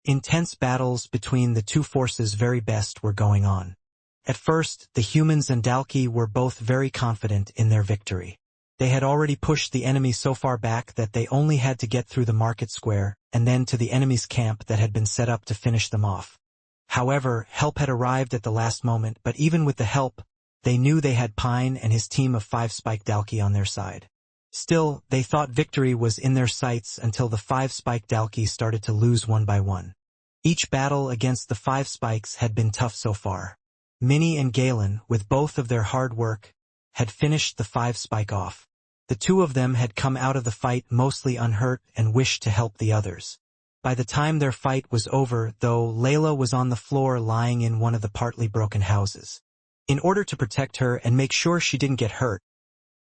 Intense battles between the two forces very best were going on. At first, the humans and Dalki were both very confident in their victory. They had already pushed the enemy so far back that they only had to get through the market square and then to the enemy's camp that had been set up to finish them off. However, help had arrived at the last moment, but even with the help, they knew they had Pine and his team of 5 Spike Dalki on their side. Still, they thought victory was in their sights until the 5 Spike Dalki started to lose one by one. Each battle against the 5 Spikes had been tough so far. Minnie and Galen, with both of their hard work, had finished the 5 Spike off. The two of them had come out of the fight mostly unhurt and wished to help the others. By the time their fight was over, though, Layla was on the floor lying in one of the partly broken houses. In order to protect her and make sure she didn't get hurt,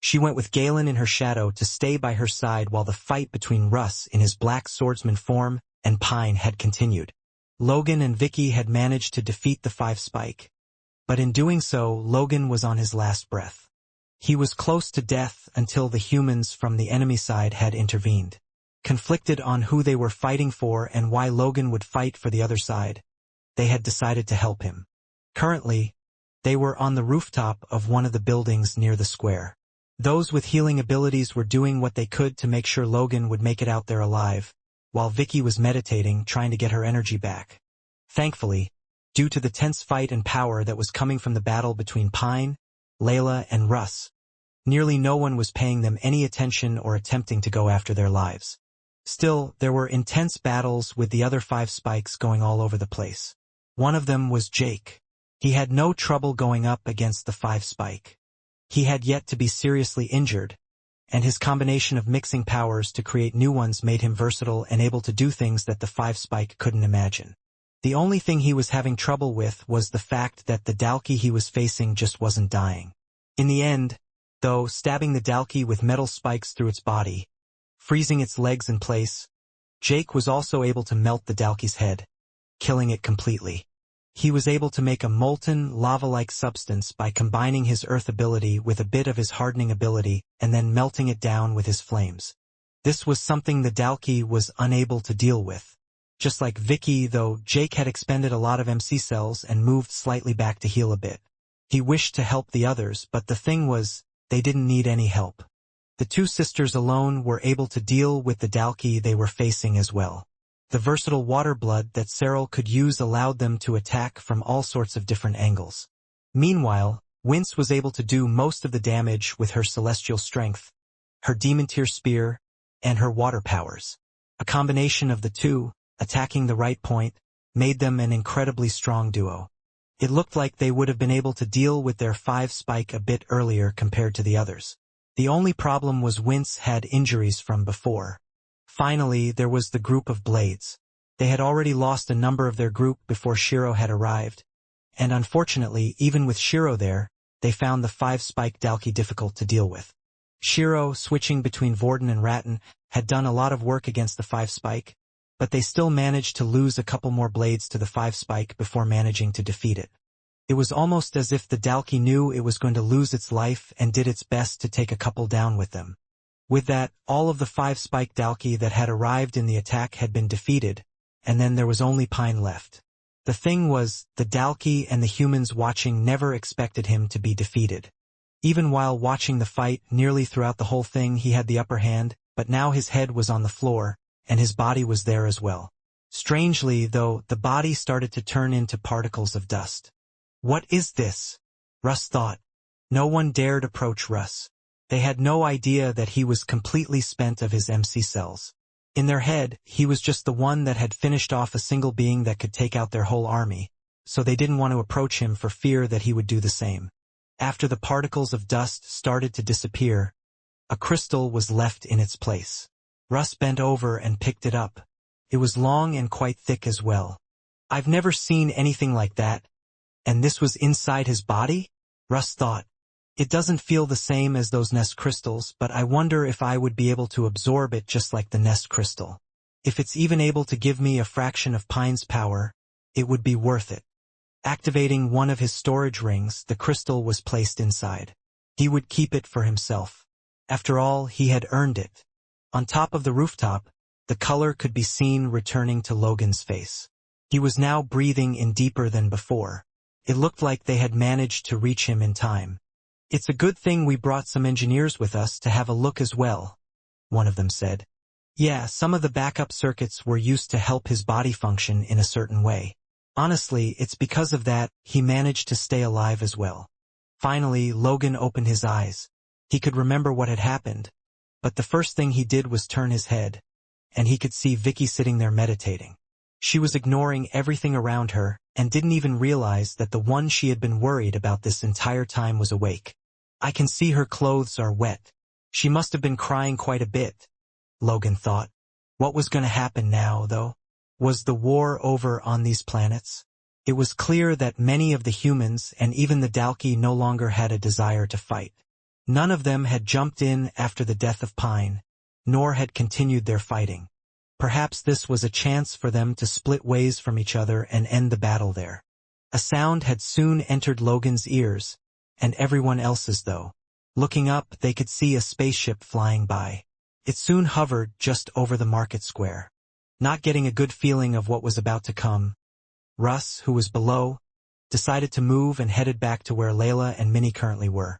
she went with Galen in her shadow to stay by her side while the fight between Russ in his black swordsman form and Pine had continued. Logan and Vicky had managed to defeat the 5 Spike, but in doing so, Logan was on his last breath. He was close to death until the humans from the enemy side had intervened. Conflicted on who they were fighting for and why Logan would fight for the other side, they had decided to help him. Currently, they were on the rooftop of one of the buildings near the square. Those with healing abilities were doing what they could to make sure Logan would make it out there alive, while Vicky was meditating, trying to get her energy back. Thankfully, due to the tense fight and power that was coming from the battle between Pine, Layla, and Russ, nearly no one was paying them any attention or attempting to go after their lives. Still, there were intense battles with the other 5 spikes going all over the place. One of them was Jake. He had no trouble going up against the 5 spike. He had yet to be seriously injured, and his combination of mixing powers to create new ones made him versatile and able to do things that the 5 spike couldn't imagine. The only thing he was having trouble with was the fact that the Dalki he was facing just wasn't dying. In the end, though, stabbing the Dalki with metal spikes through its body, freezing its legs in place, Jake was also able to melt the Dalki's head, killing it completely. He was able to make a molten, lava-like substance by combining his earth ability with a bit of his hardening ability and then melting it down with his flames. This was something the Dalki was unable to deal with. Just like Vicky, though, Jake had expended a lot of MC cells and moved slightly back to heal a bit. He wished to help the others, but the thing was, they didn't need any help. The 2 sisters alone were able to deal with the Dalki they were facing as well. The versatile water blood that Cyril could use allowed them to attack from all sorts of different angles. Meanwhile, Wince was able to do most of the damage with her celestial strength, her demon tier spear, and her water powers. A combination of the 2, attacking the right point, made them an incredibly strong duo. It looked like they would have been able to deal with their 5 spike a bit earlier compared to the others. The only problem was Wince had injuries from before. Finally, there was the group of Blades. They had already lost a number of their group before Shiro had arrived, and unfortunately, even with Shiro there, they found the 5 spike Dalki difficult to deal with. Shiro, switching between Vorden and Rattan, had done a lot of work against the 5 spike, but they still managed to lose a couple more blades to the 5 spike before managing to defeat it. It was almost as if the Dalki knew it was going to lose its life and did its best to take a couple down with them. With that, all of the 5 spike Dalki that had arrived in the attack had been defeated, and then there was only Pine left. The thing was, the Dalki and the humans watching never expected him to be defeated. Even while watching the fight, nearly throughout the whole thing he had the upper hand, but now his head was on the floor, and his body was there as well. Strangely, though, the body started to turn into particles of dust. What is this? Russ thought. No one dared approach Russ. They had no idea that he was completely spent of his MC cells. In their head, he was just the one that had finished off a single being that could take out their whole army, so they didn't want to approach him for fear that he would do the same. After the particles of dust started to disappear, a crystal was left in its place. Russ bent over and picked it up. It was long and quite thick as well. I've never seen anything like that. And this was inside his body? Russ thought. It doesn't feel the same as those nest crystals, but I wonder if I would be able to absorb it just like the nest crystal. If it's even able to give me a fraction of Pine's power, it would be worth it. Activating one of his storage rings, the crystal was placed inside. He would keep it for himself. After all, he had earned it. On top of the rooftop, the color could be seen returning to Logan's face. He was now breathing in deeper than before. It looked like they had managed to reach him in time. It's a good thing we brought some engineers with us to have a look as well, one of them said. Yeah, some of the backup circuits were used to help his body function in a certain way. Honestly, it's because of that he managed to stay alive as well. Finally, Logan opened his eyes. He could remember what had happened, but the first thing he did was turn his head, and he could see Vicky sitting there meditating. She was ignoring everything around her and didn't even realize that the one she had been worried about this entire time was awake. I can see her clothes are wet. She must have been crying quite a bit, Logan thought. What was going to happen now, though? Was the war over on these planets? It was clear that many of the humans and even the Dalki no longer had a desire to fight. None of them had jumped in after the death of Pine, nor had continued their fighting. Perhaps this was a chance for them to split ways from each other and end the battle there. A sound had soon entered Logan's ears, and everyone else's though. Looking up, they could see a spaceship flying by. It soon hovered just over the market square. Not getting a good feeling of what was about to come, Russ, who was below, decided to move and headed back to where Layla and Minnie currently were.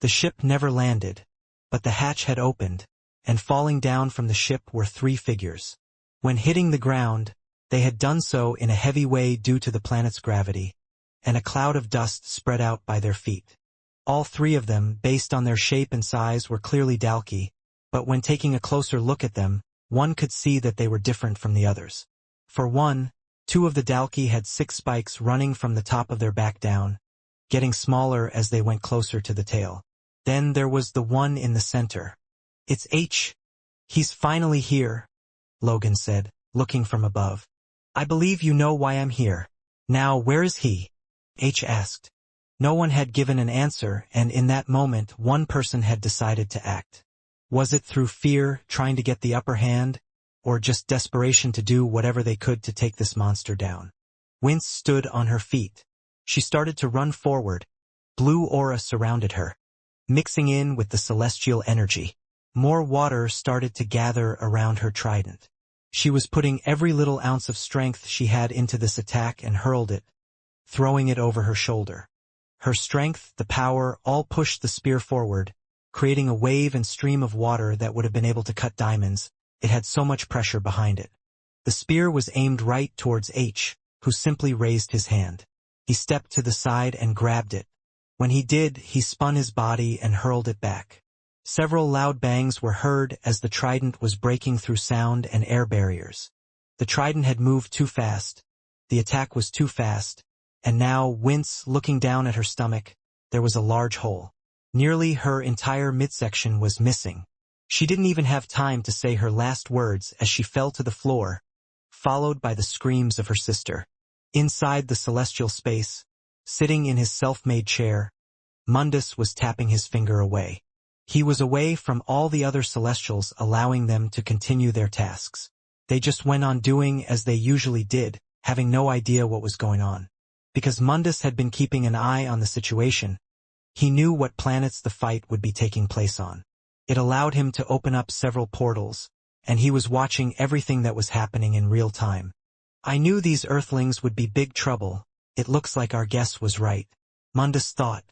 The ship never landed, but the hatch had opened, and falling down from the ship were 3 figures. When hitting the ground, they had done so in a heavy way due to the planet's gravity, and a cloud of dust spread out by their feet. All 3 of them, based on their shape and size, were clearly Dalki, but when taking a closer look at them, one could see that they were different from the others. For one, two of the Dalki had 6 spikes running from the top of their back down, getting smaller as they went closer to the tail. Then there was the one in the center. "It's H. He's finally here," Logan said, looking from above. "I believe you know why I'm here. Now where is he?" H asked. No one had given an answer, and in that moment one person had decided to act. Was it through fear, trying to get the upper hand, or just desperation to do whatever they could to take this monster down? Wince stood on her feet. She started to run forward. Blue aura surrounded her, mixing in with the celestial energy. More water started to gather around her trident. She was putting every little ounce of strength she had into this attack and hurled it, throwing it over her shoulder. Her strength, the power, all pushed the spear forward, creating a wave and stream of water that would have been able to cut diamonds. It had so much pressure behind it. The spear was aimed right towards H, who simply raised his hand. He stepped to the side and grabbed it. When he did, he spun his body and hurled it back. Several loud bangs were heard as the trident was breaking through sound and air barriers. The trident had moved too fast. The attack was too fast. And now, Wince, looking down at her stomach, there was a large hole. Nearly her entire midsection was missing. She didn't even have time to say her last words as she fell to the floor, followed by the screams of her sister. Inside the celestial space, sitting in his self-made chair, Mundus was tapping his finger away. He was away from all the other Celestials, allowing them to continue their tasks. They just went on doing as they usually did, having no idea what was going on. Because Mundus had been keeping an eye on the situation, he knew what planets the fight would be taking place on. It allowed him to open up several portals, and he was watching everything that was happening in real time. "I knew these Earthlings would be big trouble. It looks like our guess was right," Mundus thought.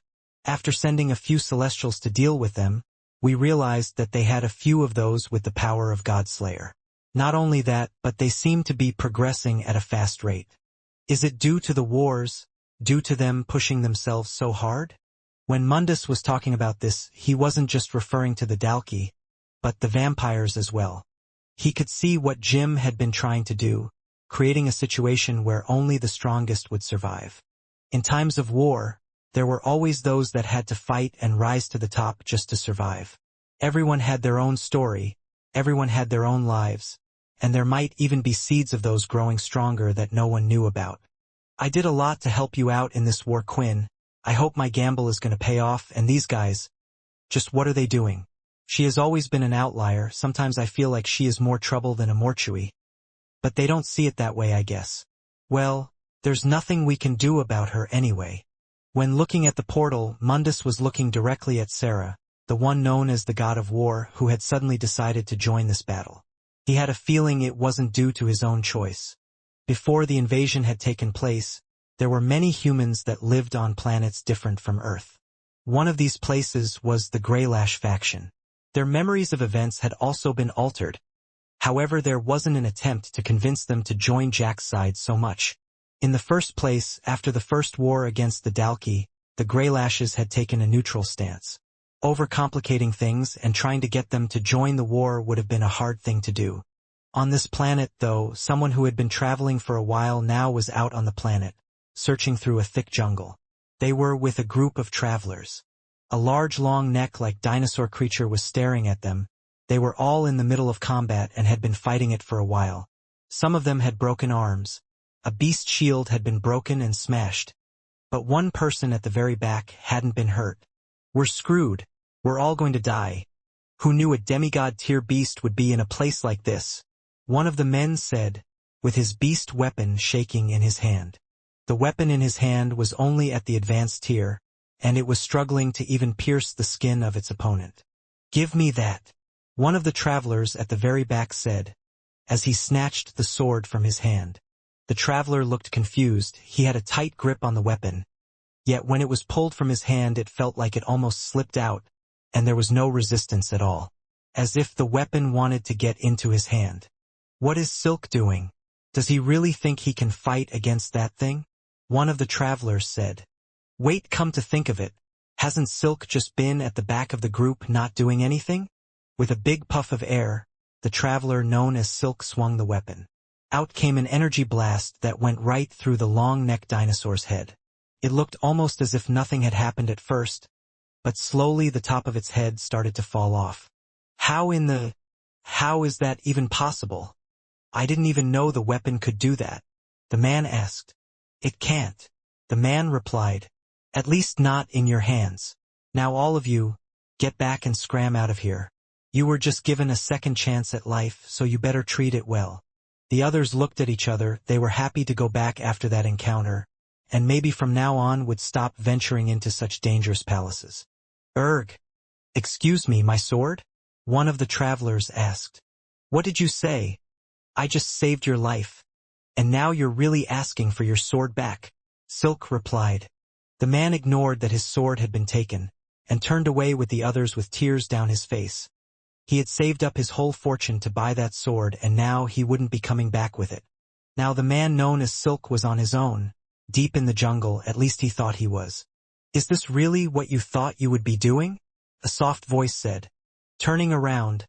"After sending a few Celestials to deal with them, we realized that they had a few of those with the power of Godslayer. Not only that, but they seem to be progressing at a fast rate. Is it due to the wars, due to them pushing themselves so hard?" When Mundus was talking about this, he wasn't just referring to the Dalki, but the vampires as well. He could see what Jim had been trying to do, creating a situation where only the strongest would survive. In times of war, there were always those that had to fight and rise to the top just to survive. Everyone had their own story, everyone had their own lives, and there might even be seeds of those growing stronger that no one knew about. "I did a lot to help you out in this war, Quinn. I hope my gamble is going to pay off, and these guys, just what are they doing? She has always been an outlier. Sometimes I feel like she is more trouble than a mortui. But they don't see it that way, I guess. Well, there's nothing we can do about her anyway." When looking at the portal, Mundus was looking directly at Sarah, the one known as the God of War, who had suddenly decided to join this battle. He had a feeling it wasn't due to his own choice. Before the invasion had taken place, there were many humans that lived on planets different from Earth. One of these places was the Greylash faction. Their memories of events had also been altered. However, there wasn't an attempt to convince them to join Jack's side so much. In the first place, after the first war against the Dalki, the Greylashes had taken a neutral stance. Overcomplicating things and trying to get them to join the war would have been a hard thing to do. On this planet, though, someone who had been traveling for a while now was out on the planet, searching through a thick jungle. They were with a group of travelers. A large long neck-like dinosaur creature was staring at them. They were all in the middle of combat and had been fighting it for a while. Some of them had broken arms. A beast shield had been broken and smashed. But one person at the very back hadn't been hurt. "We're screwed. We're all going to die. Who knew a demigod-tier beast would be in a place like this?" one of the men said, with his beast weapon shaking in his hand. The weapon in his hand was only at the advanced tier, and it was struggling to even pierce the skin of its opponent. "Give me that," one of the travelers at the very back said, as he snatched the sword from his hand. The traveler looked confused. He had a tight grip on the weapon, yet when it was pulled from his hand it felt like it almost slipped out, and there was no resistance at all, as if the weapon wanted to get into his hand. "What is Silk doing? Does he really think he can fight against that thing?" one of the travelers said. "Wait, come to think of it, hasn't Silk just been at the back of the group not doing anything?" With a big puff of air, the traveler known as Silk swung the weapon. Out came an energy blast that went right through the long-necked dinosaur's head. It looked almost as if nothing had happened at first, but slowly the top of its head started to fall off. How is that even possible? I didn't even know the weapon could do that, the man asked. It can't, the man replied. At least not in your hands. Now all of you, get back and scram out of here. You were just given a second chance at life, so you better treat it well. The others looked at each other. They were happy to go back after that encounter, and maybe from now on would stop venturing into such dangerous palaces. Erg. Excuse me, my sword? One of the travelers asked. What did you say? I just saved your life. And now you're really asking for your sword back? Silk replied. The man ignored that his sword had been taken, and turned away with the others with tears down his face. He had saved up his whole fortune to buy that sword, and now he wouldn't be coming back with it. Now the man known as Silk was on his own, deep in the jungle, at least he thought he was. Is this really what you thought you would be doing? A soft voice said. Turning around,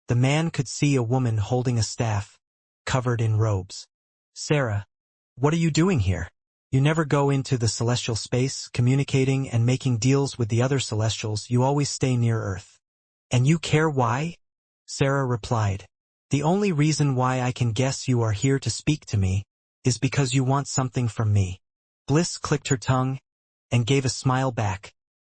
the man could see a woman holding a staff, covered in robes. Sarah, what are you doing here? You never go into the celestial space, communicating and making deals with the other celestials. You always stay near Earth. And you care why? Sarah replied. The only reason why I can guess you are here to speak to me is because you want something from me. Bliss clicked her tongue and gave a smile back,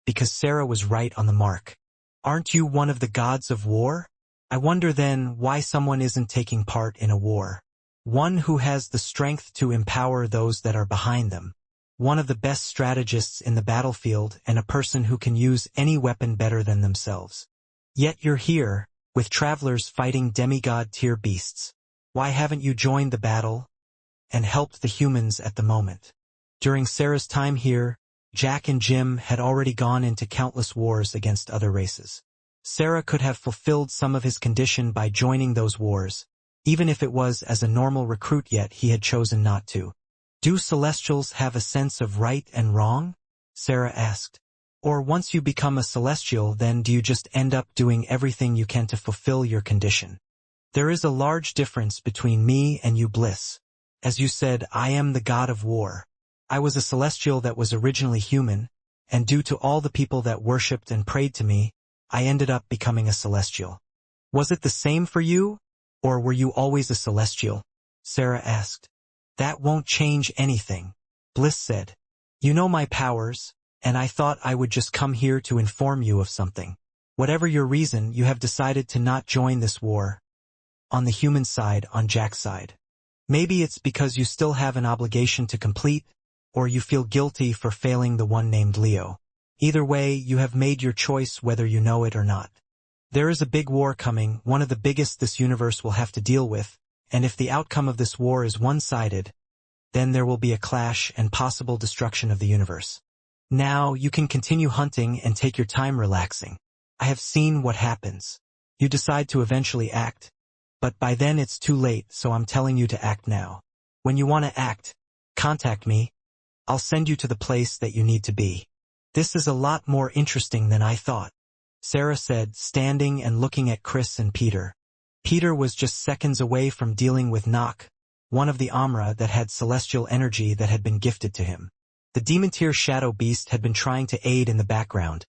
because Sarah was right on the mark. Aren't you one of the gods of war? I wonder then why someone isn't taking part in a war. One who has the strength to empower those that are behind them. One of the best strategists in the battlefield, and a person who can use any weapon better than themselves. Yet you're here, with travelers fighting demigod-tier beasts. Why haven't you joined the battle and helped the humans at the moment? During Sarah's time here, Jack and Jim had already gone into countless wars against other races. Sarah could have fulfilled some of his condition by joining those wars, even if it was as a normal recruit, yet he had chosen not to. Do Celestials have a sense of right and wrong? Sarah asked. Or once you become a Celestial, then do you just end up doing everything you can to fulfill your condition? There is a large difference between me and you, Bliss. As you said, I am the god of war. I was a Celestial that was originally human, and due to all the people that worshipped and prayed to me, I ended up becoming a Celestial. Was it the same for you? Or were you always a Celestial? Sarah asked. That won't change anything, Bliss said. You know my powers, and I thought I would just come here to inform you of something. Whatever your reason, you have decided to not join this war. On the human side, on Jack's side. Maybe it's because you still have an obligation to complete, or you feel guilty for failing the one named Leo. Either way, you have made your choice whether you know it or not. There is a big war coming, one of the biggest this universe will have to deal with, and if the outcome of this war is one-sided, then there will be a clash and possible destruction of the universe. Now you can continue hunting and take your time relaxing. I have seen what happens. You decide to eventually act, but by then it's too late, so I'm telling you to act now. When you want to act, contact me. I'll send you to the place that you need to be. This is a lot more interesting than I thought, Sarah said, standing and looking at Chris and Peter. Peter was just seconds away from dealing with Nock, one of the Amra that had celestial energy that had been gifted to him. The demon-tier shadow beast had been trying to aid in the background,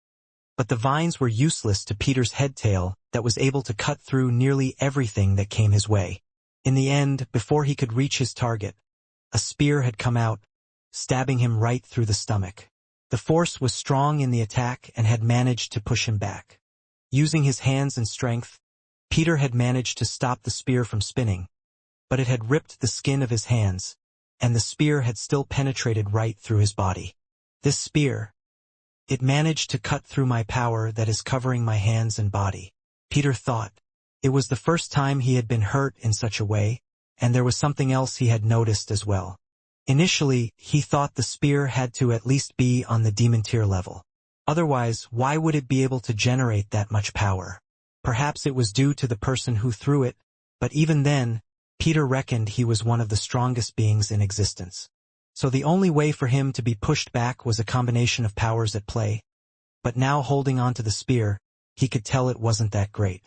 but the vines were useless to Peter's headtail that was able to cut through nearly everything that came his way. In the end, before he could reach his target, a spear had come out, stabbing him right through the stomach. The force was strong in the attack and had managed to push him back. Using his hands and strength, Peter had managed to stop the spear from spinning, but it had ripped the skin of his hands, and the spear had still penetrated right through his body. This spear, it managed to cut through my power that is covering my hands and body. Peter thought. It was the first time he had been hurt in such a way, and there was something else he had noticed as well. Initially, he thought the spear had to at least be on the demon tier level. Otherwise, why would it be able to generate that much power? Perhaps it was due to the person who threw it, but even then, Peter reckoned he was one of the strongest beings in existence. So the only way for him to be pushed back was a combination of powers at play. But now holding onto the spear, he could tell it wasn't that great.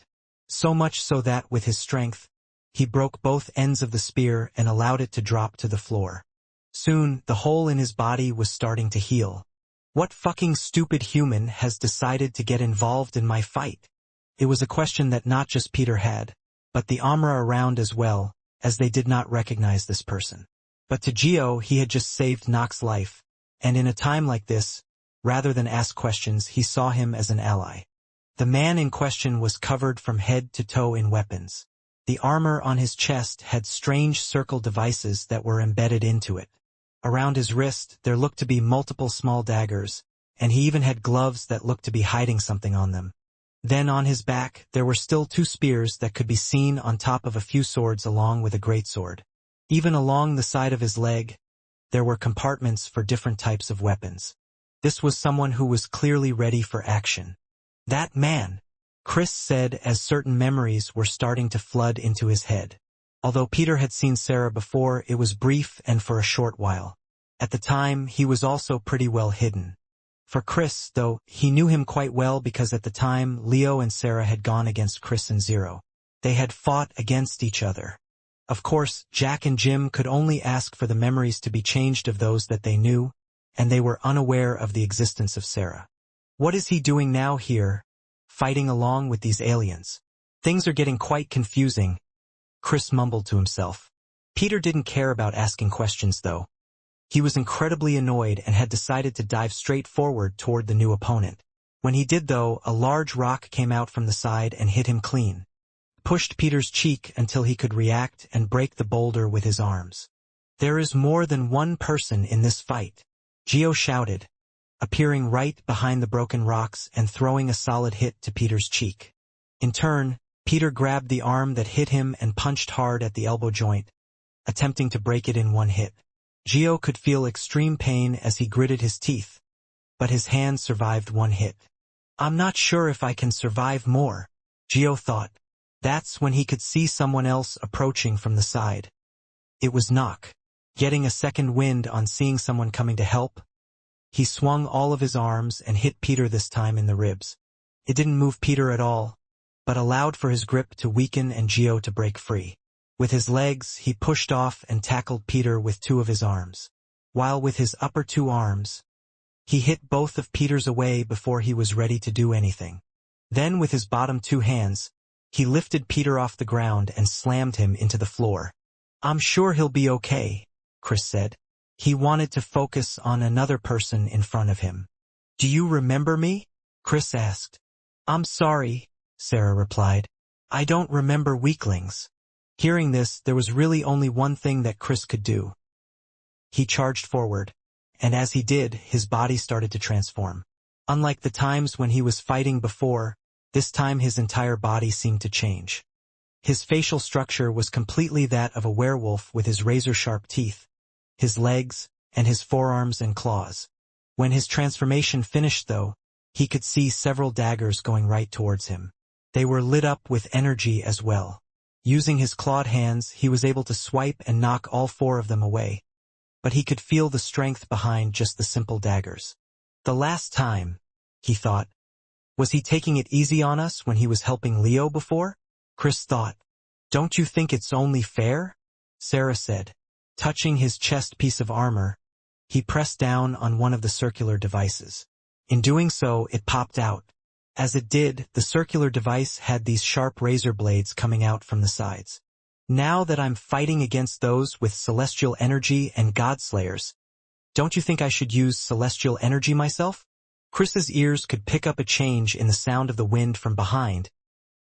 So much so that, with his strength, he broke both ends of the spear and allowed it to drop to the floor. Soon, the hole in his body was starting to heal. What fucking stupid human has decided to get involved in my fight? It was a question that not just Peter had, but the Amra around as well, as they did not recognize this person. But to Geo, he had just saved Nock's life, and in a time like this, rather than ask questions, he saw him as an ally. The man in question was covered from head to toe in weapons. The armor on his chest had strange circle devices that were embedded into it. Around his wrist, there looked to be multiple small daggers, and he even had gloves that looked to be hiding something on them. Then on his back, there were still 2 spears that could be seen on top of a few swords along with a greatsword. Even along the side of his leg, there were compartments for different types of weapons. This was someone who was clearly ready for action. That man, Chris said as certain memories were starting to flood into his head. Although Peter had seen Sarah before, it was brief and for a short while. At the time, he was also pretty well hidden. For Chris, though, he knew him quite well because at the time, Leo and Sarah had gone against Chris and Zero. They had fought against each other. Of course, Jack and Jim could only ask for the memories to be changed of those that they knew, and they were unaware of the existence of Sarah. What is he doing now here, fighting along with these aliens? Things are getting quite confusing, Chris mumbled to himself. Peter didn't care about asking questions, though. He was incredibly annoyed and had decided to dive straight forward toward the new opponent. When he did, though, a large rock came out from the side and hit him clean. Pushed Peter's cheek until he could react and break the boulder with his arms. There is more than one person in this fight, Geo shouted, appearing right behind the broken rocks and throwing a solid hit to Peter's cheek. In turn, Peter grabbed the arm that hit him and punched hard at the elbow joint, attempting to break it in one hit. Geo could feel extreme pain as he gritted his teeth, but his hand survived one hit. I'm not sure if I can survive more, Geo thought. That's when he could see someone else approaching from the side. It was Nock. Getting a second wind on seeing someone coming to help, he swung all of his arms and hit Peter this time in the ribs. It didn't move Peter at all, but allowed for his grip to weaken and Geo to break free. With his legs, he pushed off and tackled Peter with 2 of his arms. While with his upper 2 arms, he hit both of Peter's away before he was ready to do anything. Then with his bottom 2 hands, he lifted Peter off the ground and slammed him into the floor. I'm sure he'll be okay, Chris said. He wanted to focus on another person in front of him. Do you remember me? Chris asked. I'm sorry, Sarah replied. I don't remember weaklings. Hearing this, there was really only one thing that Chris could do. He charged forward, and as he did, his body started to transform. Unlike the times when he was fighting before, this time his entire body seemed to change. His facial structure was completely that of a werewolf with his razor-sharp teeth, his legs, and his forearms and claws. When his transformation finished, though, he could see several daggers going right towards him. They were lit up with energy as well. Using his clawed hands, he was able to swipe and knock all 4 of them away. But he could feel the strength behind just the simple daggers. The last time, he thought. Was he taking it easy on us when he was helping Leo before? Chris thought. Don't you think it's only fair? Sarah said. Touching his chest piece of armor, he pressed down on one of the circular devices. In doing so, it popped out. As it did, the circular device had these sharp razor blades coming out from the sides. Now that I'm fighting against those with celestial energy and godslayers, don't you think I should use celestial energy myself? Chris's ears could pick up a change in the sound of the wind from behind,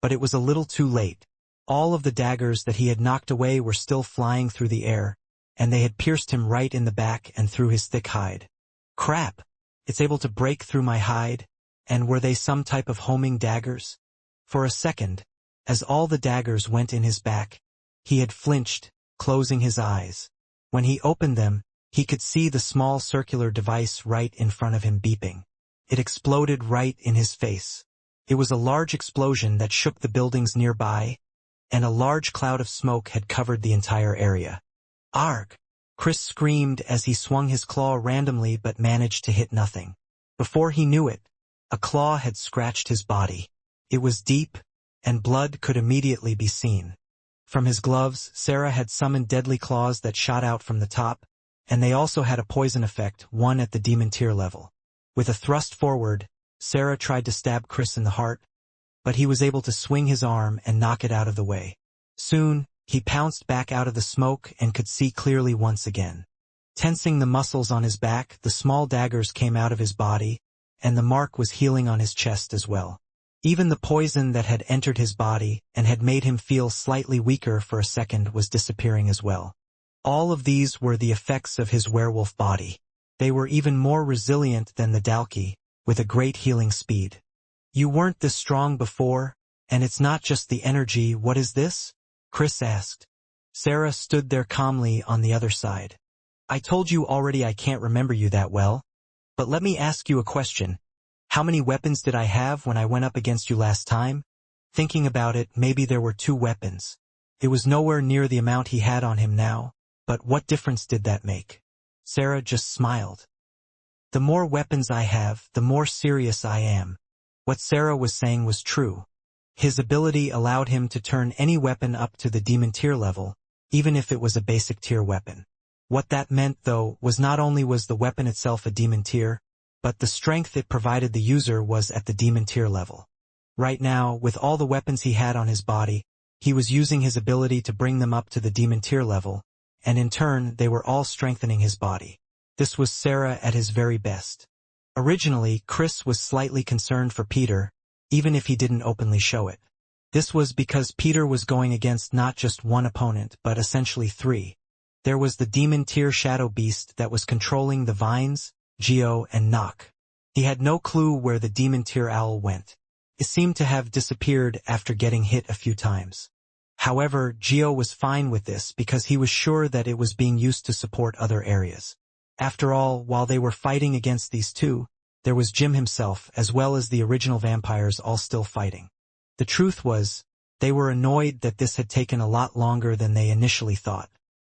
but it was a little too late. All of the daggers that he had knocked away were still flying through the air, and they had pierced him right in the back and through his thick hide. Crap! It's able to break through my hide. And were they some type of homing daggers? For a second, as all the daggers went in his back, he had flinched, closing his eyes. When he opened them, he could see the small circular device right in front of him beeping. It exploded right in his face. It was a large explosion that shook the buildings nearby, and a large cloud of smoke had covered the entire area. Arg! Chris screamed as he swung his claw randomly but managed to hit nothing. Before he knew it, a claw had scratched his body. It was deep, and blood could immediately be seen. From his gloves, Sarah had summoned deadly claws that shot out from the top, and they also had a poison effect, one at the demon tier level. With a thrust forward, Sarah tried to stab Chris in the heart, but he was able to swing his arm and knock it out of the way. Soon, he pounced back out of the smoke and could see clearly once again. Tensing the muscles on his back, the small daggers came out of his body, and the mark was healing on his chest as well. Even the poison that had entered his body and had made him feel slightly weaker for a second was disappearing as well. All of these were the effects of his werewolf body. They were even more resilient than the Dalki, with a great healing speed. "You weren't this strong before, and it's not just the energy, what is this?" Chris asked. Sarah stood there calmly on the other side. "I told you already I can't remember you that well. But let me ask you a question. How many weapons did I have when I went up against you last time?" Thinking about it, maybe there were 2 weapons. It was nowhere near the amount he had on him now, but what difference did that make? Sarah just smiled. "The more weapons I have, the more serious I am." What Sarah was saying was true. His ability allowed him to turn any weapon up to the demon tier level, even if it was a basic tier weapon. What that meant, though, was not only was the weapon itself a demon tier, but the strength it provided the user was at the demon tier level. Right now, with all the weapons he had on his body, he was using his ability to bring them up to the demon tier level, and in turn they were all strengthening his body. This was Sarah at his very best. Originally, Chris was slightly concerned for Peter, even if he didn't openly show it. This was because Peter was going against not just one opponent, but essentially 3. There was the demon tier shadow beast that was controlling the vines, Geo, and Nock. He had no clue where the demon tier owl went. It seemed to have disappeared after getting hit a few times. However, Geo was fine with this because he was sure that it was being used to support other areas. After all, while they were fighting against these 2, there was Jim himself as well as the original vampires all still fighting. The truth was, they were annoyed that this had taken a lot longer than they initially thought.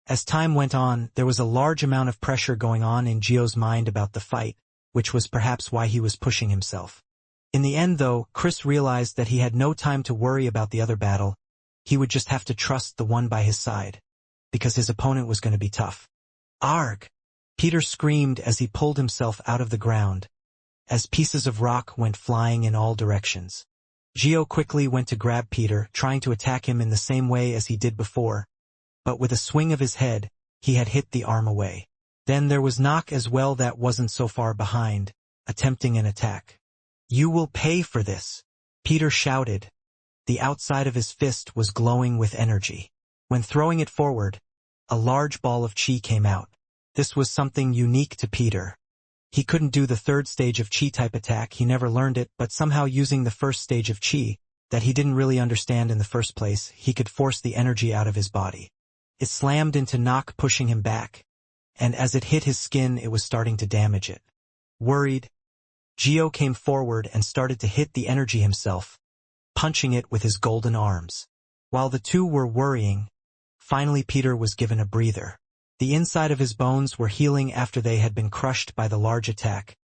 As time went on, there was a large amount of pressure going on in Geo's mind about the fight, which was perhaps why he was pushing himself. In the end, though, Chris realized that he had no time to worry about the other battle. He would just have to trust the one by his side, because his opponent was going to be tough. "Arg!" Peter screamed as he pulled himself out of the ground, as pieces of rock went flying in all directions. Geo quickly went to grab Peter, trying to attack him in the same way as he did before, but with a swing of his head, he had hit the arm away. Then there was Nock as well that wasn't so far behind, attempting an attack. "You will pay for this," Peter shouted. The outside of his fist was glowing with energy. When throwing it forward, a large ball of chi came out. This was something unique to Peter. He couldn't do the 3rd stage of chi type attack, he never learned it, but somehow using the 1st stage of chi, that he didn't really understand in the first place, he could force the energy out of his body. It slammed into Nock, pushing him back, and as it hit his skin it was starting to damage it. Worried, Geo came forward and started to hit the energy himself, punching it with his golden arms. While the 2 were worrying, finally Peter was given a breather. The inside of his bones were healing after they had been crushed by the large attack,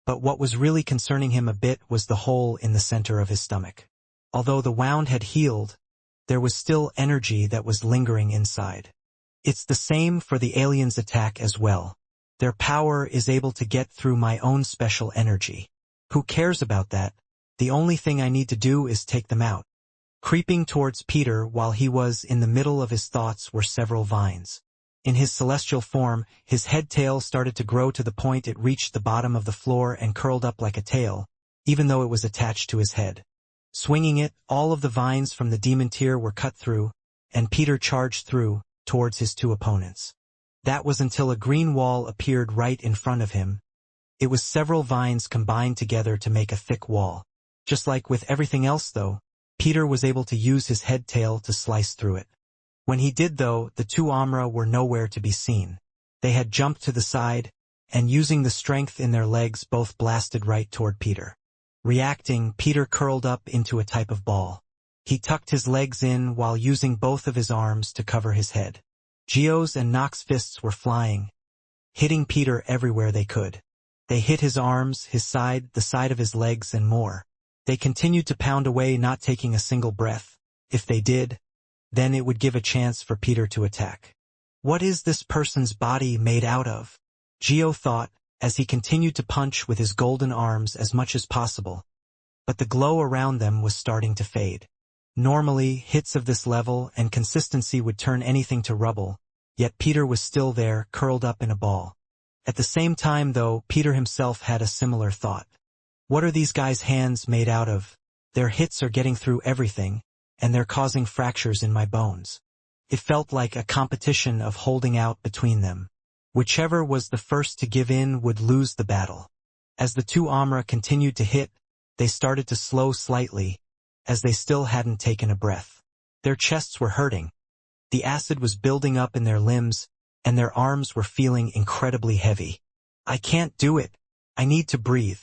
but what was really concerning him a bit was the hole in the center of his stomach. Although the wound had healed, there was still energy that was lingering inside. It's the same for the aliens' attack as well. Their power is able to get through my own special energy. Who cares about that? The only thing I need to do is take them out. Creeping towards Peter while he was in the middle of his thoughts were several vines. In his celestial form, his head-tail started to grow to the point it reached the bottom of the floor and curled up like a tail, even though it was attached to his head. Swinging it, all of the vines from the demon tier were cut through, and Peter charged through, towards his 2 opponents. That was until a green wall appeared right in front of him. It was several vines combined together to make a thick wall. Just like with everything else, though, Peter was able to use his head-tail to slice through it. When he did, though, the 2 Amra were nowhere to be seen. They had jumped to the side, and using the strength in their legs both blasted right toward Peter. Reacting, Peter curled up into a type of ball. He tucked his legs in while using both of his arms to cover his head. Geo's and Nock's fists were flying, hitting Peter everywhere they could. They hit his arms, his side, the side of his legs, and more. They continued to pound away, not taking a single breath. If they did, then it would give a chance for Peter to attack. What is this person's body made out of? Geo thought, as he continued to punch with his golden arms as much as possible. But the glow around them was starting to fade. Normally, hits of this level and consistency would turn anything to rubble, yet Peter was still there, curled up in a ball. At the same time, though, Peter himself had a similar thought. What are these guys' hands made out of? Their hits are getting through everything, and they're causing fractures in my bones. It felt like a competition of holding out between them. Whichever was the first to give in would lose the battle. As the two Amra continued to hit, they started to slow slightly, as they still hadn't taken a breath. Their chests were hurting. The acid was building up in their limbs, and their arms were feeling incredibly heavy. I can't do it. I need to breathe.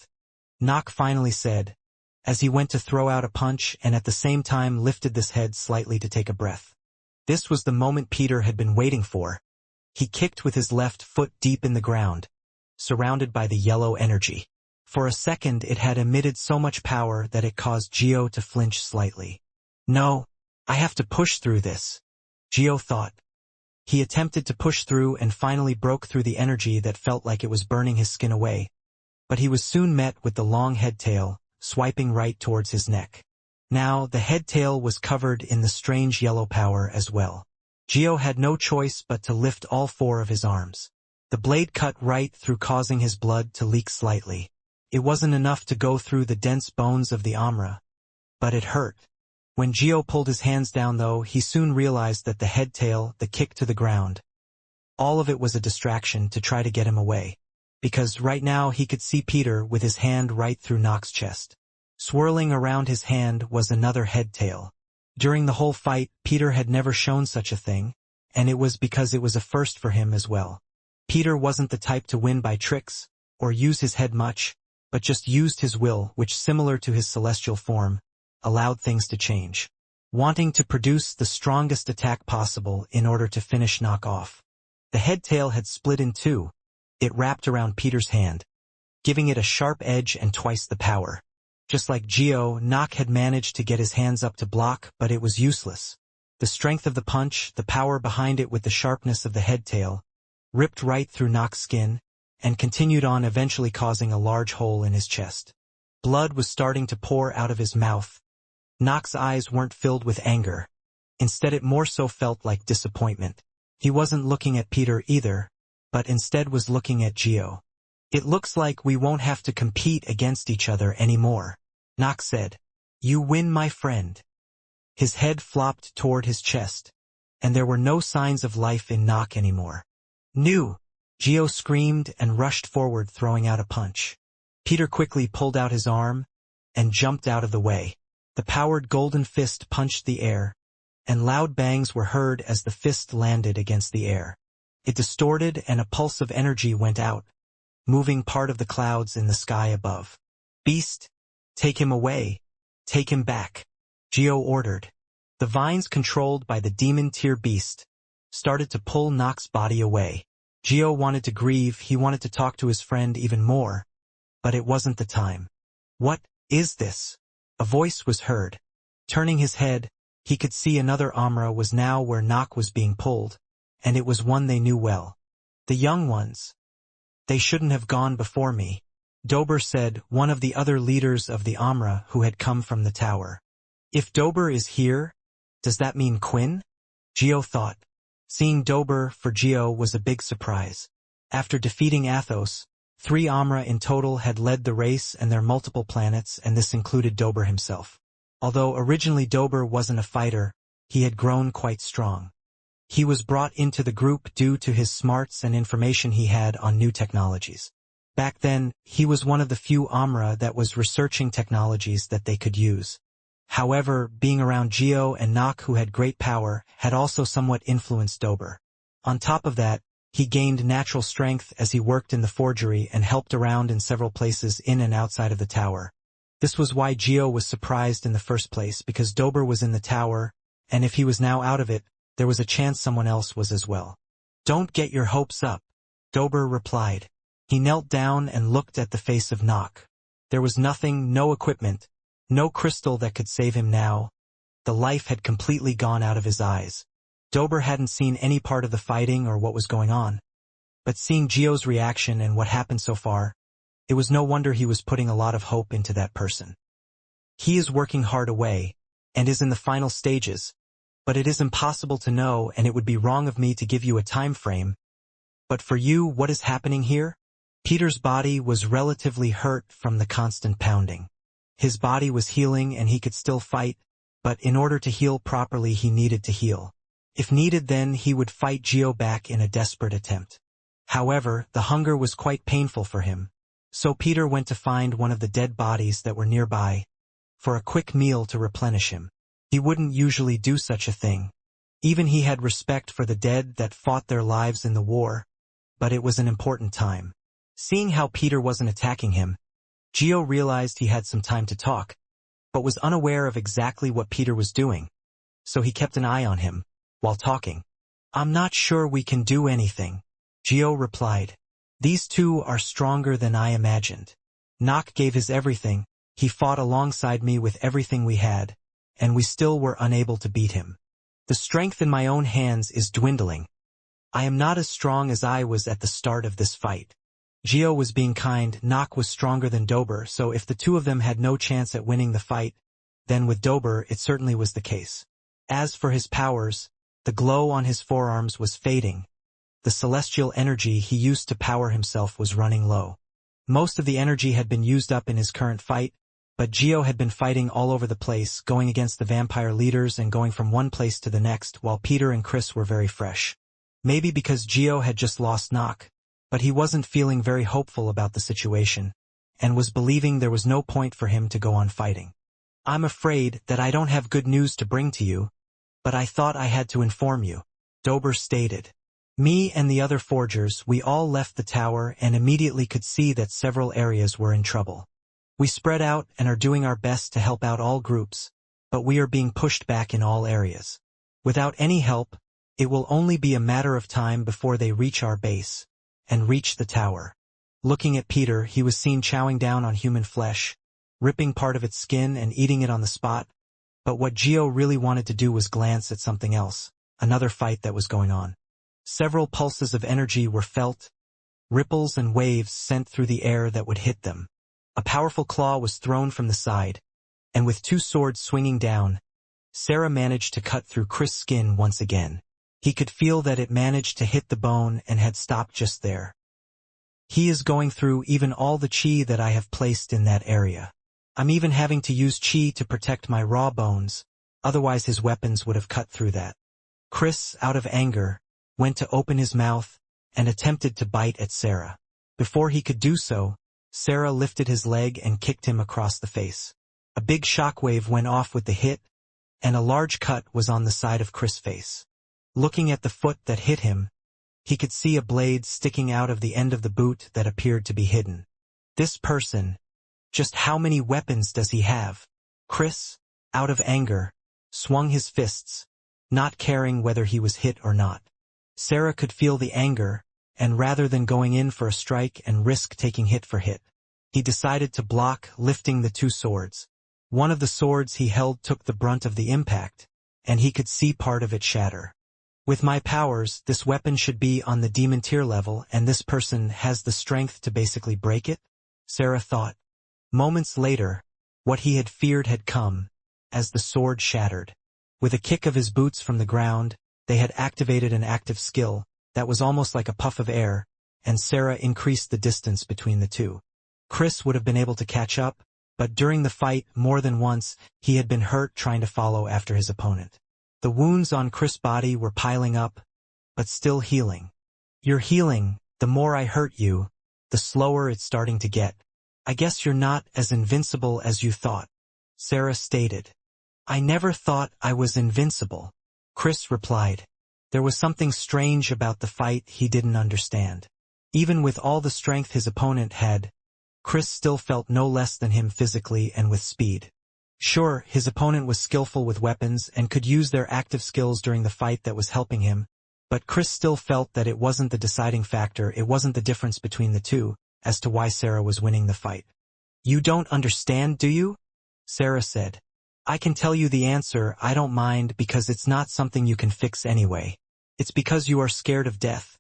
Nock finally said, as he went to throw out a punch and at the same time lifted his head slightly to take a breath. This was the moment Peter had been waiting for. He kicked with his left foot deep in the ground, surrounded by the yellow energy. For a second it had emitted so much power that it caused Geo to flinch slightly. No, I have to push through this, Geo thought. He attempted to push through and finally broke through the energy that felt like it was burning his skin away. But he was soon met with the long head tail, swiping right towards his neck. Now, the head tail was covered in the strange yellow power as well. Geo had no choice but to lift all four of his arms. The blade cut right through, causing his blood to leak slightly. It wasn't enough to go through the dense bones of the Amra, but it hurt. When Geo pulled his hands down, though, he soon realized that the head tail, the kick to the ground, all of it was a distraction to try to get him away. Because right now he could see Peter with his hand right through Nock's chest. Swirling around his hand was another head tail. During the whole fight, Peter had never shown such a thing, and it was because it was a first for him as well. Peter wasn't the type to win by tricks, or use his head much, but just used his will, which, similar to his celestial form, allowed things to change. Wanting to produce the strongest attack possible in order to finish Nock off. The head tail had split in two. It wrapped around Peter's hand, giving it a sharp edge and twice the power. Just like Geo, Nock had managed to get his hands up to block, but it was useless. The strength of the punch, the power behind it with the sharpness of the head tail, ripped right through Nock's skin, and continued on, eventually causing a large hole in his chest. Blood was starting to pour out of his mouth. Nock's eyes weren't filled with anger. Instead, it more so felt like disappointment. He wasn't looking at Peter either, but instead was looking at Geo. It looks like we won't have to compete against each other anymore, Nock said. You win, my friend. His head flopped toward his chest, and there were no signs of life in Nock anymore. No! Geo screamed and rushed forward, throwing out a punch. Peter quickly pulled out his arm and jumped out of the way. The powered golden fist punched the air, and loud bangs were heard as the fist landed against the air. It distorted and a pulse of energy went out, moving part of the clouds in the sky above. Beast, take him away. Take him back, Geo ordered. The vines, controlled by the demon tier beast, started to pull Nock's body away. Geo wanted to grieve, he wanted to talk to his friend even more, but it wasn't the time. What is this? A voice was heard. Turning his head, he could see another Amra was now where Nock was being pulled, and it was one they knew well. The young ones. They shouldn't have gone before me, Dober said, one of the other leaders of the Amra who had come from the tower. If Dober is here, does that mean Quinn? Geo thought. Seeing Dober for Geo was a big surprise. After defeating Athos, 3 Amra in total had led the race and their multiple planets, and this included Dober himself. Although originally Dober wasn't a fighter, he had grown quite strong. He was brought into the group due to his smarts and information he had on new technologies. Back then, he was one of the few Amra that was researching technologies that they could use. However, being around Geo and Nock, who had great power, had also somewhat influenced Dober. On top of that, he gained natural strength as he worked in the forgery and helped around in several places in and outside of the tower. This was why Geo was surprised in the first place, because Dober was in the tower, and if he was now out of it, there was a chance someone else was as well. Don't get your hopes up, Dober replied. He knelt down and looked at the face of Nock. There was nothing, no equipment, No crystal that could save him now. The life had completely gone out of his eyes. Dober hadn't seen any part of the fighting or what was going on. But seeing Gio's reaction and what happened so far, it was no wonder he was putting a lot of hope into that person. He is working hard away, and is in the final stages, but it is impossible to know, and it would be wrong of me to give you a time frame. But for you, what is happening here? Peter's body was relatively hurt from the constant pounding. His body was healing and he could still fight, but in order to heal properly he needed to heal. If needed, then he would fight Gio back in a desperate attempt. However, the hunger was quite painful for him, so Peter went to find one of the dead bodies that were nearby for a quick meal to replenish him. He wouldn't usually do such a thing. Even he had respect for the dead that fought their lives in the war, but it was an important time. Seeing how Peter wasn't attacking him, Gio realized he had some time to talk, but was unaware of exactly what Peter was doing, so he kept an eye on him while talking. "I'm not sure we can do anything," Gio replied. "These two are stronger than I imagined. Nock gave his everything, he fought alongside me with everything we had, and we still were unable to beat him. The strength in my own hands is dwindling. I am not as strong as I was at the start of this fight." Gio was being kind. Nock was stronger than Dober, so if the two of them had no chance at winning the fight, then with Dober it certainly was the case. As for his powers, the glow on his forearms was fading. The celestial energy he used to power himself was running low. Most of the energy had been used up in his current fight, but Gio had been fighting all over the place, going against the vampire leaders and going from one place to the next, while Peter and Chris were very fresh. Maybe because Gio had just lost Nock, but he wasn't feeling very hopeful about the situation, and was believing there was no point for him to go on fighting. "I'm afraid that I don't have good news to bring to you, but I thought I had to inform you," Dober stated. "Me and the other forgers, we all left the tower and immediately could see that several areas were in trouble. We spread out and are doing our best to help out all groups, but we are being pushed back in all areas. Without any help, it will only be a matter of time before they reach our base and reach the tower." Looking at Peter, he was seen chowing down on human flesh, ripping part of its skin and eating it on the spot, but what Gio really wanted to do was glance at something else, another fight that was going on. Several pulses of energy were felt, ripples and waves sent through the air that would hit them. A powerful claw was thrown from the side, and with two swords swinging down, Sarah managed to cut through Chris' skin once again. He could feel that it managed to hit the bone and had stopped just there. "He is going through even all the chi that I have placed in that area. I'm even having to use chi to protect my raw bones, otherwise his weapons would have cut through that." Chris, out of anger, went to open his mouth and attempted to bite at Sarah. Before he could do so, Sarah lifted his leg and kicked him across the face. A big shockwave went off with the hit, and a large cut was on the side of Chris' face. Looking at the foot that hit him, he could see a blade sticking out of the end of the boot that appeared to be hidden. This person, just how many weapons does he have? Chris, out of anger, swung his fists, not caring whether he was hit or not. Sarah could feel the anger, and rather than going in for a strike and risk taking hit for hit, he decided to block, lifting the two swords. One of the swords he held took the brunt of the impact, and he could see part of it shatter. With my powers, this weapon should be on the demon tier level, and this person has the strength to basically break it, Sarah thought. Moments later, what he had feared had come, as the sword shattered. With a kick of his boots from the ground, they had activated an active skill that was almost like a puff of air, and Sarah increased the distance between the two. Chris would have been able to catch up, but during the fight, more than once, he had been hurt trying to follow after his opponent. The wounds on Chris' body were piling up, but still healing. "You're healing. The more I hurt you, the slower it's starting to get. I guess you're not as invincible as you thought," Sarah stated. "I never thought I was invincible," Chris replied. There was something strange about the fight he didn't understand. Even with all the strength his opponent had, Chris still felt no less than him physically and with speed. Sure, his opponent was skillful with weapons and could use their active skills during the fight that was helping him, but Chris still felt that it wasn't the deciding factor, it wasn't the difference between the two, as to why Sarah was winning the fight. "You don't understand, do you?" Sarah said. I can tell you the answer, I don't mind because it's not something you can fix anyway. It's because you are scared of death.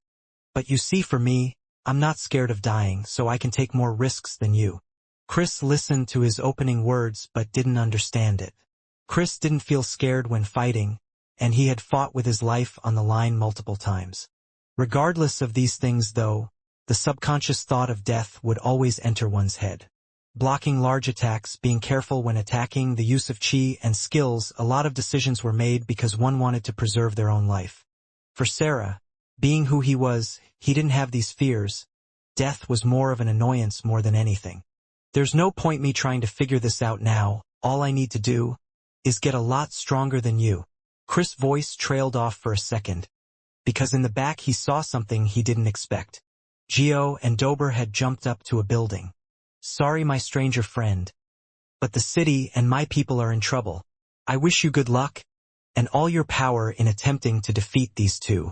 But you see, for me, I'm not scared of dying, so I can take more risks than you. Chris listened to his opening words but didn't understand it. Chris didn't feel scared when fighting, and he had fought with his life on the line multiple times. Regardless of these things though, the subconscious thought of death would always enter one's head. Blocking large attacks, being careful when attacking, the use of chi and skills, a lot of decisions were made because one wanted to preserve their own life. For Sarah, being who he was, he didn't have these fears. Death was more of an annoyance more than anything. There's no point me trying to figure this out now, all I need to do is get a lot stronger than you. Chris' voice trailed off for a second, because in the back he saw something he didn't expect. Gio and Dober had jumped up to a building. Sorry, my stranger friend, but the city and my people are in trouble. I wish you good luck, and all your power in attempting to defeat these two.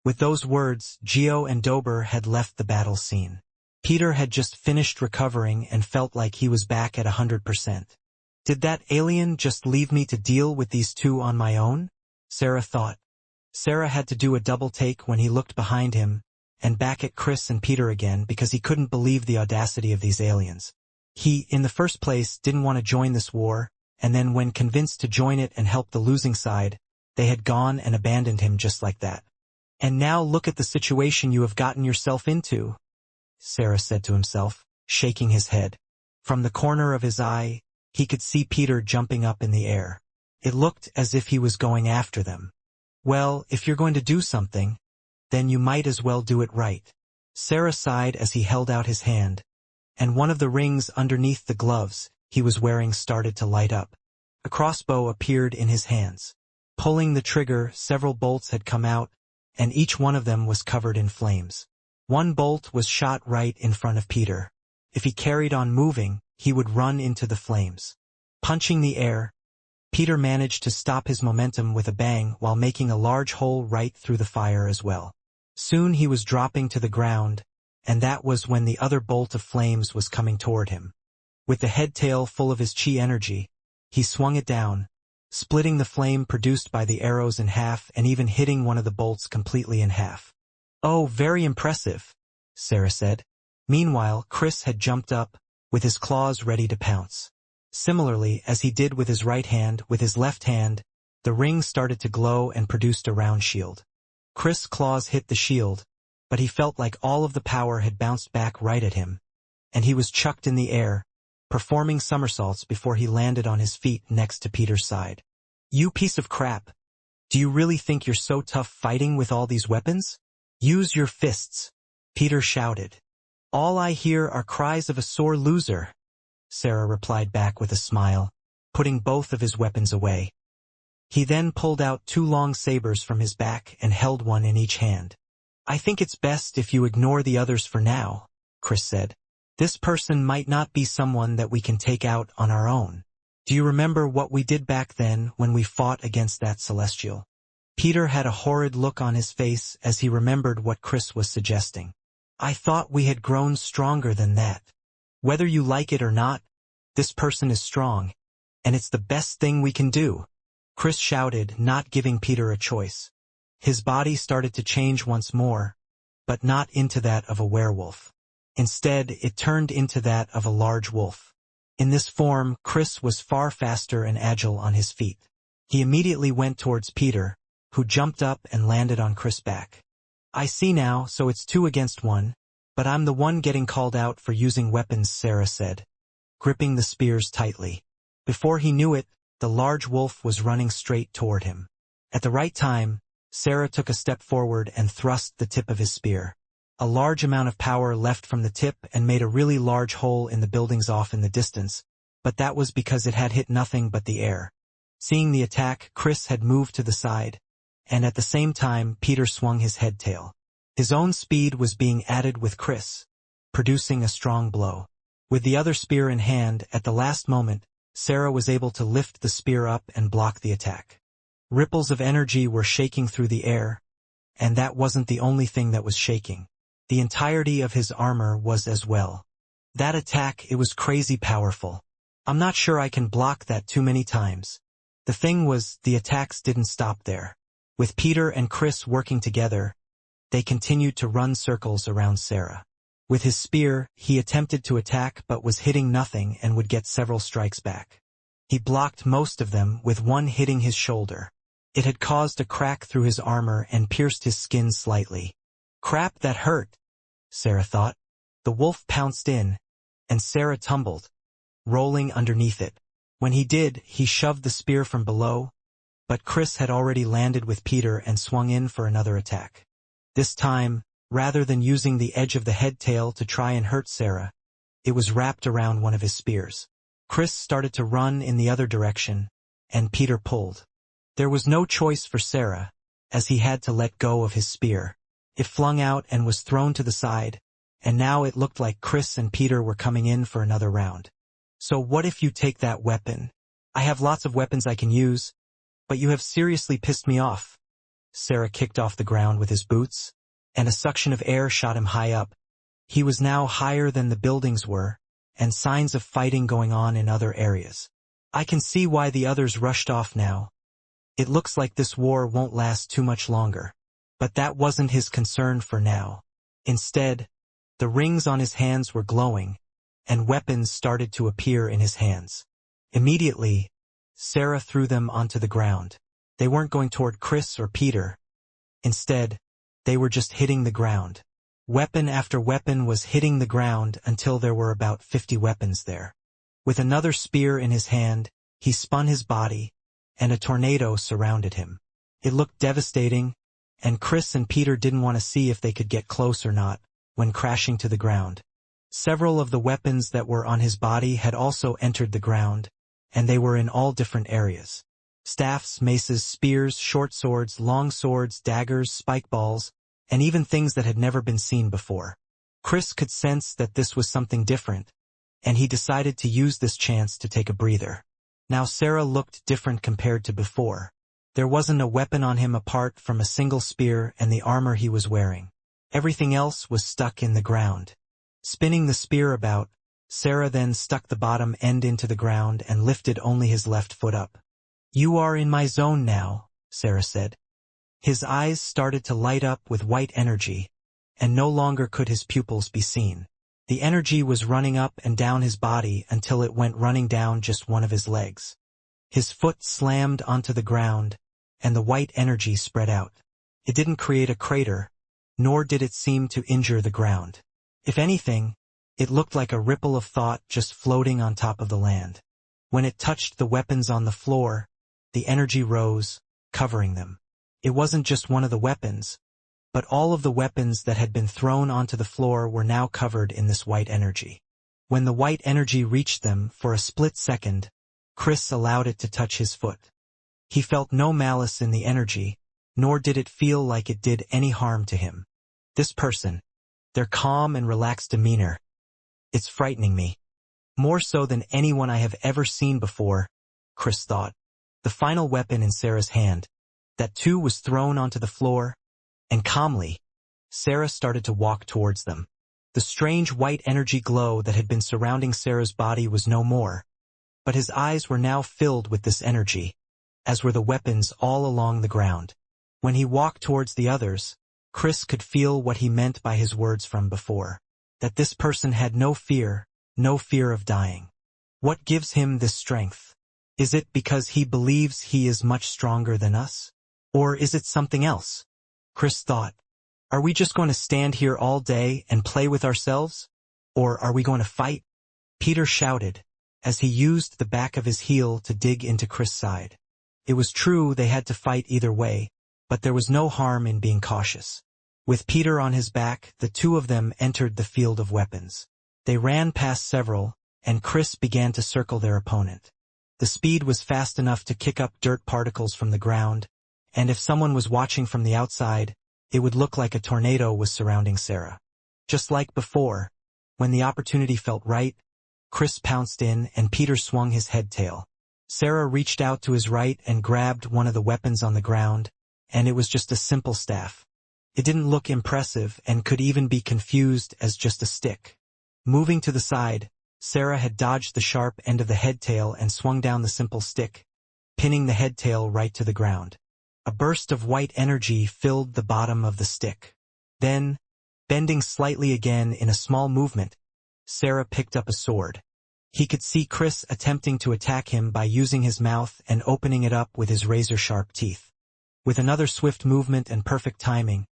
With those words, Gio and Dober had left the battle scene. Peter had just finished recovering and felt like he was back at 100%. Did that alien just leave me to deal with these two on my own? Sarah thought. Sarah had to do a double take when he looked behind him and back at Chris and Peter again because he couldn't believe the audacity of these aliens. He, in the first place, didn't want to join this war, and then when convinced to join it and help the losing side, they had gone and abandoned him just like that. And now look at the situation you have gotten yourself into, Sarah said to himself, shaking his head. From the corner of his eye, he could see Peter jumping up in the air. It looked as if he was going after them. Well, if you're going to do something, then you might as well do it right. Sarah sighed as he held out his hand, and one of the rings underneath the gloves he was wearing started to light up. A crossbow appeared in his hands. Pulling the trigger, several bolts had come out, and each one of them was covered in flames. One bolt was shot right in front of Peter. If he carried on moving, he would run into the flames. Punching the air, Peter managed to stop his momentum with a bang while making a large hole right through the fire as well. Soon he was dropping to the ground, and that was when the other bolt of flames was coming toward him. With the head-tail full of his chi energy, he swung it down, splitting the flame produced by the arrows in half and even hitting one of the bolts completely in half. Oh, very impressive, Sarah said. Meanwhile, Chris had jumped up, with his claws ready to pounce. Similarly, as he did with his right hand, with his left hand, the ring started to glow and produced a round shield. Chris' claws hit the shield, but he felt like all of the power had bounced back right at him, and he was chucked in the air, performing somersaults before he landed on his feet next to Peter's side. You piece of crap! Do you really think you're so tough fighting with all these weapons? Use your fists, Peter shouted. All I hear are cries of a sore loser, Sarah replied back with a smile, putting both of his weapons away. He then pulled out two long sabers from his back and held one in each hand. I think it's best if you ignore the others for now, Chris said. This person might not be someone that we can take out on our own. Do you remember what we did back then when we fought against that celestial? Peter had a horrid look on his face as he remembered what Chris was suggesting. I thought we had grown stronger than that. Whether you like it or not, this person is strong, and it's the best thing we can do. Chris shouted, not giving Peter a choice. His body started to change once more, but not into that of a werewolf. Instead, it turned into that of a large wolf. In this form, Chris was far faster and agile on his feet. He immediately went towards Peter, who jumped up and landed on Chris' back. I see now, so it's 2 against 1, but I'm the one getting called out for using weapons, Sarah said, gripping the spears tightly. Before he knew it, the large wolf was running straight toward him. At the right time, Sarah took a step forward and thrust the tip of his spear. A large amount of power left from the tip and made a really large hole in the buildings off in the distance, but that was because it had hit nothing but the air. Seeing the attack, Chris had moved to the side, and at the same time Peter swung his head tail. His own speed was being added with Chris, producing a strong blow. With the other spear in hand, at the last moment, Sarah was able to lift the spear up and block the attack. Ripples of energy were shaking through the air, and that wasn't the only thing that was shaking. The entirety of his armor was as well. That attack, it was crazy powerful. I'm not sure I can block that too many times. The thing was, the attacks didn't stop there. With Peter and Chris working together, they continued to run circles around Sarah. With his spear, he attempted to attack but was hitting nothing and would get several strikes back. He blocked most of them, with one hitting his shoulder. It had caused a crack through his armor and pierced his skin slightly. Crap, that hurt, Sarah thought. The wolf pounced in, and Sarah tumbled, rolling underneath it. When he did, he shoved the spear from below, but Chris had already landed with Peter and swung in for another attack. This time, rather than using the edge of the head tail to try and hurt Sarah, it was wrapped around one of his spears. Chris started to run in the other direction, and Peter pulled. There was no choice for Sarah, as he had to let go of his spear. It flung out and was thrown to the side, and now it looked like Chris and Peter were coming in for another round. So what if you take that weapon? I have lots of weapons I can use, but you have seriously pissed me off. Sarah kicked off the ground with his boots, and a suction of air shot him high up. He was now higher than the buildings were, and signs of fighting going on in other areas. I can see why the others rushed off now. It looks like this war won't last too much longer. But that wasn't his concern for now. Instead, the rings on his hands were glowing, and weapons started to appear in his hands. Immediately, Sarah threw them onto the ground. They weren't going toward Chris or Peter. Instead, they were just hitting the ground. Weapon after weapon was hitting the ground until there were about 50 weapons there. With another spear in his hand, he spun his body, and a tornado surrounded him. It looked devastating, and Chris and Peter didn't want to see if they could get close or not, when crashing to the ground. Several of the weapons that were on his body had also entered the ground, and they were in all different areas. Staffs, maces, spears, short swords, long swords, daggers, spike balls, and even things that had never been seen before. Chris could sense that this was something different, and he decided to use this chance to take a breather. Now Sarah looked different compared to before. There wasn't a weapon on him apart from a single spear and the armor he was wearing. Everything else was stuck in the ground. Spinning the spear about, Sarah then stuck the bottom end into the ground and lifted only his left foot up. "You are in my zone now," Sarah said. His eyes started to light up with white energy, and no longer could his pupils be seen. The energy was running up and down his body until it went running down just one of his legs. His foot slammed onto the ground, and the white energy spread out. It didn't create a crater, nor did it seem to injure the ground. If anything, it looked like a ripple of thought just floating on top of the land. When it touched the weapons on the floor, the energy rose, covering them. It wasn't just one of the weapons, but all of the weapons that had been thrown onto the floor were now covered in this white energy. When the white energy reached them for a split second, Chris allowed it to touch his foot. He felt no malice in the energy, nor did it feel like it did any harm to him. This person, their calm and relaxed demeanor, it's frightening me. More so than anyone I have ever seen before, Chris thought. The final weapon in Sarah's hand, that too was thrown onto the floor, and calmly, Sarah started to walk towards them. The strange white energy glow that had been surrounding Sarah's body was no more, but his eyes were now filled with this energy, as were the weapons all along the ground. When he walked towards the others, Chris could feel what he meant by his words from before, that this person had no fear of dying. What gives him this strength? Is it because he believes he is much stronger than us? Or is it something else? Chris thought, are we just going to stand here all day and play with ourselves? Or are we going to fight? Peter shouted, as he used the back of his heel to dig into Chris' side. It was true they had to fight either way, but there was no harm in being cautious. With Peter on his back, the two of them entered the field of weapons. They ran past several, and Chris began to circle their opponent. The speed was fast enough to kick up dirt particles from the ground, and if someone was watching from the outside, it would look like a tornado was surrounding Sarah. Just like before, when the opportunity felt right, Chris pounced in and Peter swung his head tail. Sarah reached out to his right and grabbed one of the weapons on the ground, and it was just a simple staff. It didn't look impressive and could even be confused as just a stick. Moving to the side, Sarah had dodged the sharp end of the headtail and swung down the simple stick, pinning the headtail right to the ground. A burst of white energy filled the bottom of the stick. Then, bending slightly again in a small movement, Sarah picked up a sword. He could see Chris attempting to attack him by using his mouth and opening it up with his razor-sharp teeth. With another swift movement and perfect timing,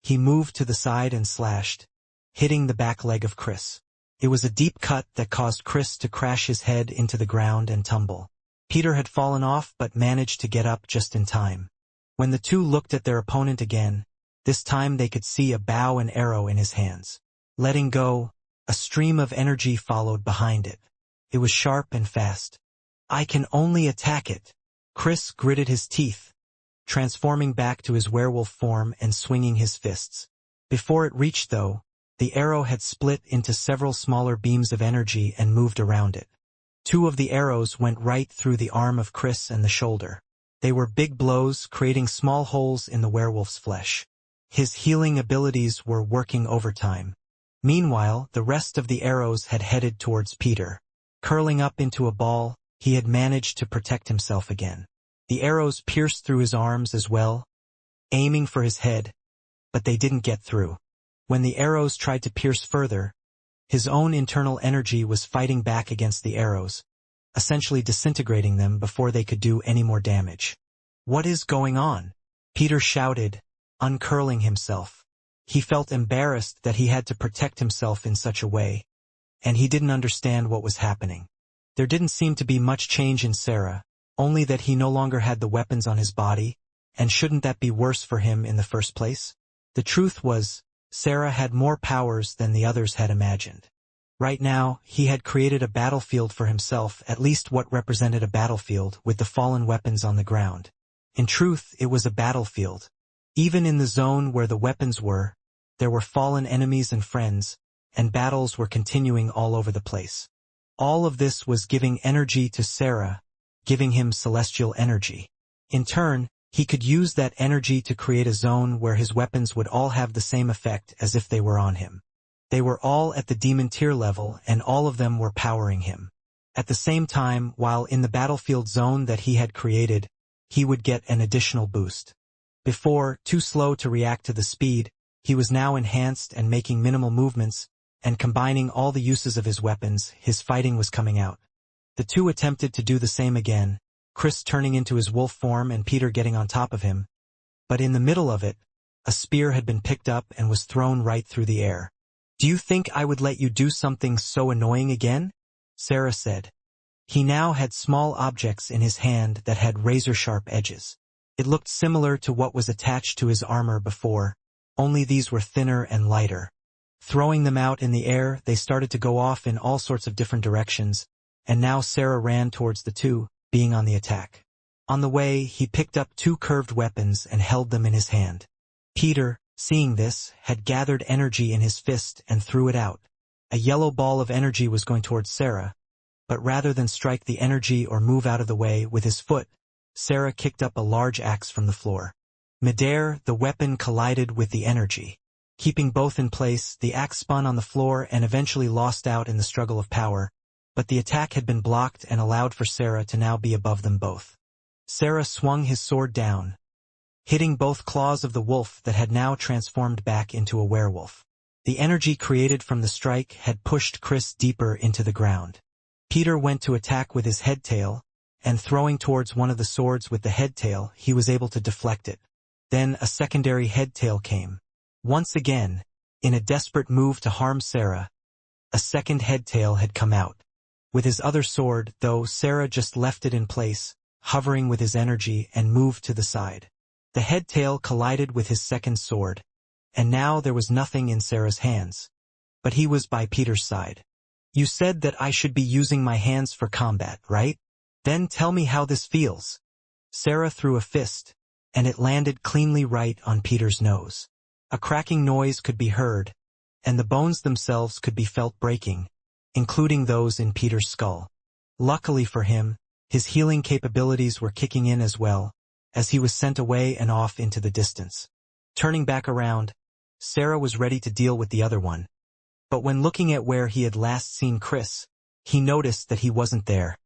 he moved to the side and slashed, hitting the back leg of Chris. It was a deep cut that caused Chris to crash his head into the ground and tumble. Peter had fallen off but managed to get up just in time. When the two looked at their opponent again, this time they could see a bow and arrow in his hands. Letting go, a stream of energy followed behind it. It was sharp and fast. "I can only attack it." Chris gritted his teeth, transforming back to his werewolf form and swinging his fists. Before it reached, though, the arrow had split into several smaller beams of energy and moved around it. Two of the arrows went right through the arm of Chris and the shoulder. They were big blows, creating small holes in the werewolf's flesh. His healing abilities were working overtime. Meanwhile, the rest of the arrows had headed towards Peter. Curling up into a ball, he had managed to protect himself again. The arrows pierced through his arms as well, aiming for his head, but they didn't get through. When the arrows tried to pierce further, his own internal energy was fighting back against the arrows, essentially disintegrating them before they could do any more damage. "What is going on?" Peter shouted, uncurling himself. He felt embarrassed that he had to protect himself in such a way, and he didn't understand what was happening. There didn't seem to be much change in Sarah, only that he no longer had the weapons on his body, and shouldn't that be worse for him in the first place? The truth was, Sarah had more powers than the others had imagined. Right now, he had created a battlefield for himself, at least what represented a battlefield, with the fallen weapons on the ground. In truth, it was a battlefield. Even in the zone where the weapons were, there were fallen enemies and friends, and battles were continuing all over the place. All of this was giving energy to Sarah, giving him celestial energy. In turn, he could use that energy to create a zone where his weapons would all have the same effect as if they were on him. They were all at the demon tier level, and all of them were powering him. At the same time, while in the battlefield zone that he had created, he would get an additional boost. Before, too slow to react to the speed, he was now enhanced and making minimal movements, and combining all the uses of his weapons, his fighting was coming out. The two attempted to do the same again, Chris turning into his wolf form and Peter getting on top of him. But in the middle of it, a spear had been picked up and was thrown right through the air. "Do you think I would let you do something so annoying again?" Sarah said. He now had small objects in his hand that had razor-sharp edges. It looked similar to what was attached to his armor before, only these were thinner and lighter. Throwing them out in the air, they started to go off in all sorts of different directions, and now Sarah ran towards the two, being on the attack. On the way, he picked up two curved weapons and held them in his hand. Peter, seeing this, had gathered energy in his fist and threw it out. A yellow ball of energy was going towards Sarah, but rather than strike the energy or move out of the way with his foot, Sarah kicked up a large axe from the floor. Midair, the weapon collided with the energy. Keeping both in place, the axe spun on the floor and eventually lost out in the struggle of power, but the attack had been blocked and allowed for Sarah to now be above them both. Sarah swung his sword down, hitting both claws of the wolf that had now transformed back into a werewolf. The energy created from the strike had pushed Chris deeper into the ground. Peter went to attack with his headtail, and throwing towards one of the swords with the headtail, he was able to deflect it. Then a secondary headtail came. Once again, in a desperate move to harm Sarah, a second headtail had come out. With his other sword, though, Sarah just left it in place, hovering with his energy, and moved to the side. The headtail collided with his second sword, and now there was nothing in Sarah's hands. But he was by Peter's side. "You said that I should be using my hands for combat, right? Then tell me how this feels." Sarah threw a fist, and it landed cleanly right on Peter's nose. A cracking noise could be heard, and the bones themselves could be felt breaking, including those in Peter's skull. Luckily for him, his healing capabilities were kicking in as well, as he was sent away and off into the distance. Turning back around, Sarah was ready to deal with the other one. But when looking at where he had last seen Chris, He noticed that he wasn't there,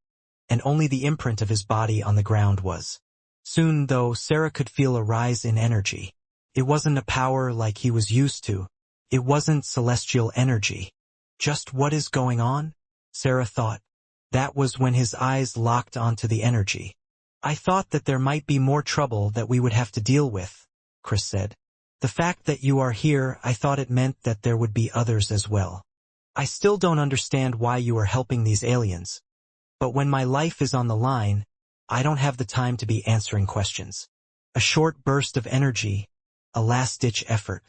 and only the imprint of his body on the ground was. Soon, though, Sarah could feel a rise in energy. It wasn't a power like he was used to. It wasn't celestial energy. Just what is going on? Sarah thought. That was when his eyes locked onto the energy. I thought that there might be more trouble that we would have to deal with, Chris said. The fact that you are here, I thought it meant that there would be others as well. I still don't understand why you are helping these aliens. But when my life is on the line, I don't have the time to be answering questions. A short burst of energy, a last-ditch effort.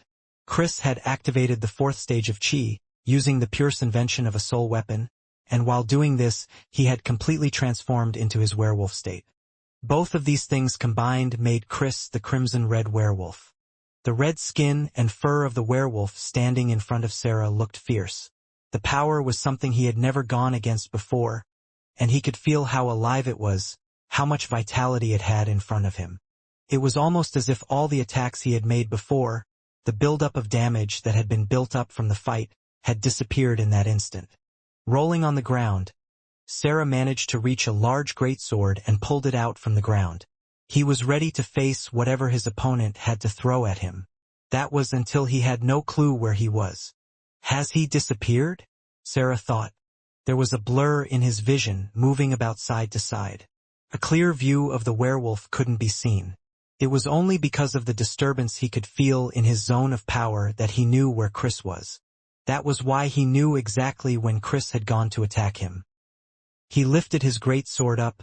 Chris had activated the fourth stage of Chi, using the pure invention of a soul weapon, and while doing this, he had completely transformed into his werewolf state. Both of these things combined made Chris the crimson-red werewolf. The red skin and fur of the werewolf standing in front of Sarah looked fierce. The power was something he had never gone against before, and he could feel how alive it was, how much vitality it had in front of him. It was almost as if all the attacks he had made before, the buildup of damage that had been built up from the fight, had disappeared in that instant. Rolling on the ground, Sarah managed to reach a large greatsword and pulled it out from the ground. He was ready to face whatever his opponent had to throw at him. That was until he had no clue where he was. Has he disappeared? Sarah thought. There was a blur in his vision, moving about side to side. A clear view of the werewolf couldn't be seen. It was only because of the disturbance he could feel in his zone of power that he knew where Chris was. That was why he knew exactly when Chris had gone to attack him. He lifted his great sword up,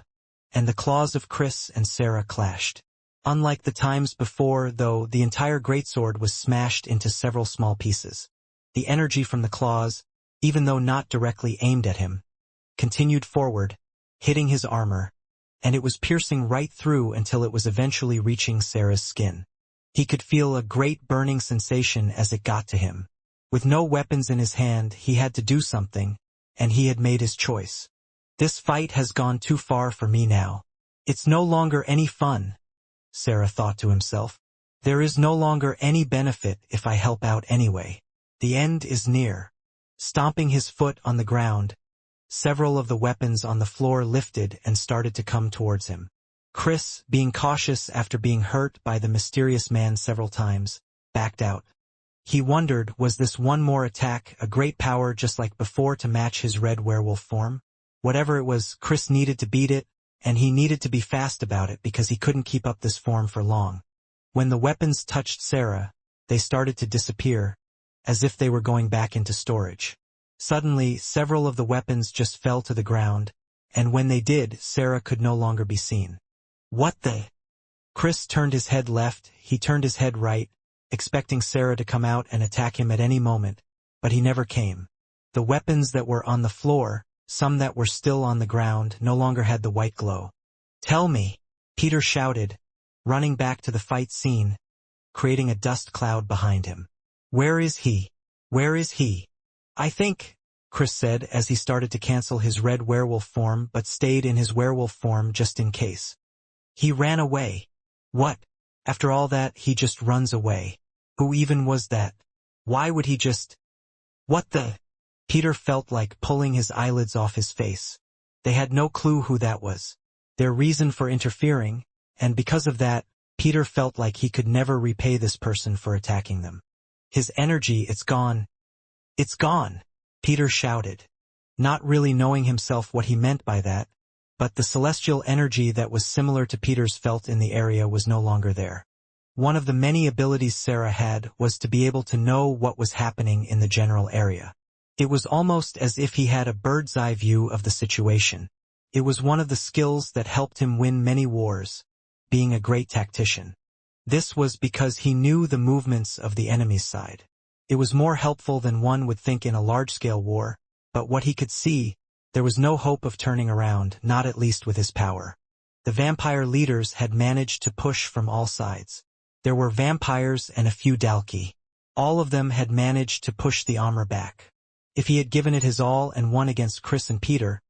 and the claws of Chris and Sarah clashed. Unlike the times before, though, the entire greatsword was smashed into several small pieces. The energy from the claws, even though not directly aimed at him, continued forward, hitting his armor, and it was piercing right through until it was eventually reaching Sarah's skin. He could feel a great burning sensation as it got to him. With no weapons in his hand, he had to do something, and he had made his choice. This fight has gone too far for me now. It's no longer any fun, Sarah thought to himself. There is no longer any benefit if I help out anyway. The end is near. Stomping his foot on the ground, several of the weapons on the floor lifted and started to come towards him. Chris, being cautious after being hurt by the mysterious man several times, backed out. He wondered, was this one more attack a great power just like before to match his red werewolf form? Whatever it was, Chris needed to beat it, and he needed to be fast about it because he couldn't keep up this form for long. When the weapons touched Sarah, they started to disappear, as if they were going back into storage. Suddenly, several of the weapons just fell to the ground, and when they did, Sarah could no longer be seen. What the? Chris turned his head left, he turned his head right, expecting Sarah to come out and attack him at any moment, but he never came. The weapons that were on the floor, some that were still on the ground, no longer had the white glow. Tell me, Peter shouted, running back to the fight scene, creating a dust cloud behind him. Where is he? Where is he? I think, Chris said as he started to cancel his red werewolf form but stayed in his werewolf form just in case. He ran away. What? After all that, he just runs away. Who even was that? Why would he just... What the... Peter felt like pulling his eyelids off his face. They had no clue who that was. Their reason for interfering, and because of that, Peter felt like he could never repay this person for attacking them. His energy, it's gone. It's gone, Peter shouted, not really knowing himself what he meant by that, but the celestial energy that was similar to Peter's felt in the area was no longer there. One of the many abilities Sarah had was to be able to know what was happening in the general area. It was almost as if he had a bird's-eye view of the situation. It was one of the skills that helped him win many wars, being a great tactician. This was because he knew the movements of the enemy's side. It was more helpful than one would think in a large-scale war, but what he could see, there was no hope of turning around, not at least with his power. The vampire leaders had managed to push from all sides. There were vampires and a few Dalki. All of them had managed to push the armor back. If he had given it his all and won against Chris and Peter,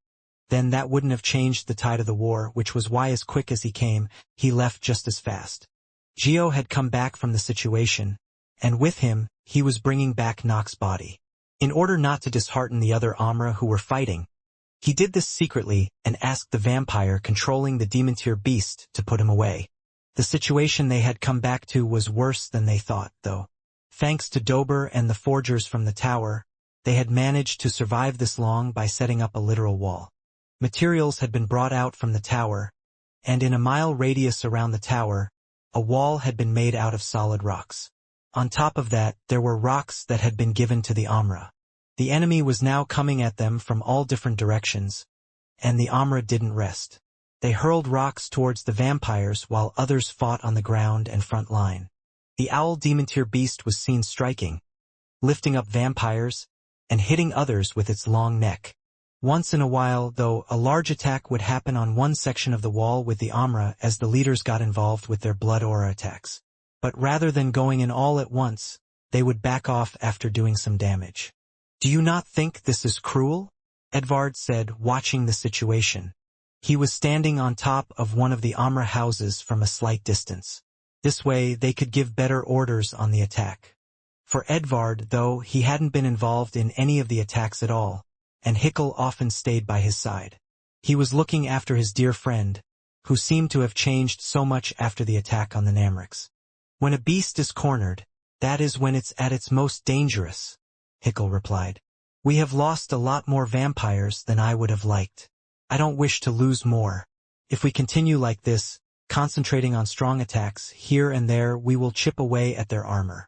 then that wouldn't have changed the tide of the war, which was why as quick as he came, he left just as fast. Gio had come back from the situation, and with him, he was bringing back Nox's body. In order not to dishearten the other Amra who were fighting, He did this secretly and asked the vampire controlling the demon-tier beast to put him away. The situation they had come back to was worse than they thought, though. Thanks to Dober and the forgers from the tower, they had managed to survive this long by setting up a literal wall. Materials had been brought out from the tower, and in a mile radius around the tower, a wall had been made out of solid rocks. On top of that, there were rocks that had been given to the Amra. The enemy was now coming at them from all different directions, and the Amra didn't rest. They hurled rocks towards the vampires while others fought on the ground and front line. The owl demon-tier beast was seen striking, lifting up vampires, and hitting others with its long neck. Once in a while, though, a large attack would happen on one section of the wall with the Amra as the leaders got involved with their blood aura attacks. But rather than going in all at once, they would back off after doing some damage. "Do you not think this is cruel?" Edvard said, watching the situation. He was standing on top of one of the Amra houses from a slight distance. This way they could give better orders on the attack. For Edvard, though, he hadn't been involved in any of the attacks at all, and Hickel often stayed by his side. He was looking after his dear friend, who seemed to have changed so much after the attack on the Namriks. "When a beast is cornered, that is when it's at its most dangerous," Hickel replied. "We have lost a lot more vampires than I would have liked. I don't wish to lose more. If we continue like this, concentrating on strong attacks here and there, we will chip away at their armor."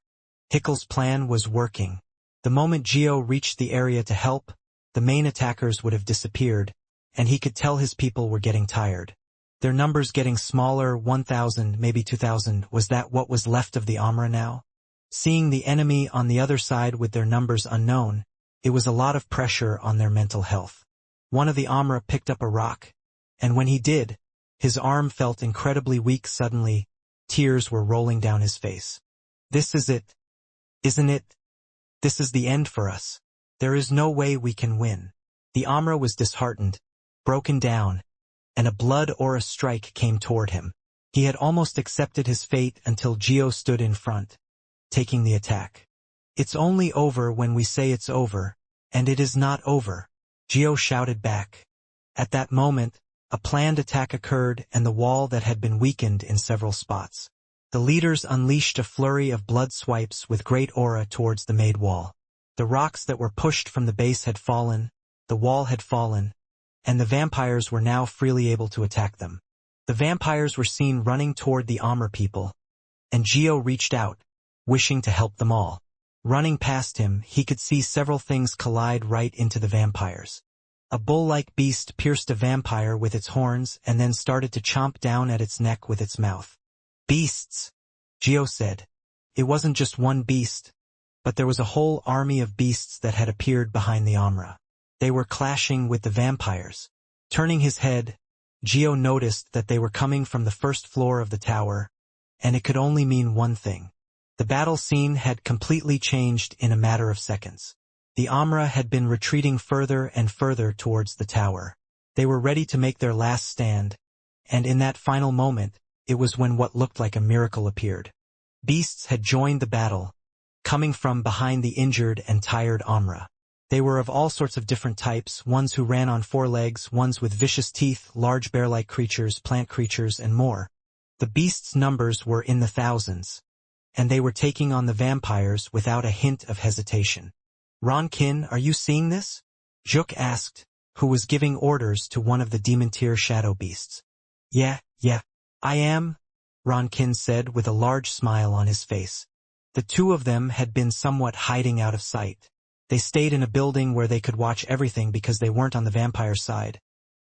Hickel's plan was working. The moment Geo reached the area to help, the main attackers would have disappeared, and he could tell his people were getting tired. Their numbers getting smaller, 1,000, maybe 2,000, was that what was left of the Amra now? Seeing the enemy on the other side with their numbers unknown, it was a lot of pressure on their mental health. One of the Amra picked up a rock, and when he did, his arm felt incredibly weak suddenly. Tears were rolling down his face. "This is it, isn't it? This is the end for us. There is no way we can win." The Amra was disheartened, broken down, and a blood aura strike came toward him. He had almost accepted his fate until Geo stood in front, taking the attack. "It's only over when we say it's over, and it is not over," Geo shouted back. At that moment, a planned attack occurred and the wall that had been weakened in several spots. The leaders unleashed a flurry of blood swipes with great aura towards the made wall. The rocks that were pushed from the base had fallen, the wall had fallen, and the vampires were now freely able to attack them. The vampires were seen running toward the Amra people, and Geo reached out, wishing to help them all. Running past him, he could see several things collide right into the vampires. A bull-like beast pierced a vampire with its horns and then started to chomp down at its neck with its mouth. "Beasts," Geo said. It wasn't just one beast, but there was a whole army of beasts that had appeared behind the Amra. They were clashing with the vampires. Turning his head, Geo noticed that they were coming from the first floor of the tower, and it could only mean one thing. The battle scene had completely changed in a matter of seconds. The Amra had been retreating further and further towards the tower. They were ready to make their last stand, and in that final moment, it was when what looked like a miracle appeared. Beasts had joined the battle, coming from behind the injured and tired Amra. They were of all sorts of different types, ones who ran on four legs, ones with vicious teeth, large bear-like creatures, plant creatures, and more. The beasts' numbers were in the thousands, and they were taking on the vampires without a hint of hesitation. "Ronkin, are you seeing this?" Juk asked, who was giving orders to one of the demon-tier shadow beasts. Yeah, I am," Ronkin said with a large smile on his face. The two of them had been somewhat hiding out of sight. They stayed in a building where they could watch everything because they weren't on the vampire side.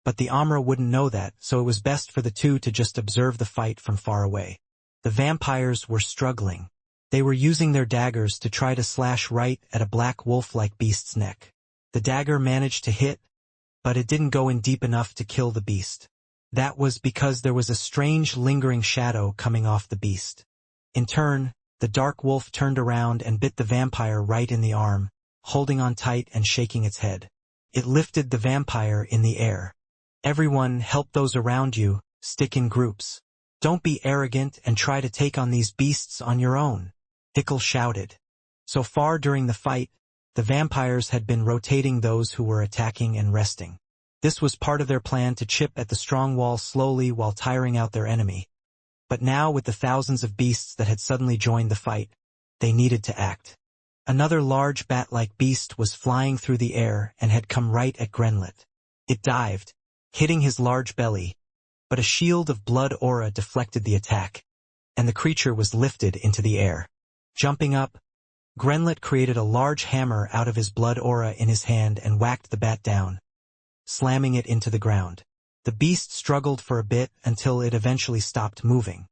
But the Amra wouldn't know that, so it was best for the two to just observe the fight from far away. The vampires were struggling. They were using their daggers to try to slash right at a black wolf-like beast's neck. The dagger managed to hit, but it didn't go in deep enough to kill the beast. That was because there was a strange lingering shadow coming off the beast. In turn, the dark wolf turned around and bit the vampire right in the arm, holding on tight and shaking its head. It lifted the vampire in the air. "Everyone, help those around you, stick in groups. Don't be arrogant and try to take on these beasts on your own," Hickel shouted. So far during the fight, the vampires had been rotating those who were attacking and resting. This was part of their plan to chip at the strong wall slowly while tiring out their enemy. But now, with the thousands of beasts that had suddenly joined the fight, they needed to act. Another large bat-like beast was flying through the air and had come right at Grenlet. It dived, hitting his large belly, but a shield of blood aura deflected the attack, and the creature was lifted into the air. Jumping up, Grenlet created a large hammer out of his blood aura in his hand and whacked the bat down, slamming it into the ground. The beast struggled for a bit until it eventually stopped moving.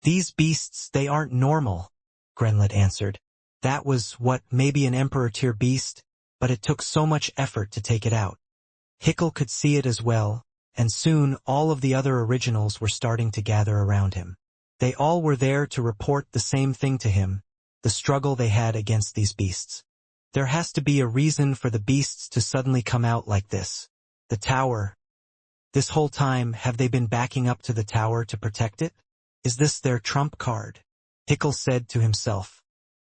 "These beasts, they aren't normal," Grenlet answered. "That was what, maybe an Emperor-tier beast, but it took so much effort to take it out." Hickle could see it as well, and soon all of the other originals were starting to gather around him. They all were there to report the same thing to him, the struggle they had against these beasts. There has to be a reason for the beasts to suddenly come out like this. The tower. This whole time, have they been backing up to the tower to protect it? Is this their trump card? Hickle said to himself.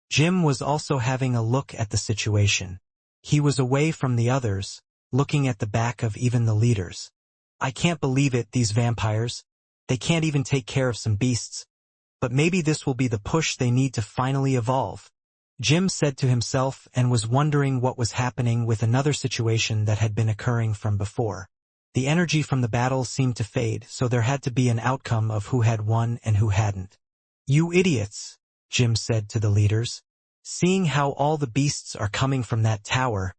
Jim was also having a look at the situation. He was away from the others, looking at the back of even the leaders. "I can't believe it, these vampires. They can't even take care of some beasts. But maybe this will be the push they need to finally evolve," Jim said to himself, and was wondering what was happening with another situation that had been occurring from before. The energy from the battle seemed to fade, so there had to be an outcome of who had won and who hadn't. "You idiots," Jim said to the leaders. "Seeing how all the beasts are coming from that tower,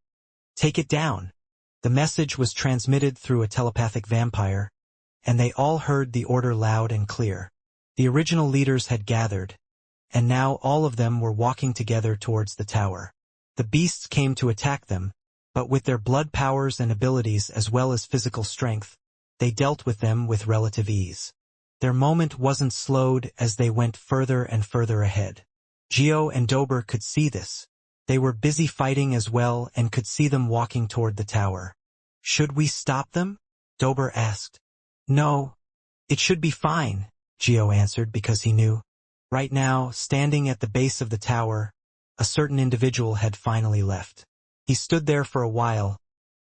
take it down." The message was transmitted through a telepathic vampire, and they all heard the order loud and clear. The original leaders had gathered, and now all of them were walking together towards the tower. The beasts came to attack them, but with their blood powers and abilities as well as physical strength, they dealt with them with relative ease. Their moment wasn't slowed as they went further and further ahead. Geo and Dober could see this. They were busy fighting as well and could see them walking toward the tower. "Should we stop them?" Dober asked. "No. It should be fine," Geo answered, because he knew. Right now, standing at the base of the tower, a certain individual had finally left. He stood there for a while,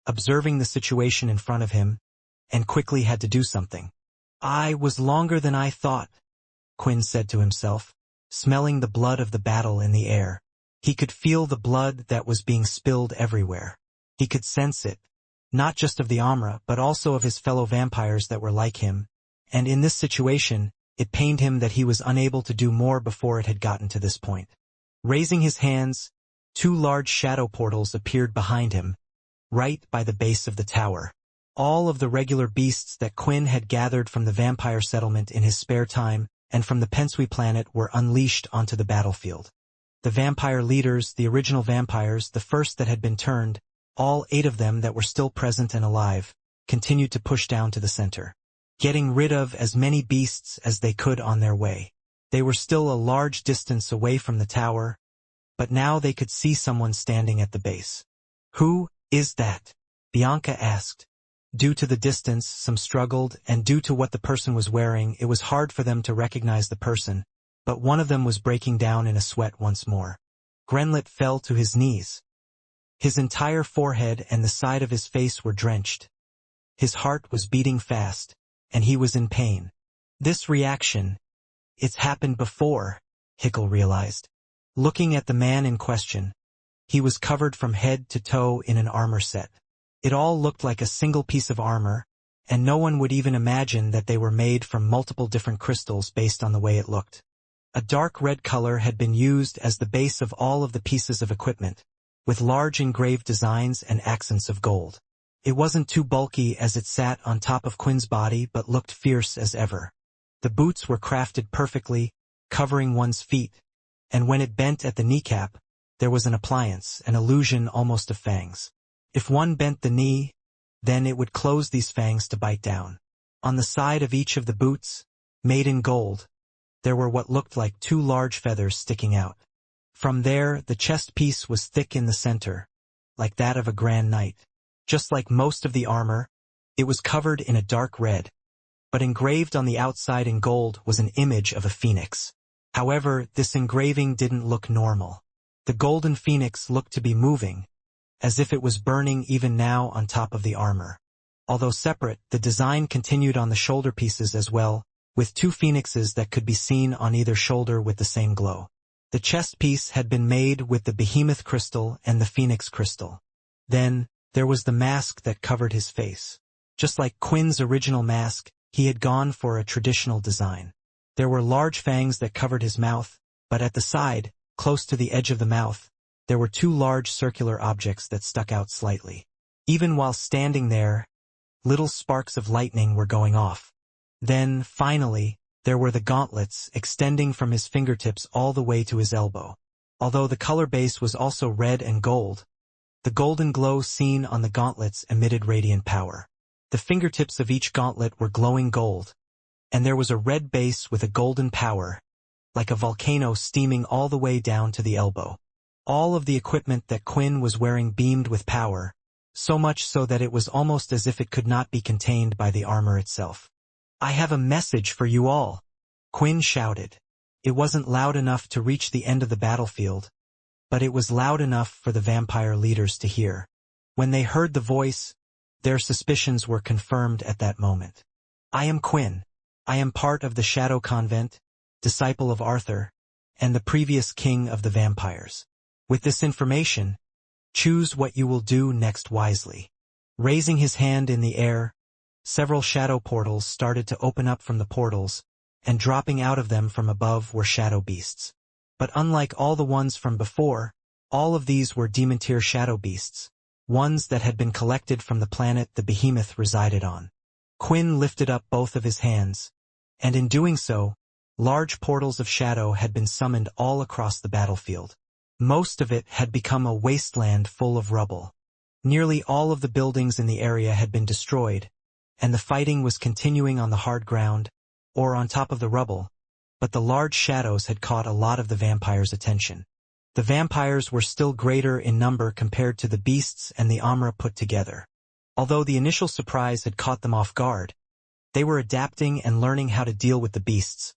observing the situation in front of him, and quickly had to do something. "I was longer than I thought," Quinn said to himself, smelling the blood of the battle in the air. He could feel the blood that was being spilled everywhere. He could sense it, not just of the Amra, but also of his fellow vampires that were like him, and in this situation, it pained him that he was unable to do more before it had gotten to this point. Raising his hands, 2 large shadow portals appeared behind him, right by the base of the tower. All of the regular beasts that Quinn had gathered from the vampire settlement in his spare time and from the Pensui planet were unleashed onto the battlefield. The vampire leaders, the original vampires, the first that had been turned, all 8 of them that were still present and alive, continued to push down to the center, getting rid of as many beasts as they could on their way. They were still a large distance away from the tower, but now they could see someone standing at the base. "Who is that?" Bianca asked. Due to the distance, some struggled, and due to what the person was wearing, it was hard for them to recognize the person, but one of them was breaking down in a sweat once more. Grenlet fell to his knees. His entire forehead and the side of his face were drenched. His heart was beating fast, and he was in pain. This reaction, it's happened before, Hickle realized. Looking at the man in question, he was covered from head to toe in an armor set. It all looked like a single piece of armor, and no one would even imagine that they were made from multiple different crystals based on the way it looked. A dark red color had been used as the base of all of the pieces of equipment, with large engraved designs and accents of gold. It wasn't too bulky as it sat on top of Quinn's body, but looked fierce as ever. The boots were crafted perfectly, covering one's feet, and when it bent at the kneecap, there was an appliance, an illusion almost of fangs. If one bent the knee, then it would close these fangs to bite down. On the side of each of the boots, made in gold, there were what looked like 2 large feathers sticking out. From there, the chest piece was thick in the center, like that of a grand knight. Just like most of the armor, it was covered in a dark red, but engraved on the outside in gold was an image of a phoenix. However, this engraving didn't look normal. The golden phoenix looked to be moving, as if it was burning even now on top of the armor. Although separate, the design continued on the shoulder pieces as well, with two phoenixes that could be seen on either shoulder with the same glow. The chest piece had been made with the behemoth crystal and the phoenix crystal. Then, there was the mask that covered his face. Just like Quinn's original mask, he had gone for a traditional design. There were large fangs that covered his mouth, but at the side, close to the edge of the mouth, there were two large circular objects that stuck out slightly. Even while standing there, little sparks of lightning were going off. Then, finally, there were the gauntlets extending from his fingertips all the way to his elbow. Although the color base was also red and gold, the golden glow seen on the gauntlets emitted radiant power. The fingertips of each gauntlet were glowing gold, and there was a red base with a golden power, like a volcano steaming all the way down to the elbow. All of the equipment that Quinn was wearing beamed with power, so much so that it was almost as if it could not be contained by the armor itself. "I have a message for you all," Quinn shouted. It wasn't loud enough to reach the end of the battlefield, but it was loud enough for the vampire leaders to hear. When they heard the voice, their suspicions were confirmed at that moment. "I am Quinn. I am part of the Shadow Convent, disciple of Arthur, and the previous king of the vampires. With this information, choose what you will do next wisely." Raising his hand in the air, several shadow portals started to open up from the portals, and dropping out of them from above were shadow beasts. But unlike all the ones from before, all of these were demon-tier shadow beasts, ones that had been collected from the planet the behemoth resided on. Quinn lifted up both of his hands, and in doing so, large portals of shadow had been summoned all across the battlefield. Most of it had become a wasteland full of rubble. Nearly all of the buildings in the area had been destroyed, and the fighting was continuing on the hard ground, or on top of the rubble, but the large shadows had caught a lot of the vampires' attention. The vampires were still greater in number compared to the beasts and the Amra put together. Although the initial surprise had caught them off guard, they were adapting and learning how to deal with the beasts,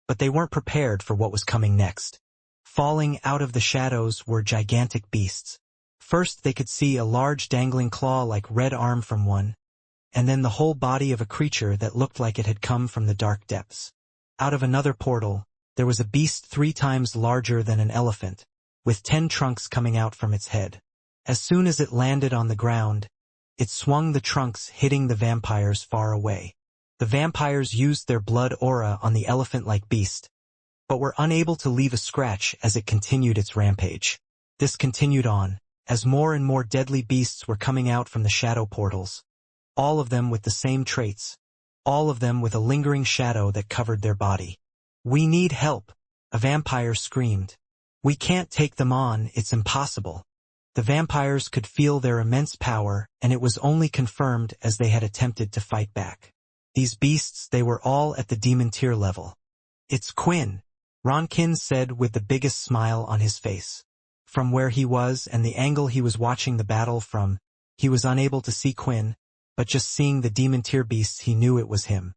but they weren't prepared for what was coming next. Falling out of the shadows were gigantic beasts. First they could see a large dangling claw-like red arm from one, and then the whole body of a creature that looked like it had come from the dark depths. Out of another portal, there was a beast 3 times larger than an elephant, with 10 trunks coming out from its head. As soon as it landed on the ground, it swung the trunks, hitting the vampires far away. The vampires used their blood aura on the elephant-like beast, but were unable to leave a scratch as it continued its rampage. This continued on, as more and more deadly beasts were coming out from the shadow portals, all of them with the same traits, all of them with a lingering shadow that covered their body. "We need help," a vampire screamed. "We can't take them on, it's impossible." The vampires could feel their immense power, and it was only confirmed as they had attempted to fight back. These beasts, they were all at the demon tier level. "It's Quinn," Ronkin said with the biggest smile on his face. From where he was and the angle he was watching the battle from, he was unable to see Quinn, but just seeing the demon tier beasts he knew it was him.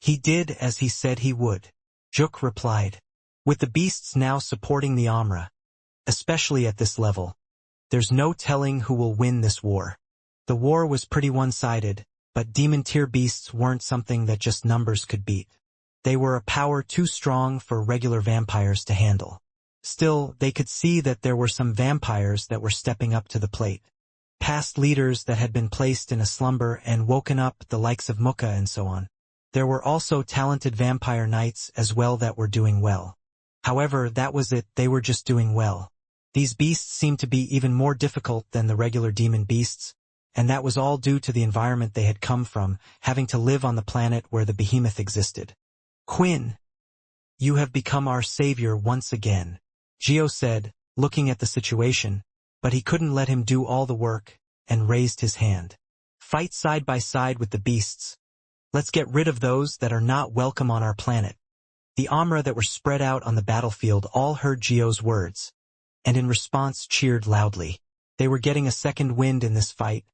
"He did as he said he would," Juk replied. "With the beasts now supporting the Amra, especially at this level, there's no telling who will win this war." The war was pretty one-sided, but demon tier beasts weren't something that just numbers could beat. They were a power too strong for regular vampires to handle. Still, they could see that there were some vampires that were stepping up to the plate. Past leaders that had been placed in a slumber and woken up, the likes of Mukka and so on. There were also talented vampire knights as well that were doing well. However, that was it, they were just doing well. These beasts seemed to be even more difficult than the regular demon beasts, and that was all due to the environment they had come from, having to live on the planet where the behemoth existed. "Quinn, you have become our savior once again," Geo said, looking at the situation, but he couldn't let him do all the work, and raised his hand. "Fight side by side with the beasts. Let's get rid of those that are not welcome on our planet." The Amra that were spread out on the battlefield all heard Geo's words, and in response cheered loudly. They were getting a second wind in this fight,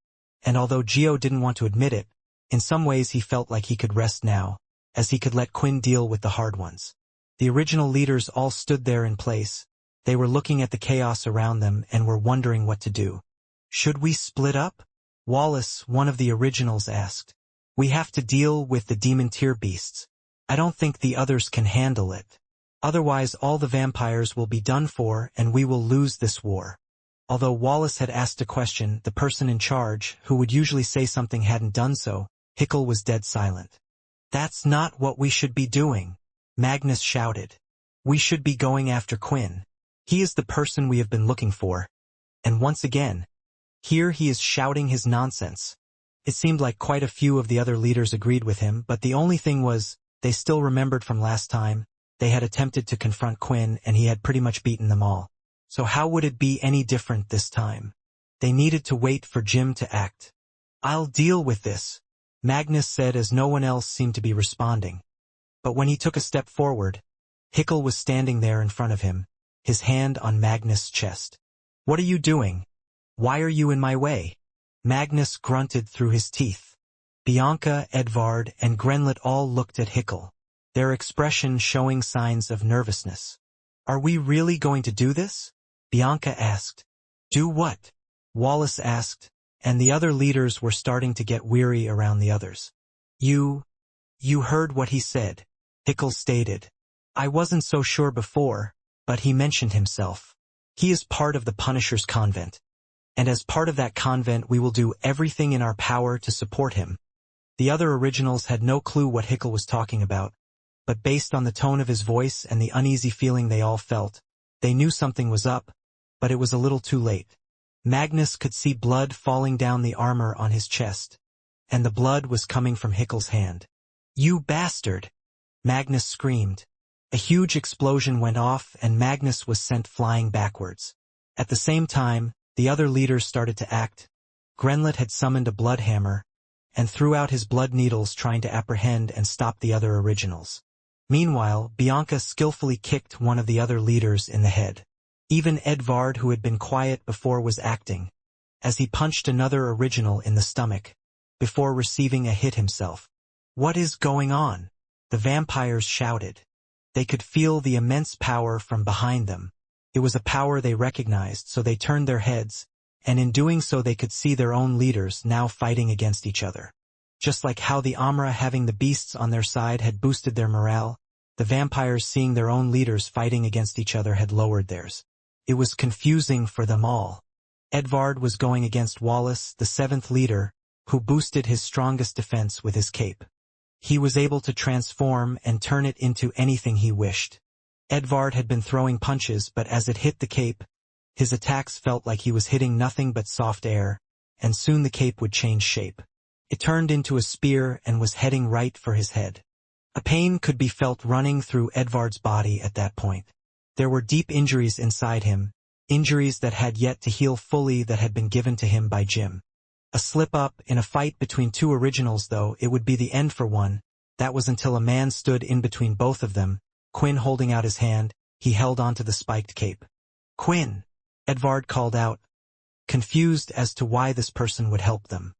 and although Geo didn't want to admit it, in some ways he felt like he could rest now, as he could let Quinn deal with the hard ones. The original leaders all stood there in place. They were looking at the chaos around them and were wondering what to do. "Should we split up?" Wallace, one of the originals, asked. We have to deal with the demon tier beasts. I don't think the others can handle it. Otherwise all the vampires will be done for and we will lose this war. Although Wallace had asked a question, the person in charge, who would usually say something, hadn't done so. Hickle was dead silent. That's not what we should be doing, Magnus shouted. We should be going after Quinn. He is the person we have been looking for. And once again, here he is shouting his nonsense. It seemed like quite a few of the other leaders agreed with him, but the only thing was, they still remembered from last time, they had attempted to confront Quinn and he had pretty much beaten them all. So how would it be any different this time? They needed to wait for Jim to act. I'll deal with this, Magnus said as no one else seemed to be responding. But when he took a step forward, Hickle was standing there in front of him, his hand on Magnus' chest. What are you doing? Why are you in my way? Magnus grunted through his teeth. Bianca, Edvard, and Grenlet all looked at Hickle, their expression showing signs of nervousness. Are we really going to do this? Bianca asked. Do what? Wallace asked, and the other leaders were starting to get weary around the others. You heard what he said, Hickle stated. I wasn't so sure before, but he mentioned himself. He is part of the Punisher's convent. And as part of that convent we will do everything in our power to support him. The other originals had no clue what Hickle was talking about, but based on the tone of his voice and the uneasy feeling they all felt, they knew something was up, but it was a little too late. Magnus could see blood falling down the armor on his chest, and the blood was coming from Hickle's hand. You bastard! Magnus screamed. A huge explosion went off and Magnus was sent flying backwards. At the same time, the other leaders started to act. Grenlet had summoned a blood hammer, and threw out his blood needles trying to apprehend and stop the other originals. Meanwhile, Bianca skillfully kicked one of the other leaders in the head. Even Edvard, who had been quiet before, was acting, as he punched another original in the stomach, before receiving a hit himself. What is going on? The vampires shouted. They could feel the immense power from behind them. It was a power they recognized, so they turned their heads, and in doing so they could see their own leaders now fighting against each other. Just like how the Amra, having the beasts on their side, had boosted their morale, the vampires, seeing their own leaders fighting against each other, had lowered theirs. It was confusing for them all. Edvard was going against Wallace, the seventh leader, who boosted his strongest defense with his cape. He was able to transform and turn it into anything he wished. Edvard had been throwing punches, but as it hit the cape, his attacks felt like he was hitting nothing but soft air, and soon the cape would change shape. It turned into a spear and was heading right for his head. A pain could be felt running through Edvard's body at that point. There were deep injuries inside him, injuries that had yet to heal fully, that had been given to him by Jim. A slip-up in a fight between two originals, though, it would be the end for one. That was until a man stood in between both of them, Quinn holding out his hand. He held onto the spiked cape. Quinn! Edvard called out, confused as to why this person would help them.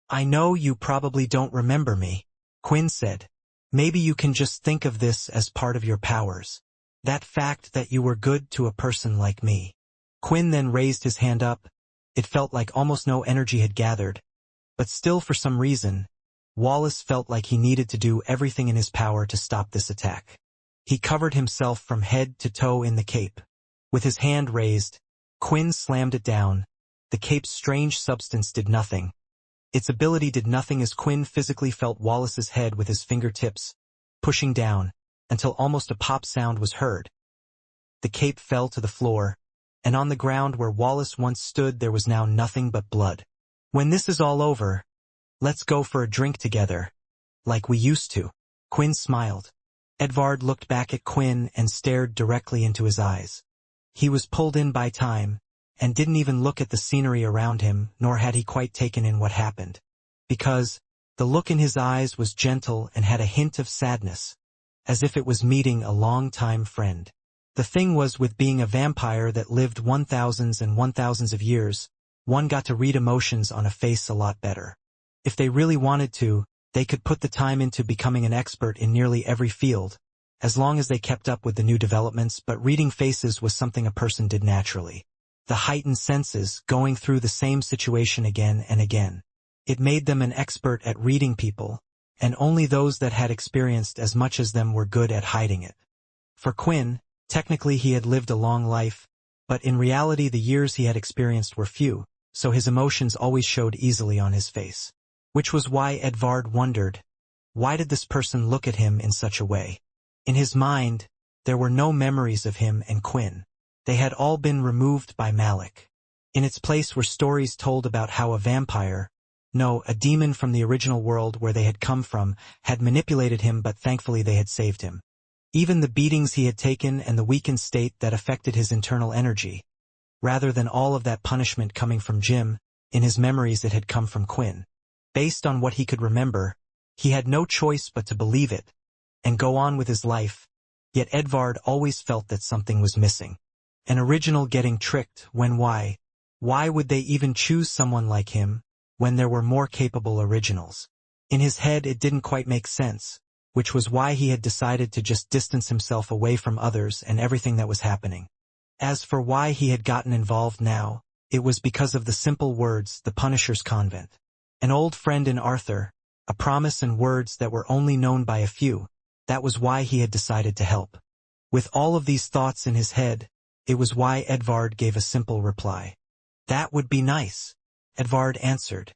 I know you probably don't remember me, Quinn said. Maybe you can just think of this as part of your powers. That fact that you were good to a person like me. Quinn then raised his hand up. It felt like almost no energy had gathered. But still, for some reason, Wallace felt like he needed to do everything in his power to stop this attack. He covered himself from head to toe in the cape. With his hand raised, Quinn slammed it down. The cape's strange substance did nothing. Its ability did nothing as Quinn physically felt Wallace's head with his fingertips, pushing down, until almost a pop sound was heard. The cape fell to the floor, and on the ground where Wallace once stood there was now nothing but blood. When this is all over, let's go for a drink together, like we used to. Quinn smiled. Edvard looked back at Quinn and stared directly into his eyes. He was pulled in by time, and didn't even look at the scenery around him, nor had he quite taken in what happened. Because the look in his eyes was gentle and had a hint of sadness, as if it was meeting a long-time friend. The thing was, with being a vampire that lived 1000s and 1000s of years, one got to read emotions on a face a lot better. If they really wanted to, they could put the time into becoming an expert in nearly every field, as long as they kept up with the new developments, but reading faces was something a person did naturally. The heightened senses, going through the same situation again and again. It made them an expert at reading people, and only those that had experienced as much as them were good at hiding it. For Quinn, technically he had lived a long life, but in reality the years he had experienced were few, so his emotions always showed easily on his face. Which was why Edvard wondered, why did this person look at him in such a way? In his mind, there were no memories of him and Quinn. They had all been removed by Malik. In its place were stories told about how a vampire, no, a demon from the original world where they had come from, had manipulated him, but thankfully they had saved him. Even the beatings he had taken and the weakened state that affected his internal energy. Rather than all of that punishment coming from Jim, in his memories it had come from Quinn. Based on what he could remember, he had no choice but to believe it, and go on with his life, yet Edvard always felt that something was missing. An original getting tricked when why? Why would they even choose someone like him, when there were more capable originals? In his head it didn't quite make sense, which was why he had decided to just distance himself away from others and everything that was happening. As for why he had gotten involved now, it was because of the simple words, the Punisher's Convent. An old friend in Arthur, a promise and words that were only known by a few, that was why he had decided to help. With all of these thoughts in his head, it was why Edvard gave a simple reply. That would be nice, Edvard answered.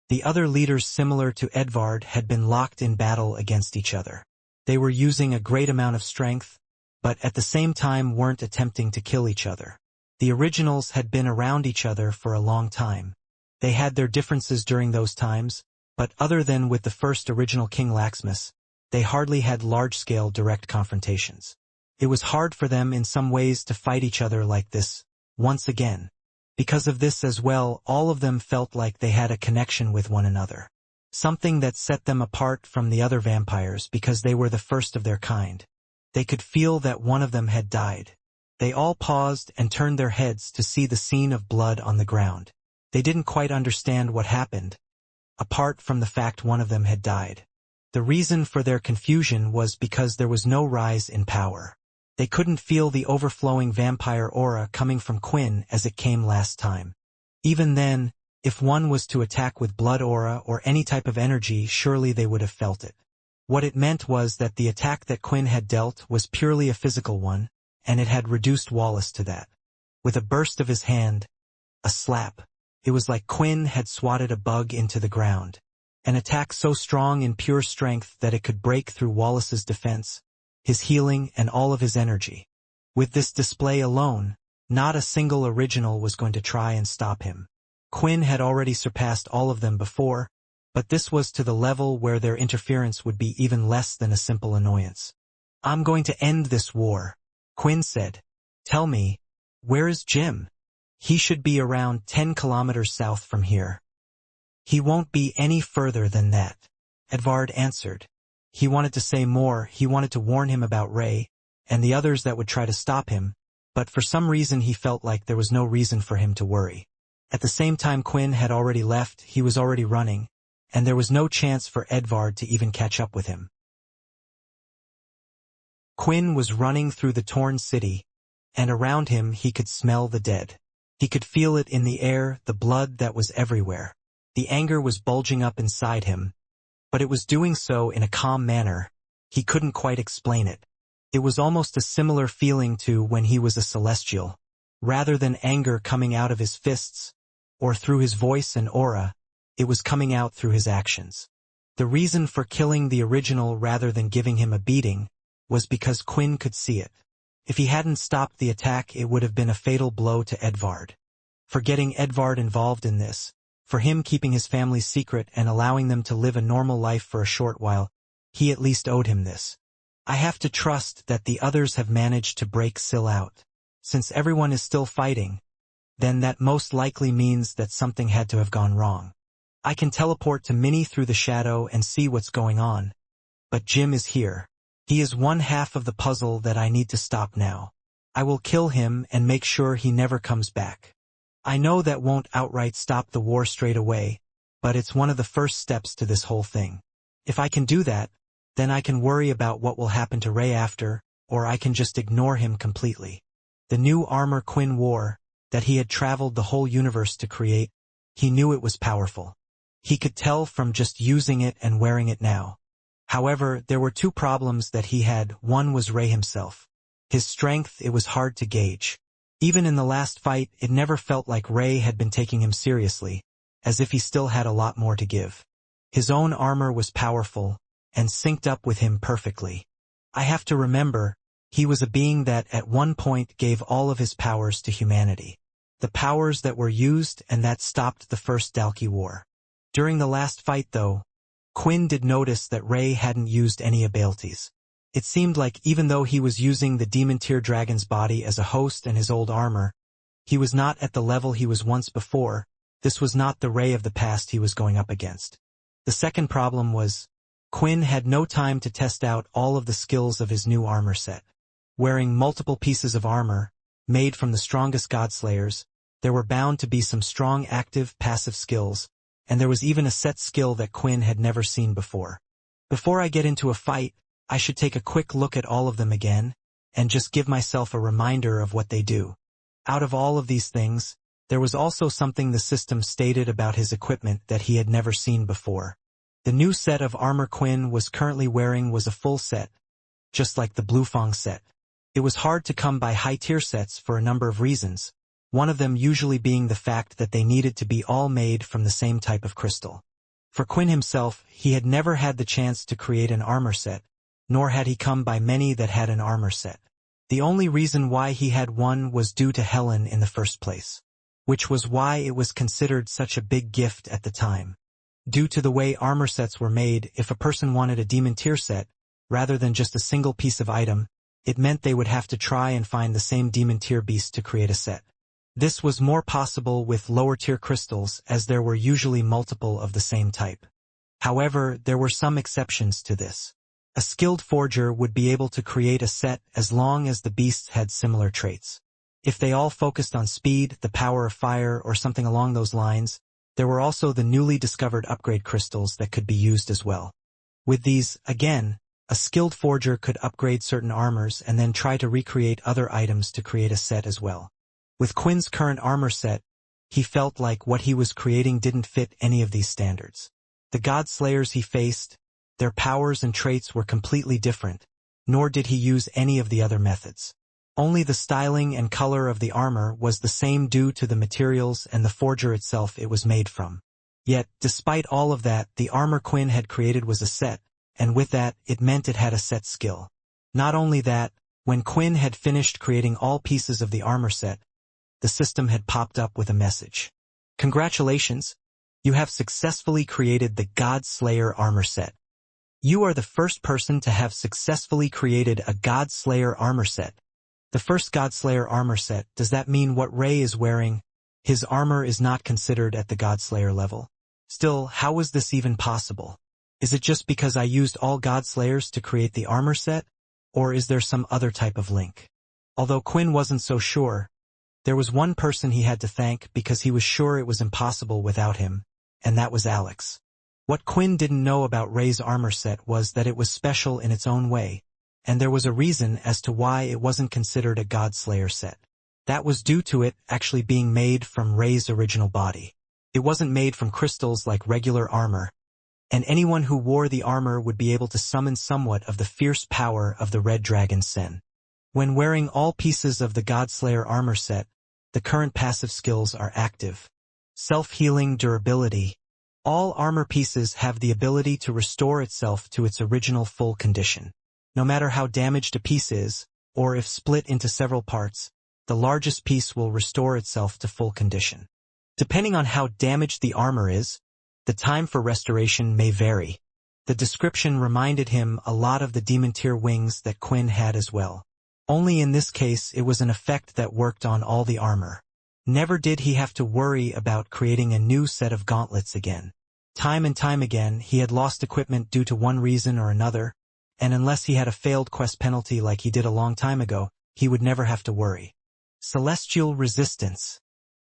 The other leaders similar to Edvard had been locked in battle against each other. They were using a great amount of strength, but at the same time weren't attempting to kill each other. The originals had been around each other for a long time. They had their differences during those times, but other than with the first original King Laxmus, they hardly had large-scale direct confrontations. It was hard for them in some ways to fight each other like this, once again. Because of this as well, all of them felt like they had a connection with one another. Something that set them apart from the other vampires because they were the first of their kind. They could feel that one of them had died. They all paused and turned their heads to see the scene of blood on the ground. They didn't quite understand what happened, apart from the fact one of them had died. The reason for their confusion was because there was no rise in power. They couldn't feel the overflowing vampire aura coming from Quinn as it came last time. Even then, if one was to attack with blood aura or any type of energy, surely they would have felt it. What it meant was that the attack that Quinn had dealt was purely a physical one, and it had reduced Wallace to that. With a burst of his hand, a slap, it was like Quinn had swatted a bug into the ground. An attack so strong in pure strength that it could break through Wallace's defense, his healing, and all of his energy. With this display alone, not a single original was going to try and stop him. Quinn had already surpassed all of them before, but this was to the level where their interference would be even less than a simple annoyance. I'm going to end this war, Quinn said. Tell me, where is Jim? He should be around 10 kilometers south from here. He won't be any further than that, Edvard answered. He wanted to say more, he wanted to warn him about Ray, and the others that would try to stop him, but for some reason he felt like there was no reason for him to worry. At the same time Quinn had already left, he was already running, and there was no chance for Edvard to even catch up with him. Quinn was running through the torn city, and around him he could smell the dead. He could feel it in the air, the blood that was everywhere. The anger was bulging up inside him, but it was doing so in a calm manner. He couldn't quite explain it. It was almost a similar feeling to when he was a celestial. Rather than anger coming out of his fists, or through his voice and aura, it was coming out through his actions. The reason for killing the original rather than giving him a beating was because Quinn could see it. If he hadn't stopped the attack, it would have been a fatal blow to Edvard. For getting Edvard involved in this, for him keeping his family's secret and allowing them to live a normal life for a short while, he at least owed him this. I have to trust that the others have managed to break Syl out. Since everyone is still fighting, then that most likely means that something had to have gone wrong. I can teleport to Minnie through the shadow and see what's going on. But Jim is here. He is one half of the puzzle that I need to stop now. I will kill him and make sure he never comes back. I know that won't outright stop the war straight away, but it's one of the first steps to this whole thing. If I can do that, then I can worry about what will happen to Ray after, or I can just ignore him completely. The new armor Quinn wore, that he had traveled the whole universe to create, he knew it was powerful. He could tell from just using it and wearing it now. However, there were two problems that he had. One was Ray himself. His strength, it was hard to gauge. Even in the last fight, it never felt like Ray had been taking him seriously, as if he still had a lot more to give. His own armor was powerful, and synced up with him perfectly. I have to remember, he was a being that at one point gave all of his powers to humanity. The powers that were used and that stopped the First Dalki War. During the last fight though, Quinn did notice that Ray hadn't used any abilities. It seemed like even though he was using the Demon Tier Dragon's body as a host and his old armor, he was not at the level he was once before. This was not the Ray of the past he was going up against. The second problem was, Quinn had no time to test out all of the skills of his new armor set. Wearing multiple pieces of armor, made from the strongest Godslayers, there were bound to be some strong active, passive skills, and there was even a set skill that Quinn had never seen before. Before I get into a fight, I should take a quick look at all of them again, and just give myself a reminder of what they do. Out of all of these things, there was also something the system stated about his equipment that he had never seen before. The new set of armor Quinn was currently wearing was a full set, just like the Bluefang set. It was hard to come by high-tier sets for a number of reasons, one of them usually being the fact that they needed to be all made from the same type of crystal. For Quinn himself, he had never had the chance to create an armor set, nor had he come by many that had an armor set. The only reason why he had one was due to Helen in the first place, which was why it was considered such a big gift at the time. Due to the way armor sets were made, if a person wanted a demon tier set, rather than just a single piece of item, it meant they would have to try and find the same demon tier beast to create a set. This was more possible with lower tier crystals, as there were usually multiple of the same type. However, there were some exceptions to this. A skilled forger would be able to create a set as long as the beasts had similar traits. If they all focused on speed, the power of fire, or something along those lines, there were also the newly discovered upgrade crystals that could be used as well. With these, again, a skilled forger could upgrade certain armors and then try to recreate other items to create a set as well. With Quinn's current armor set, he felt like what he was creating didn't fit any of these standards. The Godslayers he faced, their powers and traits were completely different, nor did he use any of the other methods. Only the styling and color of the armor was the same due to the materials and the forger itself it was made from. Yet, despite all of that, the armor Quinn had created was a set, and with that, it meant it had a set skill. Not only that, when Quinn had finished creating all pieces of the armor set, the system had popped up with a message. Congratulations! You have successfully created the Godslayer armor set. You are the first person to have successfully created a Godslayer armor set. The first Godslayer armor set, does that mean what Ray is wearing, his armor is not considered at the Godslayer level? Still, how was this even possible? Is it just because I used all Godslayers to create the armor set? Or is there some other type of link? Although Quinn wasn't so sure, there was one person he had to thank because he was sure it was impossible without him, and that was Alex. What Quinn didn't know about Ray's armor set was that it was special in its own way, and there was a reason as to why it wasn't considered a Godslayer set. That was due to it actually being made from Ray's original body. It wasn't made from crystals like regular armor, and anyone who wore the armor would be able to summon somewhat of the fierce power of the Red Dragon Sen. When wearing all pieces of the Godslayer armor set, the current passive skills are active. Self-healing durability. All armor pieces have the ability to restore itself to its original full condition. No matter how damaged a piece is, or if split into several parts, the largest piece will restore itself to full condition. Depending on how damaged the armor is, the time for restoration may vary. The description reminded him a lot of the demon tier wings that Quinn had as well. Only in this case it was an effect that worked on all the armor. Never did he have to worry about creating a new set of gauntlets again. Time and time again he had lost equipment due to one reason or another, and unless he had a failed quest penalty like he did a long time ago, he would never have to worry. Celestial resistance.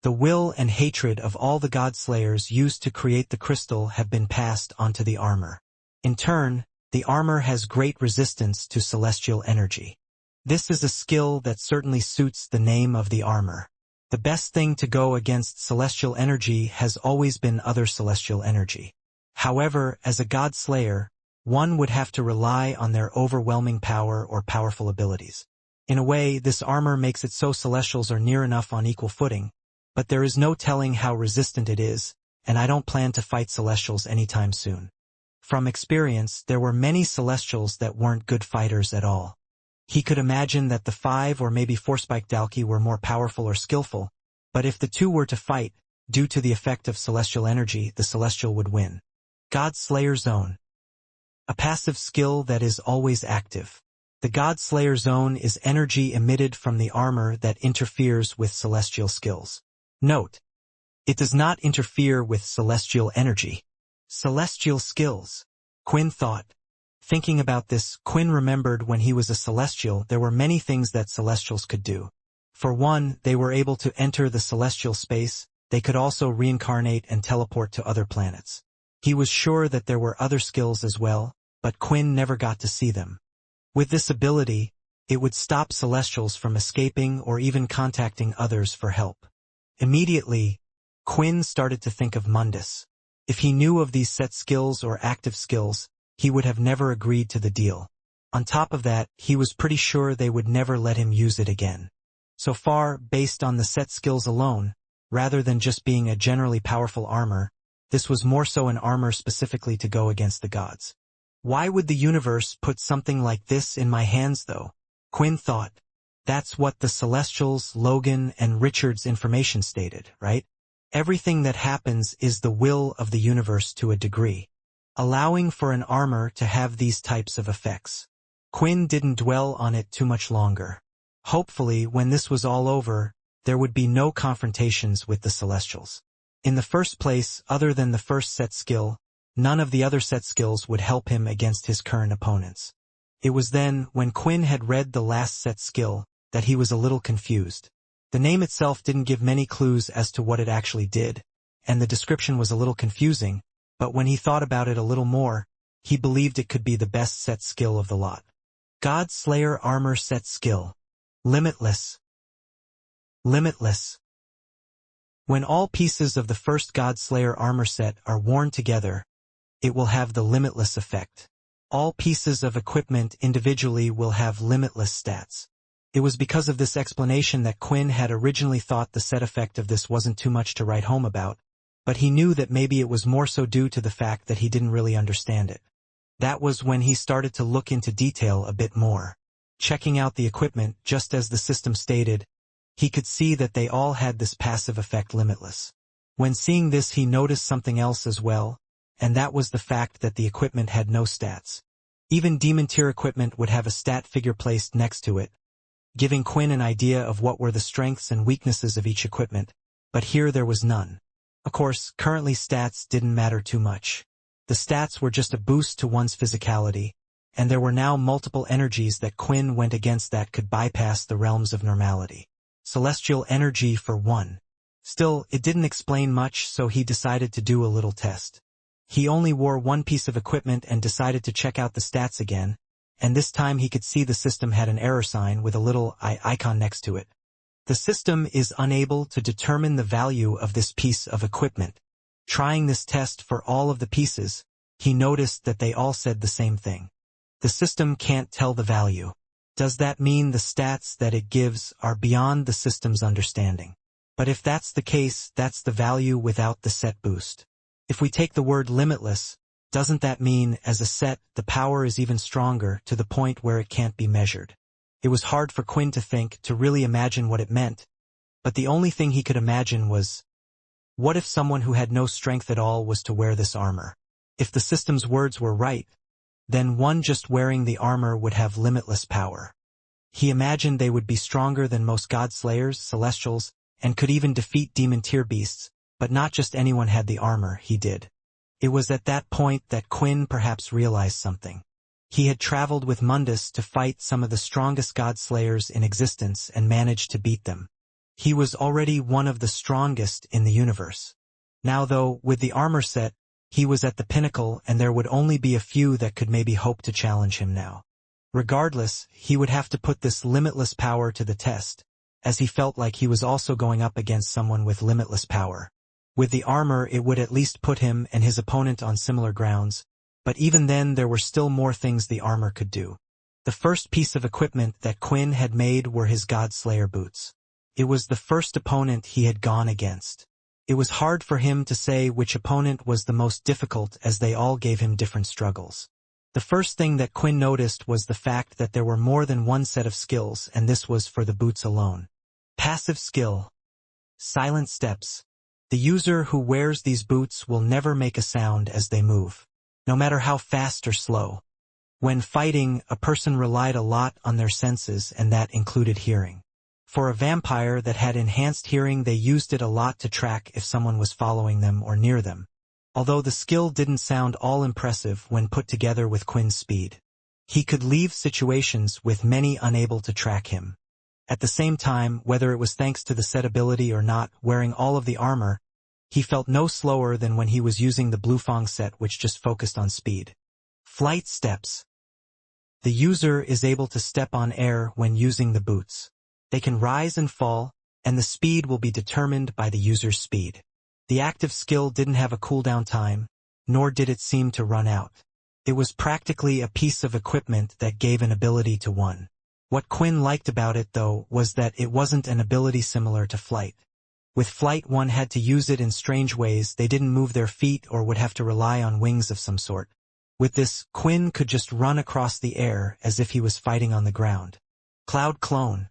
The will and hatred of all the Godslayers used to create the crystal have been passed onto the armor. In turn, the armor has great resistance to celestial energy. This is a skill that certainly suits the name of the armor. The best thing to go against celestial energy has always been other celestial energy. However, as a god slayer, one would have to rely on their overwhelming power or powerful abilities. In a way, this armor makes it so celestials are near enough on equal footing, but there is no telling how resistant it is, and I don't plan to fight celestials anytime soon. From experience, there were many celestials that weren't good fighters at all. He could imagine that the 5 or maybe 4-spiked Dalki were more powerful or skillful, but if the two were to fight, due to the effect of celestial energy, the celestial would win. God Slayer Zone. A passive skill that is always active. The God Slayer Zone is energy emitted from the armor that interferes with celestial skills. Note: it does not interfere with celestial energy. Celestial skills. Quinn thought. Thinking about this, Quinn remembered when he was a celestial there were many things that celestials could do. For one, they were able to enter the celestial space. They could also reincarnate and teleport to other planets. He was sure that there were other skills as well, but Quinn never got to see them. With this ability, it would stop celestials from escaping or even contacting others for help. Immediately, Quinn started to think of Mundus. If he knew of these set skills or active skills, he would have never agreed to the deal. On top of that, he was pretty sure they would never let him use it again. So far, based on the set skills alone, rather than just being a generally powerful armor, this was more so an armor specifically to go against the gods. Why would the universe put something like this in my hands though? Quinn thought. That's what the Celestials, Logan, and Richard's information stated, right? Everything that happens is the will of the universe to a degree, allowing for an armor to have these types of effects. Quinn didn't dwell on it too much longer. Hopefully, when this was all over, there would be no confrontations with the Celestials. In the first place, other than the first set skill, none of the other set skills would help him against his current opponents. It was then, when Quinn had read the last set skill, that he was a little confused. The name itself didn't give many clues as to what it actually did, and the description was a little confusing, but when he thought about it a little more, he believed it could be the best set skill of the lot. God Slayer Armor Set Skill. Limitless. Limitless. When all pieces of the first God Slayer armor set are worn together, it will have the limitless effect. All pieces of equipment individually will have limitless stats. It was because of this explanation that Quinn had originally thought the set effect of this wasn't too much to write home about, but he knew that maybe it was more so due to the fact that he didn't really understand it. That was when he started to look into detail a bit more. Checking out the equipment, just as the system stated, he could see that they all had this passive effect limitless. When seeing this, he noticed something else as well, and that was the fact that the equipment had no stats. Even demon tier equipment would have a stat figure placed next to it, giving Quinn an idea of what were the strengths and weaknesses of each equipment, but here there was none. Of course, currently stats didn't matter too much. The stats were just a boost to one's physicality, and there were now multiple energies that Quinn went against that could bypass the realms of normality. Celestial energy for one. Still, it didn't explain much, so he decided to do a little test. He only wore one piece of equipment and decided to check out the stats again, and this time he could see the system had an error sign with a little icon next to it. The system is unable to determine the value of this piece of equipment. Trying this test for all of the pieces, he noticed that they all said the same thing. The system can't tell the value. Does that mean the stats that it gives are beyond the system's understanding? But if that's the case, that's the value without the set boost. If we take the word limitless, doesn't that mean, as a set, the power is even stronger to the point where it can't be measured? It was hard for Quinn to think, to really imagine what it meant, but the only thing he could imagine was, what if someone who had no strength at all was to wear this armor? If the system's words were right, then one just wearing the armor would have limitless power. He imagined they would be stronger than most god slayers, celestials, and could even defeat demon tier beasts, but not just anyone had the armor, he did. It was at that point that Quinn perhaps realized something. He had traveled with Mundus to fight some of the strongest god slayers in existence and managed to beat them. He was already one of the strongest in the universe. Now though, with the armor set, he was at the pinnacle and there would only be a few that could maybe hope to challenge him now. Regardless, he would have to put this limitless power to the test, as he felt like he was also going up against someone with limitless power. With the armor, it would at least put him and his opponent on similar grounds, but even then there were still more things the armor could do. The first piece of equipment that Quinn had made were his Godslayer boots. It was the first opponent he had gone against. It was hard for him to say which opponent was the most difficult as they all gave him different struggles. The first thing that Quinn noticed was the fact that there were more than one set of skills, and this was for the boots alone. Passive skill. Silent steps. The user who wears these boots will never make a sound as they move, no matter how fast or slow. When fighting, a person relied a lot on their senses, and that included hearing. For a vampire that had enhanced hearing, they used it a lot to track if someone was following them or near them. Although the skill didn't sound all impressive when put together with Quinn's speed. He could leave situations with many unable to track him. At the same time, whether it was thanks to the set ability or not, wearing all of the armor, he felt no slower than when he was using the Blufang set, which just focused on speed. Flight steps. The user is able to step on air when using the boots. They can rise and fall, and the speed will be determined by the user's speed. The active skill didn't have a cooldown time, nor did it seem to run out. It was practically a piece of equipment that gave an ability to one. What Quinn liked about it, though, was that it wasn't an ability similar to flight. With flight, one had to use it in strange ways. They didn't move their feet or would have to rely on wings of some sort. With this, Quinn could just run across the air as if he was fighting on the ground. Cloud clone.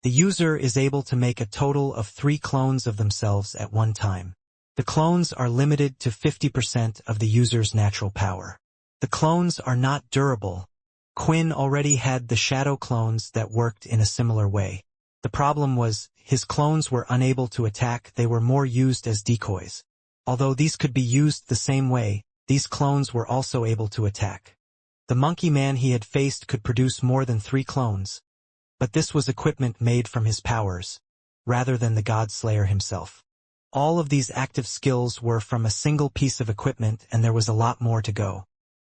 The user is able to make a total of 3 clones of themselves at one time. The clones are limited to 50% of the user's natural power. The clones are not durable. Quinn already had the shadow clones that worked in a similar way. The problem was, his clones were unable to attack. They were more used as decoys. Although these could be used the same way, these clones were also able to attack. The monkey man he had faced could produce more than 3 clones. But this was equipment made from his powers, rather than the Godslayer himself. All of these active skills were from a single piece of equipment, and there was a lot more to go.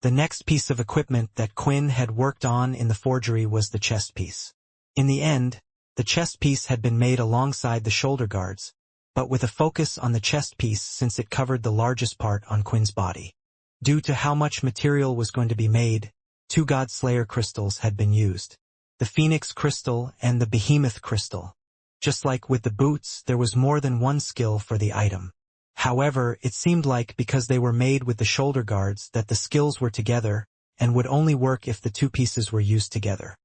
The next piece of equipment that Quinn had worked on in the forgery was the chest piece. In the end, the chest piece had been made alongside the shoulder guards, but with a focus on the chest piece since it covered the largest part on Quinn's body. Due to how much material was going to be made, 2 Godslayer crystals had been used. The Phoenix Crystal and the Behemoth Crystal. Just like with the boots, there was more than one skill for the item. However, it seemed like because they were made with the shoulder guards that the skills were together, and would only work if the 2 pieces were used together.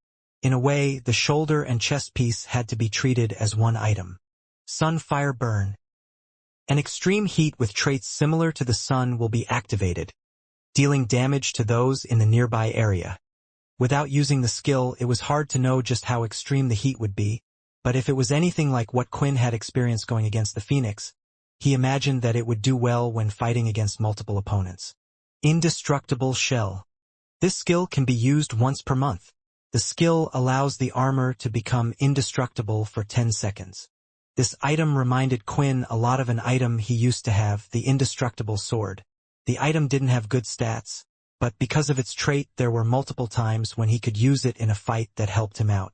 In a way, the shoulder and chest piece had to be treated as one item. Sun Fire Burn. An extreme heat with traits similar to the sun will be activated, dealing damage to those in the nearby area. Without using the skill, it was hard to know just how extreme the heat would be, but if it was anything like what Quinn had experienced going against the Phoenix, he imagined that it would do well when fighting against multiple opponents. Indestructible Shell. This skill can be used once per month. The skill allows the armor to become indestructible for 10 seconds. This item reminded Quinn a lot of an item he used to have, the indestructible sword. The item didn't have good stats, but because of its trait there were multiple times when he could use it in a fight that helped him out.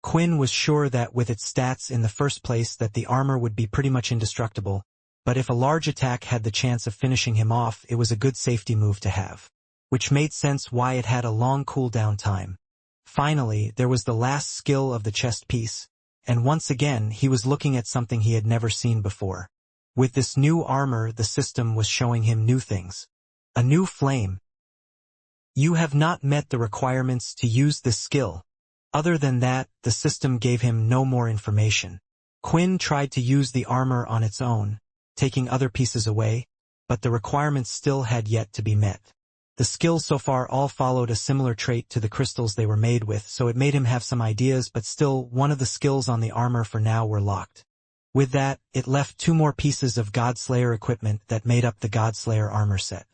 Quinn was sure that with its stats in the first place that the armor would be pretty much indestructible, but if a large attack had the chance of finishing him off, it was a good safety move to have. Which made sense why it had a long cooldown time. Finally, there was the last skill of the chest piece, and once again he was looking at something he had never seen before. With this new armor, the system was showing him new things. A new flame. You have not met the requirements to use this skill. Other than that, the system gave him no more information. Quinn tried to use the armor on its own, taking other pieces away, but the requirements still had yet to be met. The skills so far all followed a similar trait to the crystals they were made with, so it made him have some ideas, but still, one of the skills on the armor for now were locked. With that, it left 2 more pieces of Godslayer equipment that made up the Godslayer armor set.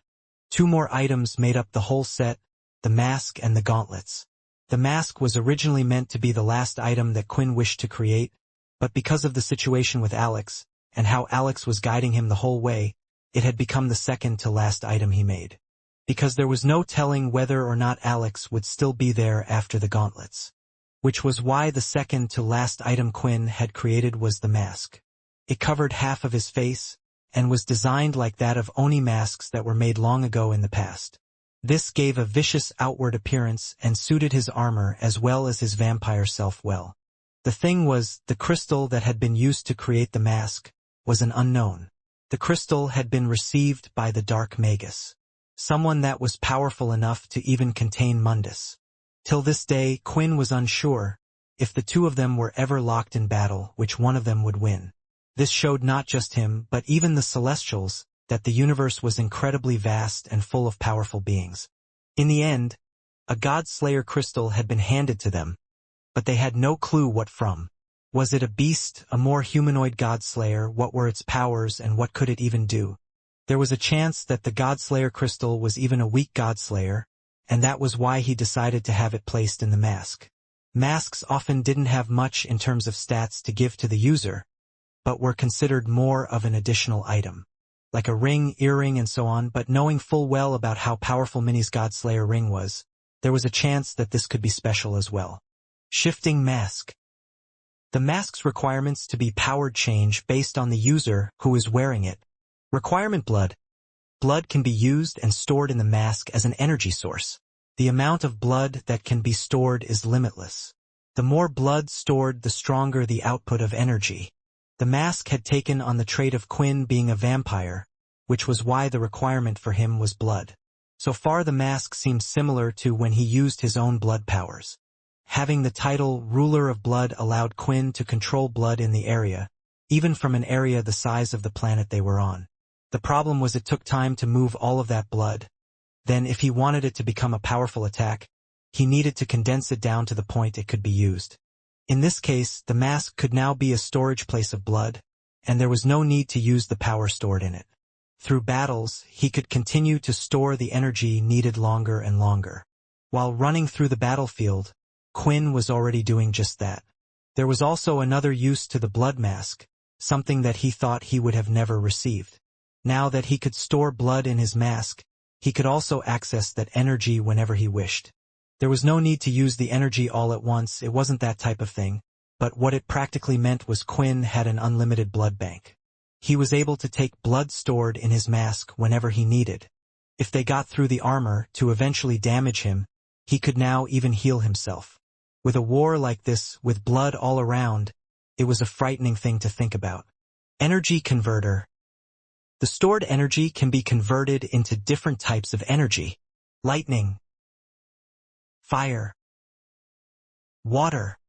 2 more items made up the whole set, the mask and the gauntlets. The mask was originally meant to be the last item that Quinn wished to create, but because of the situation with Alex, and how Alex was guiding him the whole way, it had become the second to last item he made. Because there was no telling whether or not Alex would still be there after the gauntlets. which was why the second to last item Quinn had created was the mask. It covered half of his face, and was designed like that of Oni masks that were made long ago in the past. This gave a vicious outward appearance and suited his armor as well as his vampire self well. The thing was, the crystal that had been used to create the mask was an unknown. The crystal had been received by the Dark Magus, someone that was powerful enough to even contain Mundus. Till this day, Quinn was unsure if the two of them were ever locked in battle, which one of them would win. This showed not just him, but even the Celestials, that the universe was incredibly vast and full of powerful beings. In the end, a God-Slayer crystal had been handed to them, but they had no clue what from. Was it a beast, a more humanoid God-Slayer? What were its powers, and what could it even do? There was a chance that the God-Slayer crystal was even a weak God-Slayer, and that was why he decided to have it placed in the mask. Masks often didn't have much in terms of stats to give to the user, but were considered more of an additional item, like a ring, earring, and so on. But knowing full well about how powerful Minnie's God-Slayer ring was, there was a chance that this could be special as well. Shifting mask. The mask's requirements to be powered change based on the user who is wearing it. Requirement: blood. Blood can be used and stored in the mask as an energy source. The amount of blood that can be stored is limitless. The more blood stored, the stronger the output of energy. The mask had taken on the trait of Quinn being a vampire, which was why the requirement for him was blood. So far the mask seems similar to when he used his own blood powers. Having the title Ruler of Blood allowed Quinn to control blood in the area, even from an area the size of the planet they were on. The problem was it took time to move all of that blood. Then if he wanted it to become a powerful attack, he needed to condense it down to the point it could be used. In this case, the mask could now be a storage place of blood, and there was no need to use the power stored in it. Through battles, he could continue to store the energy needed longer and longer. While running through the battlefield, Quinn was already doing just that. There was also another use to the blood mask, something that he thought he would have never received. Now that he could store blood in his mask, he could also access that energy whenever he wished. There was no need to use the energy all at once, it wasn't that type of thing, but what it practically meant was Quinn had an unlimited blood bank. He was able to take blood stored in his mask whenever he needed. If they got through the armor to eventually damage him, he could now even heal himself. With a war like this, with blood all around, it was a frightening thing to think about. Energy converter. The stored energy can be converted into different types of energy. Lightning, fire, water.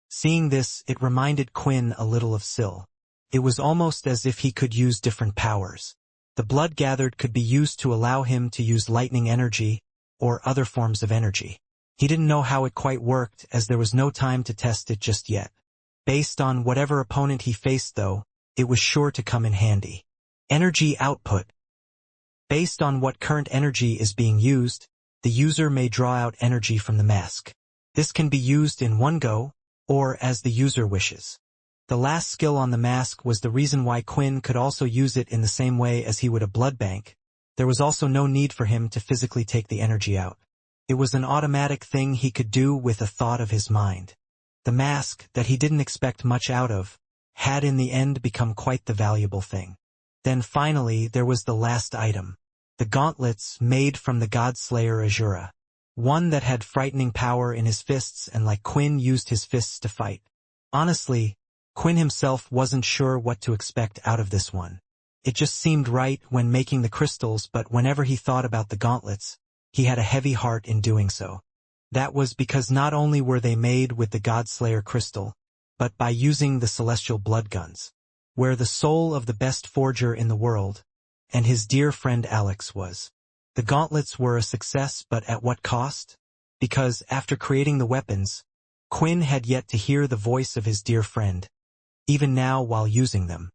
Seeing this, it reminded Quinn a little of Syl. It was almost as if he could use different powers. The blood gathered could be used to allow him to use lightning energy or other forms of energy. He didn't know how it quite worked, as there was no time to test it just yet. Based on whatever opponent he faced, though, it was sure to come in handy. Energy output. Based on what current energy is being used, the user may draw out energy from the mask. This can be used in one go, or as the user wishes. The last skill on the mask was the reason why Quinn could also use it in the same way as he would a blood bank. There was also no need for him to physically take the energy out. It was an automatic thing he could do with a thought of his mind. The mask, that he didn't expect much out of, had in the end become quite the valuable thing. Then finally there was the last item. The gauntlets made from the God-Slayer Azura. One that had frightening power in his fists, and like Quinn used his fists to fight. Honestly, Quinn himself wasn't sure what to expect out of this one. It just seemed right when making the crystals, but whenever he thought about the gauntlets, he had a heavy heart in doing so. That was because not only were they made with the God-Slayer crystal, but by using the celestial blood guns, where the soul of the best forger in the world, and his dear friend Alex was. The gauntlets were a success, but at what cost? Because, after creating the weapons, Quinn had yet to hear the voice of his dear friend, even now while using them.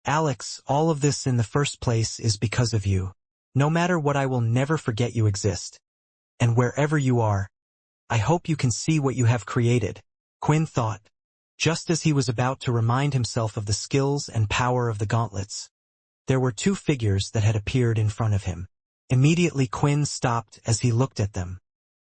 Alex, all of this in the first place is because of you. No matter what, I will never forget you exist. And wherever you are, I hope you can see what you have created, Quinn thought, just as he was about to remind himself of the skills and power of the gauntlets. There were two figures that had appeared in front of him. Immediately Quinn stopped as he looked at them.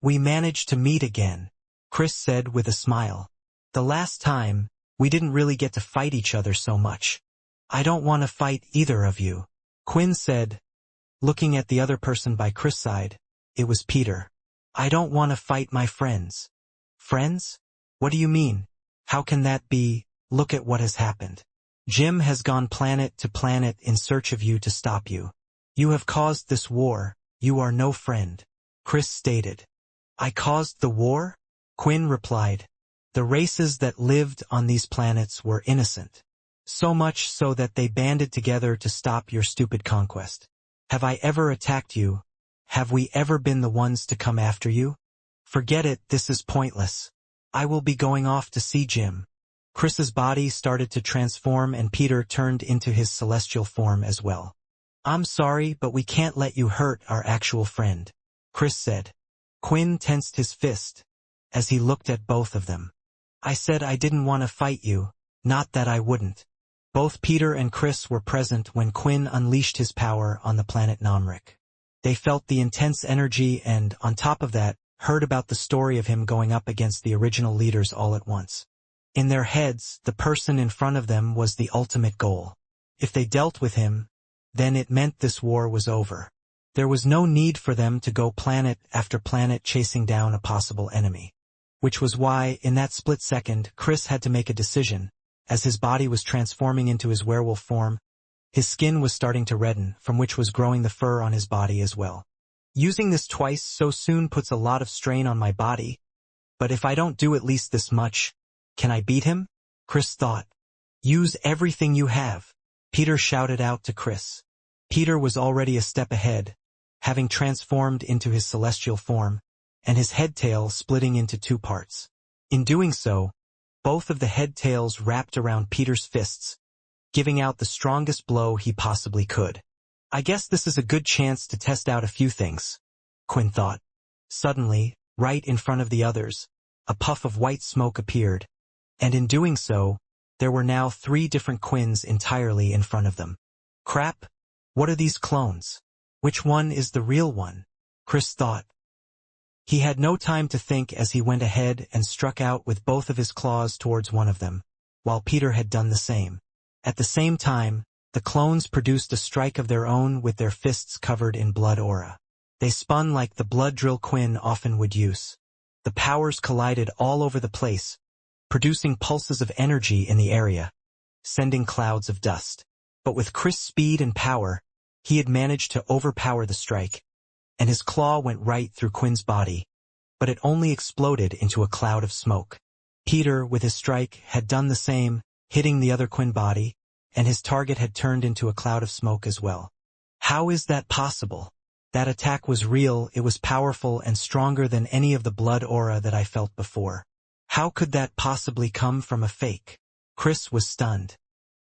We managed to meet again. Chris said with a smile. The last time, we didn't really get to fight each other so much. I don't want to fight either of you. Quinn said, looking at the other person by Chris' side. It was Peter. I don't want to fight my friends. Friends? What do you mean? How can that be? Look at what has happened. Jim has gone planet to planet in search of you to stop you. You have caused this war. You are no friend. Chris stated. I caused the war? Quinn replied. The races that lived on these planets were innocent. So much so that they banded together to stop your stupid conquest. Have I ever attacked you? Have we ever been the ones to come after you? Forget it, this is pointless. I will be going off to see Jim. Chris's body started to transform and Peter turned into his celestial form as well. I'm sorry, but we can't let you hurt our actual friend, Chris said. Quinn tensed his fist as he looked at both of them. I said I didn't want to fight you, not that I wouldn't. Both Peter and Chris were present when Quinn unleashed his power on the planet Namrik. They felt the intense energy and, on top of that, heard about the story of him going up against the original leaders all at once. In their heads, the person in front of them was the ultimate goal. If they dealt with him, then it meant this war was over. There was no need for them to go planet after planet chasing down a possible enemy. Which was why, in that split second, Chris had to make a decision. As his body was transforming into his werewolf form, his skin was starting to redden, from which was growing the fur on his body as well. Using this twice so soon puts a lot of strain on my body, but if I don't do at least this much, can I beat him? Chris thought. Use everything you have, Peter shouted out to Chris. Peter was already a step ahead, having transformed into his celestial form, and his head-tail splitting into two parts. In doing so, both of the head-tails wrapped around Peter's fists, giving out the strongest blow he possibly could. I guess this is a good chance to test out a few things, Quinn thought. Suddenly, right in front of the others, a puff of white smoke appeared, and in doing so, there were now 3 different Quinns entirely in front of them. Crap! What are these clones? Which one is the real one? Chris thought. He had no time to think as he went ahead and struck out with both of his claws towards one of them, while Peter had done the same. At the same time, the clones produced a strike of their own with their fists covered in blood aura. They spun like the blood drill Quinn often would use. The powers collided all over the place, producing pulses of energy in the area, sending clouds of dust. But with Chris' speed and power, he had managed to overpower the strike, and his claw went right through Quinn's body, but it only exploded into a cloud of smoke. Peter, with his strike, had done the same, hitting the other Quinn body, and his target had turned into a cloud of smoke as well. How is that possible? That attack was real, it was powerful and stronger than any of the blood aura that I felt before. How could that possibly come from a fake? Chris was stunned.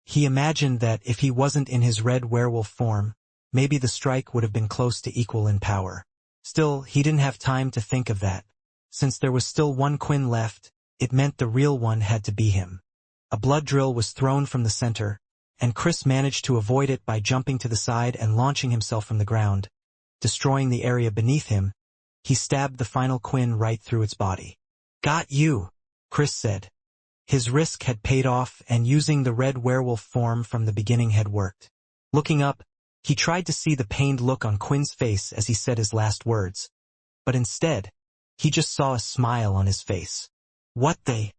He imagined that if he wasn't in his red werewolf form, maybe the strike would have been close to equal in power. Still, he didn't have time to think of that. Since there was still one Quinn left, it meant the real one had to be him. A blood drill was thrown from the center, and Chris managed to avoid it by jumping to the side and launching himself from the ground. Destroying the area beneath him, he stabbed the final Quinn right through its body. Got you, Chris said. His risk had paid off and using the red werewolf form from the beginning had worked. Looking up, he tried to see the pained look on Quinn's face as he said his last words. But instead, he just saw a smile on his face. What the?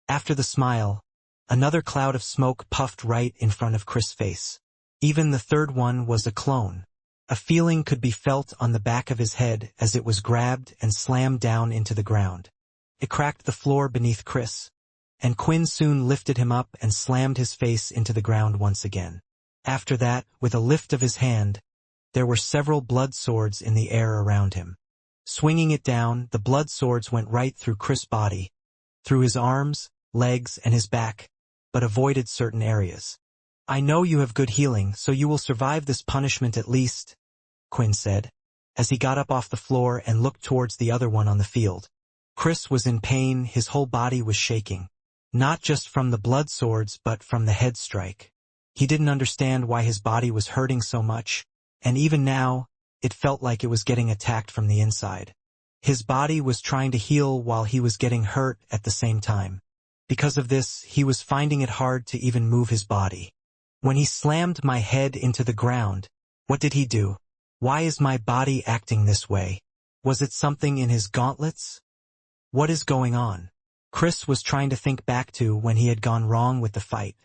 After the smile, another cloud of smoke puffed right in front of Chris' face. Even the third one was a clone. A feeling could be felt on the back of his head as it was grabbed and slammed down into the ground. It cracked the floor beneath Chris, and Quinn soon lifted him up and slammed his face into the ground once again. After that, with a lift of his hand, there were several blood swords in the air around him. Swinging it down, the blood swords went right through Chris' body, through his arms, legs, and his back, but avoided certain areas. I know you have good healing, so you will survive this punishment at least, Quinn said, as he got up off the floor and looked towards the other one on the field. Chris was in pain, his whole body was shaking, not just from the blood swords but from the head strike. He didn't understand why his body was hurting so much, and even now, it felt like it was getting attacked from the inside. His body was trying to heal while he was getting hurt at the same time. Because of this, he was finding it hard to even move his body. When he slammed my head into the ground, what did he do? Why is my body acting this way? Was it something in his gauntlets? What is going on? Chris was trying to think back to when he had gone wrong with the fight.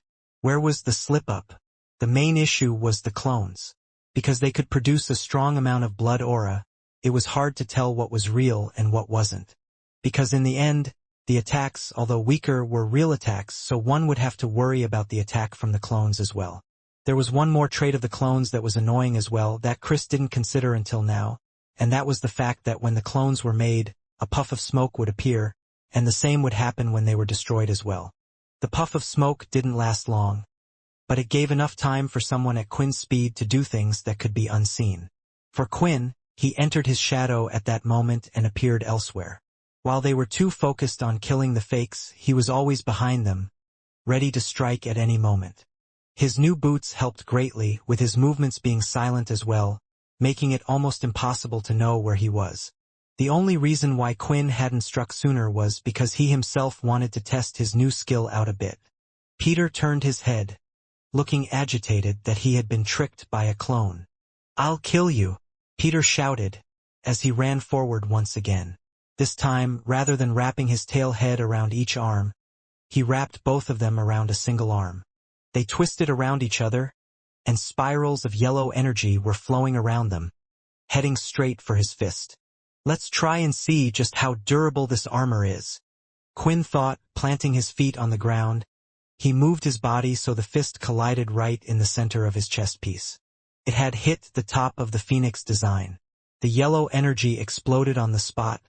Where was the slip-up? The main issue was the clones. Because they could produce a strong amount of blood aura, it was hard to tell what was real and what wasn't. Because in the end, the attacks, although weaker, were real attacks, so one would have to worry about the attack from the clones as well. There was one more trait of the clones that was annoying as well that Chris didn't consider until now, and that was the fact that when the clones were made, a puff of smoke would appear, and the same would happen when they were destroyed as well. The puff of smoke didn't last long, but it gave enough time for someone at Quinn's speed to do things that could be unseen. For Quinn, he entered his shadow at that moment and appeared elsewhere. While they were too focused on killing the fakes, he was always behind them, ready to strike at any moment. His new boots helped greatly, with his movements being silent as well, making it almost impossible to know where he was. The only reason why Quinn hadn't struck sooner was because he himself wanted to test his new skill out a bit. Peter turned his head, looking agitated that he had been tricked by a clone. "I'll kill you," Peter shouted, as he ran forward once again. This time, rather than wrapping his tail head around each arm, he wrapped both of them around a single arm. They twisted around each other, and spirals of yellow energy were flowing around them, heading straight for his fist. "Let's try and see just how durable this armor is," Quinn thought, planting his feet on the ground. He moved his body so the fist collided right in the center of his chest piece. It had hit the top of the Phoenix design. The yellow energy exploded on the spot,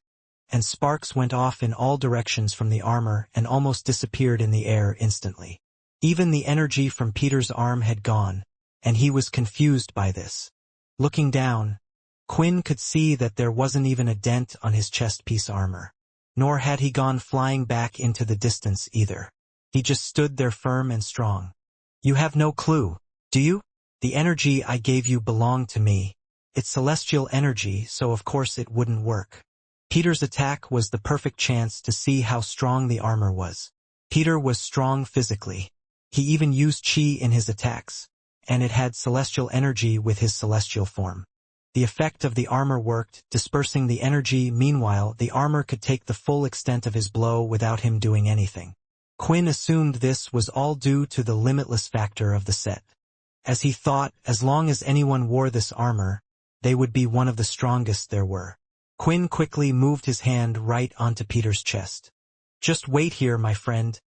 and sparks went off in all directions from the armor and almost disappeared in the air instantly. Even the energy from Peter's arm had gone, and he was confused by this. Looking down, Quinn could see that there wasn't even a dent on his chest piece armor. Nor had he gone flying back into the distance either. He just stood there firm and strong. "You have no clue, do you? The energy I gave you belonged to me. It's celestial energy, so of course it wouldn't work." Peter's attack was the perfect chance to see how strong the armor was. Peter was strong physically. He even used chi in his attacks, and it had celestial energy with his celestial form. The effect of the armor worked, dispersing the energy. Meanwhile, the armor could take the full extent of his blow without him doing anything. Quinn assumed this was all due to the limitless factor of the set. As he thought, as long as anyone wore this armor, they would be one of the strongest there were. Quinn quickly moved his hand right onto Peter's chest. "Just wait here, my friend.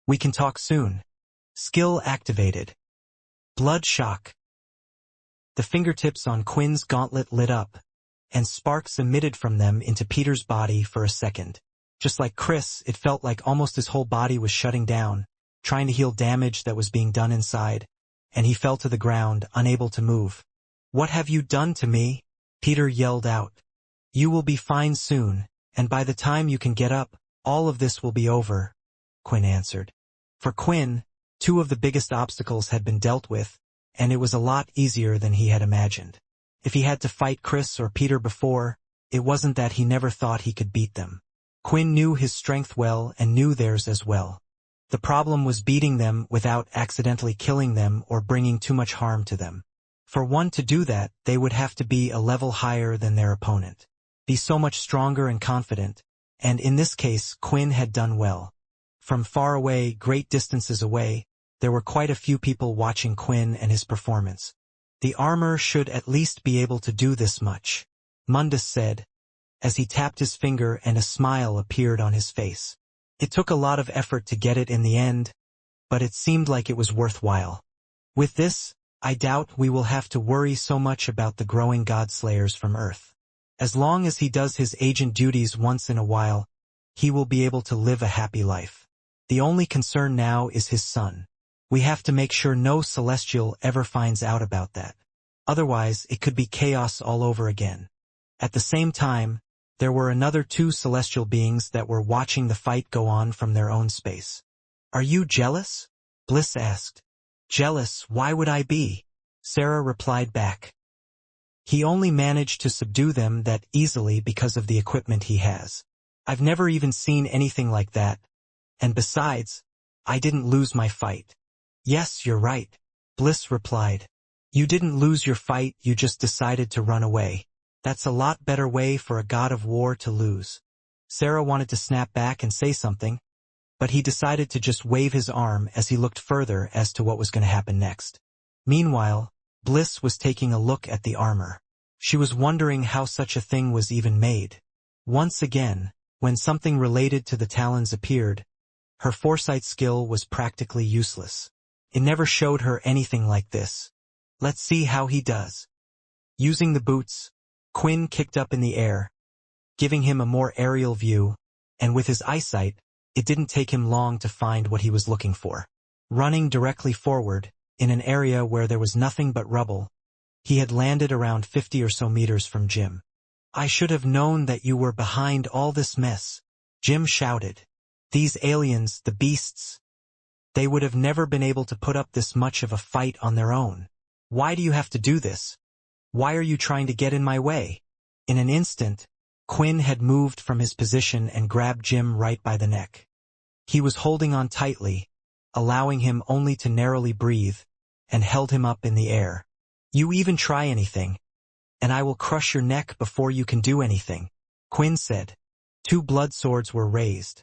We can talk soon." Skill activated. Blood shock. The fingertips on Quinn's gauntlet lit up, and sparks emitted from them into Peter's body for a second. Just like Chris, it felt like almost his whole body was shutting down, trying to heal damage that was being done inside, and he fell to the ground, unable to move. "What have you done to me?" Peter yelled out. "You will be fine soon, and by the time you can get up, all of this will be over," Quinn answered. For Quinn, two of the biggest obstacles had been dealt with, and it was a lot easier than he had imagined. If he had to fight Chris or Peter before, it wasn't that he never thought he could beat them. Quinn knew his strength well and knew theirs as well. The problem was beating them without accidentally killing them or bringing too much harm to them. For one to do that, they would have to be a level higher than their opponent, be so much stronger and confident, and in this case Quinn had done well. From far away, great distances away, there were quite a few people watching Quinn and his performance. "The armor should at least be able to do this much," Mundus said, as he tapped his finger and a smile appeared on his face. "It took a lot of effort to get it in the end, but it seemed like it was worthwhile. With this, I doubt we will have to worry so much about the growing godslayers from Earth. As long as he does his agent duties once in a while, he will be able to live a happy life. The only concern now is his son. We have to make sure no Celestial ever finds out about that. Otherwise, it could be chaos all over again." At the same time, there were another two celestial beings that were watching the fight go on from their own space. "Are you jealous?" Bliss asked. "Jealous? Why would I be?" Sarah replied back. He only managed to subdue them that easily because of the equipment he has. I've never even seen anything like that. And besides, I didn't lose my fight. Yes, you're right, Bliss replied. You didn't lose your fight, you just decided to run away. That's a lot better way for a god of war to lose. Sarah wanted to snap back and say something, but he decided to just wave his arm as he looked further as to what was going to happen next. Meanwhile, Bliss was taking a look at the armor. She was wondering how such a thing was even made. Once again, when something related to the talons appeared, her foresight skill was practically useless. It never showed her anything like this. Let's see how he does. Using the boots, Quinn kicked up in the air, giving him a more aerial view, and with his eyesight, it didn't take him long to find what he was looking for. Running directly forward, in an area where there was nothing but rubble, he had landed around 50 or so meters from Jim. I should have known that you were behind all this mess, Jim shouted. These aliens, the beasts, they would have never been able to put up this much of a fight on their own. Why do you have to do this? Why are you trying to get in my way? In an instant, Quinn had moved from his position and grabbed Jim right by the neck. He was holding on tightly, allowing him only to narrowly breathe, and held him up in the air. You even try anything, and I will crush your neck before you can do anything, Quinn said. 2 blood swords were raised.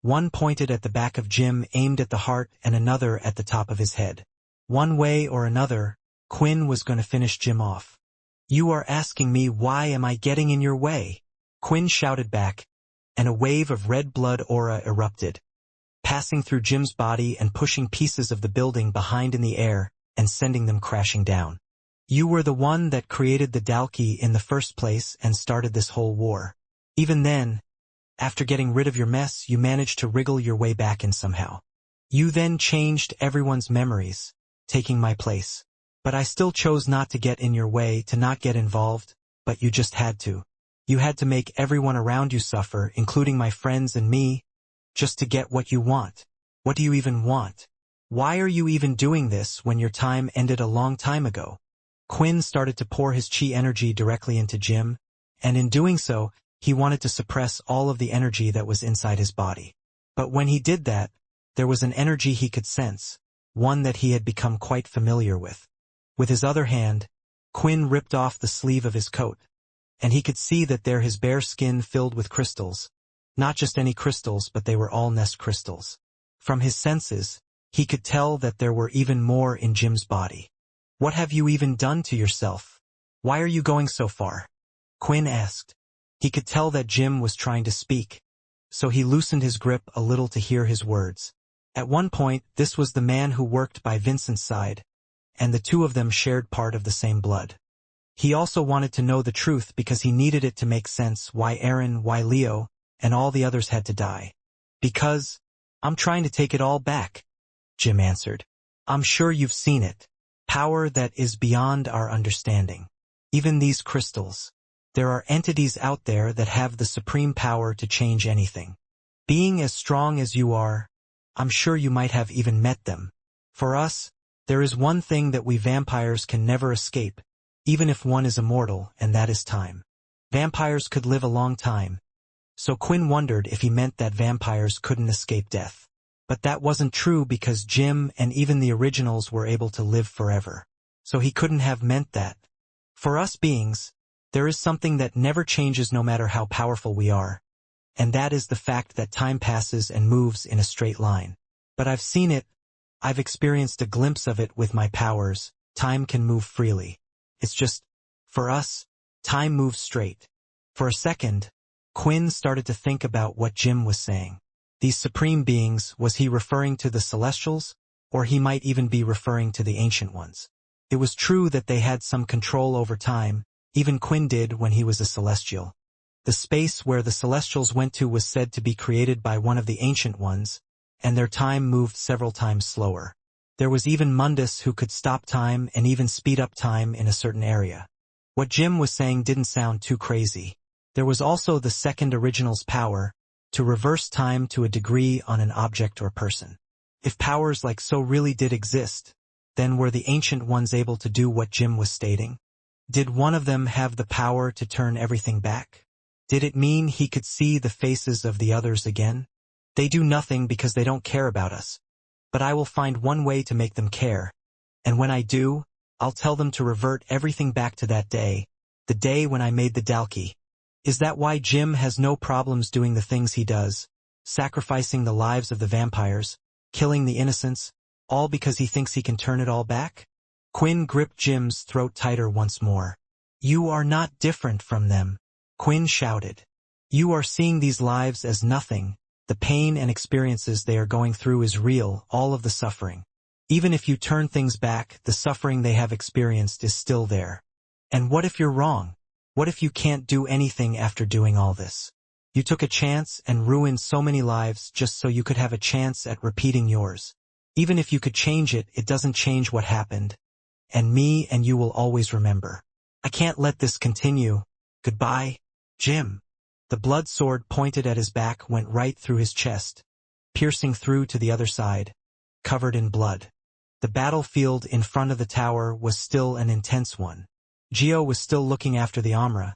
One pointed at the back of Jim, aimed at the heart, and another at the top of his head. One way or another, Quinn was going to finish Jim off. You are asking me why am I getting in your way? Quinn shouted back, and a wave of red blood aura erupted, passing through Jim's body and pushing pieces of the building behind in the air and sending them crashing down. You were the one that created the Dalki in the first place and started this whole war. Even then, after getting rid of your mess, you managed to wriggle your way back in somehow. You then changed everyone's memories, taking my place. But I still chose not to get in your way, to not get involved, but you just had to. You had to make everyone around you suffer, including my friends and me, just to get what you want. What do you even want? Why are you even doing this when your time ended a long time ago? Quinn started to pour his chi energy directly into Jim, and in doing so, he wanted to suppress all of the energy that was inside his body. But when he did that, there was an energy he could sense, one that he had become quite familiar with. With his other hand, Quinn ripped off the sleeve of his coat, and he could see that there his bare skin filled with crystals. Not just any crystals, but they were all nest crystals. From his senses, he could tell that there were even more in Jim's body. What have you even done to yourself? Why are you going so far? Quinn asked. He could tell that Jim was trying to speak, so he loosened his grip a little to hear his words. At one point, this was the man who worked by Vincent's side, and the two of them shared part of the same blood. He also wanted to know the truth because he needed it to make sense why Aaron, why Leo, and all the others had to die. Because, I'm trying to take it all back, Jim answered. I'm sure you've seen it. Power that is beyond our understanding. Even these crystals. There are entities out there that have the supreme power to change anything. Being as strong as you are, I'm sure you might have even met them. For us, there is one thing that we vampires can never escape, even if one is immortal, and that is time. Vampires could live a long time, so Quinn wondered if he meant that vampires couldn't escape death. But that wasn't true because Jim and even the originals were able to live forever. So he couldn't have meant that. For us beings, there is something that never changes no matter how powerful we are, and that is the fact that time passes and moves in a straight line. But I've seen it, I've experienced a glimpse of it with my powers. Time can move freely. It's just, for us, time moves straight. For a second, Quinn started to think about what Jim was saying. These supreme beings, was he referring to the Celestials, or he might even be referring to the Ancient Ones? It was true that they had some control over time, even Quinn did when he was a Celestial. The space where the Celestials went to was said to be created by one of the Ancient Ones, and their time moved several times slower. There was even Mundus who could stop time and even speed up time in a certain area. What Jim was saying didn't sound too crazy. There was also the second original's power, to reverse time to a degree on an object or person. If powers like so really did exist, then were the Ancient Ones able to do what Jim was stating? Did one of them have the power to turn everything back? Did it mean he could see the faces of the others again? They do nothing because they don't care about us. But I will find one way to make them care. And when I do, I'll tell them to revert everything back to that day, the day when I made the Dalki. Is that why Jim has no problems doing the things he does, sacrificing the lives of the vampires, killing the innocents, all because he thinks he can turn it all back? Quinn gripped Jim's throat tighter once more. You are not different from them, Quinn shouted. You are seeing these lives as nothing. The pain and experiences they are going through is real, all of the suffering. Even if you turn things back, the suffering they have experienced is still there. And what if you're wrong? What if you can't do anything after doing all this? You took a chance and ruined so many lives just so you could have a chance at repeating yours. Even if you could change it, it doesn't change what happened. And me and you will always remember. I can't let this continue. Goodbye, Jim. The blood sword pointed at his back went right through his chest, piercing through to the other side, covered in blood. The battlefield in front of the tower was still an intense one. Gio was still looking after the Amra.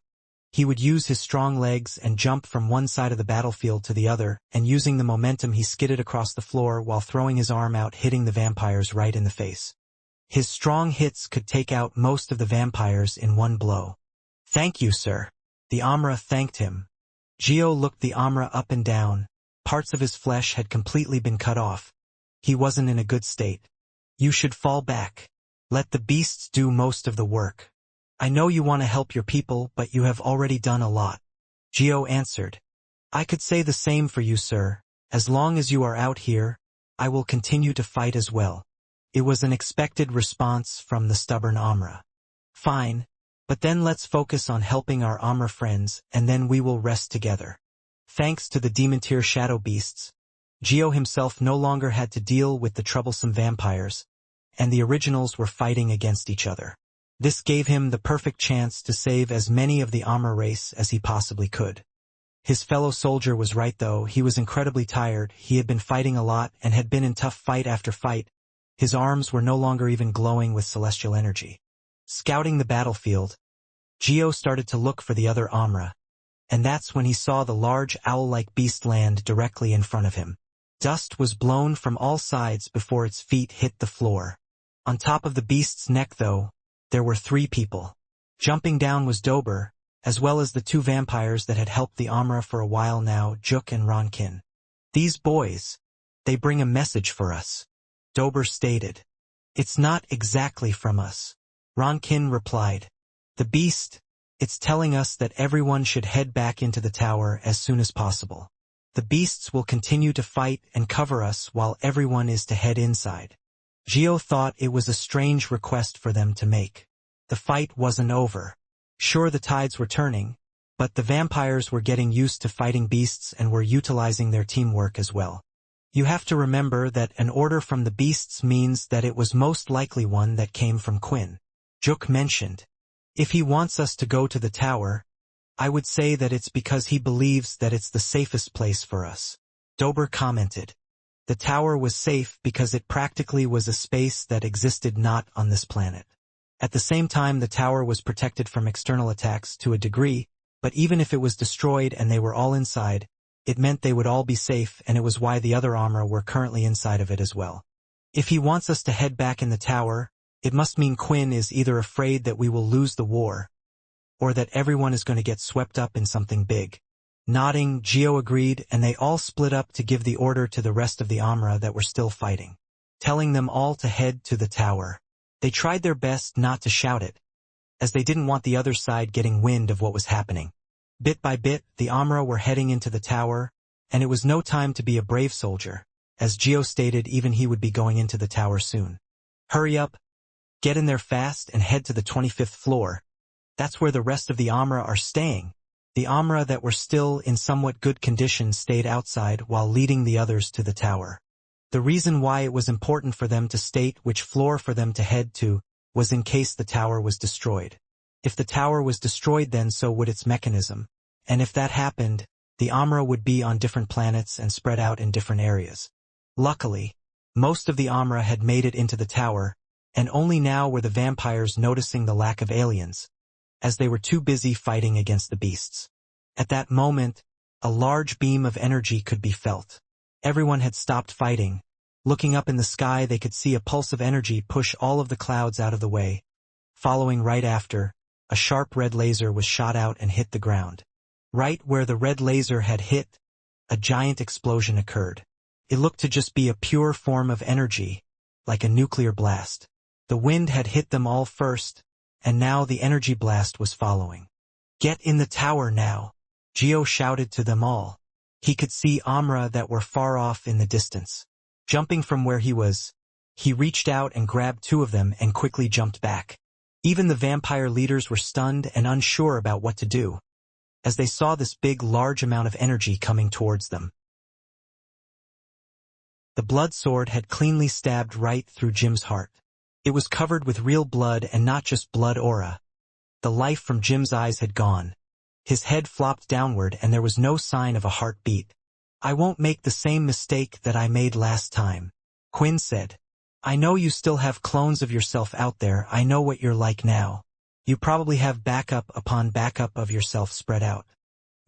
He would use his strong legs and jump from one side of the battlefield to the other, and using the momentum he skidded across the floor while throwing his arm out, hitting the vampires right in the face. His strong hits could take out most of the vampires in one blow. Thank you, sir. The Amra thanked him. Gio looked the Amra up and down. Parts of his flesh had completely been cut off. He wasn't in a good state. You should fall back. Let the beasts do most of the work. I know you want to help your people, but you have already done a lot. Gio answered. I could say the same for you, sir. As long as you are out here, I will continue to fight as well. It was an expected response from the stubborn Amra. Fine. But then let's focus on helping our Amra friends, and then we will rest together. Thanks to the demon-tier shadow beasts, Gio himself no longer had to deal with the troublesome vampires, and the originals were fighting against each other. This gave him the perfect chance to save as many of the Amra race as he possibly could. His fellow soldier was right though, he was incredibly tired, he had been fighting a lot and had been in tough fight after fight. His arms were no longer even glowing with celestial energy. Scouting the battlefield, Gio started to look for the other Amra, and that's when he saw the large owl-like beast land directly in front of him. Dust was blown from all sides before its feet hit the floor. On top of the beast's neck, though, there were 3 people. Jumping down was Dober, as well as the 2 vampires that had helped the Amra for a while now, Juk and Ronkin. These boys, they bring a message for us, Dober stated. It's not exactly from us, Ronkin replied. The beast, it's telling us that everyone should head back into the tower as soon as possible. The beasts will continue to fight and cover us while everyone is to head inside. Gio thought it was a strange request for them to make. The fight wasn't over. Sure, the tides were turning, but the vampires were getting used to fighting beasts and were utilizing their teamwork as well. You have to remember that an order from the beasts means that it was most likely one that came from Quinn. Juk mentioned. If he wants us to go to the tower, I would say that it's because he believes that it's the safest place for us. Dober commented. The tower was safe because it practically was a space that existed not on this planet. At the same time, the tower was protected from external attacks to a degree, but even if it was destroyed and they were all inside, it meant they would all be safe, and it was why the other Amra were currently inside of it as well. If he wants us to head back in the tower, it must mean Quinn is either afraid that we will lose the war, or that everyone is going to get swept up in something big. Nodding, Gio agreed, and they all split up to give the order to the rest of the Amra that were still fighting, telling them all to head to the tower. They tried their best not to shout it, as they didn't want the other side getting wind of what was happening. Bit by bit, the Amra were heading into the tower, and it was no time to be a brave soldier. As Gio stated, even he would be going into the tower soon. Hurry up, get in there fast and head to the 25th floor. That's where the rest of the Amra are staying. The Amra that were still in somewhat good condition stayed outside while leading the others to the tower. The reason why it was important for them to state which floor for them to head to was in case the tower was destroyed. If the tower was destroyed, then so would its mechanism, and if that happened, the Amra would be on different planets and spread out in different areas. Luckily, most of the Amra had made it into the tower, and only now were the vampires noticing the lack of aliens, as they were too busy fighting against the beasts. At that moment, a large beam of energy could be felt. Everyone had stopped fighting. Looking up in the sky, they could see a pulse of energy push all of the clouds out of the way. Following right after, a sharp red laser was shot out and hit the ground. Right where the red laser had hit, a giant explosion occurred. It looked to just be a pure form of energy, like a nuclear blast. The wind had hit them all first, and now the energy blast was following. "Get in the tower now," Geo shouted to them all. He could see Amra that were far off in the distance. Jumping from where he was, he reached out and grabbed two of them and quickly jumped back. Even the vampire leaders were stunned and unsure about what to do, as they saw this big, large amount of energy coming towards them. The blood sword had cleanly stabbed right through Jim's heart. It was covered with real blood and not just blood aura. The life from Jim's eyes had gone. His head flopped downward and there was no sign of a heartbeat. "I won't make the same mistake that I made last time," Quinn said. "I know you still have clones of yourself out there. I know what you're like now. You probably have backup upon backup of yourself spread out.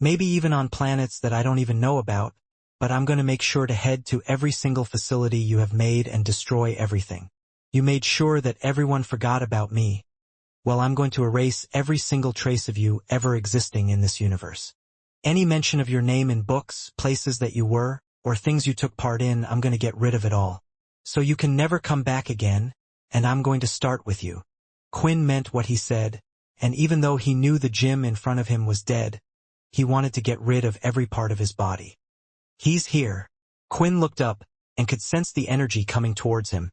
Maybe even on planets that I don't even know about, but I'm going to make sure to head to every single facility you have made and destroy everything. You made sure that everyone forgot about me. Well, I'm going to erase every single trace of you ever existing in this universe. Any mention of your name in books, places that you were, or things you took part in, I'm going to get rid of it all. So you can never come back again, and I'm going to start with you." Quinn meant what he said, and even though he knew the Jim in front of him was dead, he wanted to get rid of every part of his body. "He's here." Quinn looked up and could sense the energy coming towards him.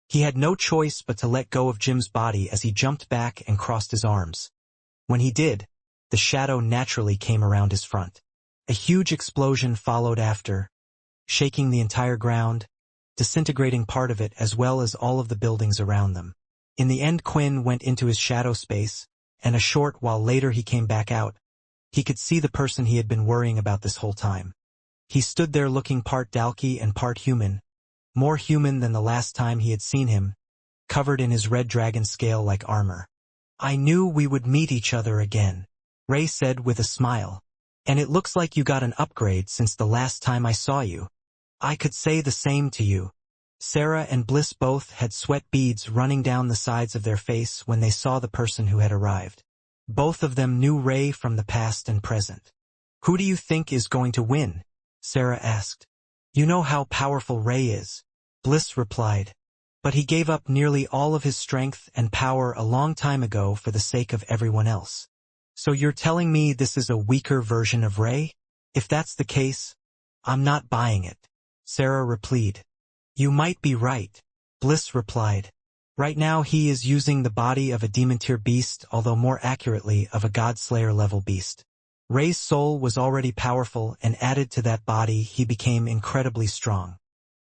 He had no choice but to let go of Jim's body as he jumped back and crossed his arms. When he did, the shadow naturally came around his front. A huge explosion followed after, shaking the entire ground, disintegrating part of it as well as all of the buildings around them. In the end, Quinn went into his shadow space, and a short while later he came back out. He could see the person he had been worrying about this whole time. He stood there looking part Dalki and part human, more human than the last time he had seen him, covered in his red dragon scale-like armor. "I knew we would meet each other again," Ray said with a smile. "And it looks like you got an upgrade since the last time I saw you. I could say the same to you." Sarah and Bliss both had sweat beads running down the sides of their face when they saw the person who had arrived. Both of them knew Ray from the past and present. "Who do you think is going to win?" Sarah asked. "You know how powerful Ray is," Bliss replied. "But he gave up nearly all of his strength and power a long time ago for the sake of everyone else. So you're telling me this is a weaker version of Ray? If that's the case, I'm not buying it," Sarah replied. "You might be right," Bliss replied. "Right now he is using the body of a demon-tier beast, although more accurately of a God-Slayer-level beast. Ray's soul was already powerful, and added to that body he became incredibly strong.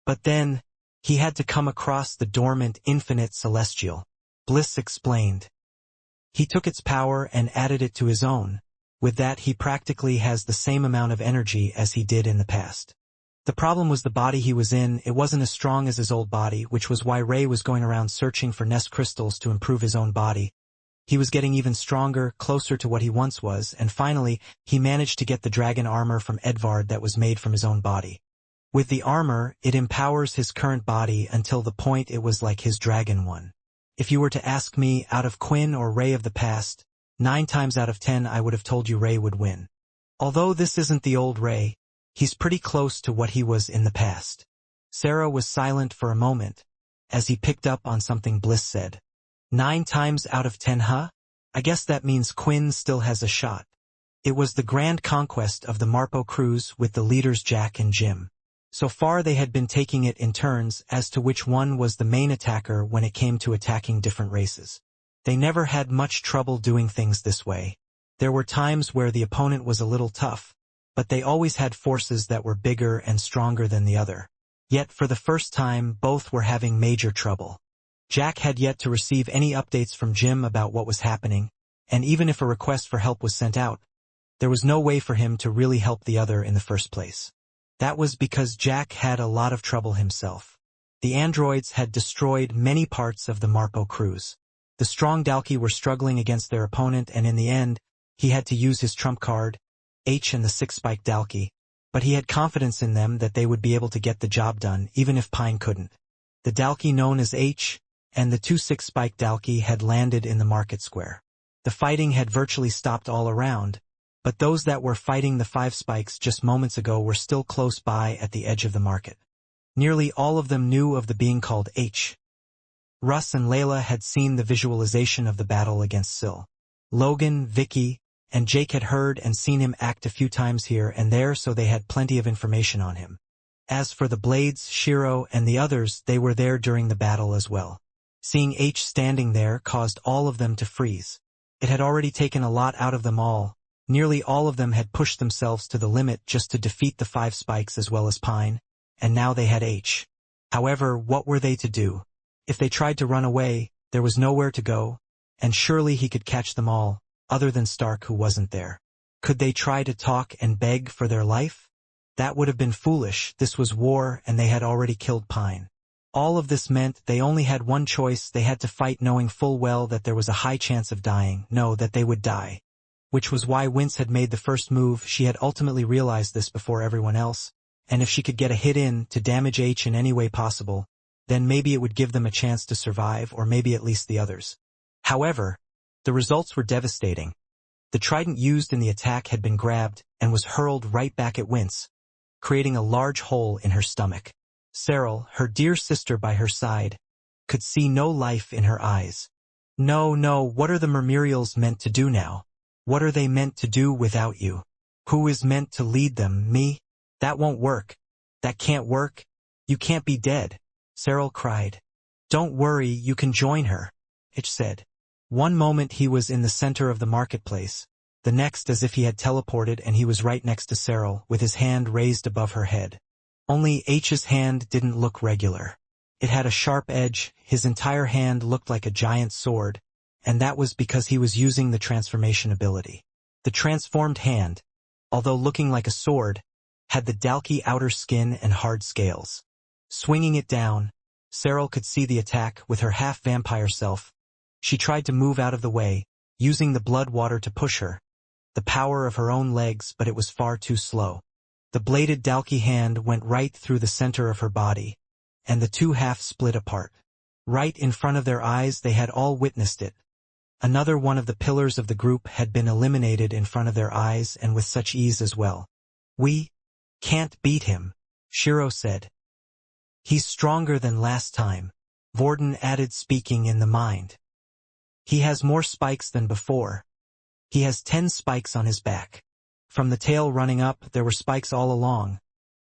But then, he had to come across the dormant infinite celestial," Bliss explained. "He took its power and added it to his own. With that he practically has the same amount of energy as he did in the past. The problem was the body he was in. It wasn't as strong as his old body, which was why Ray was going around searching for nest crystals to improve his own body. He was getting even stronger, closer to what he once was, and finally, he managed to get the dragon armor from Edvard that was made from his own body. With the armor, it empowers his current body until the point it was like his dragon one. If you were to ask me, out of Quinn or Ray of the past, 9 times out of 10 I would have told you Ray would win. Although this isn't the old Ray, he's pretty close to what he was in the past." Sarah was silent for a moment, as he picked up on something Bliss said. 9 times out of 10, huh? I guess that means Quinn still has a shot. It was the grand conquest of the Marpo cruise with the leaders Jack and Jim. So far they had been taking it in turns as to which one was the main attacker when it came to attacking different races. They never had much trouble doing things this way. There were times where the opponent was a little tough, but they always had forces that were bigger and stronger than the other. Yet for the first time, both were having major trouble. Jack had yet to receive any updates from Jim about what was happening, and even if a request for help was sent out, there was no way for him to really help the other in the first place. That was because Jack had a lot of trouble himself. The androids had destroyed many parts of the Marpo cruise. The strong Dalki were struggling against their opponent, and in the end, he had to use his trump card, H and the 6-spike Dalki, but he had confidence in them that they would be able to get the job done, even if Pine couldn't. The Dalki known as H and the 2 6-spike Dalki had landed in the market square. The fighting had virtually stopped all around, but those that were fighting the 5 spikes just moments ago were still close by at the edge of the market. Nearly all of them knew of the being called H. Russ and Layla had seen the visualization of the battle against Syl. Logan, Vicky, and Jake had heard and seen him act a few times here and there, so they had plenty of information on him. As for the Blades, Shiro, and the others, they were there during the battle as well. Seeing H standing there caused all of them to freeze. It had already taken a lot out of them all. Nearly all of them had pushed themselves to the limit just to defeat the 5 spikes as well as Pine, and now they had H. However, what were they to do? If they tried to run away, there was nowhere to go, and surely he could catch them all, other than Stark, who wasn't there. Could they try to talk and beg for their life? That would have been foolish. This was war, and they had already killed Pine. All of this meant they only had one choice. They had to fight, knowing full well that there was a high chance of dying, that they would die. Which was why Wince had made the first move. She had ultimately realized this before everyone else, and if she could get a hit in to damage H in any way possible, then maybe it would give them a chance to survive, or maybe at least the others. However, the results were devastating. The trident used in the attack had been grabbed and was hurled right back at Wince, creating a large hole in her stomach. Cyril, her dear sister by her side, could see no life in her eyes. No, what are the Mermerials meant to do now? What are they meant to do without you? Who is meant to lead them? Me? That won't work. That can't work. You can't be dead. Cyril cried. Don't worry, you can join her, Itch said. One moment he was in the center of the marketplace, the next as if he had teleported and he was right next to Cyril, with his hand raised above her head. Only H's hand didn't look regular. It had a sharp edge, his entire hand looked like a giant sword, and that was because he was using the transformation ability. The transformed hand, although looking like a sword, had the Dalki outer skin and hard scales. Swinging it down, Cyril could see the attack with her half-vampire self. She tried to move out of the way, using the blood water to push her, the power of her own legs, but it was far too slow. The bladed Dalki hand went right through the center of her body, and the two halves split apart. Right in front of their eyes, they had all witnessed it. Another one of the pillars of the group had been eliminated in front of their eyes, and with such ease as well. We can't beat him, Shiro said. He's stronger than last time, Vorden added, speaking in the mind. He has more spikes than before. He has 10 spikes on his back. From the tail running up, there were spikes all along.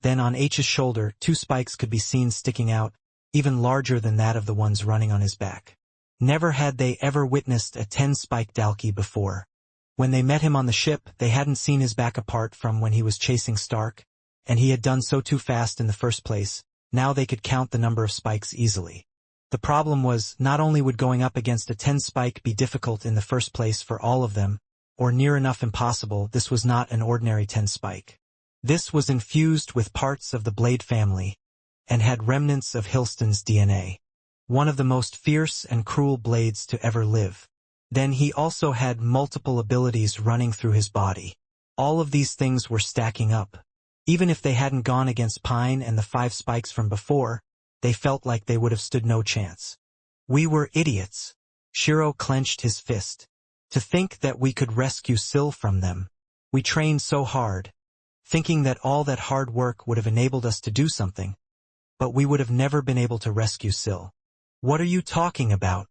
Then on H's shoulder, 2 spikes could be seen sticking out, even larger than that of the ones running on his back. Never had they ever witnessed a 10-spike Dalki before. When they met him on the ship, they hadn't seen his back apart from when he was chasing Stark, and he had done so too fast in the first place. Now they could count the number of spikes easily. The problem was, not only would going up against a 10-spike be difficult in the first place for all of them, or near enough impossible, this was not an ordinary 10-spike. This was infused with parts of the Blade family, and had remnants of Hilston's DNA. One of the most fierce and cruel blades to ever live. Then he also had multiple abilities running through his body. All of these things were stacking up. Even if they hadn't gone against Pine and the 5 spikes from before, they felt like they would have stood no chance. We were idiots. Shiro clenched his fist. To think that we could rescue Syl from them. We trained so hard, thinking that all that hard work would have enabled us to do something, but we would have never been able to rescue Syl. What are you talking about?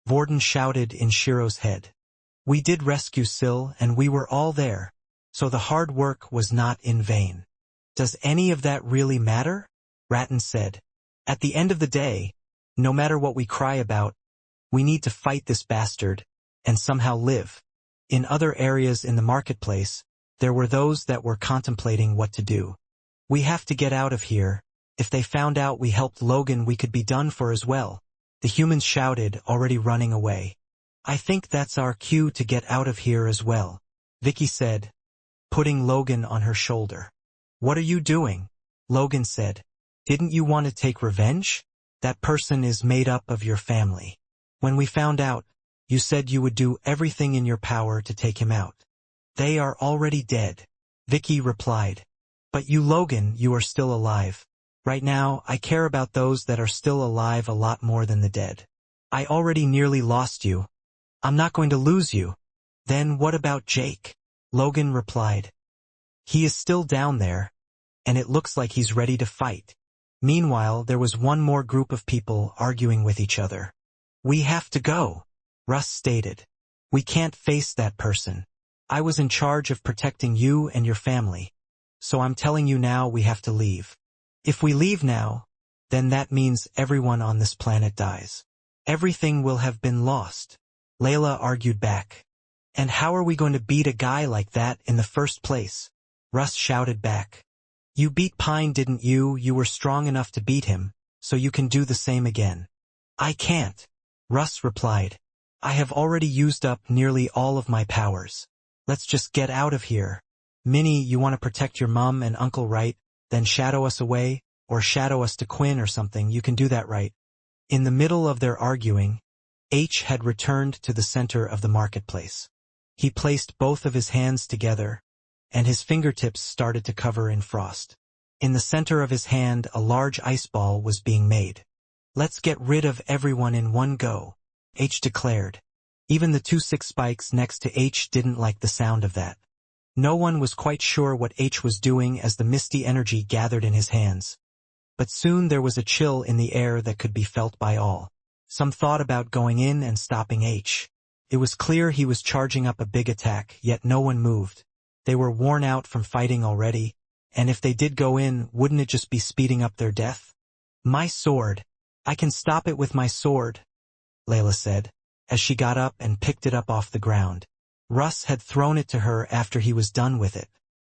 Vorden shouted in Shiro's head. We did rescue Syl, and we were all there, so the hard work was not in vain. Does any of that really matter? Ratton said. At the end of the day, no matter what we cry about, we need to fight this bastard, and somehow live. In other areas in the marketplace, there were those that were contemplating what to do. We have to get out of here. If they found out we helped Logan, we could be done for as well. The humans shouted, already running away. I think that's our cue to get out of here as well, Vicky said, putting Logan on her shoulder. What are you doing? Logan said. Didn't you want to take revenge? That person is made up of your family. When we found out, You said you would do everything in your power to take him out. They are already dead, Vicky replied. But you, Logan, you are still alive. Right now, I care about those that are still alive a lot more than the dead. I already nearly lost you. I'm not going to lose you. Then what about Jake? Logan replied. He is still down there, and it looks like he's ready to fight. Meanwhile, there was one more group of people arguing with each other. We have to go, Russ stated. We can't face that person. I was in charge of protecting you and your family. So I'm telling you now we have to leave. If we leave now, then that means everyone on this planet dies. Everything will have been lost. Layla argued back. And how are we going to beat a guy like that in the first place? Russ shouted back. You beat Pine, didn't you? You were strong enough to beat him, so you can do the same again. I can't, Russ replied. I have already used up nearly all of my powers. Let's just get out of here. Minnie, you want to protect your mom and uncle, right? Then shadow us away, or shadow us to Quinn or something. You can do that, right? In the middle of their arguing, H had returned to the center of the marketplace. He placed both of his hands together, and his fingertips started to cover in frost. In the center of his hand, a large ice ball was being made. Let's get rid of everyone in one go, H declared. Even the 2 6 spikes next to H didn't like the sound of that. No one was quite sure what H was doing as the misty energy gathered in his hands. But soon there was a chill in the air that could be felt by all. Some thought about going in and stopping H. It was clear he was charging up a big attack, yet no one moved. They were worn out from fighting already, and if they did go in, wouldn't it just be speeding up their death? My sword. I can stop it with my sword, Layla said, as she got up and picked it up off the ground. Russ had thrown it to her after he was done with it.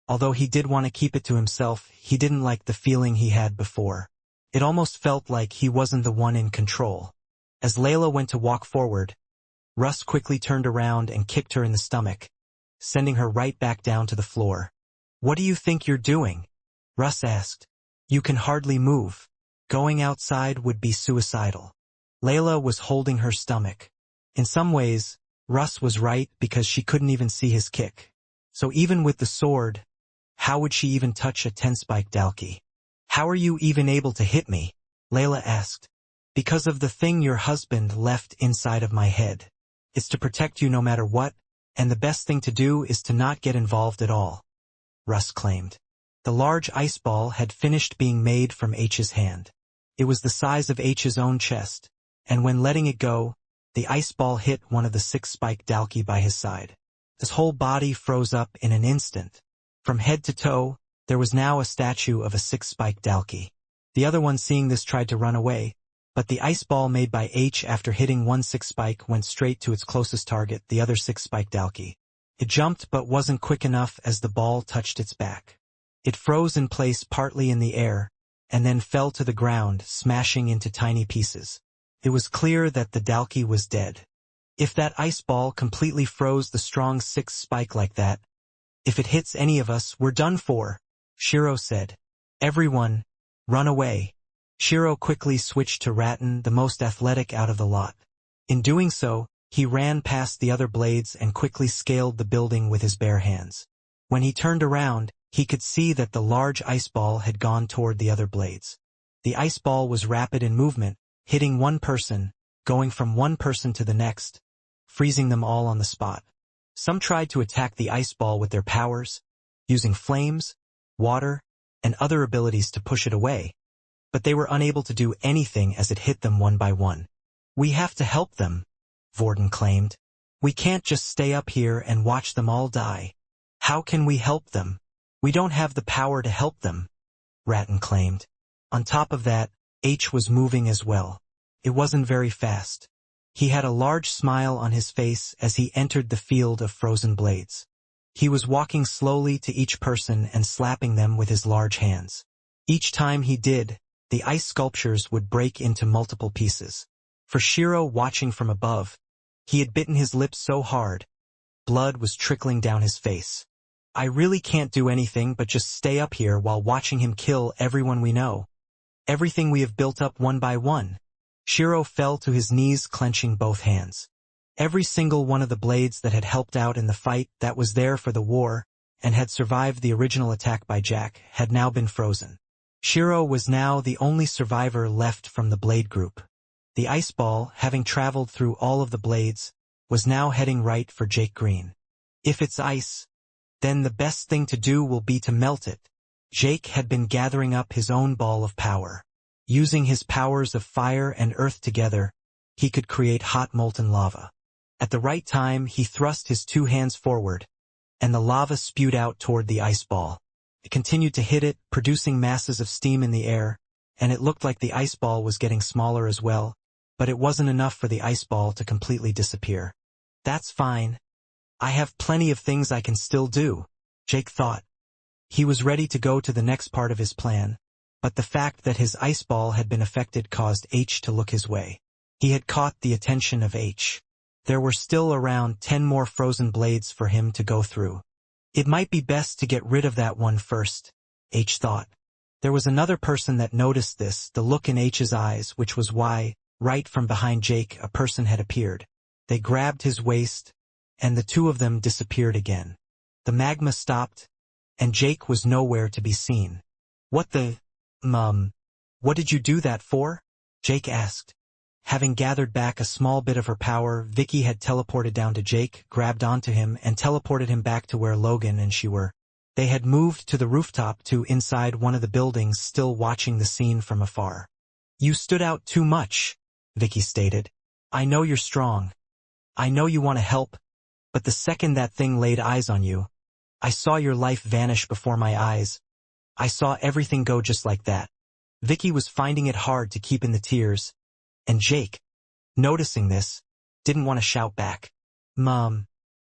Although he did want to keep it to himself, he didn't like the feeling he had before. It almost felt like he wasn't the one in control. As Layla went to walk forward, Russ quickly turned around and kicked her in the stomach, sending her right back down to the floor. What do you think you're doing? Russ asked. You can hardly move. Going outside would be suicidal. Layla was holding her stomach. In some ways, Russ was right because she couldn't even see his kick. So even with the sword, how would she even touch a 10-spike Dalki? How are you even able to hit me? Layla asked. Because of the thing your husband left inside of my head. It's to protect you no matter what, and the best thing to do is to not get involved at all, Russ claimed. The large ice ball had finished being made from H's hand. It was the size of H's own chest, and when letting it go, the ice ball hit one of the 6-spike Dalki by his side. His whole body froze up in an instant. From head to toe, there was now a statue of a 6-spike Dalki. The other one, seeing this, tried to run away, but the ice ball made by H after hitting one 6-spike went straight to its closest target, the other 6-spike Dalki. It jumped but wasn't quick enough as the ball touched its back. It froze in place partly in the air, and then fell to the ground, smashing into tiny pieces. It was clear that the Dalki was dead. If that ice ball completely froze the strong 6-spike like that, if it hits any of us, we're done for, Shiro said. Everyone, run away. Shiro quickly switched to Rattan, the most athletic out of the lot. In doing so, he ran past the other blades and quickly scaled the building with his bare hands. When he turned around, he could see that the large ice ball had gone toward the other blades. The ice ball was rapid in movement, hitting one person, going from one person to the next, freezing them all on the spot. Some tried to attack the ice ball with their powers, using flames, water, and other abilities to push it away, but they were unable to do anything as it hit them one by one. We have to help them, Vorden claimed. We can't just stay up here and watch them all die. How can we help them? We don't have the power to help them, Rattan claimed. On top of that, H was moving as well. It wasn't very fast. He had a large smile on his face as he entered the field of frozen blades. He was walking slowly to each person and slapping them with his large hands. Each time he did, the ice sculptures would break into multiple pieces. For Shiro, watching from above, he had bitten his lips so hard, blood was trickling down his face. I really can't do anything but just stay up here while watching him kill everyone we know. Everything we have built up one by one. Shiro fell to his knees, clenching both hands. Every single one of the blades that had helped out in the fight that was there for the war and had survived the original attack by Jack had now been frozen. Shiro was now the only survivor left from the blade group. The ice ball, having traveled through all of the blades, was now heading right for Jake Green. If it's ice, then the best thing to do will be to melt it. Jake had been gathering up his own ball of power. Using his powers of fire and earth together, he could create hot molten lava. At the right time, he thrust his two hands forward, and the lava spewed out toward the ice ball. It continued to hit it, producing masses of steam in the air, and it looked like the ice ball was getting smaller as well, but it wasn't enough for the ice ball to completely disappear. That's fine. I have plenty of things I can still do, Jake thought. He was ready to go to the next part of his plan, but the fact that his ice ball had been affected caused H to look his way. He had caught the attention of H. There were still around 10 more frozen blades for him to go through. It might be best to get rid of that one first, H thought. There was another person that noticed this, the look in H's eyes, which was why, right from behind Jake, a person had appeared. They grabbed his waist, and the two of them disappeared again. The magma stopped, and Jake was nowhere to be seen. What did you do that for? Jake asked. Having gathered back a small bit of her power, Vicky had teleported down to Jake, grabbed onto him, and teleported him back to where Logan and she were. They had moved to the rooftop to inside one of the buildings, still watching the scene from afar. You stood out too much, Vicky stated. I know you're strong. I know you want to help, but the second that thing laid eyes on you, I saw your life vanish before my eyes. I saw everything go just like that. Vicky was finding it hard to keep in the tears, and Jake, noticing this, didn't want to shout back. Mom,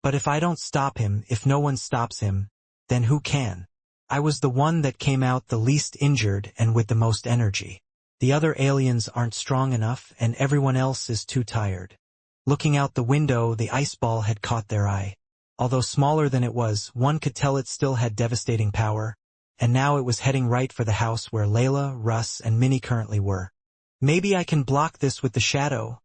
but if I don't stop him, if no one stops him, then who can? I was the one that came out the least injured and with the most energy. The other aliens aren't strong enough, and everyone else is too tired. Looking out the window, the ice ball had caught their eye. Although smaller than it was, one could tell it still had devastating power, and now it was heading right for the house where Layla, Russ, and Minnie currently were. Maybe I can block this with the shadow,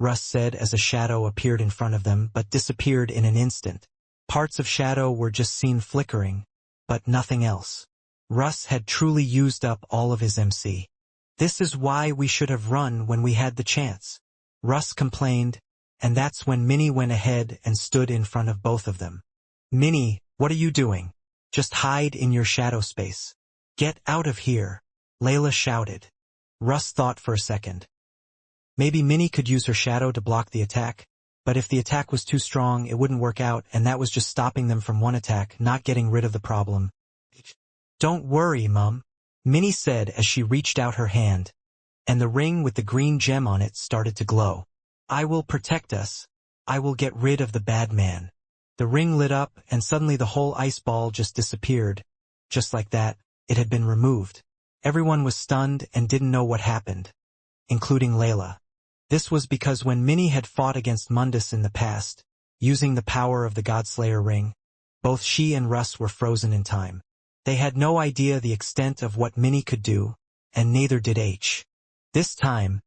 Russ said as a shadow appeared in front of them but disappeared in an instant. Parts of shadow were just seen flickering, but nothing else. Russ had truly used up all of his MC. This is why we should have run when we had the chance, Russ complained, and that's when Minnie went ahead and stood in front of both of them. Minnie, what are you doing? Just hide in your shadow space. Get out of here, Layla shouted. Russ thought for a second. Maybe Minnie could use her shadow to block the attack, but if the attack was too strong it wouldn't work out, and that was just stopping them from one attack, not getting rid of the problem. Don't worry, Mum, Minnie said as she reached out her hand, and the ring with the green gem on it started to glow. I will protect us. I will get rid of the bad man. The ring lit up, and suddenly the whole ice ball just disappeared. Just like that, it had been removed. Everyone was stunned and didn't know what happened, including Layla. This was because when Minnie had fought against Mundus in the past, using the power of the Godslayer ring, both she and Russ were frozen in time. They had no idea the extent of what Minnie could do, and neither did H. This time,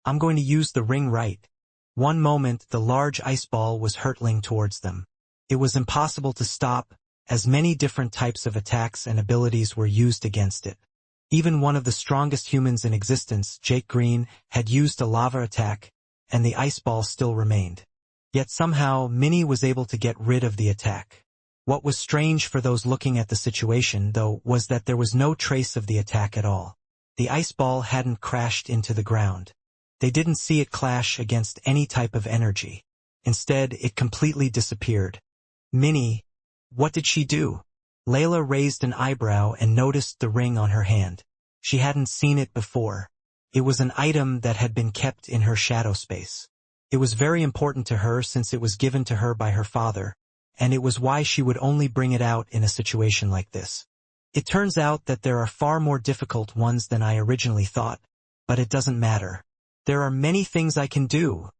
I'm going to use the ring right. One moment the large ice ball was hurtling towards them. It was impossible to stop, as many different types of attacks and abilities were used against it. Even one of the strongest humans in existence, Jake Green, had used a lava attack, and the ice ball still remained. Yet somehow Minnie was able to get rid of the attack. What was strange for those looking at the situation, though, was that there was no trace of the attack at all. The ice ball hadn't crashed into the ground. They didn't see it clash against any type of energy. Instead, it completely disappeared. Minnie, what did she do? Layla raised an eyebrow and noticed the ring on her hand. She hadn't seen it before. It was an item that had been kept in her shadow space. It was very important to her since it was given to her by her father, and it was why she would only bring it out in a situation like this. It turns out that there are far more difficult ones than I originally thought, but it doesn't matter. There are many things I can do,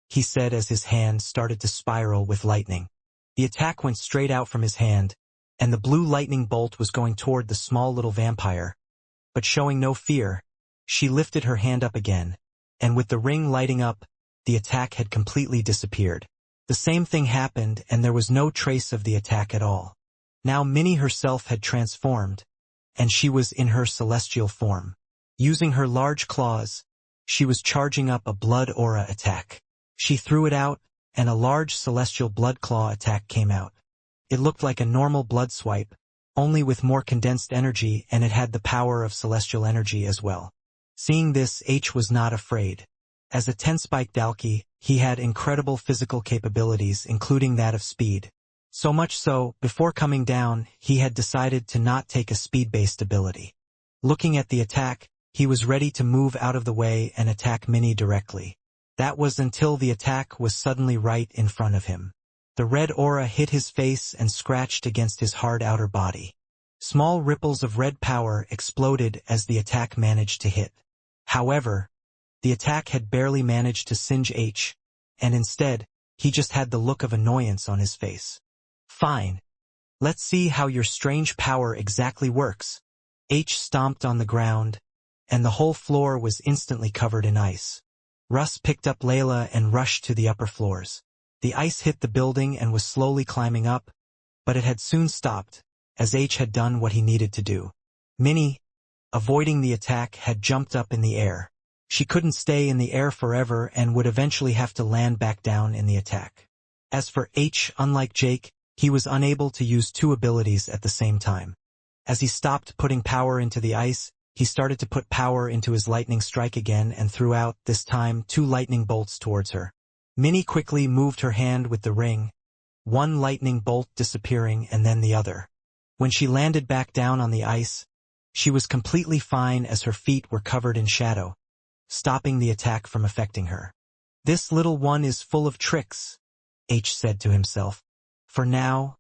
he said as his hand started to spiral with lightning. The attack went straight out from his hand, and the blue lightning bolt was going toward the small little vampire. But showing no fear, she lifted her hand up again, and with the ring lighting up, the attack had completely disappeared. The same thing happened and there was no trace of the attack at all. Now Minnie herself had transformed, and she was in her celestial form. Using her large claws, she was charging up a blood aura attack. She threw it out, and a large celestial blood claw attack came out. It looked like a normal blood swipe, only with more condensed energy, and it had the power of celestial energy as well. Seeing this, H was not afraid. As a 10-spiked alky, he had incredible physical capabilities, including that of speed. So much so, before coming down, he had decided to not take a speed-based ability. Looking at the attack, he was ready to move out of the way and attack Minnie directly. That was until the attack was suddenly right in front of him. The red aura hit his face and scratched against his hard outer body. Small ripples of red power exploded as the attack managed to hit. However, the attack had barely managed to singe H, and instead, he just had the look of annoyance on his face. Fine. Let's see how your strange power exactly works. H stomped on the ground, and the whole floor was instantly covered in ice. Russ picked up Layla and rushed to the upper floors. The ice hit the building and was slowly climbing up, but it had soon stopped, as H had done what he needed to do. Minnie, avoiding the attack, had jumped up in the air. She couldn't stay in the air forever and would eventually have to land back down in the attack. As for H, unlike Jake, he was unable to use two abilities at the same time. As he stopped putting power into the ice, he started to put power into his lightning strike again and threw out, this time, 2 lightning bolts towards her. Minnie quickly moved her hand with the ring, one lightning bolt disappearing and then the other. When she landed back down on the ice, she was completely fine as her feet were covered in shadow, stopping the attack from affecting her. This little one is full of tricks, H said to himself. For now,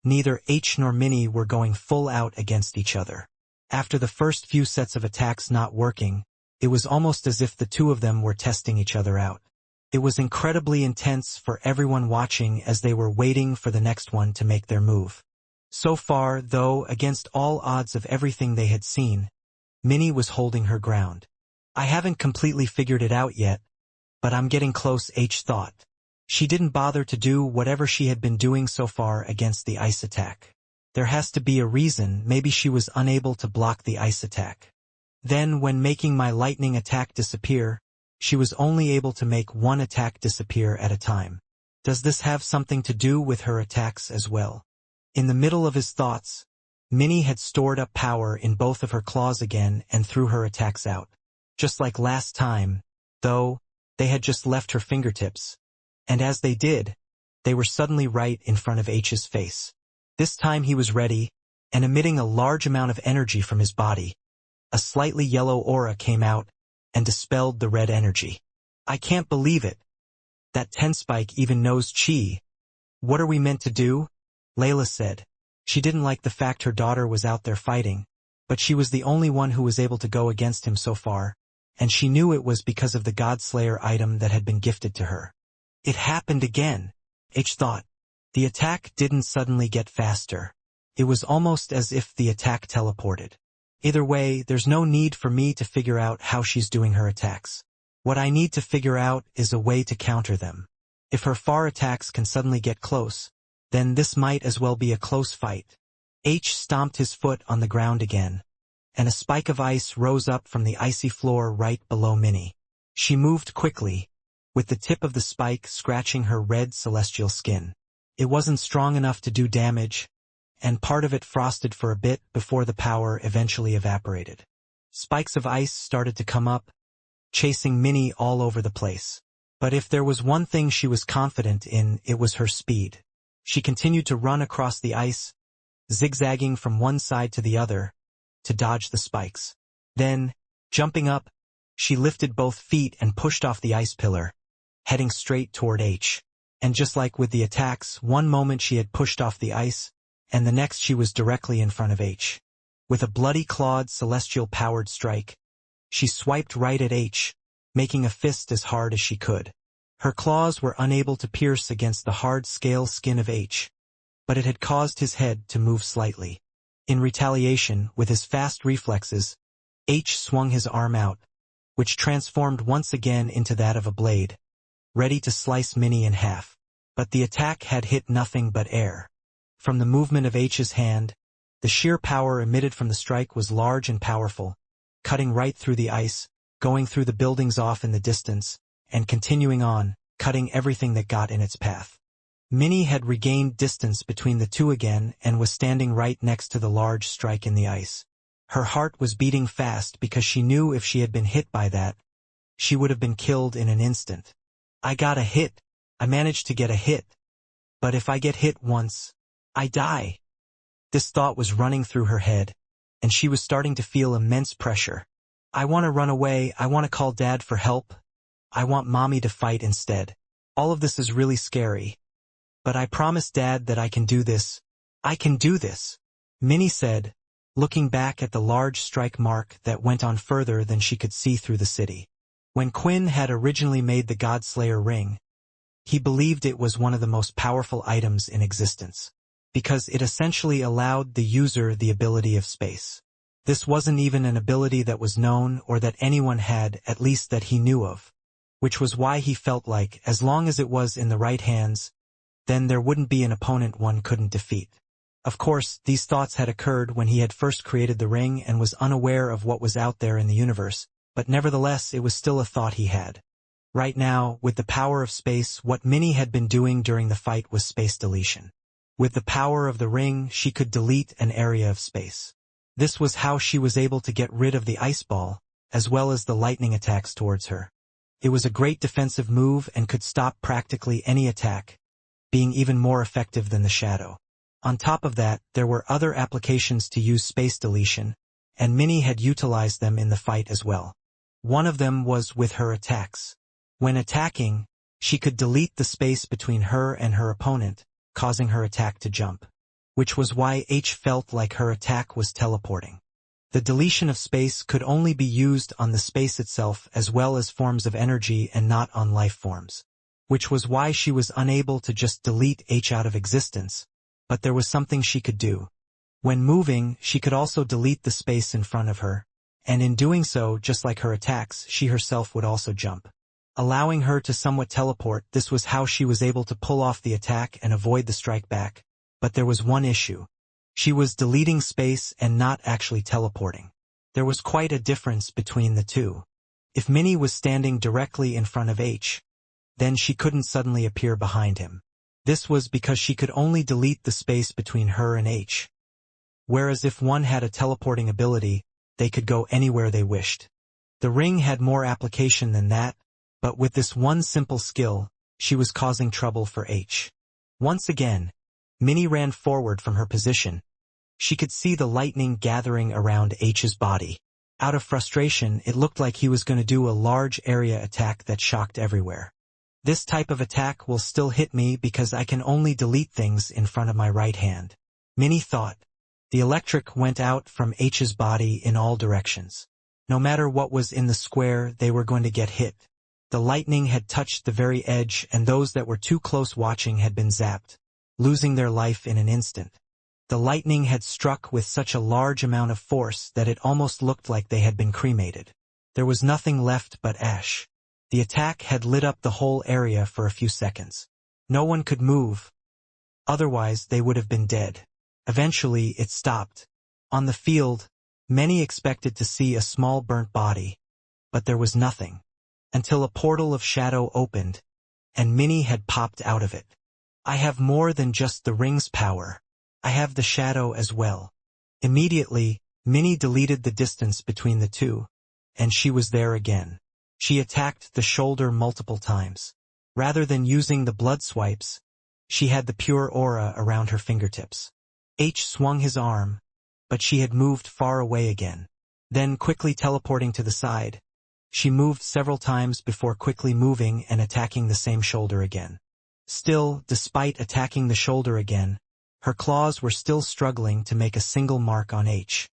neither H nor Minnie were going full out against each other. After the first few sets of attacks not working, it was almost as if the two of them were testing each other out. It was incredibly intense for everyone watching as they were waiting for the next one to make their move. So far, though, against all odds of everything they had seen, Minnie was holding her ground. I haven't completely figured it out yet, but I'm getting close, H thought. She didn't bother to do whatever she had been doing so far against the ice attack. There has to be a reason. Maybe she was unable to block the ice attack. Then, when making my lightning attack disappear, she was only able to make one attack disappear at a time. Does this have something to do with her attacks as well? In the middle of his thoughts, Minnie had stored up power in both of her claws again and threw her attacks out. Just like last time, though, they had just left her fingertips. And as they did, they were suddenly right in front of H's face. This time he was ready, and emitting a large amount of energy from his body, a slightly yellow aura came out and dispelled the red energy. I can't believe it. That 10-spike even knows chi. What are we meant to do? Layla said. She didn't like the fact her daughter was out there fighting, but she was the only one who was able to go against him so far, and she knew it was because of the Godslayer item that had been gifted to her. It happened again, H thought. The attack didn't suddenly get faster. It was almost as if the attack teleported. Either way, there's no need for me to figure out how she's doing her attacks. What I need to figure out is a way to counter them. If her far attacks can suddenly get close, then this might as well be a close fight. H stomped his foot on the ground again, and a spike of ice rose up from the icy floor right below Minnie. She moved quickly, with the tip of the spike scratching her red celestial skin. It wasn't strong enough to do damage, and part of it frosted for a bit before the power eventually evaporated. Spikes of ice started to come up, chasing Minnie all over the place. But if there was one thing she was confident in, it was her speed. She continued to run across the ice, zigzagging from one side to the other, to dodge the spikes. Then, jumping up, she lifted both feet and pushed off the ice pillar, heading straight toward H. And just like with the attacks, one moment she had pushed off the ice, and the next she was directly in front of H. With a bloody-clawed celestial-powered strike, she swiped right at H, making a fist as hard as she could. Her claws were unable to pierce against the hard scale skin of H, but it had caused his head to move slightly. In retaliation, with his fast reflexes, H swung his arm out, which transformed once again into that of a blade, ready to slice Minnie in half. But the attack had hit nothing but air. From the movement of H's hand, the sheer power emitted from the strike was large and powerful, cutting right through the ice, going through the buildings off in the distance, and continuing on, cutting everything that got in its path. Minnie had regained distance between the two again and was standing right next to the large strike in the ice. Her heart was beating fast because she knew if she had been hit by that, she would have been killed in an instant. I got a hit. I managed to get a hit. But if I get hit once, I die. This thought was running through her head, and she was starting to feel immense pressure. I want to run away. I want to call Dad for help. I want Mommy to fight instead. All of this is really scary. But I promised Dad that I can do this. I can do this, Minnie said, looking back at the large strike mark that went on further than she could see through the city. When Quinn had originally made the Godslayer ring, he believed it was one of the most powerful items in existence, because it essentially allowed the user the ability of space. This wasn't even an ability that was known or that anyone had, at least that he knew of, which was why he felt like, as long as it was in the right hands, then there wouldn't be an opponent one couldn't defeat. Of course, these thoughts had occurred when he had first created the ring and was unaware of what was out there in the universe, but nevertheless it was still a thought he had. Right now, with the power of space, what Minnie had been doing during the fight was space deletion. With the power of the ring, she could delete an area of space. This was how she was able to get rid of the ice ball, as well as the lightning attacks towards her. It was a great defensive move and could stop practically any attack, being even more effective than the shadow. On top of that, there were other applications to use space deletion, and Minnie had utilized them in the fight as well. One of them was with her attacks. When attacking, she could delete the space between her and her opponent, causing her attack to jump, which was why H felt like her attack was teleporting. The deletion of space could only be used on the space itself as well as forms of energy and not on life forms, which was why she was unable to just delete H out of existence, but there was something she could do. When moving, she could also delete the space in front of her, and in doing so, just like her attacks, she herself would also jump. Allowing her to somewhat teleport, this was how she was able to pull off the attack and avoid the strike back. But there was one issue. She was deleting space and not actually teleporting. There was quite a difference between the two. If Minnie was standing directly in front of H, then she couldn't suddenly appear behind him. This was because she could only delete the space between her and H. Whereas if one had a teleporting ability, they could go anywhere they wished. The ring had more application than that, but with this one simple skill, she was causing trouble for H. Once again, Minnie ran forward from her position. She could see the lightning gathering around H's body. Out of frustration, it looked like he was going to do a large area attack that shocked everywhere. This type of attack will still hit me because I can only delete things in front of my right hand, Minnie thought. The electric went out from H's body in all directions. No matter what was in the square, they were going to get hit. The lightning had touched the very edge, and those that were too close watching had been zapped, losing their life in an instant. The lightning had struck with such a large amount of force that it almost looked like they had been cremated. There was nothing left but ash. The attack had lit up the whole area for a few seconds. No one could move. Otherwise, they would have been dead. Eventually, it stopped. On the field, many expected to see a small burnt body, but there was nothing. Until a portal of shadow opened, and Minnie had popped out of it. I have more than just the ring's power. I have the shadow as well. Immediately, Minnie deleted the distance between the two, and she was there again. She attacked the shoulder multiple times. Rather than using the blood swipes, she had the pure aura around her fingertips. H swung his arm, but she had moved far away again. Then quickly teleporting to the side, she moved several times before quickly moving and attacking the same shoulder again. Still, despite attacking the shoulder again, her claws were still struggling to make a single mark on H.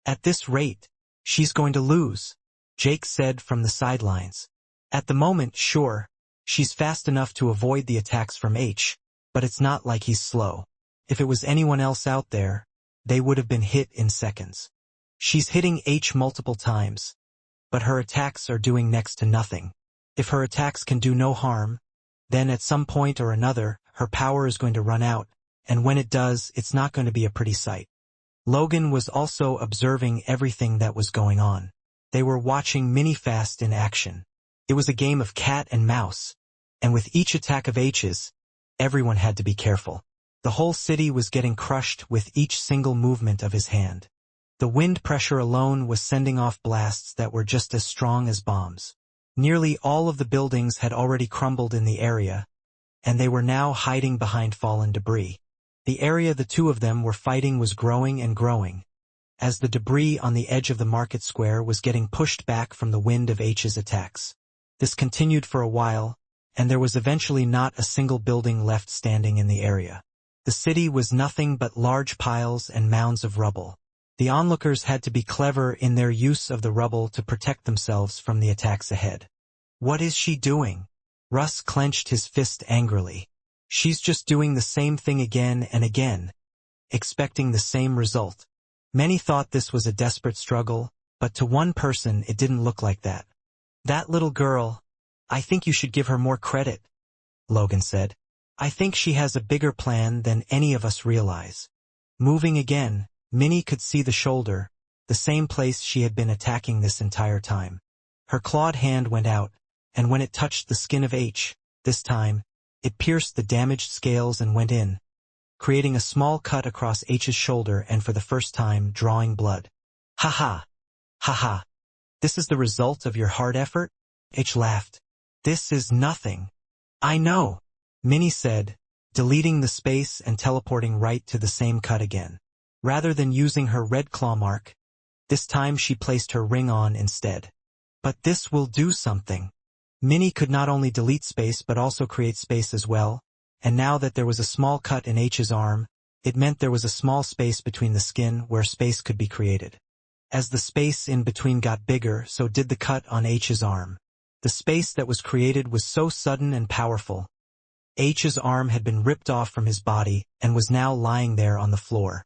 At this rate, she's going to lose, Jake said from the sidelines. At the moment, sure, she's fast enough to avoid the attacks from H, but it's not like he's slow. If it was anyone else out there, they would have been hit in seconds. She's hitting H multiple times, but her attacks are doing next to nothing. If her attacks can do no harm, Then at some point or another, her power is going to run out, and when it does, it's not going to be a pretty sight. Logan was also observing everything that was going on. They were watching Minifast in action. It was a game of cat and mouse, and with each attack of H's, everyone had to be careful. The whole city was getting crushed with each single movement of his hand. The wind pressure alone was sending off blasts that were just as strong as bombs. Nearly all of the buildings had already crumbled in the area, and they were now hiding behind fallen debris. The area the two of them were fighting was growing and growing, as the debris on the edge of the market square was getting pushed back from the wind of H's attacks. This continued for a while, and there was eventually not a single building left standing in the area. The city was nothing but large piles and mounds of rubble. The onlookers had to be clever in their use of the rubble to protect themselves from the attacks ahead. What is she doing? Russ clenched his fist angrily. She's just doing the same thing again and again, expecting the same result. Many thought this was a desperate struggle, but to one person it didn't look like that. That little girl, I think you should give her more credit, Logan said. I think she has a bigger plan than any of us realize. Moving again, Minnie could see the shoulder, the same place she had been attacking this entire time. Her clawed hand went out, and when it touched the skin of H, this time, it pierced the damaged scales and went in, creating a small cut across H's shoulder and for the first time drawing blood. Ha ha! Ha ha! This is the result of your hard effort? H laughed. This is nothing. I know, Minnie said, deleting the space and teleporting right to the same cut again. Rather than using her red claw mark, this time she placed her ring on instead. But this will do something. Minnie could not only delete space but also create space as well, and now that there was a small cut in H's arm, it meant there was a small space between the skin where space could be created. As the space in between got bigger, so did the cut on H's arm. The space that was created was so sudden and powerful. H's arm had been ripped off from his body and was now lying there on the floor.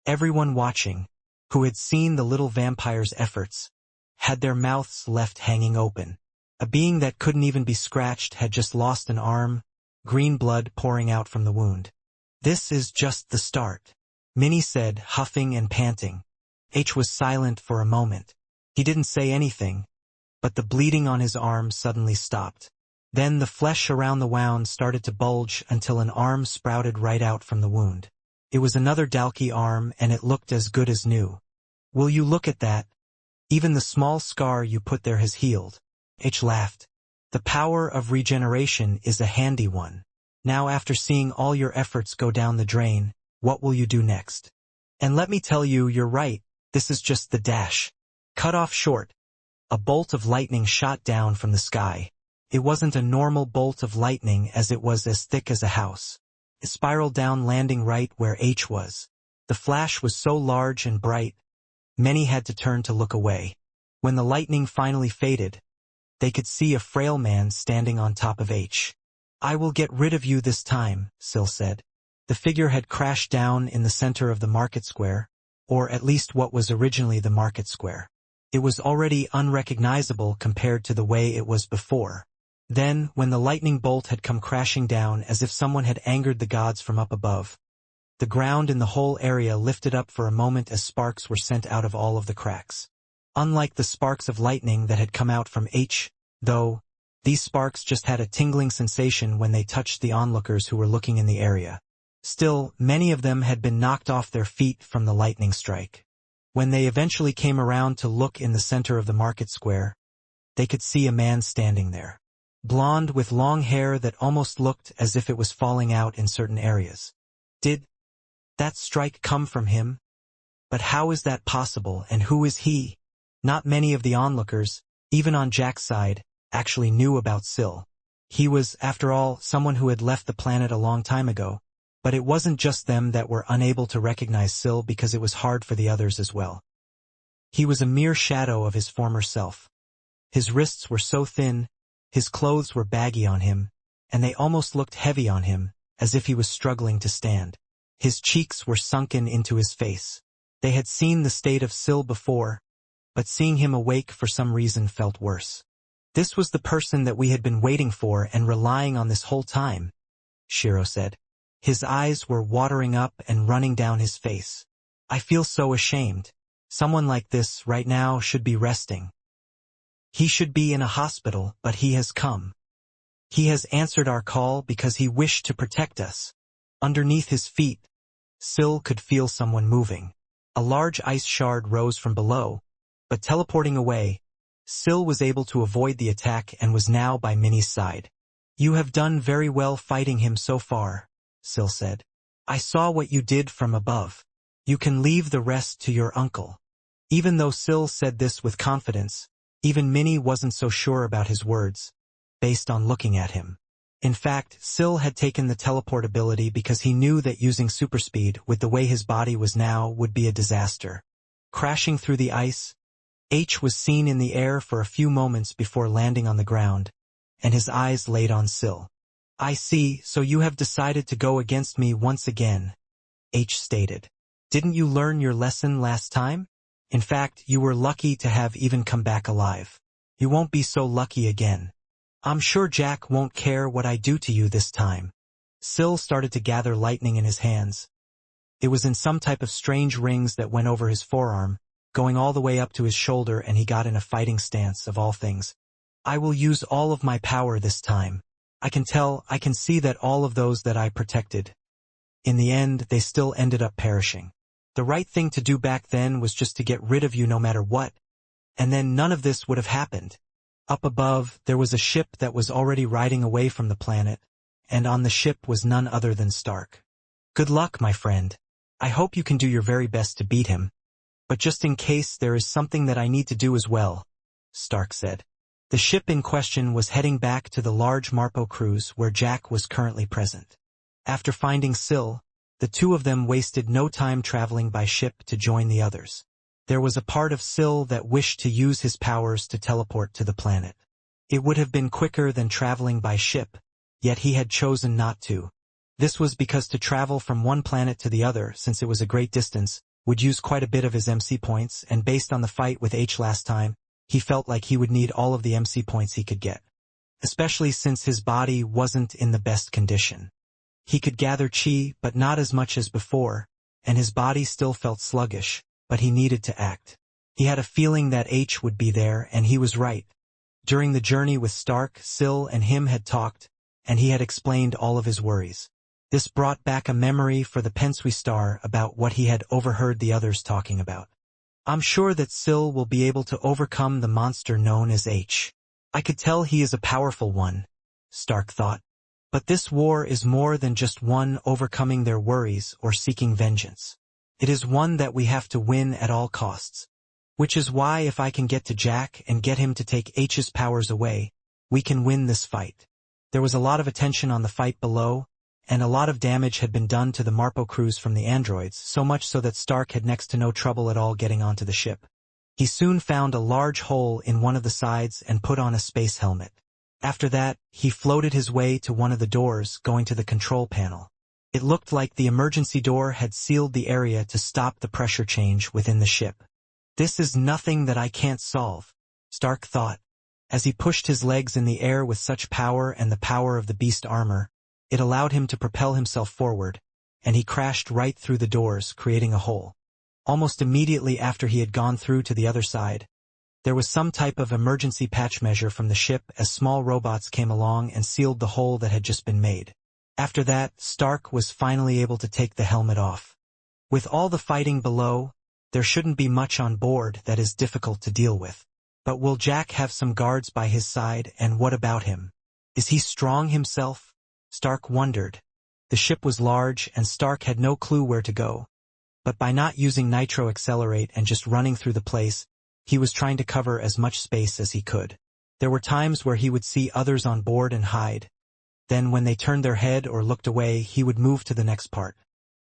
Everyone watching, who had seen the little vampire's efforts, had their mouths left hanging open. A being that couldn't even be scratched had just lost an arm, green blood pouring out from the wound. This is just the start, Minnie said, huffing and panting. H was silent for a moment. He didn't say anything, but the bleeding on his arm suddenly stopped. Then the flesh around the wound started to bulge until an arm sprouted right out from the wound. It was another Dalki arm and it looked as good as new. Will you look at that? Even the small scar you put there has healed. H laughed. The power of regeneration is a handy one. Now after seeing all your efforts go down the drain, what will you do next? And let me tell you, you're right, this is just the dash. Cut off short. A bolt of lightning shot down from the sky. It wasn't a normal bolt of lightning as it was as thick as a house. It spiraled down, landing right where H was. The flash was so large and bright, many had to turn to look away. When the lightning finally faded, they could see a frail man standing on top of H. I will get rid of you this time, Syl said. The figure had crashed down in the center of the market square, or at least what was originally the market square. It was already unrecognizable compared to the way it was before. Then, when the lightning bolt had come crashing down as if someone had angered the gods from up above, the ground in the whole area lifted up for a moment as sparks were sent out of all of the cracks. Unlike the sparks of lightning that had come out from H, though, these sparks just had a tingling sensation when they touched the onlookers who were looking in the area. Still, many of them had been knocked off their feet from the lightning strike. When they eventually came around to look in the center of the market square, they could see a man standing there. Blonde with long hair that almost looked as if it was falling out in certain areas. Did that strike come from him? But how is that possible, and who is he? Not many of the onlookers, even on Jack's side, actually knew about Syl. He was, after all, someone who had left the planet a long time ago, but it wasn't just them that were unable to recognize Syl because it was hard for the others as well. He was a mere shadow of his former self. His wrists were so thin, his clothes were baggy on him, and they almost looked heavy on him, as if he was struggling to stand. His cheeks were sunken into his face. They had seen the state of Syl before, but seeing him awake for some reason felt worse. This was the person that we had been waiting for and relying on this whole time, Shiro said. His eyes were watering up and running down his face. I feel so ashamed. Someone like this right now should be resting. He should be in a hospital, but he has come. He has answered our call because he wished to protect us. Underneath his feet, Syl could feel someone moving. A large ice shard rose from below, but teleporting away, Syl was able to avoid the attack and was now by Minnie's side. You have done very well fighting him so far, Syl said. I saw what you did from above. You can leave the rest to your uncle. Even though Syl said this with confidence, even Minnie wasn't so sure about his words, based on looking at him. In fact, Syl had taken the teleport ability because he knew that using superspeed with the way his body was now would be a disaster. Crashing through the ice, H was seen in the air for a few moments before landing on the ground, and his eyes laid on Syl. I see, so you have decided to go against me once again, H stated. Didn't you learn your lesson last time? In fact, you were lucky to have even come back alive. You won't be so lucky again. I'm sure Jack won't care what I do to you this time. Syl started to gather lightning in his hands. It was in some type of strange rings that went over his forearm, going all the way up to his shoulder, and he got in a fighting stance of all things. I will use all of my power this time. I can see that all of those that I protected. In the end, they still ended up perishing. The right thing to do back then was just to get rid of you no matter what, and then none of this would have happened. Up above, there was a ship that was already riding away from the planet, and on the ship was none other than Stark. Good luck, my friend. I hope you can do your very best to beat him. But just in case, there is something that I need to do as well, Stark said. The ship in question was heading back to the large Marpo cruise where Jack was currently present. After finding Syl, the two of them wasted no time traveling by ship to join the others. There was a part of Syl that wished to use his powers to teleport to the planet. It would have been quicker than traveling by ship, yet he had chosen not to. This was because to travel from one planet to the other, since it was a great distance, would use quite a bit of his MC points, and based on the fight with H last time, he felt like he would need all of the MC points he could get. Especially since his body wasn't in the best condition. He could gather chi, but not as much as before, and his body still felt sluggish, but he needed to act. He had a feeling that H would be there, and he was right. During the journey with Stark, Syl and him had talked, and he had explained all of his worries. This brought back a memory for the Pensui Star about what he had overheard the others talking about. I'm sure that Syl will be able to overcome the monster known as H. I could tell he is a powerful one, Stark thought. But this war is more than just one overcoming their worries or seeking vengeance. It is one that we have to win at all costs. Which is why if I can get to Jack and get him to take H's powers away, we can win this fight. There was a lot of attention on the fight below, and a lot of damage had been done to the Marpo crews from the androids, so much so that Stark had next to no trouble at all getting onto the ship. He soon found a large hole in one of the sides and put on a space helmet. After that, he floated his way to one of the doors, going to the control panel. It looked like the emergency door had sealed the area to stop the pressure change within the ship. This is nothing that I can't solve, Stark thought. As he pushed his legs in the air with such power and the power of the beast armor, it allowed him to propel himself forward, and he crashed right through the doors, creating a hole. Almost immediately after he had gone through to the other side, there was some type of emergency patch measure from the ship as small robots came along and sealed the hole that had just been made. After that, Stark was finally able to take the helmet off. With all the fighting below, there shouldn't be much on board that is difficult to deal with. But will Jack have some guards by his side, and what about him? Is he strong himself? Stark wondered. The ship was large, and Stark had no clue where to go. But by not using Nitro Accelerate and just running through the place, he was trying to cover as much space as he could. There were times where he would see others on board and hide. Then when they turned their head or looked away, he would move to the next part.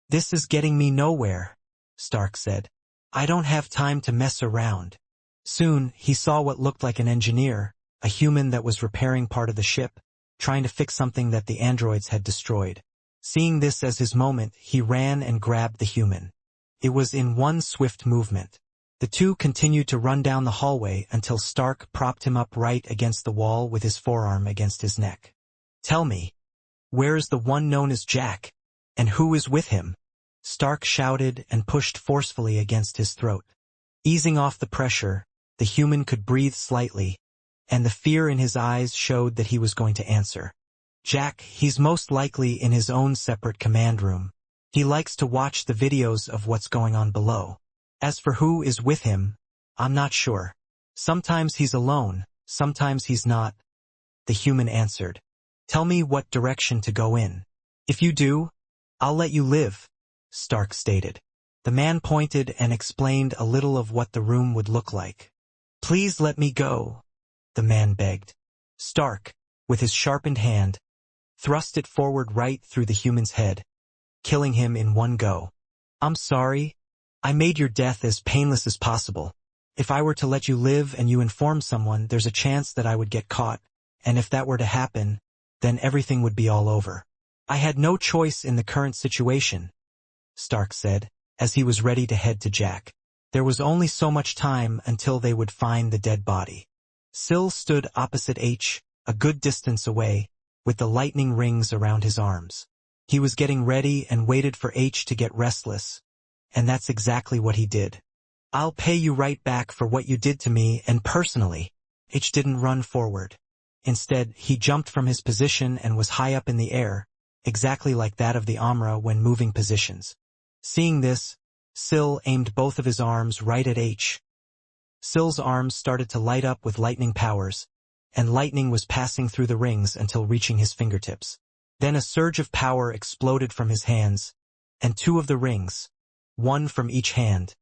This is getting me nowhere, Stark said. I don't have time to mess around. Soon, he saw what looked like an engineer, a human that was repairing part of the ship, trying to fix something that the androids had destroyed. Seeing this as his moment, he ran and grabbed the human. It was in one swift movement. The two continued to run down the hallway until Stark propped him up right against the wall with his forearm against his neck. "Tell me, where is the one known as Jack? And who is with him?" Stark shouted and pushed forcefully against his throat. Easing off the pressure, the human could breathe slightly, and the fear in his eyes showed that he was going to answer. "Jack, he's most likely in his own separate command room. He likes to watch the videos of what's going on below. As for who is with him, I'm not sure. Sometimes he's alone, sometimes he's not," the human answered. "Tell me what direction to go in. If you do, I'll let you live," Stark stated. The man pointed and explained a little of what the room would look like. "Please let me go," the man begged. Stark, with his sharpened hand, thrust it forward right through the human's head, killing him in one go. "I'm sorry. I made your death as painless as possible. If I were to let you live and you inform someone, there's a chance that I would get caught, and if that were to happen, then everything would be all over. I had no choice in the current situation," Stark said, as he was ready to head to Jack. There was only so much time until they would find the dead body. Syl stood opposite H, a good distance away, with the lightning rings around his arms. He was getting ready and waited for H to get restless, and that's exactly what he did. "I'll pay you right back for what you did to me and personally." H didn't run forward. Instead, he jumped from his position and was high up in the air, exactly like that of the Amra when moving positions. Seeing this, Syl aimed both of his arms right at H. Syl's arms started to light up with lightning powers, and lightning was passing through the rings until reaching his fingertips. Then a surge of power exploded from his hands, and two of the rings, one from each hand,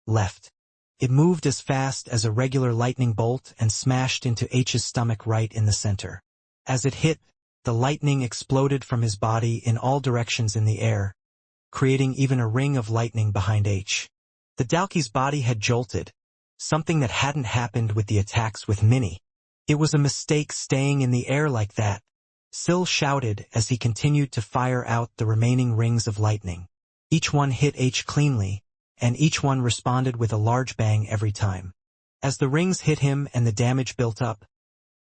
left. It moved as fast as a regular lightning bolt and smashed into H's stomach right in the center. As it hit, the lightning exploded from his body in all directions in the air, creating even a ring of lightning behind H. The Dalki's body had jolted, something that hadn't happened with the attacks with Minnie. It was a mistake staying in the air like that, Syl shouted as he continued to fire out the remaining rings of lightning. Each one hit H cleanly, and each one responded with a large bang every time. As the rings hit him and the damage built up,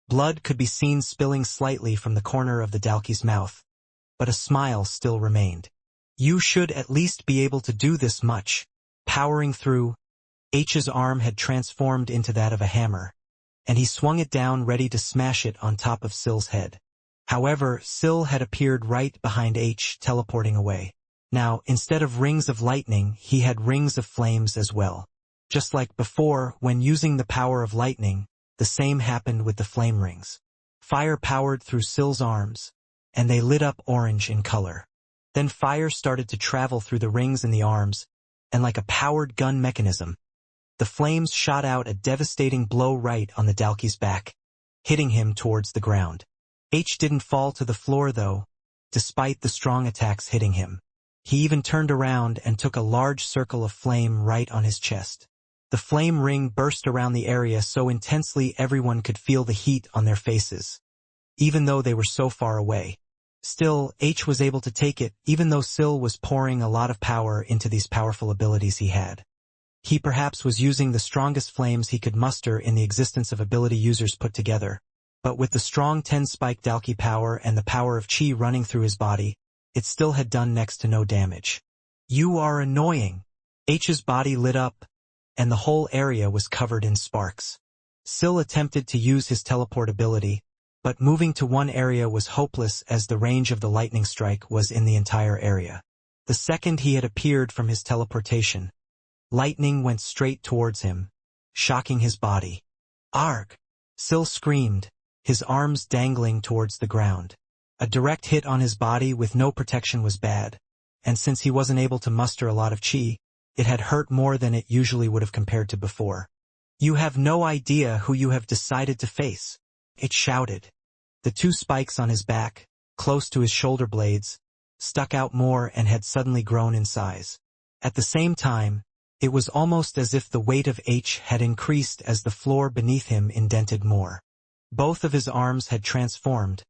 blood could be seen spilling slightly from the corner of the Dalki's mouth, but a smile still remained. "You should at least be able to do this much." Powering through, H's arm had transformed into that of a hammer, and he swung it down ready to smash it on top of Syl's head. However, Syl had appeared right behind H, teleporting away. Now, instead of rings of lightning, he had rings of flames as well. Just like before, when using the power of lightning, the same happened with the flame rings. Fire powered through Syl's arms, and they lit up orange in color. Then fire started to travel through the rings in the arms, and like a powered gun mechanism, the flames shot out a devastating blow right on the Dalki's back, hitting him towards the ground. H didn't fall to the floor though, despite the strong attacks hitting him. He even turned around and took a large circle of flame right on his chest. The flame ring burst around the area so intensely everyone could feel the heat on their faces, even though they were so far away. Still, H was able to take it, even though Syl was pouring a lot of power into these powerful abilities he had. He perhaps was using the strongest flames he could muster in the existence of ability users put together, but with the strong 10-spike Dalki power and the power of Chi running through his body, it still had done next to no damage. "You are annoying." H's body lit up, and the whole area was covered in sparks. Syl attempted to use his teleport ability, but moving to one area was hopeless as the range of the lightning strike was in the entire area. The second he had appeared from his teleportation, lightning went straight towards him, shocking his body. "Arg!" Syl screamed, his arms dangling towards the ground. A direct hit on his body with no protection was bad, and since he wasn't able to muster a lot of chi, it had hurt more than it usually would have compared to before. "You have no idea who you have decided to face," it shouted. The two spikes on his back, close to his shoulder blades, stuck out more and had suddenly grown in size. At the same time, it was almost as if the weight of H had increased as the floor beneath him indented more. Both of his arms had transformed,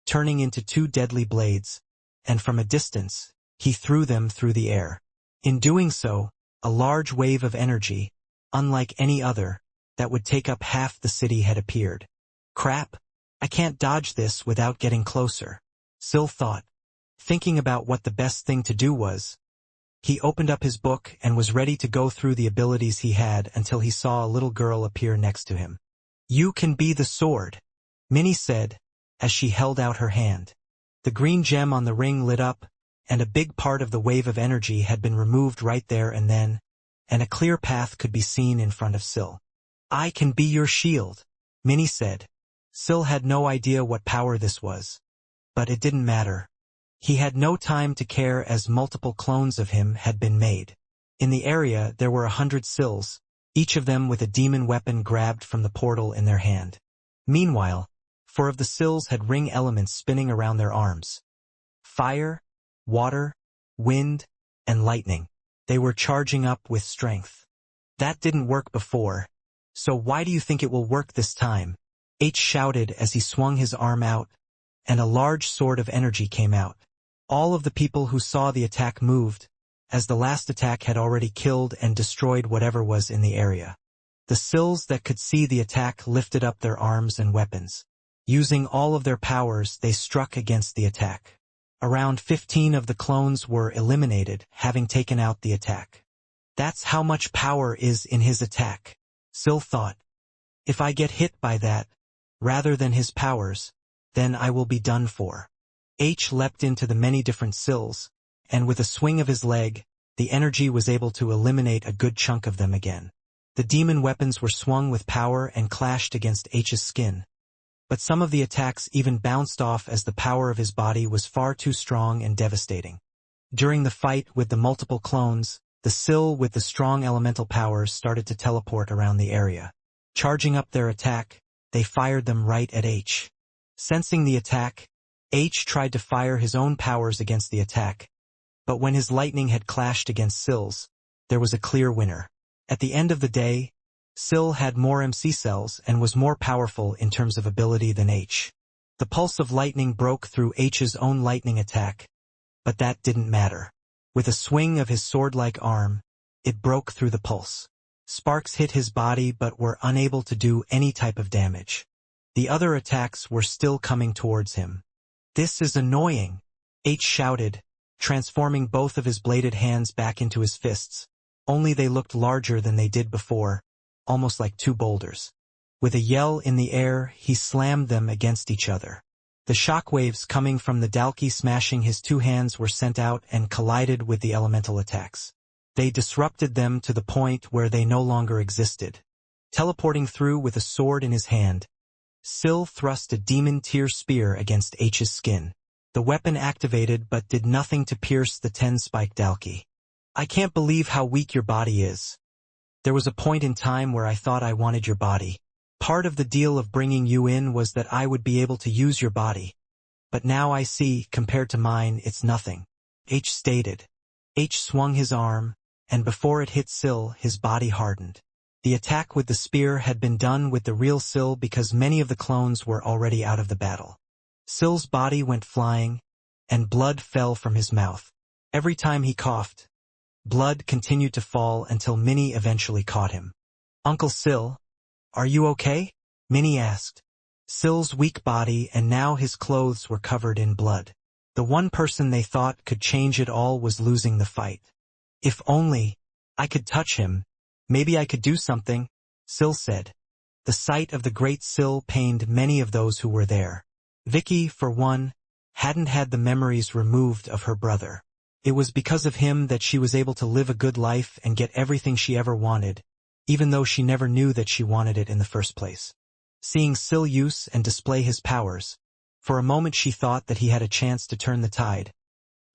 turning into two deadly blades, and from a distance, he threw them through the air. In doing so, a large wave of energy, unlike any other, that would take up half the city had appeared. Crap, I can't dodge this without getting closer, Sil thought. Thinking about what the best thing to do was, he opened up his book and was ready to go through the abilities he had until he saw a little girl appear next to him. "You can be the sword," Minnie said, as she held out her hand. The green gem on the ring lit up, and a big part of the wave of energy had been removed right there and then, and a clear path could be seen in front of Sil. "I can be your shield," Minnie said. Sil had no idea what power this was. But it didn't matter. He had no time to care as multiple clones of him had been made. In the area there were 100 Sils, each of them with a demon weapon grabbed from the portal in their hand. Meanwhile, 4 of the Sils had ring elements spinning around their arms. Fire, water, wind, and lightning. They were charging up with strength. "That didn't work before, so why do you think it will work this time?" H shouted as he swung his arm out, and a large sword of energy came out. All of the people who saw the attack moved, as the last attack had already killed and destroyed whatever was in the area. The Sils that could see the attack lifted up their arms and weapons. Using all of their powers, they struck against the attack. Around 15 of the clones were eliminated, having taken out the attack. "That's how much power is in his attack," Sil thought. "If I get hit by that, rather than his powers, then I will be done for." H leapt into the many different Sils, and with a swing of his leg, the energy was able to eliminate a good chunk of them again. The demon weapons were swung with power and clashed against H's skin. But some of the attacks even bounced off as the power of his body was far too strong and devastating. During the fight with the multiple clones, the Sil with the strong elemental powers started to teleport around the area. Charging up their attack, they fired them right at H. Sensing the attack, H tried to fire his own powers against the attack, but when his lightning had clashed against Sil's, there was a clear winner. At the end of the day, Sil had more MC cells and was more powerful in terms of ability than H. The pulse of lightning broke through H's own lightning attack, but that didn't matter. With a swing of his sword-like arm, it broke through the pulse. Sparks hit his body but were unable to do any type of damage. The other attacks were still coming towards him. "This is annoying," H shouted, transforming both of his bladed hands back into his fists, only they looked larger than they did before, almost like 2 boulders. With a yell in the air, he slammed them against each other. The shockwaves coming from the Dalki smashing his 2 hands were sent out and collided with the elemental attacks. They disrupted them to the point where they no longer existed. Teleporting through with a sword in his hand, Sil thrust a demon tier spear against H's skin. The weapon activated but did nothing to pierce the 10-spike Dalki. "I can't believe how weak your body is. There was a point in time where I thought I wanted your body. Part of the deal of bringing you in was that I would be able to use your body. But now I see, compared to mine, it's nothing," H stated. H swung his arm, and before it hit Sil, his body hardened. The attack with the spear had been done with the real Sil because many of the clones were already out of the battle. Sil's body went flying, and blood fell from his mouth. Every time he coughed, blood continued to fall until Minnie eventually caught him. "Uncle Sil, are you okay?" Minnie asked. Sil's weak body and now his clothes were covered in blood. The one person they thought could change it all was losing the fight. "If only I could touch him, maybe I could do something," Sil said. The sight of the great Sil pained many of those who were there. Vicky, for one, hadn't had the memories removed of her brother. It was because of him that she was able to live a good life and get everything she ever wanted, even though she never knew that she wanted it in the first place. Seeing Sil use and display his powers, for a moment she thought that he had a chance to turn the tide.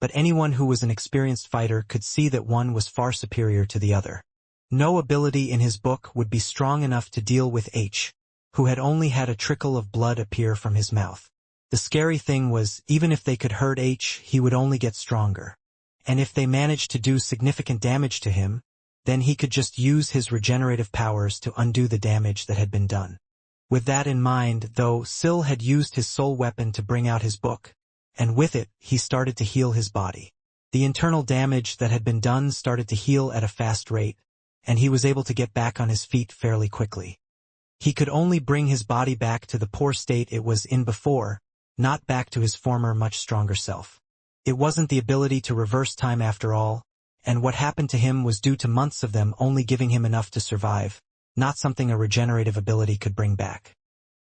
But anyone who was an experienced fighter could see that one was far superior to the other. No ability in his book would be strong enough to deal with H, who had only had a trickle of blood appear from his mouth. The scary thing was, even if they could hurt H, he would only get stronger. And if they managed to do significant damage to him, then he could just use his regenerative powers to undo the damage that had been done. With that in mind, though, Sil had used his soul weapon to bring out his book, and with it, he started to heal his body. The internal damage that had been done started to heal at a fast rate, and he was able to get back on his feet fairly quickly. He could only bring his body back to the poor state it was in before, not back to his former much stronger self. It wasn't the ability to reverse time after all, and what happened to him was due to months of them only giving him enough to survive, not something a regenerative ability could bring back.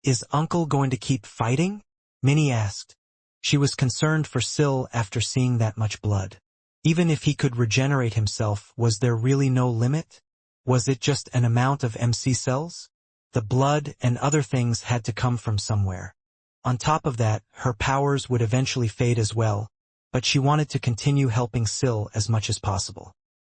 "Is Uncle going to keep fighting?" Minnie asked. She was concerned for Syl after seeing that much blood. Even if he could regenerate himself, was there really no limit? Was it just an amount of MC cells? The blood and other things had to come from somewhere. On top of that, her powers would eventually fade as well, but she wanted to continue helping Syl as much as possible.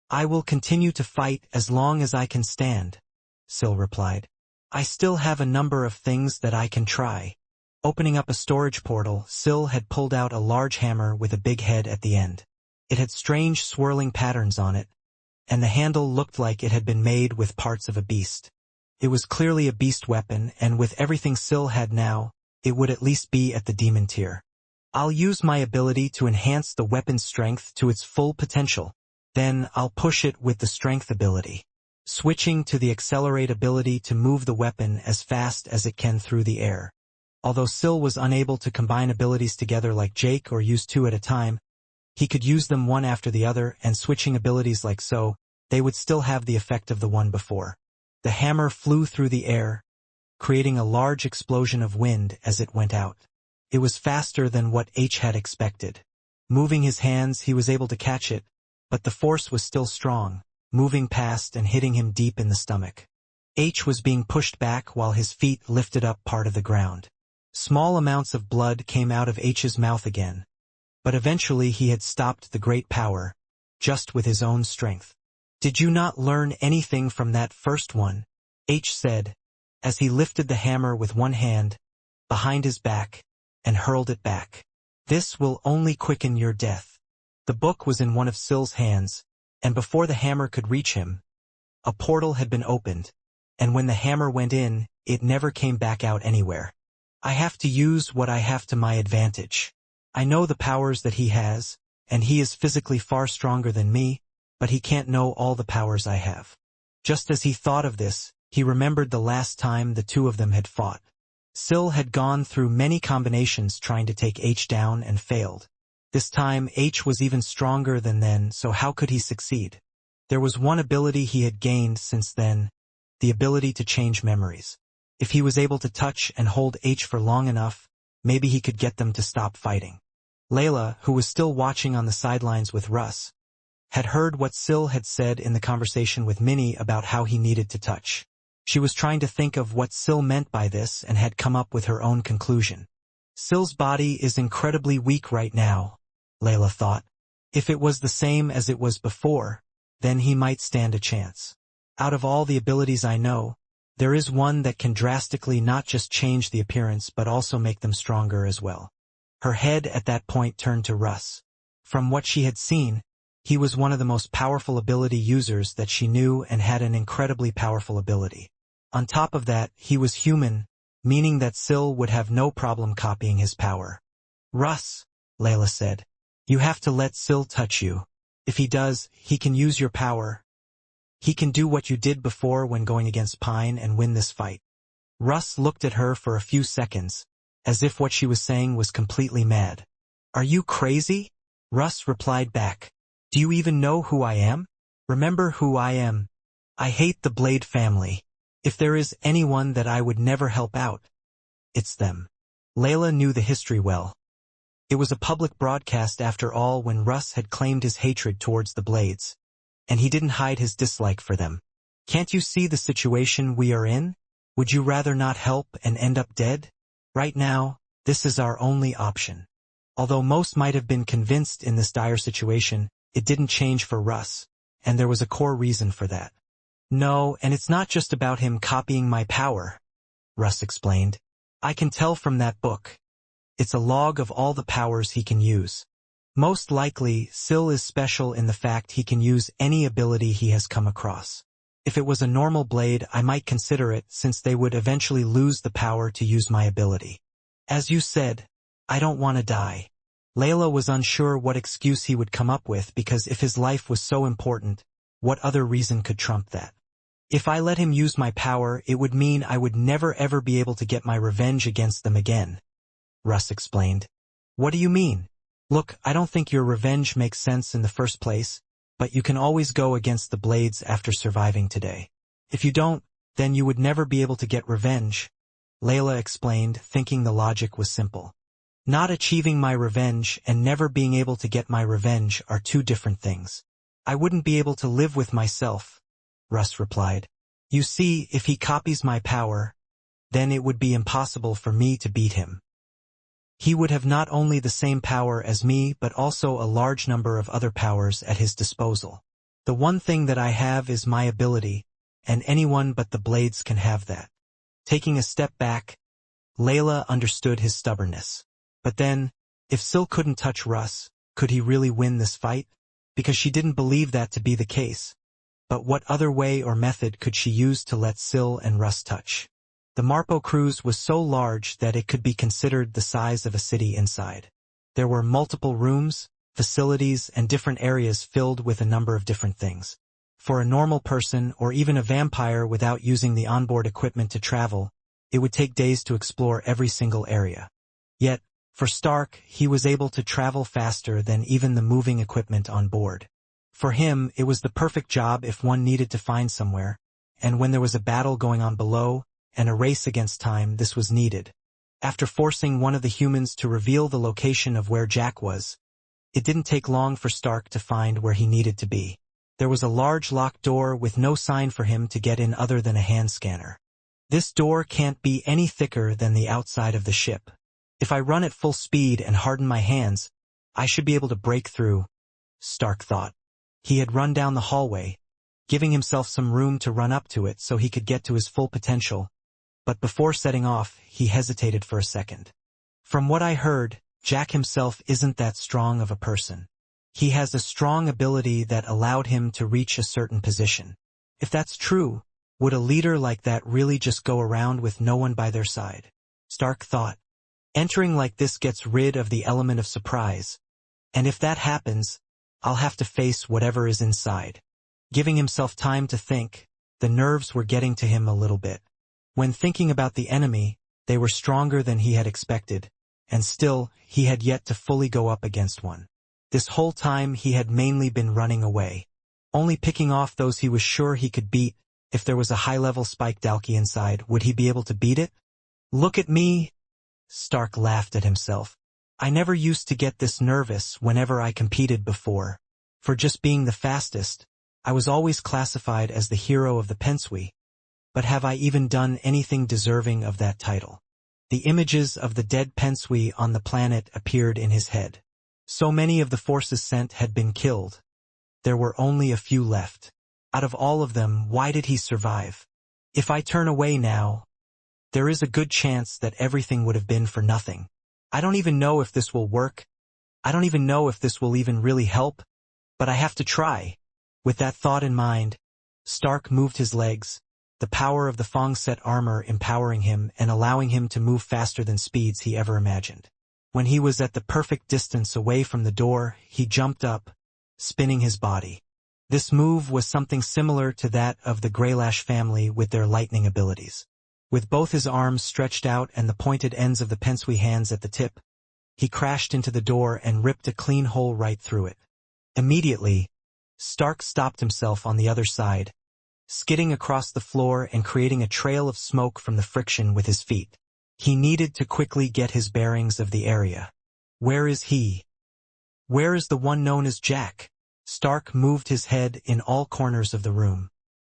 "I will continue to fight as long as I can stand," Syl replied. "I still have a number of things that I can try." Opening up a storage portal, Syl had pulled out a large hammer with a big head at the end. It had strange swirling patterns on it, and the handle looked like it had been made with parts of a beast. It was clearly a beast weapon, and with everything Syl had now, it would at least be at the demon tier. "I'll use my ability to enhance the weapon's strength to its full potential. Then I'll push it with the strength ability, switching to the accelerate ability to move the weapon as fast as it can through the air." Although Syl was unable to combine abilities together like Jake or use two at a time, he could use them one after the other, and switching abilities like so, they would still have the effect of the one before. The hammer flew through the air, creating a large explosion of wind as it went out. It was faster than what H had expected. Moving his hands, he was able to catch it, but the force was still strong, moving past and hitting him deep in the stomach. H was being pushed back while his feet lifted up part of the ground. Small amounts of blood came out of H's mouth again, but eventually he had stopped the great power, just with his own strength. "Did you not learn anything from that first one?" H said, as he lifted the hammer with one hand, behind his back, and hurled it back. "This will only quicken your death." The book was in one of Syl's hands, and before the hammer could reach him, a portal had been opened, and when the hammer went in, it never came back out anywhere. "I have to use what I have to my advantage. I know the powers that he has, and he is physically far stronger than me, but he can't know all the powers I have." Just as he thought of this, he remembered the last time the two of them had fought. Syl had gone through many combinations trying to take H down and failed. This time H was even stronger than then, so how could he succeed? There was one ability he had gained since then, the ability to change memories. If he was able to touch and hold H for long enough, maybe he could get them to stop fighting. Layla, who was still watching on the sidelines with Russ, had heard what Syl had said in the conversation with Minnie about how he needed to touch. She was trying to think of what Syl meant by this and had come up with her own conclusion. "Syl's body is incredibly weak right now," Layla thought. "If it was the same as it was before, then he might stand a chance. Out of all the abilities I know, there is one that can drastically not just change the appearance but also make them stronger as well." Her head at that point turned to Russ. From what she had seen, he was one of the most powerful ability users that she knew and had an incredibly powerful ability. On top of that, he was human, meaning that Syl would have no problem copying his power. "Russ," Layla said, "you have to let Syl touch you. If he does, he can use your power. He can do what you did before when going against Pine and win this fight." Russ looked at her for a few seconds, as if what she was saying was completely mad. "Are you crazy?" Russ replied back. "Do you even know who I am? Remember who I am. I hate the Blade family. If there is anyone that I would never help out, it's them." Layla knew the history well. It was a public broadcast after all when Russ had claimed his hatred towards the Blades, and he didn't hide his dislike for them. "Can't you see the situation we are in? Would you rather not help and end up dead? Right now, this is our only option." Although most might have been convinced in this dire situation, it didn't change for Russ, and there was a core reason for that. "No, and it's not just about him copying my power," Russ explained. "I can tell from that book. It's a log of all the powers he can use. Most likely, Syl is special in the fact he can use any ability he has come across. If it was a normal blade, I might consider it, since they would eventually lose the power to use my ability. As you said, I don't want to die." Layla was unsure what excuse he would come up with, because if his life was so important, what other reason could trump that? If I let him use my power, it would mean I would never ever be able to get my revenge against them again, Russ explained. What do you mean? Look, I don't think your revenge makes sense in the first place, but you can always go against the Blades after surviving today. If you don't, then you would never be able to get revenge, Layla explained, thinking the logic was simple. Not achieving my revenge and never being able to get my revenge are two different things. I wouldn't be able to live with myself, Russ replied. You see, if he copies my power, then it would be impossible for me to beat him. He would have not only the same power as me but also a large number of other powers at his disposal. The one thing that I have is my ability, and anyone but the Blades can have that. Taking a step back, Layla understood his stubbornness. But then, if Syl couldn't touch Russ, could he really win this fight? Because she didn't believe that to be the case. But what other way or method could she use to let Syl and Russ touch? The Marpo cruise was so large that it could be considered the size of a city inside. There were multiple rooms, facilities, and different areas filled with a number of different things. For a normal person or even a vampire without using the onboard equipment to travel, it would take days to explore every single area. Yet, for Stark, he was able to travel faster than even the moving equipment on board. For him, it was the perfect job if one needed to find somewhere, and when there was a battle going on below, and a race against time, this was needed. After forcing one of the humans to reveal the location of where Jack was, it didn't take long for Stark to find where he needed to be. There was a large locked door with no sign for him to get in other than a hand scanner. This door can't be any thicker than the outside of the ship. If I run at full speed and harden my hands, I should be able to break through, Stark thought. He had run down the hallway, giving himself some room to run up to it so he could get to his full potential, but before setting off, he hesitated for a second. From what I heard, Jack himself isn't that strong of a person. He has a strong ability that allowed him to reach a certain position. If that's true, would a leader like that really just go around with no one by their side? Stark thought. Entering like this gets rid of the element of surprise, and if that happens, I'll have to face whatever is inside. Giving himself time to think, the nerves were getting to him a little bit. When thinking about the enemy, they were stronger than he had expected, and still, he had yet to fully go up against one. This whole time he had mainly been running away, only picking off those he was sure he could beat. If there was a high-level spike Dalki inside, would he be able to beat it? Look at me! Stark laughed at himself. I never used to get this nervous whenever I competed before. For just being the fastest, I was always classified as the hero of the Pensui. But have I even done anything deserving of that title? The images of the dead Pensui on the planet appeared in his head. So many of the forces sent had been killed. There were only a few left. Out of all of them, why did he survive? If I turn away now, there is a good chance that everything would have been for nothing. I don't even know if this will work. I don't even know if this will even really help, but I have to try. With that thought in mind, Stark moved his legs, the power of the Fong-set armor empowering him and allowing him to move faster than speeds he ever imagined. When he was at the perfect distance away from the door, he jumped up, spinning his body. This move was something similar to that of the Greylash family with their lightning abilities. With both his arms stretched out and the pointed ends of the Pensui hands at the tip, he crashed into the door and ripped a clean hole right through it. Immediately, Stark stopped himself on the other side, skidding across the floor and creating a trail of smoke from the friction with his feet. He needed to quickly get his bearings of the area. Where is he? Where is the one known as Jack? Stark moved his head in all corners of the room.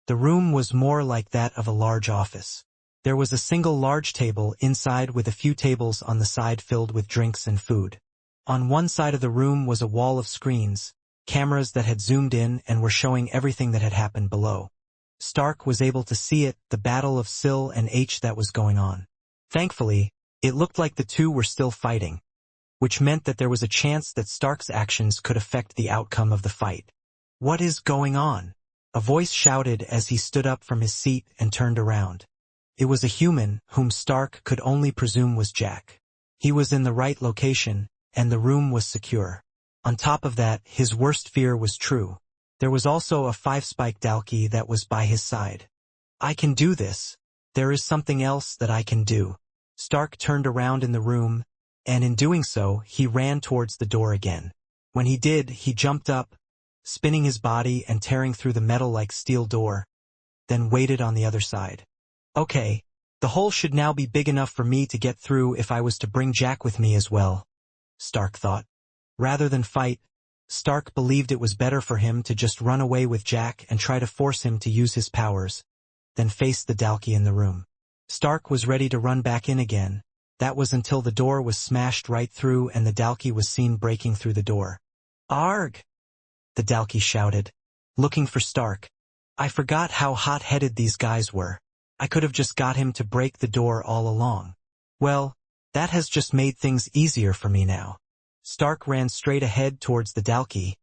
The room was more like that of a large office. There was a single large table inside with a few tables on the side filled with drinks and food. On one side of the room was a wall of screens, cameras that had zoomed in and were showing everything that had happened below. Stark was able to see it, the battle of Syl and H that was going on. Thankfully, it looked like the two were still fighting, which meant that there was a chance that Stark's actions could affect the outcome of the fight. What is going on? A voice shouted as he stood up from his seat and turned around. It was a human, whom Stark could only presume was Jack. He was in the right location, and the room was secure. On top of that, his worst fear was true. There was also a 5-spike Dalki that was by his side. I can do this. There is something else that I can do. Stark turned around in the room, and in doing so, he ran towards the door again. When he did, he jumped up, spinning his body and tearing through the metal-like steel door, then waited on the other side. Okay, the hole should now be big enough for me to get through if I was to bring Jack with me as well, Stark thought. Rather than fight, Stark believed it was better for him to just run away with Jack and try to force him to use his powers, than face the Dalky in the room. Stark was ready to run back in again. That was until the door was smashed right through and the Dalky was seen breaking through the door. "Arg!" the Dalky shouted, looking for Stark. "I forgot how hot-headed these guys were. I could have just got him to break the door all along. Well, that has just made things easier for me now." Stark ran straight ahead towards the Dalky,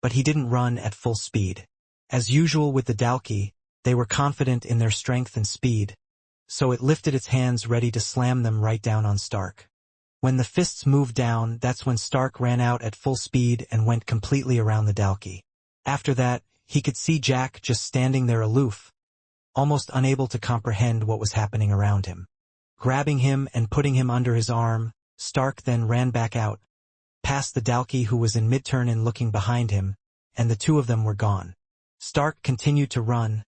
but he didn't run at full speed. As usual with the Dalky, they were confident in their strength and speed, so it lifted its hands ready to slam them right down on Stark. When the fists moved down, that's when Stark ran out at full speed and went completely around the Dalky. After that, he could see Jack just standing there aloof, almost unable to comprehend what was happening around him. Grabbing him and putting him under his arm, Stark then ran back out, past the Dalky who was in mid-turn and looking behind him, and the two of them were gone. Stark continued to run,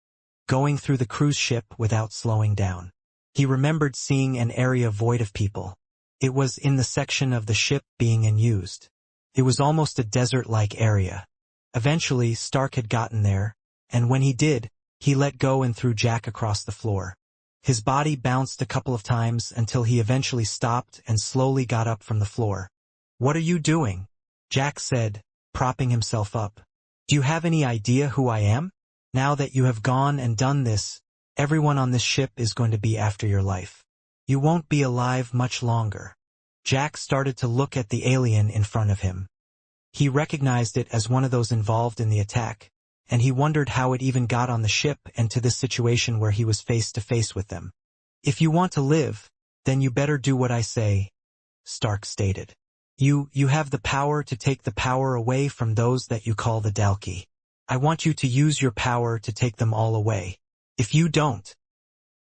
going through the cruise ship without slowing down. He remembered seeing an area void of people. It was in the section of the ship being unused. It was almost a desert-like area. Eventually, Stark had gotten there, and when he did, he let go and threw Jack across the floor. His body bounced a couple of times until he eventually stopped and slowly got up from the floor. "What are you doing?" Jack said, propping himself up. "Do you have any idea who I am? Now that you have gone and done this, everyone on this ship is going to be after your life. You won't be alive much longer." Jack started to look at the alien in front of him. He recognized it as one of those involved in the attack, and he wondered how it even got on the ship and to this situation where he was face to face with them. "If you want to live, then you better do what I say," Stark stated. You have the power to take the power away from those that you call the Dalky. I want you to use your power to take them all away. If you don't..."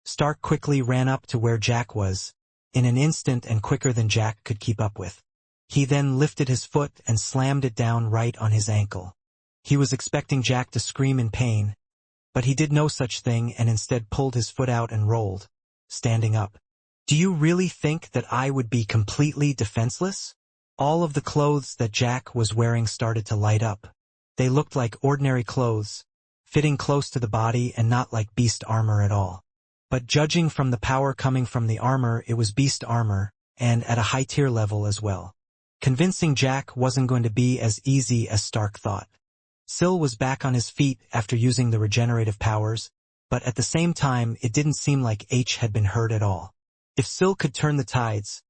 Stark quickly ran up to where Jack was, in an instant and quicker than Jack could keep up with. He then lifted his foot and slammed it down right on his ankle. He was expecting Jack to scream in pain, but he did no such thing and instead pulled his foot out and rolled, standing up. "Do you really think that I would be completely defenseless?" All of the clothes that Jack was wearing started to light up. They looked like ordinary clothes, fitting close to the body and not like beast armor at all. But judging from the power coming from the armor, it was beast armor, and at a high-tier level as well. Convincing Jack wasn't going to be as easy as Stark thought. Syl was back on his feet after using the regenerative powers, but at the same time it didn't seem like H had been hurt at all. If Syl could turn the tides,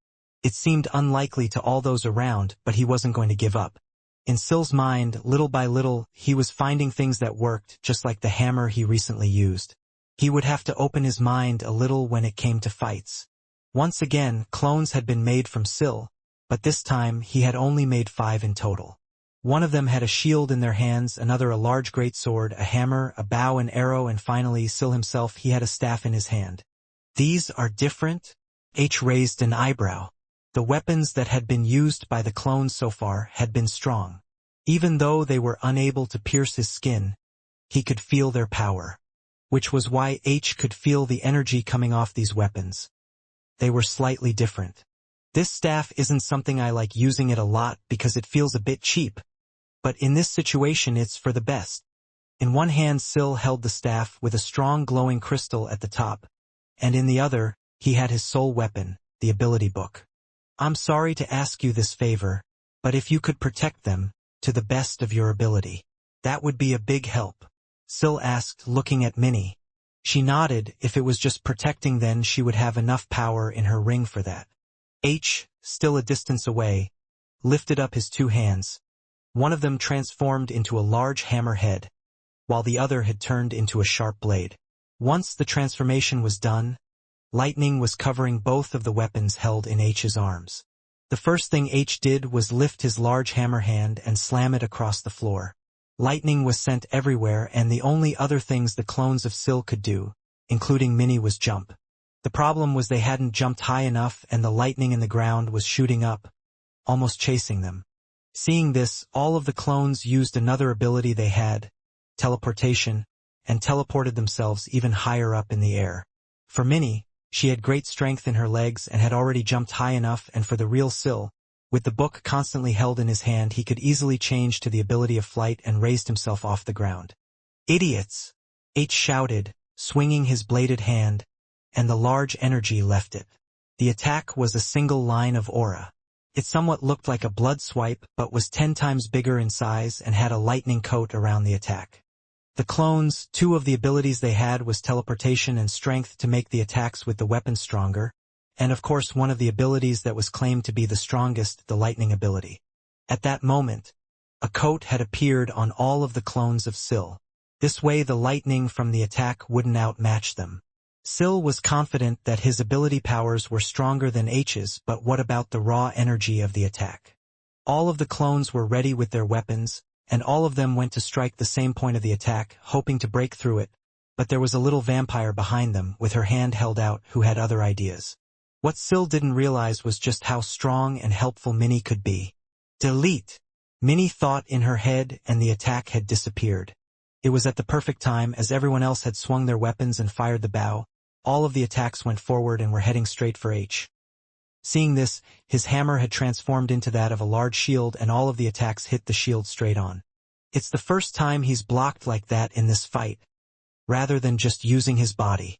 it seemed unlikely to all those around, but he wasn't going to give up. In Syl's mind, little by little, he was finding things that worked, just like the hammer he recently used. He would have to open his mind a little when it came to fights. Once again, clones had been made from Syl, but this time he had only made 5 in total. One of them had a shield in their hands, another a large greatsword, a hammer, a bow and arrow, and finally Syl himself, he had a staff in his hand. "These are different?" H raised an eyebrow. The weapons that had been used by the clones so far had been strong. Even though they were unable to pierce his skin, he could feel their power. Which was why H could feel the energy coming off these weapons. They were slightly different. "This staff isn't something I like using it a lot because it feels a bit cheap. But in this situation it's for the best." In one hand Syl held the staff with a strong glowing crystal at the top, and in the other, he had his sole weapon, the ability book. "I'm sorry to ask you this favor, but if you could protect them, to the best of your ability, that would be a big help," Syl asked, looking at Minnie. She nodded. If it was just protecting, then she would have enough power in her ring for that. H, still a distance away, lifted up his 2 hands. One of them transformed into a large hammer head, while the other had turned into a sharp blade. Once the transformation was done, lightning was covering both of the weapons held in H's arms. The first thing H did was lift his large hammer hand and slam it across the floor. Lightning was sent everywhere, and the only other things the clones of Syl could do including Minnie, was jump. The problem was they hadn't jumped high enough and the lightning in the ground was shooting up, almost chasing them. Seeing this, all of the clones used another ability they had, teleportation, and teleported themselves even higher up in the air. For Minnie, she had great strength in her legs and had already jumped high enough, and for the real Sil, with the book constantly held in his hand, he could easily change to the ability of flight and raised himself off the ground. "Idiots!" H shouted, swinging his bladed hand, and the large energy left it. The attack was a single line of aura. It somewhat looked like a blood swipe but was 10 times bigger in size and had a lightning coat around the attack. The clones, 2 of the abilities they had was teleportation and strength to make the attacks with the weapon stronger, and of course one of the abilities that was claimed to be the strongest, the lightning ability. At that moment, a coat had appeared on all of the clones of Sil. This way the lightning from the attack wouldn't outmatch them. Sil was confident that his ability powers were stronger than H's, but what about the raw energy of the attack? All of the clones were ready with their weapons, and all of them went to strike the same point of the attack, hoping to break through it, but there was a little vampire behind them, with her hand held out, who had other ideas. What Sil didn't realize was just how strong and helpful Minnie could be. Delete! Minnie thought in her head, and the attack had disappeared. It was at the perfect time, as everyone else had swung their weapons and fired the bow. All of the attacks went forward and were heading straight for H. Seeing this, his hammer had transformed into that of a large shield and all of the attacks hit the shield straight on. It's the first time he's blocked like that in this fight, rather than just using his body.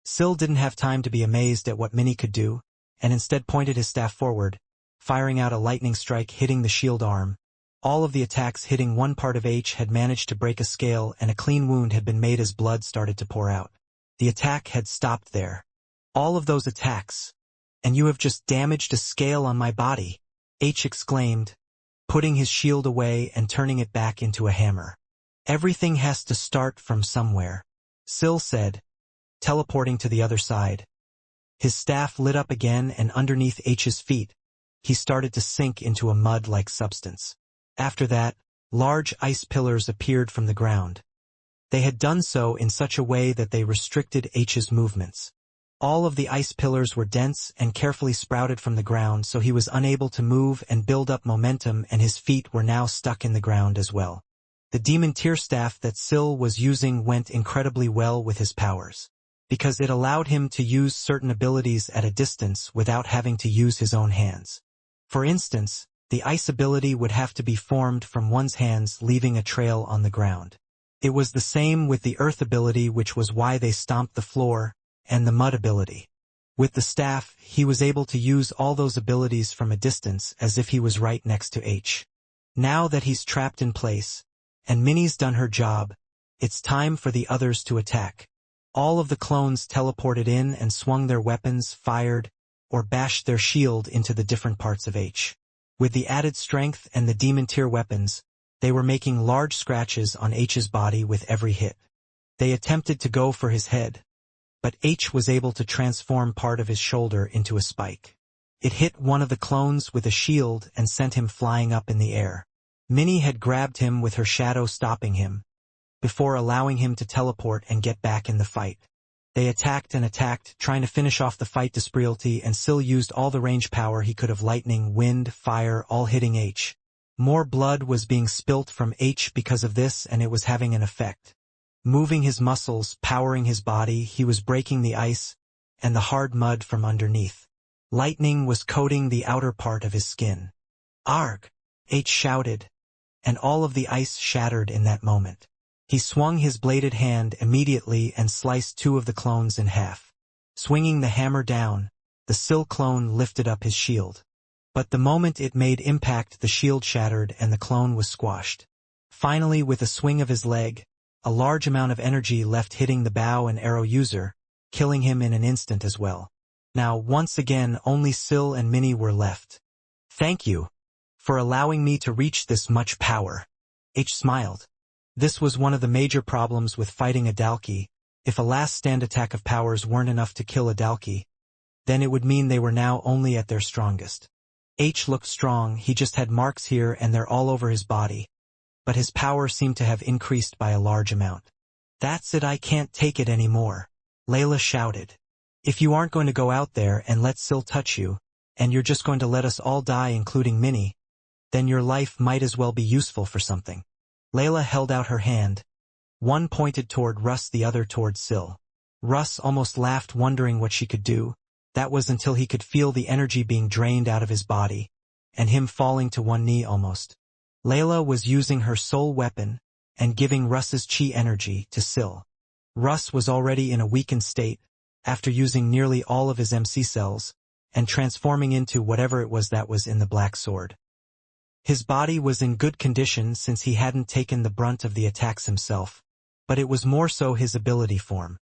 Sil didn't have time to be amazed at what Minnie could do, and instead pointed his staff forward, firing out a lightning strike hitting the shield arm. All of the attacks hitting one part of H had managed to break a scale and a clean wound had been made as blood started to pour out. The attack had stopped there. All of those attacks. And you have just damaged a scale on my body, H exclaimed, putting his shield away and turning it back into a hammer. Everything has to start from somewhere, Sil said, teleporting to the other side. His staff lit up again and underneath H's feet, he started to sink into a mud-like substance. After that, large ice pillars appeared from the ground. They had done so in such a way that they restricted H's movements. All of the ice pillars were dense and carefully sprouted from the ground, so he was unable to move and build up momentum, and his feet were now stuck in the ground as well. The demon tear staff that Sil was using went incredibly well with his powers, because it allowed him to use certain abilities at a distance without having to use his own hands. For instance, the ice ability would have to be formed from one's hands, leaving a trail on the ground. It was the same with the earth ability, which was why they stomped the floor, and the mud ability. With the staff, he was able to use all those abilities from a distance as if he was right next to H. Now that he's trapped in place, and Minnie's done her job, it's time for the others to attack. All of the clones teleported in and swung their weapons, fired, or bashed their shield into the different parts of H. With the added strength and the demon tier weapons, they were making large scratches on H's body with every hit. They attempted to go for his head, but H was able to transform part of his shoulder into a spike. It hit one of the clones with a shield and sent him flying up in the air. Minnie had grabbed him with her shadow, stopping him, before allowing him to teleport and get back in the fight. They attacked and attacked, trying to finish off the fight desperately, and Sil used all the range power he could of lightning, wind, fire, all hitting H. More blood was being spilt from H because of this, and it was having an effect. Moving his muscles, powering his body, he was breaking the ice and the hard mud from underneath. Lightning was coating the outer part of his skin. "Arg!" H shouted, and all of the ice shattered in that moment. He swung his bladed hand immediately and sliced 2 of the clones in half. Swinging the hammer down, the Sil clone lifted up his shield. But the moment it made impact, the shield shattered and the clone was squashed. Finally, with a swing of his leg, a large amount of energy left hitting the bow and arrow user, killing him in an instant as well. Now, once again, only Sil and Minnie were left. "Thank you for allowing me to reach this much power," H smiled. This was one of the major problems with fighting a Dalki. If a last stand attack of powers weren't enough to kill a Dalki, then it would mean they were now only at their strongest. H looked strong, he just had marks here and there all over his body, but his power seemed to have increased by a large amount. "That's it, I can't take it anymore," Layla shouted. If you aren't going to go out there and let Sil touch you, and you're just going to let us all die including Minnie, then your life might as well be useful for something. Layla held out her hand. One pointed toward Russ, the other toward Sil. Russ almost laughed, wondering what she could do. That was until he could feel the energy being drained out of his body, and him falling to one knee almost. Layla was using her soul weapon and giving Russ's chi energy to Sil. Russ was already in a weakened state, after using nearly all of his MC cells, and transforming into whatever it was that was in the black sword. His body was in good condition since he hadn't taken the brunt of the attacks himself, but it was more so his ability form,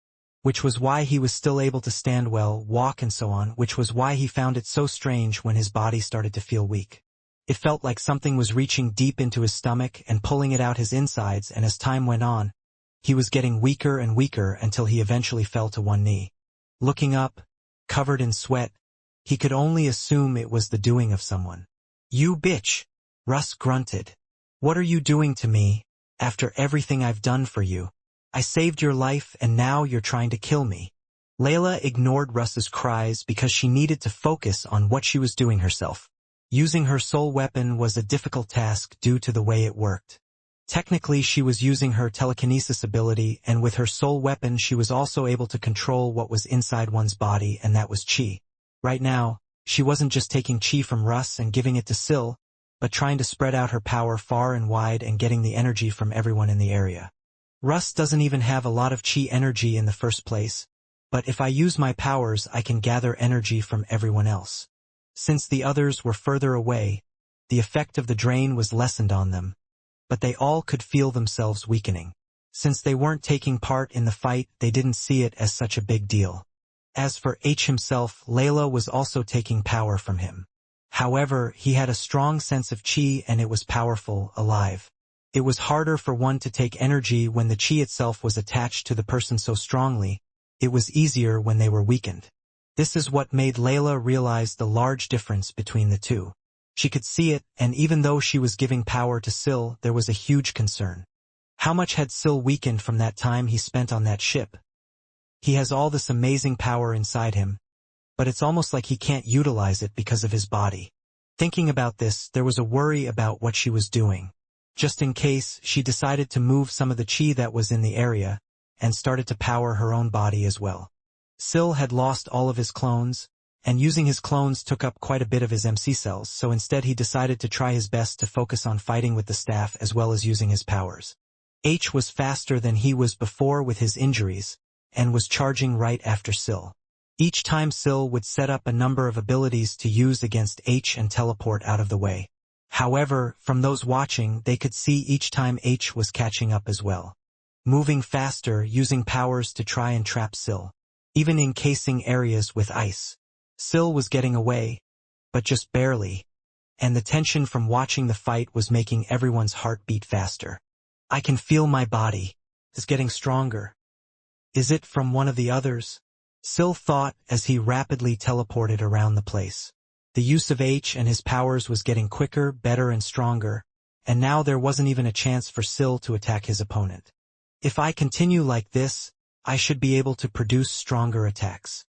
which was why he was still able to stand well, walk and so on, which was why he found it so strange when his body started to feel weak. It felt like something was reaching deep into his stomach and pulling it out his insides, and as time went on, he was getting weaker and weaker until he eventually fell to one knee. Looking up, covered in sweat, he could only assume it was the doing of someone. "You bitch!" Russ grunted. "What are you doing to me, after everything I've done for you? I saved your life and now you're trying to kill me." Layla ignored Russ's cries because she needed to focus on what she was doing herself. Using her soul weapon was a difficult task due to the way it worked. Technically, she was using her telekinesis ability, and with her soul weapon she was also able to control what was inside one's body, and that was chi. Right now, she wasn't just taking chi from Russ and giving it to Sil, but trying to spread out her power far and wide and getting the energy from everyone in the area. Russ doesn't even have a lot of chi energy in the first place, but if I use my powers I can gather energy from everyone else. Since the others were further away, the effect of the drain was lessened on them, but they all could feel themselves weakening. Since they weren't taking part in the fight, they didn't see it as such a big deal. As for H himself, Layla was also taking power from him. However, he had a strong sense of chi and it was powerful, alive. It was harder for one to take energy when the chi itself was attached to the person so strongly. It was easier when they were weakened. This is what made Layla realize the large difference between the two. She could see it, and even though she was giving power to Sil, there was a huge concern. How much had Sil weakened from that time he spent on that ship? He has all this amazing power inside him, but it's almost like he can't utilize it because of his body. Thinking about this, there was a worry about what she was doing. Just in case, she decided to move some of the chi that was in the area, and started to power her own body as well. Sil had lost all of his clones, and using his clones took up quite a bit of his MC cells, so instead he decided to try his best to focus on fighting with the staff as well as using his powers. H was faster than he was before with his injuries, and was charging right after Sil. Each time Sil would set up a number of abilities to use against H and teleport out of the way. However, from those watching, they could see each time H was catching up as well. Moving faster, using powers to try and trap Sil. Even encasing areas with ice. Sil was getting away, but just barely, and the tension from watching the fight was making everyone's heart beat faster. "I can feel my body is getting stronger. Is it from one of the others?" Sil thought as he rapidly teleported around the place. The use of H and his powers was getting quicker, better and stronger, and now there wasn't even a chance for Sil to attack his opponent. "If I continue like this, I should be able to produce stronger attacks."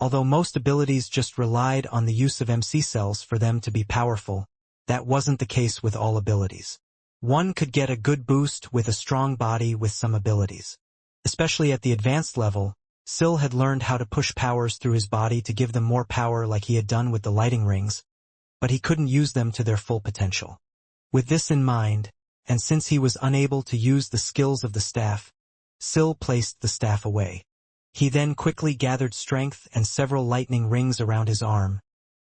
Although most abilities just relied on the use of MC cells for them to be powerful, that wasn't the case with all abilities. One could get a good boost with a strong body with some abilities. Especially at the advanced level, Sil had learned how to push powers through his body to give them more power like he had done with the lighting rings, but he couldn't use them to their full potential. With this in mind, and since he was unable to use the skills of the staff, Sil placed the staff away. He then quickly gathered strength and several lightning rings around his arm,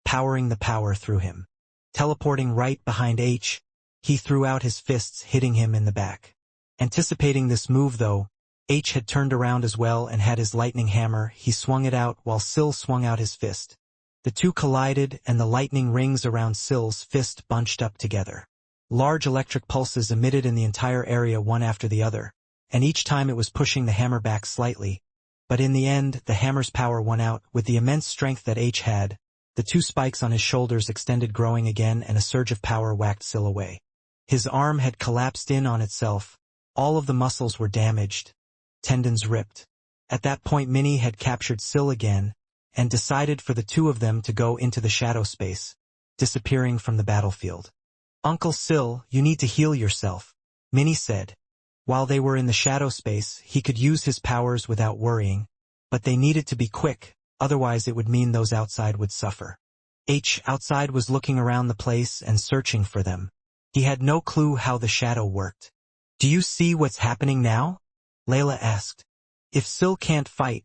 powering the power through him. Teleporting right behind H, he threw out his fists, hitting him in the back. Anticipating this move though, H had turned around as well and had his lightning hammer. He swung it out while Sil swung out his fist. The two collided and the lightning rings around Sil's fist bunched up together. Large electric pulses emitted in the entire area one after the other, and each time it was pushing the hammer back slightly. But in the end, the hammer's power won out. With the immense strength that H had, the two spikes on his shoulders extended, growing again, and a surge of power whacked Sil away. His arm had collapsed in on itself. All of the muscles were damaged, tendons ripped. At that point Minnie had captured Syl again, and decided for the two of them to go into the shadow space, disappearing from the battlefield. "Uncle Syl, you need to heal yourself," Minnie said. While they were in the shadow space, he could use his powers without worrying, but they needed to be quick, otherwise it would mean those outside would suffer. Outside was looking around the place and searching for them. He had no clue how the shadow worked. "Do you see what's happening now?" Layla asked. "If Syl can't fight,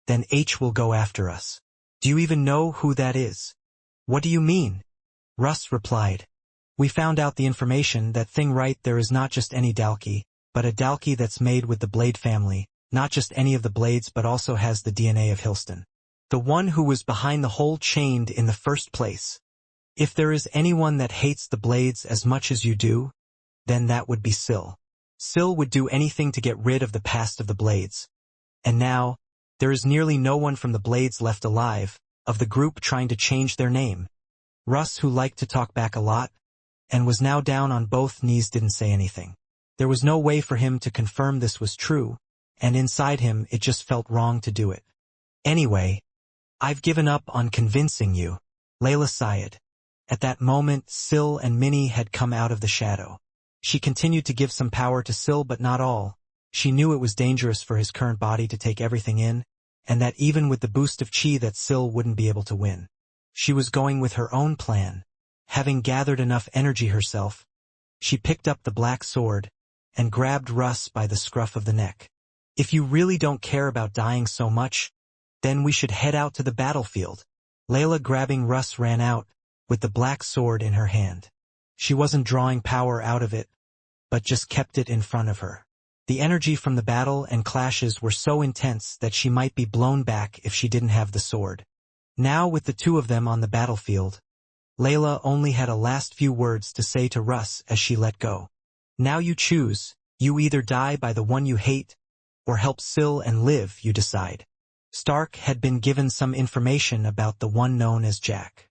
then H will go after us. Do you even know who that is?" "What do you mean?" Russ replied. "We found out the information that thing right there is not just any Dalki, but a Dalki that's made with the Blade family, not just any of the Blades but also has the DNA of Hilston. The one who was behind the whole chain in the first place. If there is anyone that hates the Blades as much as you do, then that would be Syl. Syl would do anything to get rid of the past of the Blades. And now, there is nearly no one from the Blades left alive, of the group trying to change their name." Russ, who liked to talk back a lot, and was now down on both knees, didn't say anything. There was no way for him to confirm this was true, and inside him it just felt wrong to do it. "Anyway, I've given up on convincing you," Layla sighed. At that moment, Syl and Minnie had come out of the shadow. She continued to give some power to Syl, but not all. She knew it was dangerous for his current body to take everything in, and that even with the boost of chi that Syl wouldn't be able to win. She was going with her own plan. Having gathered enough energy herself, she picked up the black sword and grabbed Russ by the scruff of the neck. "If you really don't care about dying so much, then we should head out to the battlefield." Layla, grabbing Russ, ran out, with the black sword in her hand. She wasn't drawing power out of it, but just kept it in front of her. The energy from the battle and clashes were so intense that she might be blown back if she didn't have the sword. Now, with the two of them on the battlefield, Layla only had a last few words to say to Russ as she let go. "Now you choose. You either die by the one you hate, or help Syl and live, you decide." Stark had been given some information about the one known as Jack.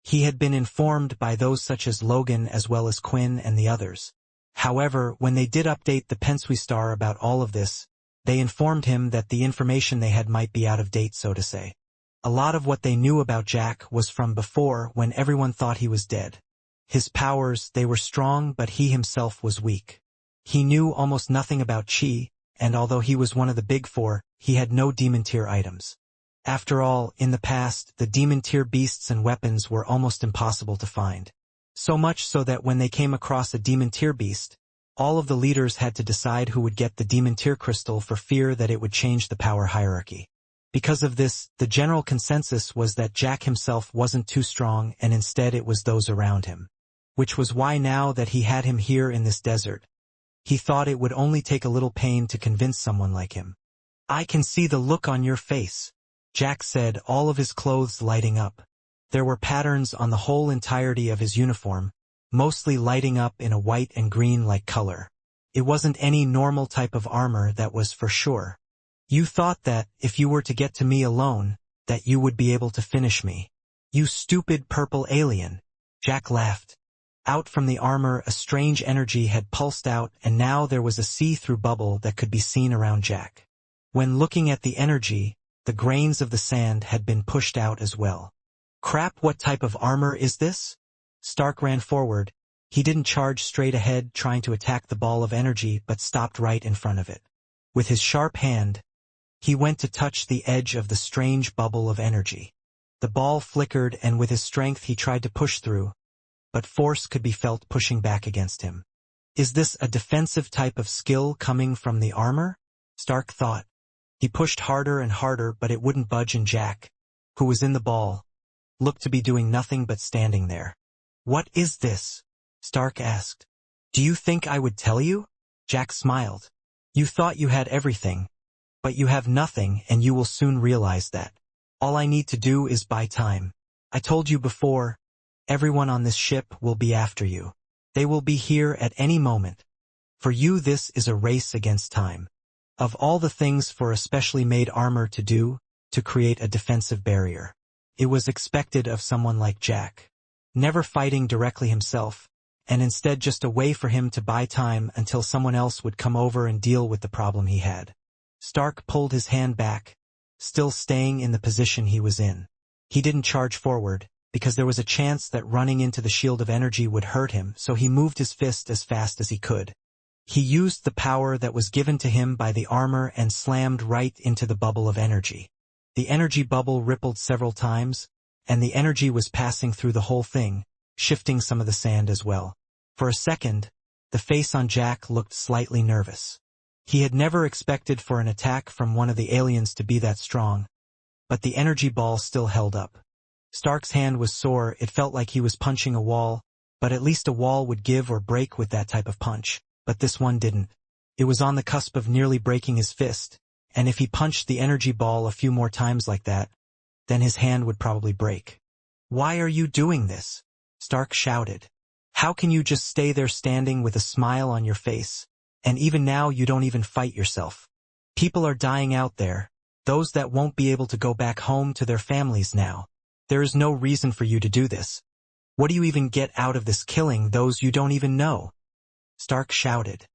He had been informed by those such as Logan as well as Quinn and the others. However, when they did update the Pensui Star about all of this, they informed him that the information they had might be out of date, so to say. A lot of what they knew about Jack was from before, when everyone thought he was dead. His powers, they were strong, but he himself was weak. He knew almost nothing about chi, and although he was one of the Big Four, he had no demon tier items. After all, in the past, the demon tier beasts and weapons were almost impossible to find. So much so that when they came across a demon tier beast, all of the leaders had to decide who would get the demon tier crystal for fear that it would change the power hierarchy. Because of this, the general consensus was that Jack himself wasn't too strong, and instead it was those around him. Which was why now that he had him here in this desert, he thought it would only take a little pain to convince someone like him. "I can see the look on your face," Jack said, all of his clothes lighting up. There were patterns on the whole entirety of his uniform, mostly lighting up in a white and green-like color. It wasn't any normal type of armor, that was for sure. "You thought that, if you were to get to me alone, that you would be able to finish me. You stupid purple alien." Jack laughed. Out from the armor a strange energy had pulsed out, and now there was a see-through bubble that could be seen around Jack. When looking at the energy, the grains of the sand had been pushed out as well. "Crap, what type of armor is this?" Stark ran forward. He didn't charge straight ahead trying to attack the ball of energy, but stopped right in front of it. With his sharp hand, he went to touch the edge of the strange bubble of energy. The ball flickered, and with his strength he tried to push through, but force could be felt pushing back against him. "Is this a defensive type of skill coming from the armor?" Stark thought. He pushed harder and harder, but it wouldn't budge, and Jack, who was in the ball, looked to be doing nothing but standing there. "What is this?" Stark asked. "Do you think I would tell you?" Jack smiled. "You thought you had everything, but you have nothing, and you will soon realize that. All I need to do is buy time. I told you before, everyone on this ship will be after you. They will be here at any moment. For you, this is a race against time. Of all the things for a specially made armor to do, to create a defensive barrier. It was expected of someone like Jack. Never fighting directly himself, and instead just a way for him to buy time until someone else would come over and deal with the problem he had. Stark pulled his hand back, still staying in the position he was in. He didn't charge forward, because there was a chance that running into the shield of energy would hurt him, so he moved his fist as fast as he could. He used the power that was given to him by the armor and slammed right into the bubble of energy. The energy bubble rippled several times, and the energy was passing through the whole thing, shifting some of the sand as well. For a second, the face on Jack looked slightly nervous. He had never expected for an attack from one of the aliens to be that strong, but the energy ball still held up. Stark's hand was sore, it felt like he was punching a wall, but at least a wall would give or break with that type of punch, but this one didn't. It was on the cusp of nearly breaking his fist, and if he punched the energy ball a few more times like that, then his hand would probably break. "Why are you doing this?" Stark shouted. "How can you just stay there standing with a smile on your face? And even now you don't even fight yourself. People are dying out there, those that won't be able to go back home to their families now. There is no reason for you to do this. What do you even get out of this killing those you don't even know?" Stark shouted.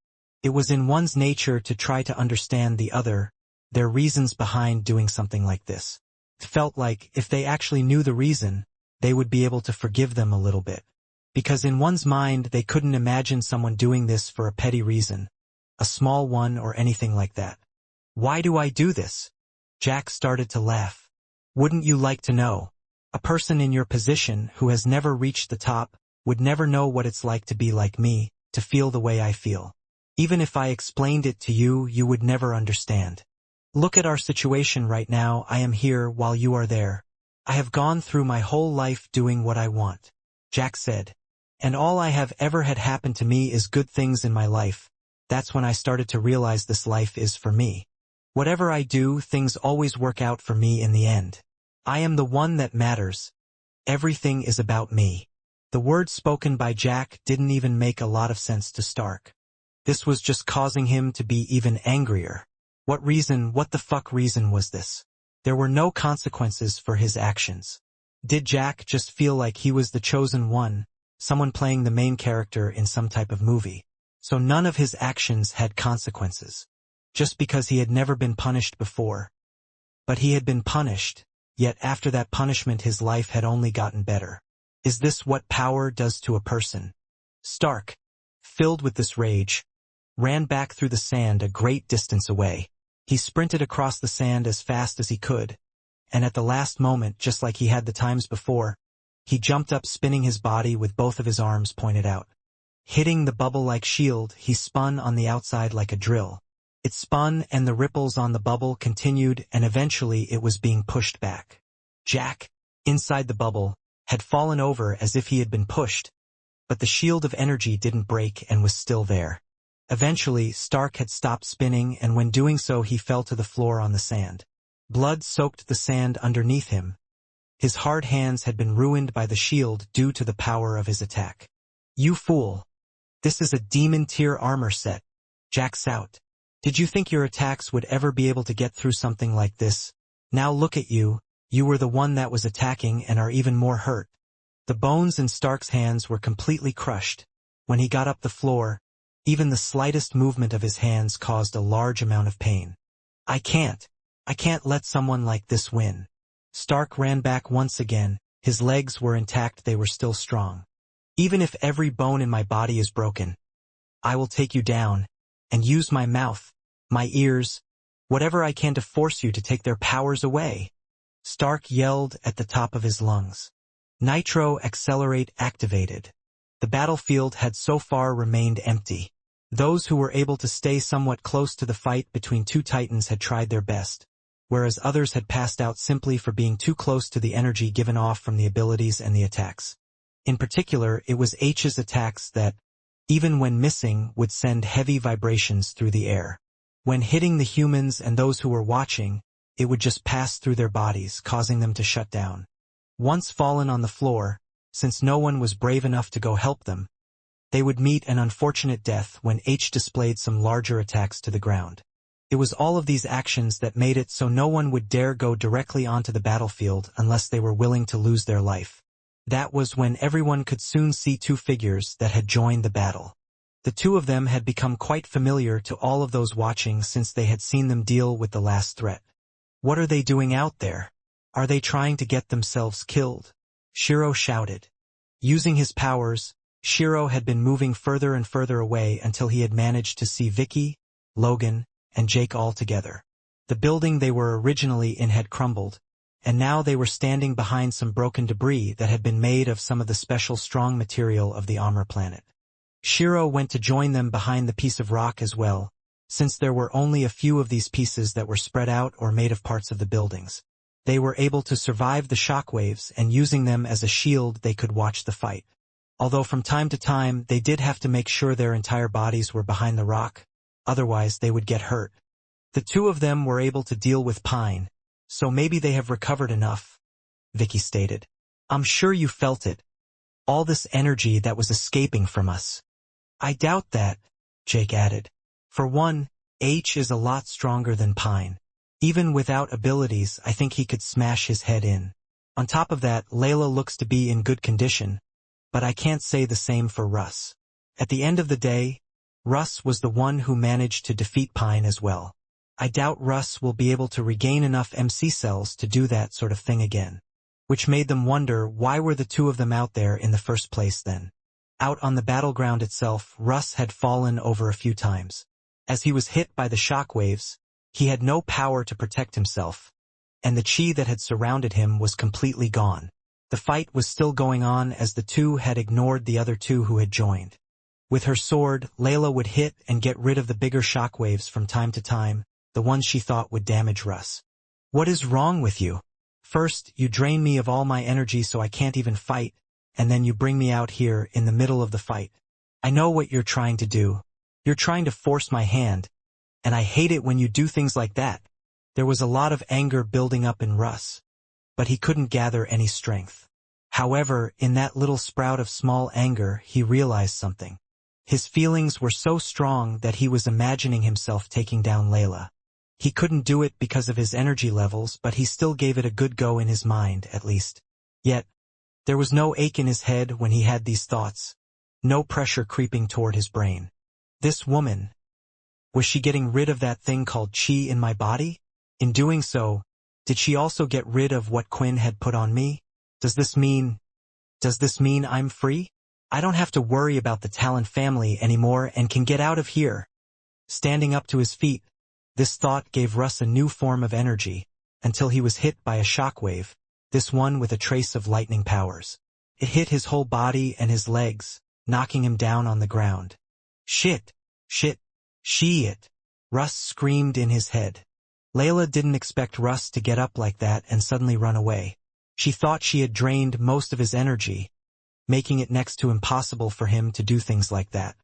It was in one's nature to try to understand the other, their reasons behind doing something like this. It felt like, if they actually knew the reason, they would be able to forgive them a little bit. Because in one's mind they couldn't imagine someone doing this for a petty reason, a small one or anything like that. "Why do I do this?" Jack started to laugh. "Wouldn't you like to know? A person in your position who has never reached the top would never know what it's like to be like me, to feel the way I feel. Even if I explained it to you, you would never understand. Look at our situation right now. I am here while you are there. I have gone through my whole life doing what I want," Jack said. "And all I have ever had happen to me is good things in my life. That's when I started to realize this life is for me. Whatever I do, things always work out for me in the end. I am the one that matters. Everything is about me." The words spoken by Jack didn't even make a lot of sense to Stark. This was just causing him to be even angrier. What the fuck reason was this? There were no consequences for his actions. Did Jack just feel like he was the chosen one, someone playing the main character in some type of movie? So none of his actions had consequences, just because he had never been punished before. But he had been punished, yet after that punishment his life had only gotten better. Is this what power does to a person? Stark, filled with this rage, ran back through the sand a great distance away. He sprinted across the sand as fast as he could, and at the last moment, just like he had the times before, he jumped up, spinning his body with both of his arms pointed out. Hitting the bubble-like shield, he spun on the outside like a drill. It spun and the ripples on the bubble continued, and eventually it was being pushed back. Jack, inside the bubble, had fallen over as if he had been pushed, but the shield of energy didn't break and was still there. Eventually, Stark had stopped spinning, and when doing so he fell to the floor on the sand. Blood soaked the sand underneath him. His hard hands had been ruined by the shield due to the power of his attack. "You fool! This is a demon tier armor set," Jack shouted. "Did you think your attacks would ever be able to get through something like this? Now look at you, you were the one that was attacking and are even more hurt." The bones in Stark's hands were completely crushed. When he got up the floor, even the slightest movement of his hands caused a large amount of pain. I can't let someone like this win." Stark ran back once again. His legs were intact, they were still strong. "Even if every bone in my body is broken, I will take you down, and use my mouth, my ears, whatever I can to force you to take their powers away." Stark yelled at the top of his lungs. Nitro Accelerate activated. The battlefield had so far remained empty. Those who were able to stay somewhat close to the fight between two titans had tried their best, whereas others had passed out simply for being too close to the energy given off from the abilities and the attacks. In particular, it was H's attacks that, even when missing, would send heavy vibrations through the air. When hitting the humans and those who were watching, it would just pass through their bodies, causing them to shut down. Once fallen on the floor, since no one was brave enough to go help them, they would meet an unfortunate death when H displayed some larger attacks to the ground. It was all of these actions that made it so no one would dare go directly onto the battlefield unless they were willing to lose their life. That was when everyone could soon see two figures that had joined the battle. The two of them had become quite familiar to all of those watching since they had seen them deal with the last threat. "What are they doing out there? Are they trying to get themselves killed?" Shiro shouted. Using his powers, Shiro had been moving further and further away until he had managed to see Vicky, Logan, and Jake all together. The building they were originally in had crumbled, and now they were standing behind some broken debris that had been made of some of the special strong material of the armor planet. Shiro went to join them behind the piece of rock as well, since there were only a few of these pieces that were spread out or made of parts of the buildings. They were able to survive the shockwaves, and using them as a shield they could watch the fight. Although from time to time they did have to make sure their entire bodies were behind the rock, otherwise they would get hurt. The two of them were able to deal with Pine, so maybe they have recovered enough, Vicky stated. "I'm sure you felt it. All this energy that was escaping from us." "I doubt that," Jake added. "For one, H is a lot stronger than Pine. Even without abilities, I think he could smash his head in. On top of that, Layla looks to be in good condition, but I can't say the same for Russ. At the end of the day, Russ was the one who managed to defeat Pine as well. I doubt Russ will be able to regain enough MC cells to do that sort of thing again." Which made them wonder, why were the two of them out there in the first place then? Out on the battleground itself, Russ had fallen over a few times. As he was hit by the shockwaves, he had no power to protect himself, and the chi that had surrounded him was completely gone. The fight was still going on as the two had ignored the other two who had joined. With her sword, Layla would hit and get rid of the bigger shockwaves from time to time, the ones she thought would damage Russ. "What is wrong with you? First, you drain me of all my energy so I can't even fight, and then you bring me out here in the middle of the fight. I know what you're trying to do. You're trying to force my hand, and I hate it when you do things like that." There was a lot of anger building up in Russ, but he couldn't gather any strength. However, in that little sprout of small anger, he realized something. His feelings were so strong that he was imagining himself taking down Layla. He couldn't do it because of his energy levels, but he still gave it a good go in his mind, at least. Yet, there was no ache in his head when he had these thoughts, no pressure creeping toward his brain. This woman, was she getting rid of that thing called chi in my body? In doing so, did she also get rid of what Quinn had put on me? Does this mean I'm free? I don't have to worry about the Talon family anymore and can get out of here. Standing up to his feet, this thought gave Russ a new form of energy, until he was hit by a shockwave, this one with a trace of lightning powers. It hit his whole body and his legs, knocking him down on the ground. Shit! Russ screamed in his head. Layla didn't expect Russ to get up like that and suddenly run away. She thought she had drained most of his energy, making it next to impossible for him to do things like that.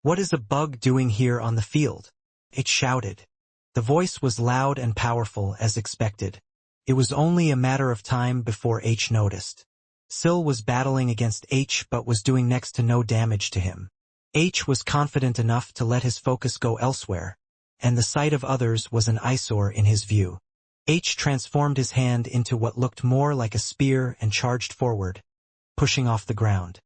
"What is a bug doing here on the field?" it shouted. The voice was loud and powerful as expected. It was only a matter of time before H noticed. Sil was battling against H but was doing next to no damage to him. H was confident enough to let his focus go elsewhere, and the sight of others was an eyesore in his view. H transformed his hand into what looked more like a spear and charged forward, pushing off the ground.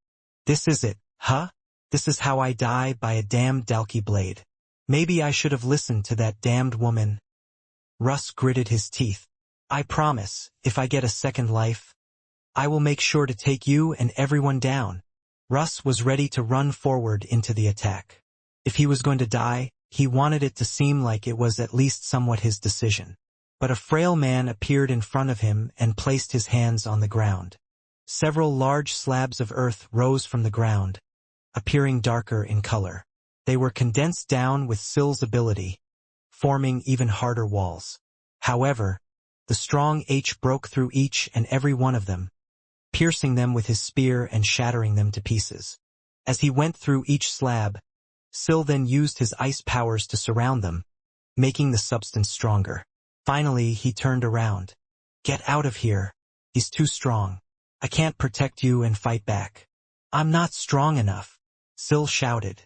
"This is it, huh? This is how I die, by a damned Dalki blade. Maybe I should have listened to that damned woman." Russ gritted his teeth. "I promise, if I get a second life, I will make sure to take you and everyone down." Russ was ready to run forward into the attack. If he was going to die, he wanted it to seem like it was at least somewhat his decision. But a frail man appeared in front of him and placed his hands on the ground. Several large slabs of earth rose from the ground, appearing darker in color. They were condensed down with Sil's ability, forming even harder walls. However, the strong H broke through each and every one of them, piercing them with his spear and shattering them to pieces. As he went through each slab, Sil then used his ice powers to surround them, making the substance stronger. Finally, he turned around. "Get out of here. He's too strong. I can't protect you and fight back." "I'm not strong enough," Sil shouted.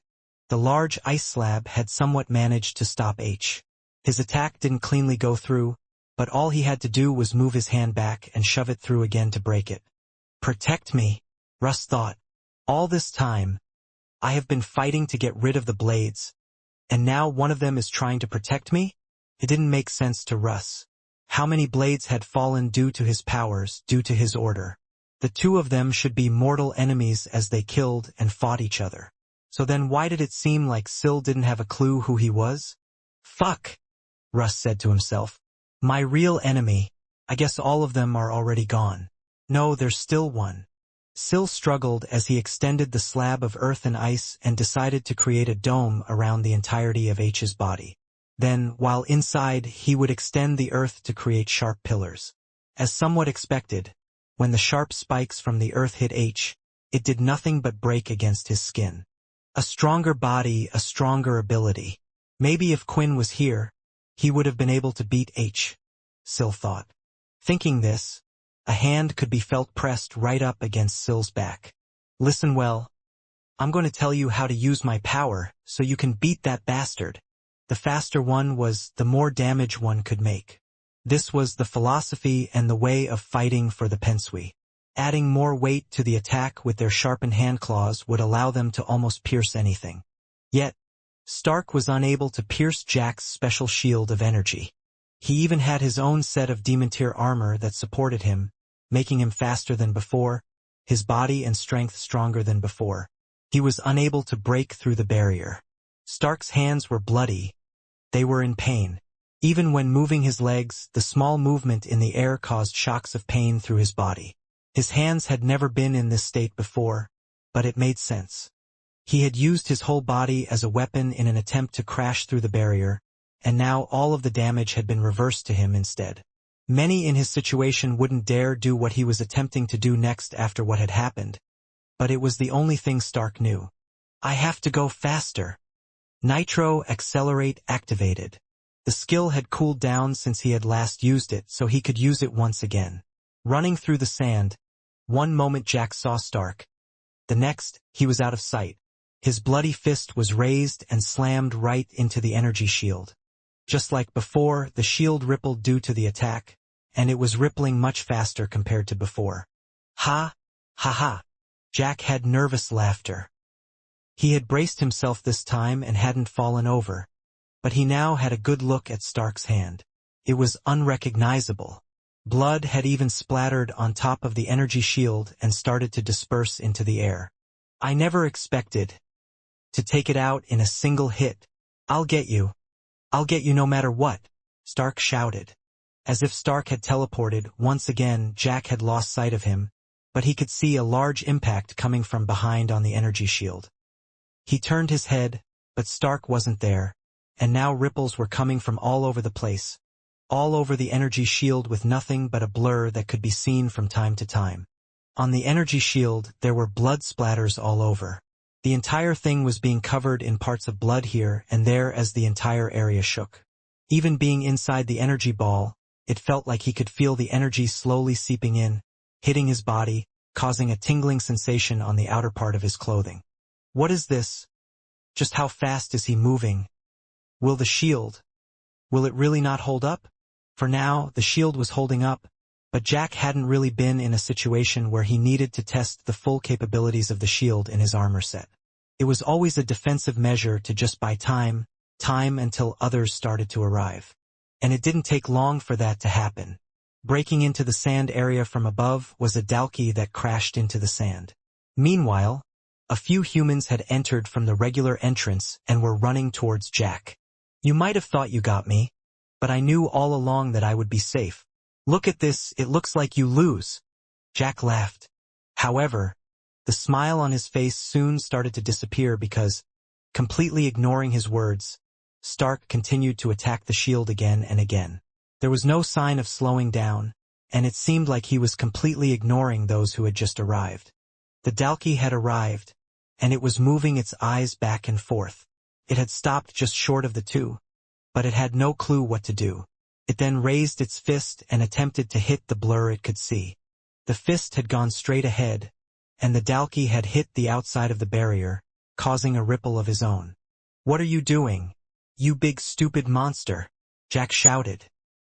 The large ice slab had somewhat managed to stop H. His attack didn't cleanly go through, but all he had to do was move his hand back and shove it through again to break it. "Protect me," Russ thought. All this time, I have been fighting to get rid of the blades, and now one of them is trying to protect me? It didn't make sense to Russ. How many blades had fallen due to his powers, due to his order? The two of them should be mortal enemies as they killed and fought each other. So then why did it seem like Syl didn't have a clue who he was? Fuck, Russ said to himself. My real enemy. I guess all of them are already gone. No, there's still one. Syl struggled as he extended the slab of earth and ice and decided to create a dome around the entirety of H's body. Then, while inside, he would extend the earth to create sharp pillars. As somewhat expected, when the sharp spikes from the earth hit H, it did nothing but break against his skin. A stronger body, a stronger ability. Maybe if Quinn was here, he would have been able to beat H, Syl thought. Thinking this, a hand could be felt pressed right up against Syl's back. Listen well. I'm going to tell you how to use my power so you can beat that bastard. The faster one was, the more damage one could make. This was the philosophy and the way of fighting for the Pensui. Adding more weight to the attack with their sharpened hand claws would allow them to almost pierce anything. Yet, Stark was unable to pierce Jack's special shield of energy. He even had his own set of demon-tier armor that supported him, making him faster than before, his body and strength stronger than before. He was unable to break through the barrier. Stark's hands were bloody. They were in pain. Even when moving his legs, the small movement in the air caused shocks of pain through his body. His hands had never been in this state before, but it made sense. He had used his whole body as a weapon in an attempt to crash through the barrier, and now all of the damage had been reversed to him instead. Many in his situation wouldn't dare do what he was attempting to do next after what had happened, but it was the only thing Stark knew. I have to go faster. Nitro Accelerate activated. The skill had cooled down since he had last used it, so he could use it once again. Running through the sand, one moment Jack saw Stark. The next, he was out of sight. His bloody fist was raised and slammed right into the energy shield. Just like before, the shield rippled due to the attack, and it was rippling much faster compared to before. Ha! Ha ha! Jack had nervous laughter. He had braced himself this time and hadn't fallen over, but he now had a good look at Stark's hand. It was unrecognizable. Blood had even splattered on top of the energy shield and started to disperse into the air. I never expected to take it out in a single hit. I'll get you. I'll get you no matter what, Stark shouted. As if Stark had teleported, once again Jack had lost sight of him, but he could see a large impact coming from behind on the energy shield. He turned his head, but Stark wasn't there, and now ripples were coming from all over the place, all over the energy shield with nothing but a blur that could be seen from time to time. On the energy shield, there were blood splatters all over. The entire thing was being covered in parts of blood here and there as the entire area shook. Even being inside the energy ball, it felt like he could feel the energy slowly seeping in, hitting his body, causing a tingling sensation on the outer part of his clothing. What is this? Just how fast is he moving? Will it really not hold up? For now, the shield was holding up, but Jack hadn't really been in a situation where he needed to test the full capabilities of the shield in his armor set. It was always a defensive measure to just buy time until others started to arrive. And it didn't take long for that to happen. Breaking into the sand area from above was a Dalki that crashed into the sand. Meanwhile, a few humans had entered from the regular entrance and were running towards Jack. You might have thought you got me, but I knew all along that I would be safe. Look at this, it looks like you lose. Jack laughed. However, the smile on his face soon started to disappear because, completely ignoring his words, Stark continued to attack the shield again and again. There was no sign of slowing down, and it seemed like he was completely ignoring those who had just arrived. The Dalki had arrived, and it was moving its eyes back and forth. It had stopped just short of the two, but it had no clue what to do. It then raised its fist and attempted to hit the blur it could see. The fist had gone straight ahead, and the Dalki had hit the outside of the barrier, causing a ripple of his own. What are you doing? You big stupid monster! Jack shouted.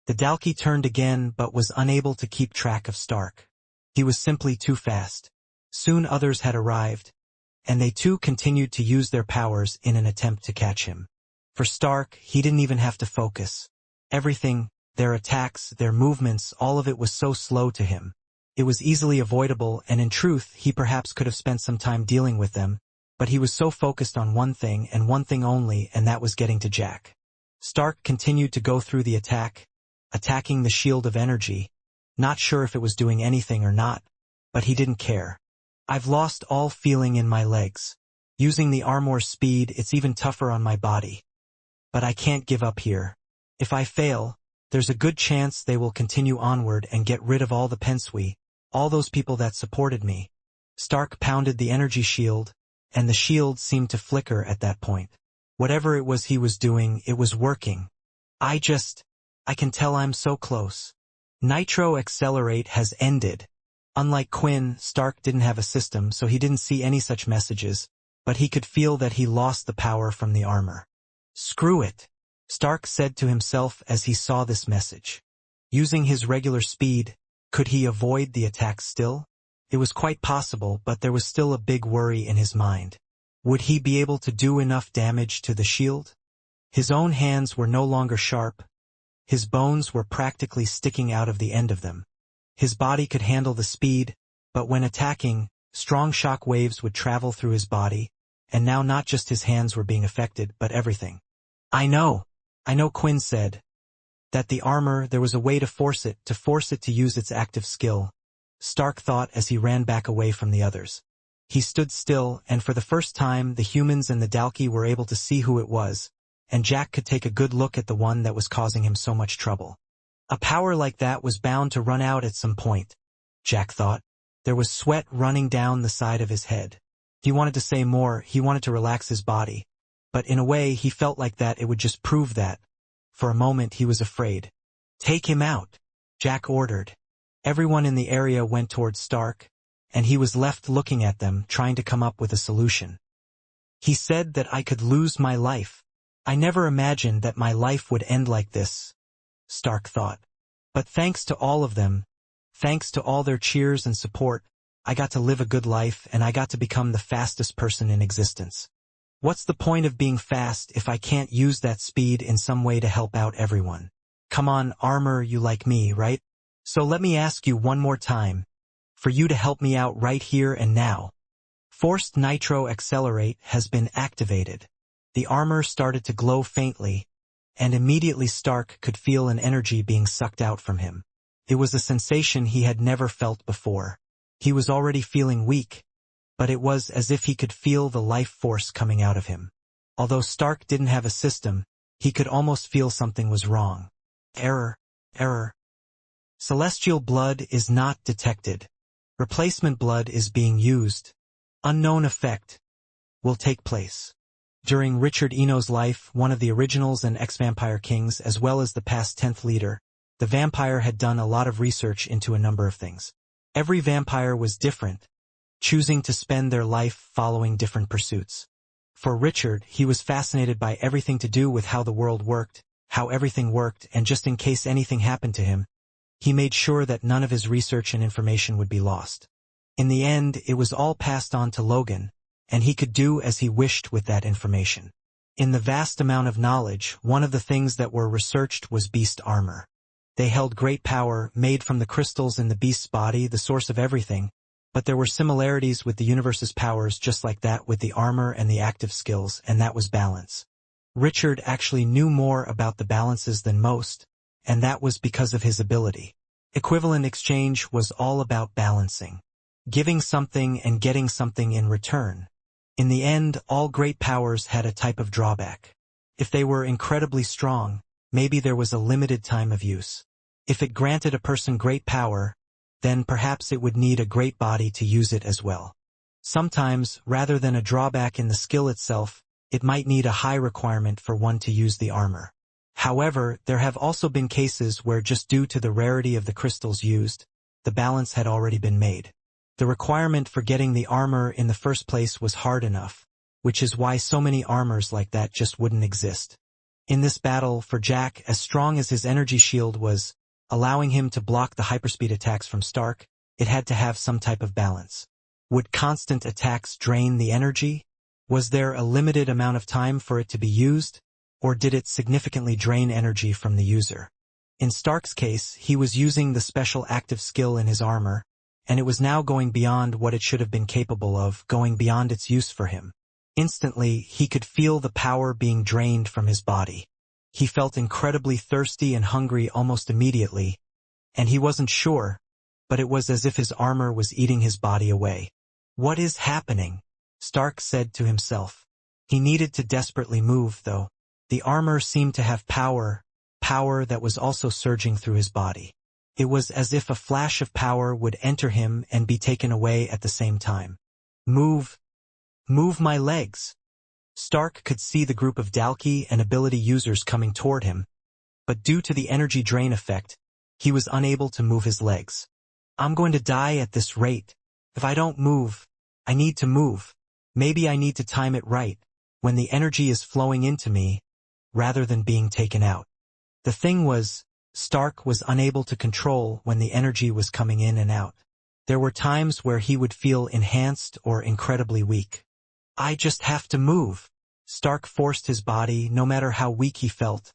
The Dalki turned again but was unable to keep track of Stark. He was simply too fast. Soon others had arrived, and they too continued to use their powers in an attempt to catch him. For Stark, he didn't even have to focus. Everything, their attacks, their movements, all of it was so slow to him. It was easily avoidable, and in truth, he perhaps could have spent some time dealing with them, but he was so focused on one thing and one thing only, and that was getting to Jack. Stark continued to go through the attack, attacking the shield of energy, not sure if it was doing anything or not, but he didn't care. I've lost all feeling in my legs. Using the armor's speed, it's even tougher on my body. But I can't give up here. If I fail, there's a good chance they will continue onward and get rid of all the Pensui, all those people that supported me. Stark pounded the energy shield, and the shield seemed to flicker at that point. Whatever it was he was doing, it was working. I can tell I'm so close. Nitro Accelerate has ended. Unlike Quinn, Stark didn't have a system, so he didn't see any such messages, but he could feel that he lost the power from the armor. Screw it, Stark said to himself as he saw this message. Using his regular speed, could he avoid the attack still? It was quite possible, but there was still a big worry in his mind. Would he be able to do enough damage to the shield? His own hands were no longer sharp. His bones were practically sticking out of the end of them. His body could handle the speed, but when attacking, strong shock waves would travel through his body, and now not just his hands were being affected, but everything. I know, Quinn said. That the armor, there was a way to force it to use its active skill. Stark thought as he ran back away from the others. He stood still, and for the first time the humans and the Dalki were able to see who it was, and Jack could take a good look at the one that was causing him so much trouble. A power like that was bound to run out at some point, Jack thought. There was sweat running down the side of his head. He wanted to say more, he wanted to relax his body. But in a way, he felt like that it would just prove that. For a moment, he was afraid. Take him out, Jack ordered. Everyone in the area went towards Stark, and he was left looking at them, trying to come up with a solution. He said that I could lose my life. I never imagined that my life would end like this, Stark thought. But thanks to all of them, thanks to all their cheers and support, I got to live a good life and I got to become the fastest person in existence. What's the point of being fast if I can't use that speed in some way to help out everyone? Come on, armor, you like me, right? So let me ask you one more time, for you to help me out right here and now. Forced Nitro Accelerate has been activated. The armor started to glow faintly, and immediately Stark could feel an energy being sucked out from him. It was a sensation he had never felt before. He was already feeling weak, but it was as if he could feel the life force coming out of him. Although Stark didn't have a system, he could almost feel something was wrong. Error. Celestial blood is not detected. Replacement blood is being used. Unknown effect will take place. During Richard Eno's life, one of the originals and ex-vampire kings, as well as the past 10th leader, the vampire had done a lot of research into a number of things. Every vampire was different, choosing to spend their life following different pursuits. For Richard, he was fascinated by everything to do with how the world worked, how everything worked, and just in case anything happened to him, he made sure that none of his research and information would be lost. In the end, it was all passed on to Logan, and he could do as he wished with that information. In the vast amount of knowledge, one of the things that were researched was beast armor. They held great power, made from the crystals in the beast's body, the source of everything, but there were similarities with the universe's powers just like that with the armor and the active skills, and that was balance. Richard actually knew more about the balances than most, and that was because of his ability. Equivalent exchange was all about balancing, giving something and getting something in return. In the end, all great powers had a type of drawback. If they were incredibly strong, maybe there was a limited time of use. If it granted a person great power, then perhaps it would need a great body to use it as well. Sometimes, rather than a drawback in the skill itself, it might need a high requirement for one to use the armor. However, there have also been cases where just due to the rarity of the crystals used, the balance had already been made. The requirement for getting the armor in the first place was hard enough, which is why so many armors like that just wouldn't exist. In this battle, for Jack, as strong as his energy shield was, allowing him to block the hyperspeed attacks from Stark, it had to have some type of balance. Would constant attacks drain the energy? Was there a limited amount of time for it to be used, or did it significantly drain energy from the user? In Stark's case, he was using the special active skill in his armor, and it was now going beyond what it should have been capable of, going beyond its use for him. Instantly, he could feel the power being drained from his body. He felt incredibly thirsty and hungry almost immediately, and he wasn't sure, but it was as if his armor was eating his body away. What is happening? Stark said to himself. He needed to desperately move, though. The armor seemed to have power that was also surging through his body. It was as if a flash of power would enter him and be taken away at the same time. Move my legs. Stark could see the group of Dalki and ability users coming toward him, but due to the energy drain effect, he was unable to move his legs. I'm going to die at this rate. If I don't move, I need to move. Maybe I need to time it right, when the energy is flowing into me, rather than being taken out. The thing was, Stark was unable to control when the energy was coming in and out. There were times where he would feel enhanced or incredibly weak. I just have to move. Stark forced his body, no matter how weak he felt,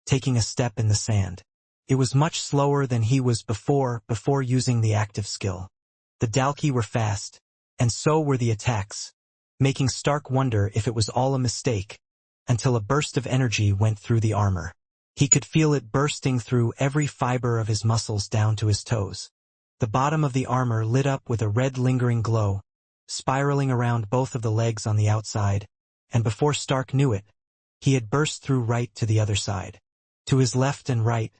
taking a step in the sand. It was much slower than he was before using the active skill. The Dalki were fast, and so were the attacks, making Stark wonder if it was all a mistake, until a burst of energy went through the armor. He could feel it bursting through every fiber of his muscles down to his toes. The bottom of the armor lit up with a red lingering glow, spiraling around both of the legs on the outside, and before Stark knew it, he had burst through right to the other side. To his left and right,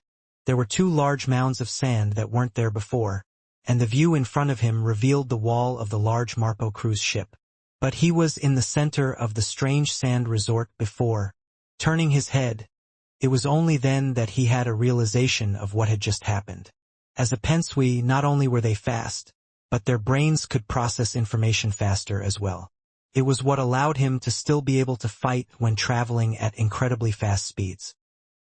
there were two large mounds of sand that weren't there before, and the view in front of him revealed the wall of the large Marpo cruise ship. But he was in the center of the strange sand resort before. Turning his head, it was only then that he had a realization of what had just happened. As a pensui, not only were they fast, but their brains could process information faster as well. It was what allowed him to still be able to fight when traveling at incredibly fast speeds.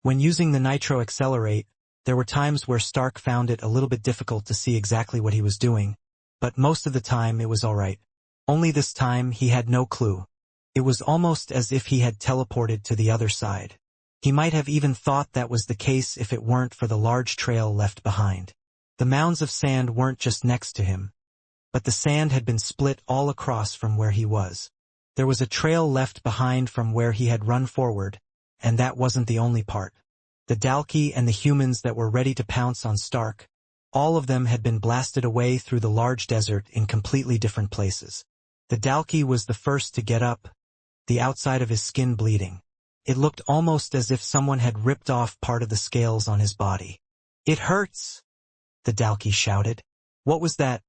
When using the Nitro Accelerate, there were times where Stark found it a little bit difficult to see exactly what he was doing, but most of the time it was alright. Only this time he had no clue. It was almost as if he had teleported to the other side. He might have even thought that was the case if it weren't for the large trail left behind. The mounds of sand weren't just next to him, but the sand had been split all across from where he was. There was a trail left behind from where he had run forward, and that wasn't the only part. The Dalki and the humans that were ready to pounce on Stark, all of them had been blasted away through the large desert in completely different places. The Dalki was the first to get up, the outside of his skin bleeding. It looked almost as if someone had ripped off part of the scales on his body. It hurts, the Dalki shouted. What was that?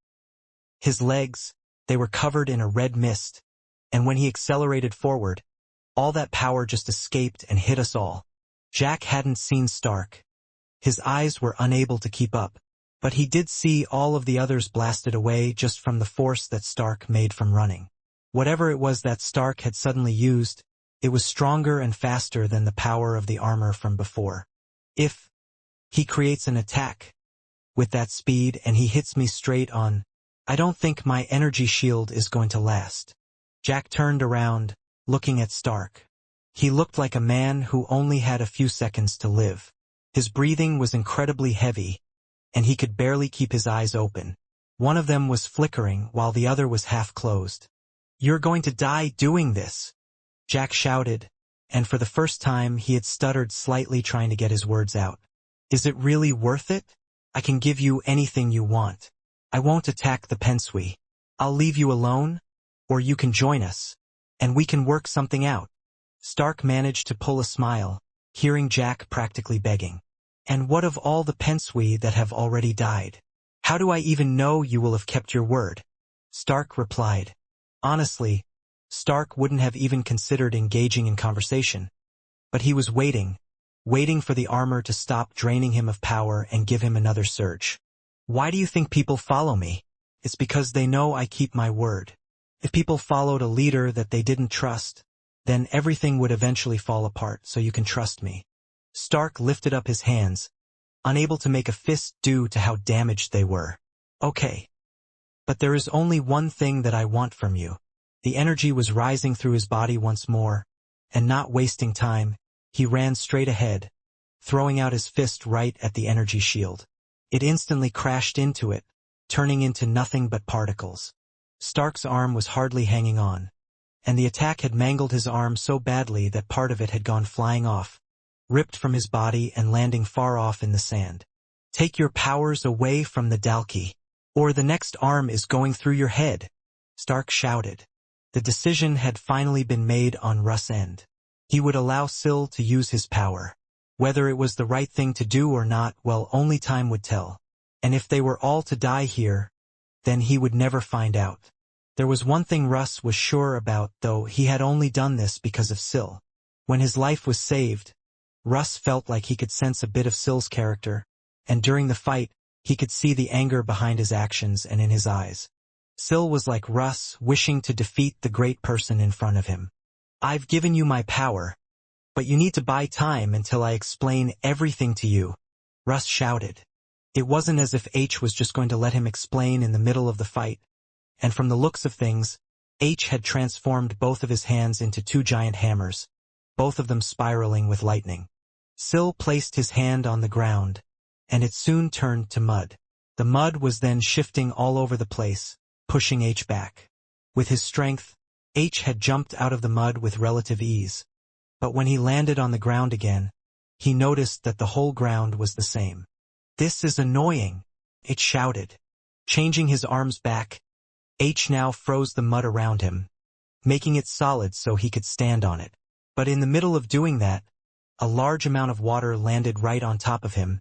His legs, they were covered in a red mist, and when he accelerated forward, all that power just escaped and hit us all. Jack hadn't seen Stark. His eyes were unable to keep up, but he did see all of the others blasted away just from the force that Stark made from running. Whatever it was that Stark had suddenly used, it was stronger and faster than the power of the armor from before. If he creates an attack with that speed and he hits me straight on, I don't think my energy shield is going to last. Jack turned around, looking at Stark. He looked like a man who only had a few seconds to live. His breathing was incredibly heavy, and he could barely keep his eyes open. One of them was flickering while the other was half closed. You're going to die doing this, Jack shouted, and for the first time he had stuttered slightly trying to get his words out. Is it really worth it? I can give you anything you want. I won't attack the pensui. I'll leave you alone, or you can join us, and we can work something out. Stark managed to pull a smile, hearing Jack practically begging. And what of all the pensui that have already died? How do I even know you will have kept your word? Stark replied. Honestly, Stark wouldn't have even considered engaging in conversation. But he was waiting for the armor to stop draining him of power and give him another surge. Why do you think people follow me? It's because they know I keep my word. If people followed a leader that they didn't trust, then everything would eventually fall apart, so you can trust me. Stark lifted up his hands, unable to make a fist due to how damaged they were. Okay. But there is only one thing that I want from you. The energy was rising through his body once more, and not wasting time, he ran straight ahead, throwing out his fist right at the energy shield. It instantly crashed into it, turning into nothing but particles. Stark's arm was hardly hanging on, and the attack had mangled his arm so badly that part of it had gone flying off, ripped from his body and landing far off in the sand. Take your powers away from the Dalki, or the next arm is going through your head, Stark shouted. The decision had finally been made on Russ' end. He would allow Syl to use his power. Whether it was the right thing to do or not, well, only time would tell. And if they were all to die here, then he would never find out. There was one thing Russ was sure about, though. He had only done this because of Syl. When his life was saved, Russ felt like he could sense a bit of Syl's character, and during the fight, he could see the anger behind his actions and in his eyes. Syl was like Russ, wishing to defeat the great person in front of him. I've given you my power, but you need to buy time until I explain everything to you, Russ shouted. It wasn't as if H was just going to let him explain in the middle of the fight, and from the looks of things, H had transformed both of his hands into two giant hammers, both of them spiraling with lightning. Syl placed his hand on the ground, and it soon turned to mud. The mud was then shifting all over the place, pushing H back. With his strength, H had jumped out of the mud with relative ease. But when he landed on the ground again, he noticed that the whole ground was the same. This is annoying, H shouted. Changing his arms back, H now froze the mud around him, making it solid so he could stand on it. But in the middle of doing that, a large amount of water landed right on top of him,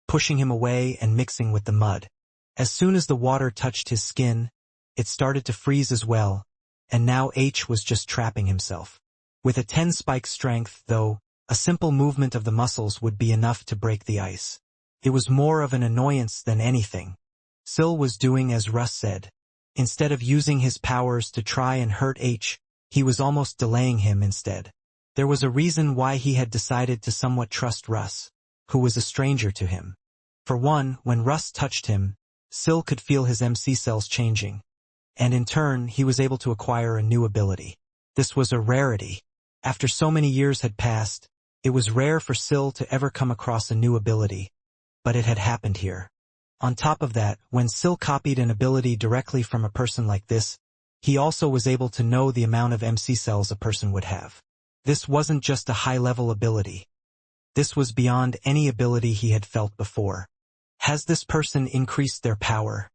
pushing him away and mixing with the mud. As soon as the water touched his skin, it started to freeze as well, and now H was just trapping himself. With a 10-spike strength, though, a simple movement of the muscles would be enough to break the ice. It was more of an annoyance than anything. Syl was doing as Russ said. Instead of using his powers to try and hurt H, he was almost delaying him instead. There was a reason why he had decided to somewhat trust Russ, who was a stranger to him. For one, when Russ touched him, Syl could feel his MC cells changing, and in turn he was able to acquire a new ability. This was a rarity. After so many years had passed, it was rare for Syl to ever come across a new ability, but it had happened here. On top of that, when Syl copied an ability directly from a person like this, he also was able to know the amount of MC cells a person would have. This wasn't just a high-level ability. This was beyond any ability he had felt before. Has this person increased their power?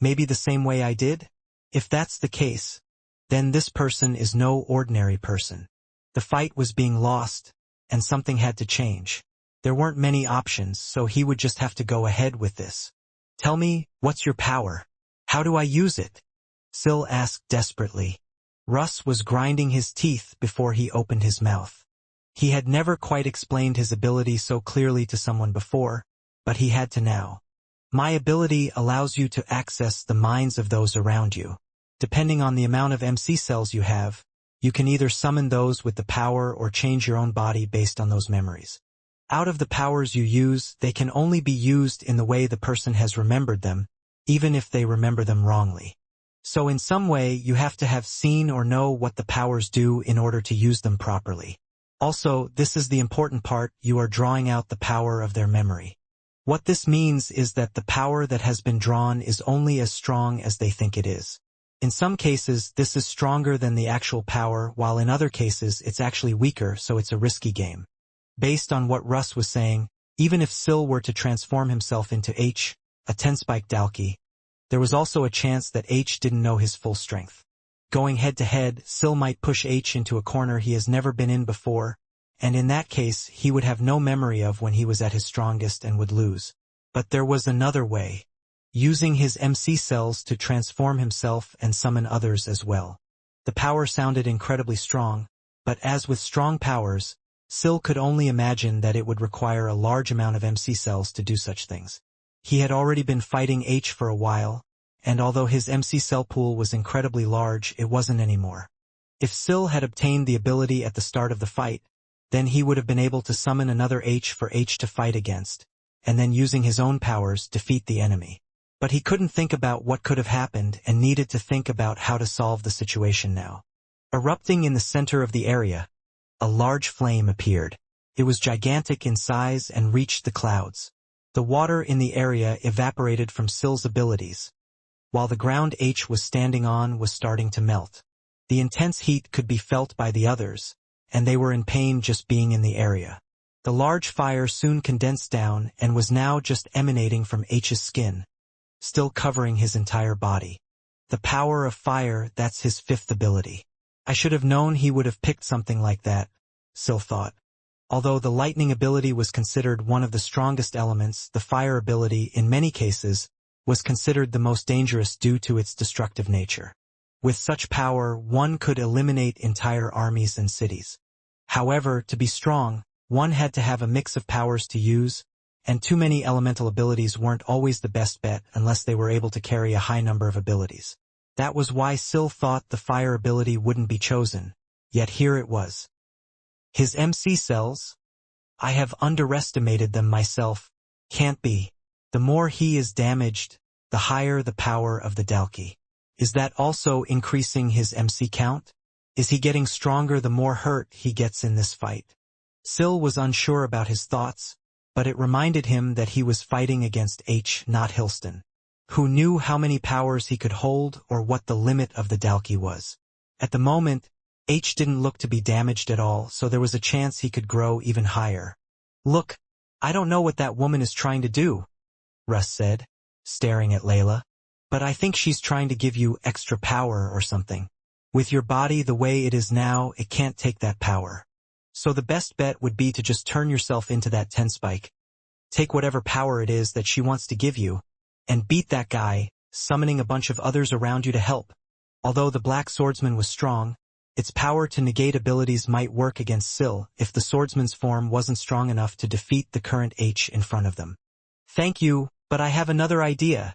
Maybe the same way I did? If that's the case, then this person is no ordinary person. The fight was being lost, and something had to change. There weren't many options, so he would just have to go ahead with this. Tell me, what's your power? How do I use it? Syl asked desperately. Russ was grinding his teeth before he opened his mouth. He had never quite explained his ability so clearly to someone before, but he had to now. My ability allows you to access the minds of those around you. Depending on the amount of MC cells you have, you can either summon those with the power or change your own body based on those memories. Out of the powers you use, they can only be used in the way the person has remembered them, even if they remember them wrongly. So in some way, you have to have seen or know what the powers do in order to use them properly. Also, this is the important part, you are drawing out the power of their memory. What this means is that the power that has been drawn is only as strong as they think it is. In some cases, this is stronger than the actual power, while in other cases, it's actually weaker, so it's a risky game. Based on what Russ was saying, even if Syl were to transform himself into H, a 10-spike Dalki, there was also a chance that H didn't know his full strength. Going head-to-head, Syl might push H into a corner he has never been in before, and in that case he would have no memory of when he was at his strongest and would lose. But there was another way, using his MC cells to transform himself and summon others as well. The power sounded incredibly strong, but as with strong powers, Syl could only imagine that it would require a large amount of MC cells to do such things. He had already been fighting H for a while, and although his MC cell pool was incredibly large, it wasn't anymore. If Syl had obtained the ability at the start of the fight, then he would have been able to summon another H for H to fight against, and then using his own powers defeat the enemy. But he couldn't think about what could have happened and needed to think about how to solve the situation now. Erupting in the center of the area, a large flame appeared. It was gigantic in size and reached the clouds. The water in the area evaporated from Sill's abilities, while the ground H was standing on was starting to melt. The intense heat could be felt by the others, and they were in pain just being in the area. The large fire soon condensed down and was now just emanating from H's skin, still covering his entire body. The power of fire, that's his fifth ability. I should have known he would have picked something like that, Sill thought. Although the lightning ability was considered one of the strongest elements, the fire ability, in many cases, was considered the most dangerous due to its destructive nature. With such power, one could eliminate entire armies and cities. However, to be strong, one had to have a mix of powers to use, and too many elemental abilities weren't always the best bet unless they were able to carry a high number of abilities. That was why Sill thought the fire ability wouldn't be chosen, yet here it was. His MC cells? I have underestimated them myself. Can't be. The more he is damaged, the higher the power of the Dalki. Is that also increasing his MC count? Is he getting stronger the more hurt he gets in this fight? Sill was unsure about his thoughts, but it reminded him that he was fighting against H, not Hilston. Who knew how many powers he could hold or what the limit of the Dalki was? At the moment, H didn't look to be damaged at all, so there was a chance he could grow even higher. Look, I don't know what that woman is trying to do, Russ said, staring at Layla. But I think she's trying to give you extra power or something. With your body the way it is now, it can't take that power. So the best bet would be to just turn yourself into that 10 spike. Take whatever power it is that she wants to give you, and beat that guy, summoning a bunch of others around you to help. Although the Black Swordsman was strong, its power to negate abilities might work against Sill if the swordsman's form wasn't strong enough to defeat the current H in front of them. Thank you, but I have another idea,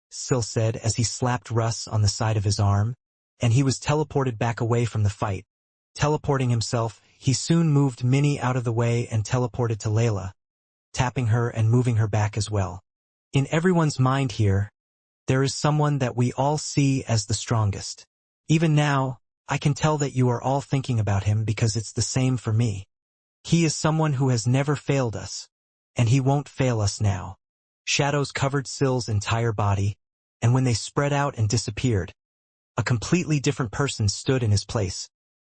Sill said as he slapped Russ on the side of his arm, and he was teleported back away from the fight. Teleporting himself, he soon moved Minnie out of the way and teleported to Layla, tapping her and moving her back as well. In everyone's mind here, there is someone that we all see as the strongest. Even now, I can tell that you are all thinking about him because it's the same for me. He is someone who has never failed us, and he won't fail us now. Shadows covered Sill's entire body, and when they spread out and disappeared, a completely different person stood in his place,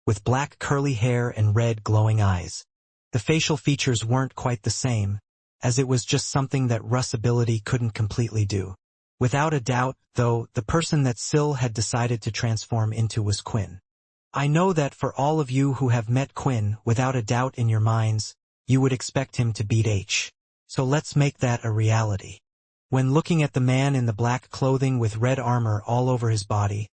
with black curly hair and red glowing eyes. The facial features weren't quite the same, as it was just something that Russ' ability couldn't completely do. Without a doubt, though, the person that Sill had decided to transform into was Quinn. I know that for all of you who have met Quinn, without a doubt in your minds, you would expect him to beat H. So let's make that a reality. When looking at the man in the black clothing with red armor all over his body,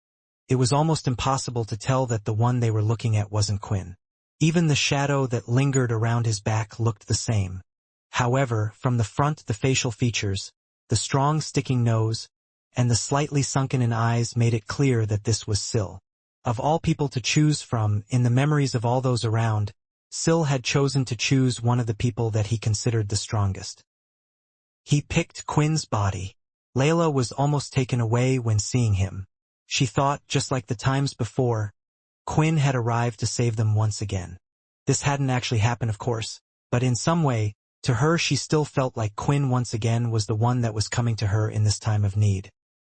it was almost impossible to tell that the one they were looking at wasn't Quinn. Even the shadow that lingered around his back looked the same. However, from the front, the facial features, the strong sticking nose, and the slightly sunken-in eyes made it clear that this was Sill. Of all people to choose from, in the memories of all those around, Sill had chosen to choose one of the people that he considered the strongest. He picked Quinn's body. Layla was almost taken away when seeing him. She thought, just like the times before, Quinn had arrived to save them once again. This hadn't actually happened, of course, but in some way, to her she still felt like Quinn once again was the one that was coming to her in this time of need.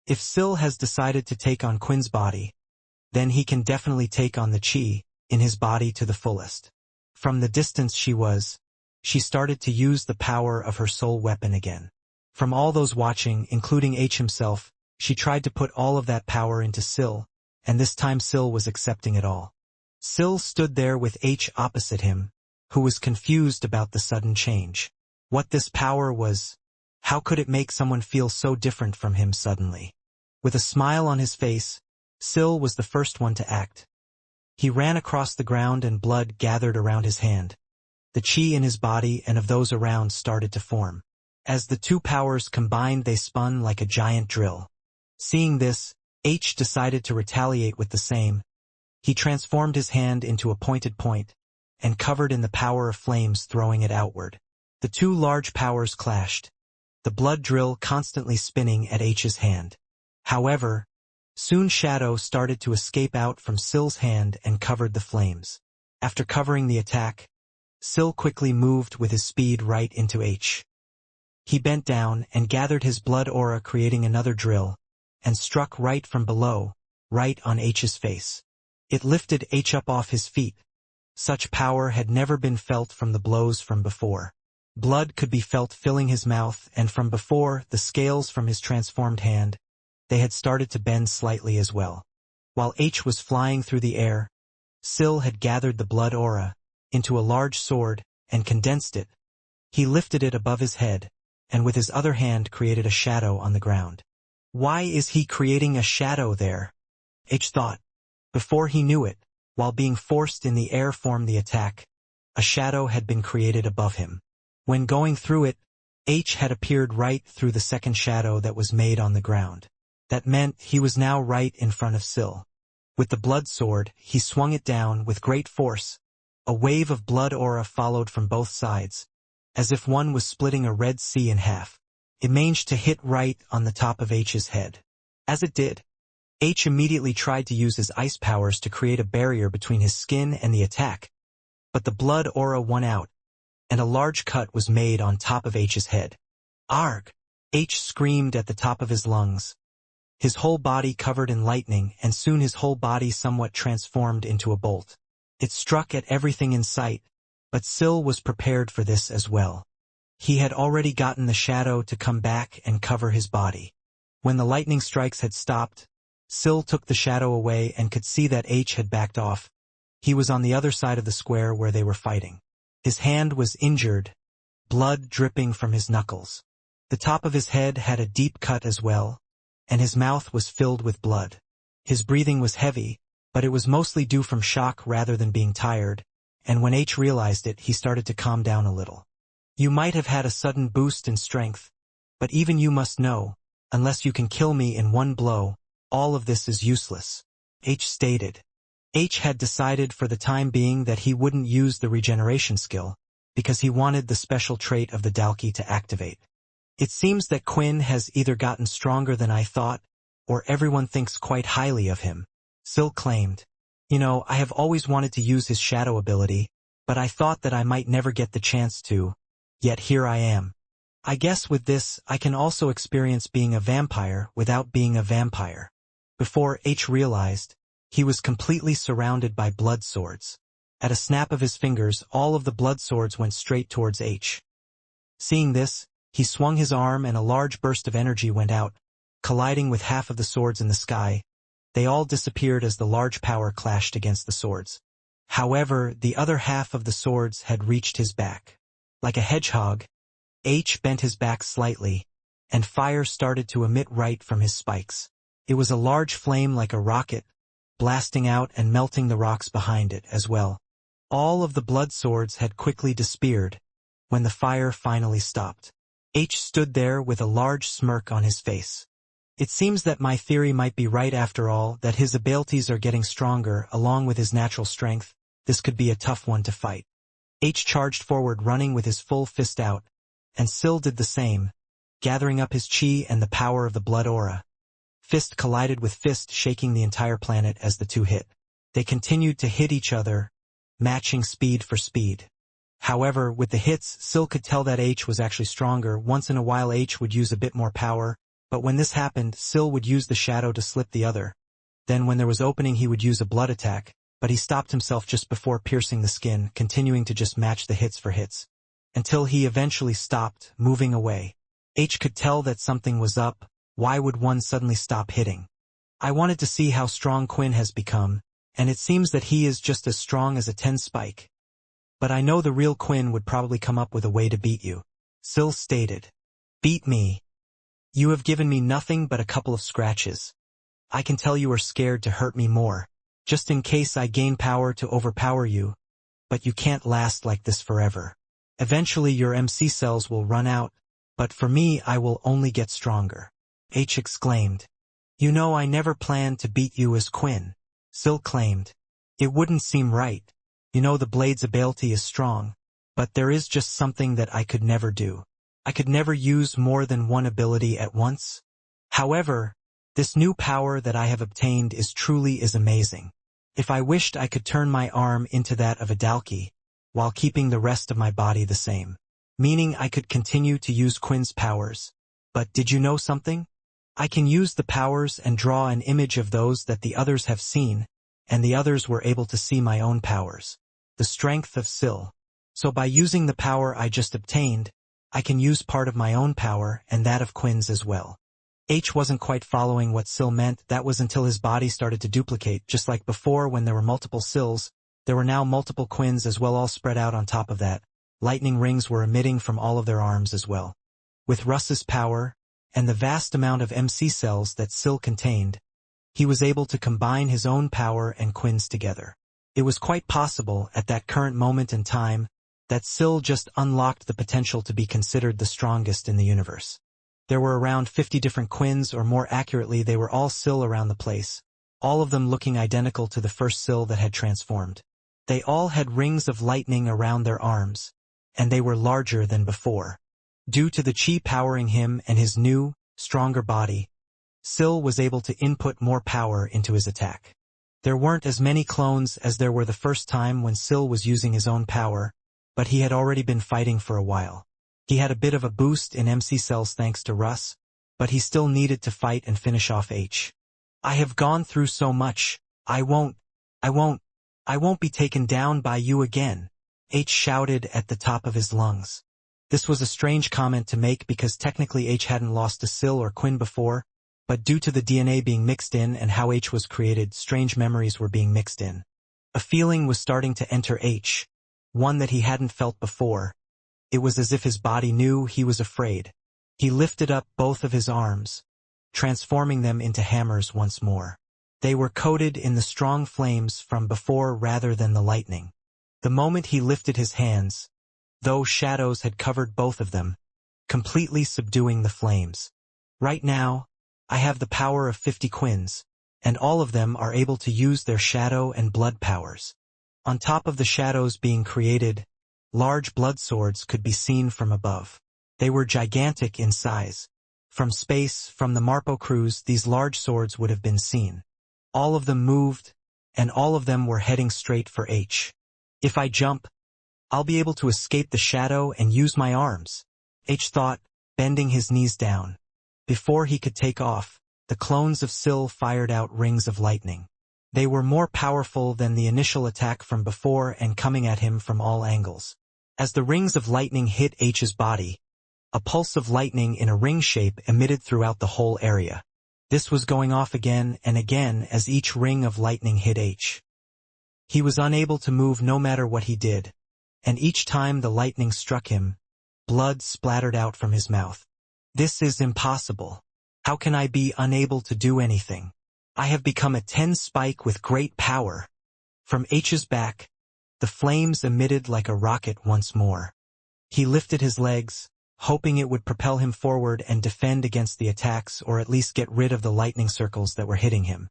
If Sill has decided to take on Quinn's body, then he can definitely take on the chi in his body to the fullest. From the distance she started to use the power of her soul weapon again. From all those watching, including H himself, she tried to put all of that power into Sill, and this time Sill was accepting it all. Sill stood there with H opposite him, who was confused about the sudden change. What this power was, how could it make someone feel so different from him suddenly? With a smile on his face, Sill was the first one to act. He ran across the ground and blood gathered around his hand. The chi in his body and of those around started to form. As the two powers combined, they spun like a giant drill. Seeing this, H decided to retaliate with the same. He transformed his hand into a pointed point, and covered in the power of flames, throwing it outward. The two large powers clashed, the blood drill constantly spinning at H's hand. However, soon shadow started to escape out from Sill's hand and covered the flames. After covering the attack, Sill quickly moved with his speed right into H. He bent down and gathered his blood aura, creating another drill, and struck right from below, right on H's face. It lifted H up off his feet. Such power had never been felt from the blows from before. Blood could be felt filling his mouth, and from before, the scales from his transformed hand, they had started to bend slightly as well. While H was flying through the air, Sill had gathered the blood aura into a large sword and condensed it. He lifted it above his head, and with his other hand created a shadow on the ground. Why is he creating a shadow there? H thought. Before he knew it, while being forced in the air from the attack, a shadow had been created above him. When going through it, H had appeared right through the second shadow that was made on the ground. That meant he was now right in front of Sill. With the blood sword, he swung it down with great force. A wave of blood aura followed from both sides, as if one was splitting a Red Sea in half. It managed to hit right on the top of H's head. As it did, H immediately tried to use his ice powers to create a barrier between his skin and the attack, but the blood aura won out, and a large cut was made on top of H's head. Arg! H screamed at the top of his lungs. His whole body covered in lightning, and soon his whole body somewhat transformed into a bolt. It struck at everything in sight, but Sill was prepared for this as well. He had already gotten the shadow to come back and cover his body. When the lightning strikes had stopped, Sill took the shadow away and could see that H had backed off. He was on the other side of the square where they were fighting. His hand was injured, blood dripping from his knuckles. The top of his head had a deep cut as well, and his mouth was filled with blood. His breathing was heavy, but it was mostly due from shock rather than being tired, and when H realized it, he started to calm down a little. You might have had a sudden boost in strength, but even you must know, unless you can kill me in one blow, all of this is useless, H stated. H had decided for the time being that he wouldn't use the regeneration skill, because he wanted the special trait of the Dalki to activate. It seems that Quinn has either gotten stronger than I thought, or everyone thinks quite highly of him, Sill claimed. You know, I have always wanted to use his shadow ability, but I thought that I might never get the chance to, yet here I am. I guess with this, I can also experience being a vampire without being a vampire. Before H realized, he was completely surrounded by blood swords. At a snap of his fingers, all of the blood swords went straight towards H. Seeing this, he swung his arm and a large burst of energy went out, colliding with half of the swords in the sky. They all disappeared as the large power clashed against the swords. However, the other half of the swords had reached his back. Like a hedgehog, H bent his back slightly, and fire started to emit right from his spikes. It was a large flame like a rocket, blasting out and melting the rocks behind it as well. All of the blood swords had quickly disappeared when the fire finally stopped. H stood there with a large smirk on his face. It seems that my theory might be right after all, that his abilities are getting stronger along with his natural strength. This could be a tough one to fight. H charged forward, running with his full fist out, and Sill did the same, gathering up his chi and the power of the blood aura. Fist collided with fist, shaking the entire planet as the two hit. They continued to hit each other, matching speed for speed. However, with the hits, Sill could tell that H was actually stronger. Once in a while H would use a bit more power, but when this happened, Sill would use the shadow to slip the other. Then when there was opening he would use a blood attack, but he stopped himself just before piercing the skin, continuing to just match the hits for hits, until he eventually stopped, moving away. H could tell that something was up. Why would one suddenly stop hitting? I wanted to see how strong Quinn has become, and it seems that he is just as strong as a 10 spike. But I know the real Quinn would probably come up with a way to beat you, Sill stated. Beat me? You have given me nothing but a couple of scratches. I can tell you are scared to hurt me more, just in case I gain power to overpower you, but you can't last like this forever. Eventually your MC cells will run out, but for me I will only get stronger, H exclaimed. You know, I never planned to beat you as Quinn, Sill claimed. It wouldn't seem right. You know, the blade's ability is strong, but there is just something that I could never do. I could never use more than one ability at once. However, this new power that I have obtained is amazing. If I wished, I could turn my arm into that of a Dalki, while keeping the rest of my body the same. Meaning I could continue to use Quinn's powers. But did you know something? I can use the powers and draw an image of those that the others have seen, and the others were able to see my own powers. The strength of Sil. So by using the power I just obtained, I can use part of my own power and that of Quinn's as well. H wasn't quite following what Sil meant. That was until his body started to duplicate. Just like before when there were multiple Sils, there were now multiple Quinns as well, all spread out on top of that. Lightning rings were emitting from all of their arms as well. With Russ's power, and the vast amount of MC cells that Sil contained, he was able to combine his own power and Quinn's together. It was quite possible, at that current moment in time, that Sil just unlocked the potential to be considered the strongest in the universe. There were around 50 different Quinns, or more accurately, they were all Sil around the place, all of them looking identical to the first Sil that had transformed. They all had rings of lightning around their arms, and they were larger than before. Due to the chi powering him and his new, stronger body, Sil was able to input more power into his attack. There weren't as many clones as there were the first time when Sil was using his own power, but he had already been fighting for a while. He had a bit of a boost in MC cells thanks to Russ, but he still needed to fight and finish off H. I have gone through so much. I won't be taken down by you again, H shouted at the top of his lungs. This was a strange comment to make because technically H hadn't lost to Sil or Quinn before, but due to the DNA being mixed in and how H was created, strange memories were being mixed in. A feeling was starting to enter H, one that he hadn't felt before. It was as if his body knew he was afraid. He lifted up both of his arms, transforming them into hammers once more. They were coated in the strong flames from before rather than the lightning. The moment he lifted his hands, though shadows had covered both of them, completely subduing the flames. Right now, I have the power of 50 Quinns, and all of them are able to use their shadow and blood powers. On top of the shadows being created, large blood swords could be seen from above. They were gigantic in size. From space, from the Marpo cruise, these large swords would have been seen. All of them moved, and all of them were heading straight for H. If I jump, I'll be able to escape the shadow and use my arms, H thought, bending his knees down. Before he could take off, the clones of Sil fired out rings of lightning. They were more powerful than the initial attack from before and coming at him from all angles. As the rings of lightning hit H's body, a pulse of lightning in a ring shape emitted throughout the whole area. This was going off again and again as each ring of lightning hit H. He was unable to move no matter what he did, and each time the lightning struck him, blood splattered out from his mouth. This is impossible. How can I be unable to do anything? I have become a 10 spike with great power. From H's back, the flames emitted like a rocket once more. He lifted his legs, hoping it would propel him forward and defend against the attacks or at least get rid of the lightning circles that were hitting him.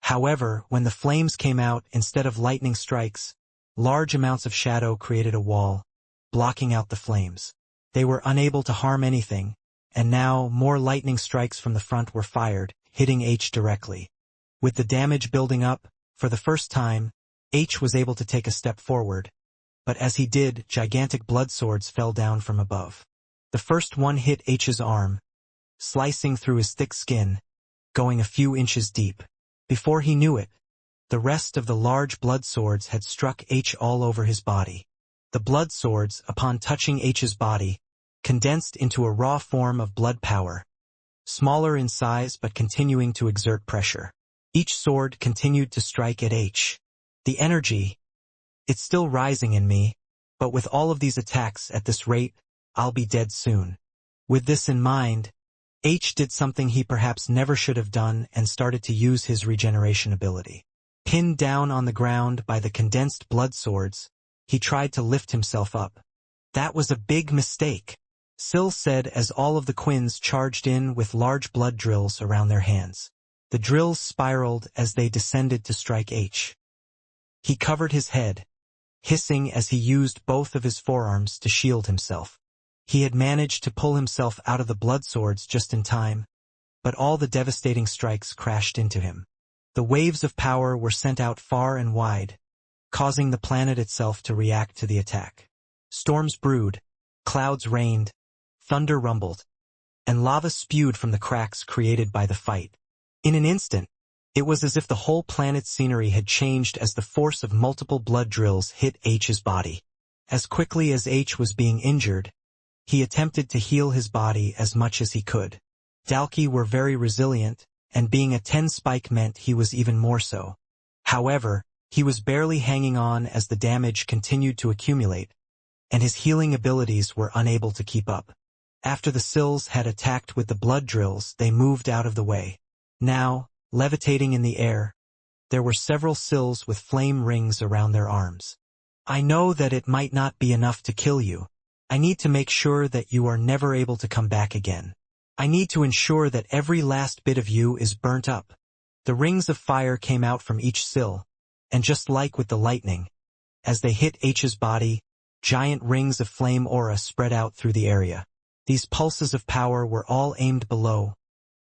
However, when the flames came out, instead of lightning strikes, large amounts of shadow created a wall, blocking out the flames. They were unable to harm anything, and now more lightning strikes from the front were fired, hitting H directly. With the damage building up, for the first time, H was able to take a step forward, but as he did, gigantic blood swords fell down from above. The first one hit H's arm, slicing through his thick skin, going a few inches deep. Before he knew it, the rest of the large blood swords had struck H all over his body. The blood swords, upon touching H's body, condensed into a raw form of blood power, smaller in size but continuing to exert pressure. Each sword continued to strike at H. The energy, it's still rising in me, but with all of these attacks at this rate, I'll be dead soon. With this in mind, H did something he perhaps never should have done and started to use his regeneration ability. Pinned down on the ground by the condensed blood swords, he tried to lift himself up. That was a big mistake, Sil said as all of the Quinns charged in with large blood drills around their hands. The drills spiraled as they descended to strike H. He covered his head, hissing as he used both of his forearms to shield himself. He had managed to pull himself out of the blood swords just in time, but all the devastating strikes crashed into him. The waves of power were sent out far and wide, causing the planet itself to react to the attack. Storms brewed, clouds rained, thunder rumbled, and lava spewed from the cracks created by the fight. In an instant, it was as if the whole planet's scenery had changed as the force of multiple blood drills hit H's body. As quickly as H was being injured, he attempted to heal his body as much as he could. Dalki were very resilient, and being a 10 spike meant he was even more so. However, he was barely hanging on as the damage continued to accumulate, and his healing abilities were unable to keep up. After the Sills had attacked with the blood drills, they moved out of the way. Now, levitating in the air, there were several Sills with flame rings around their arms. I know that it might not be enough to kill you. I need to make sure that you are never able to come back again. I need to ensure that every last bit of you is burnt up. The rings of fire came out from each Sill, and just like with the lightning, as they hit H's body, giant rings of flame aura spread out through the area. These pulses of power were all aimed below,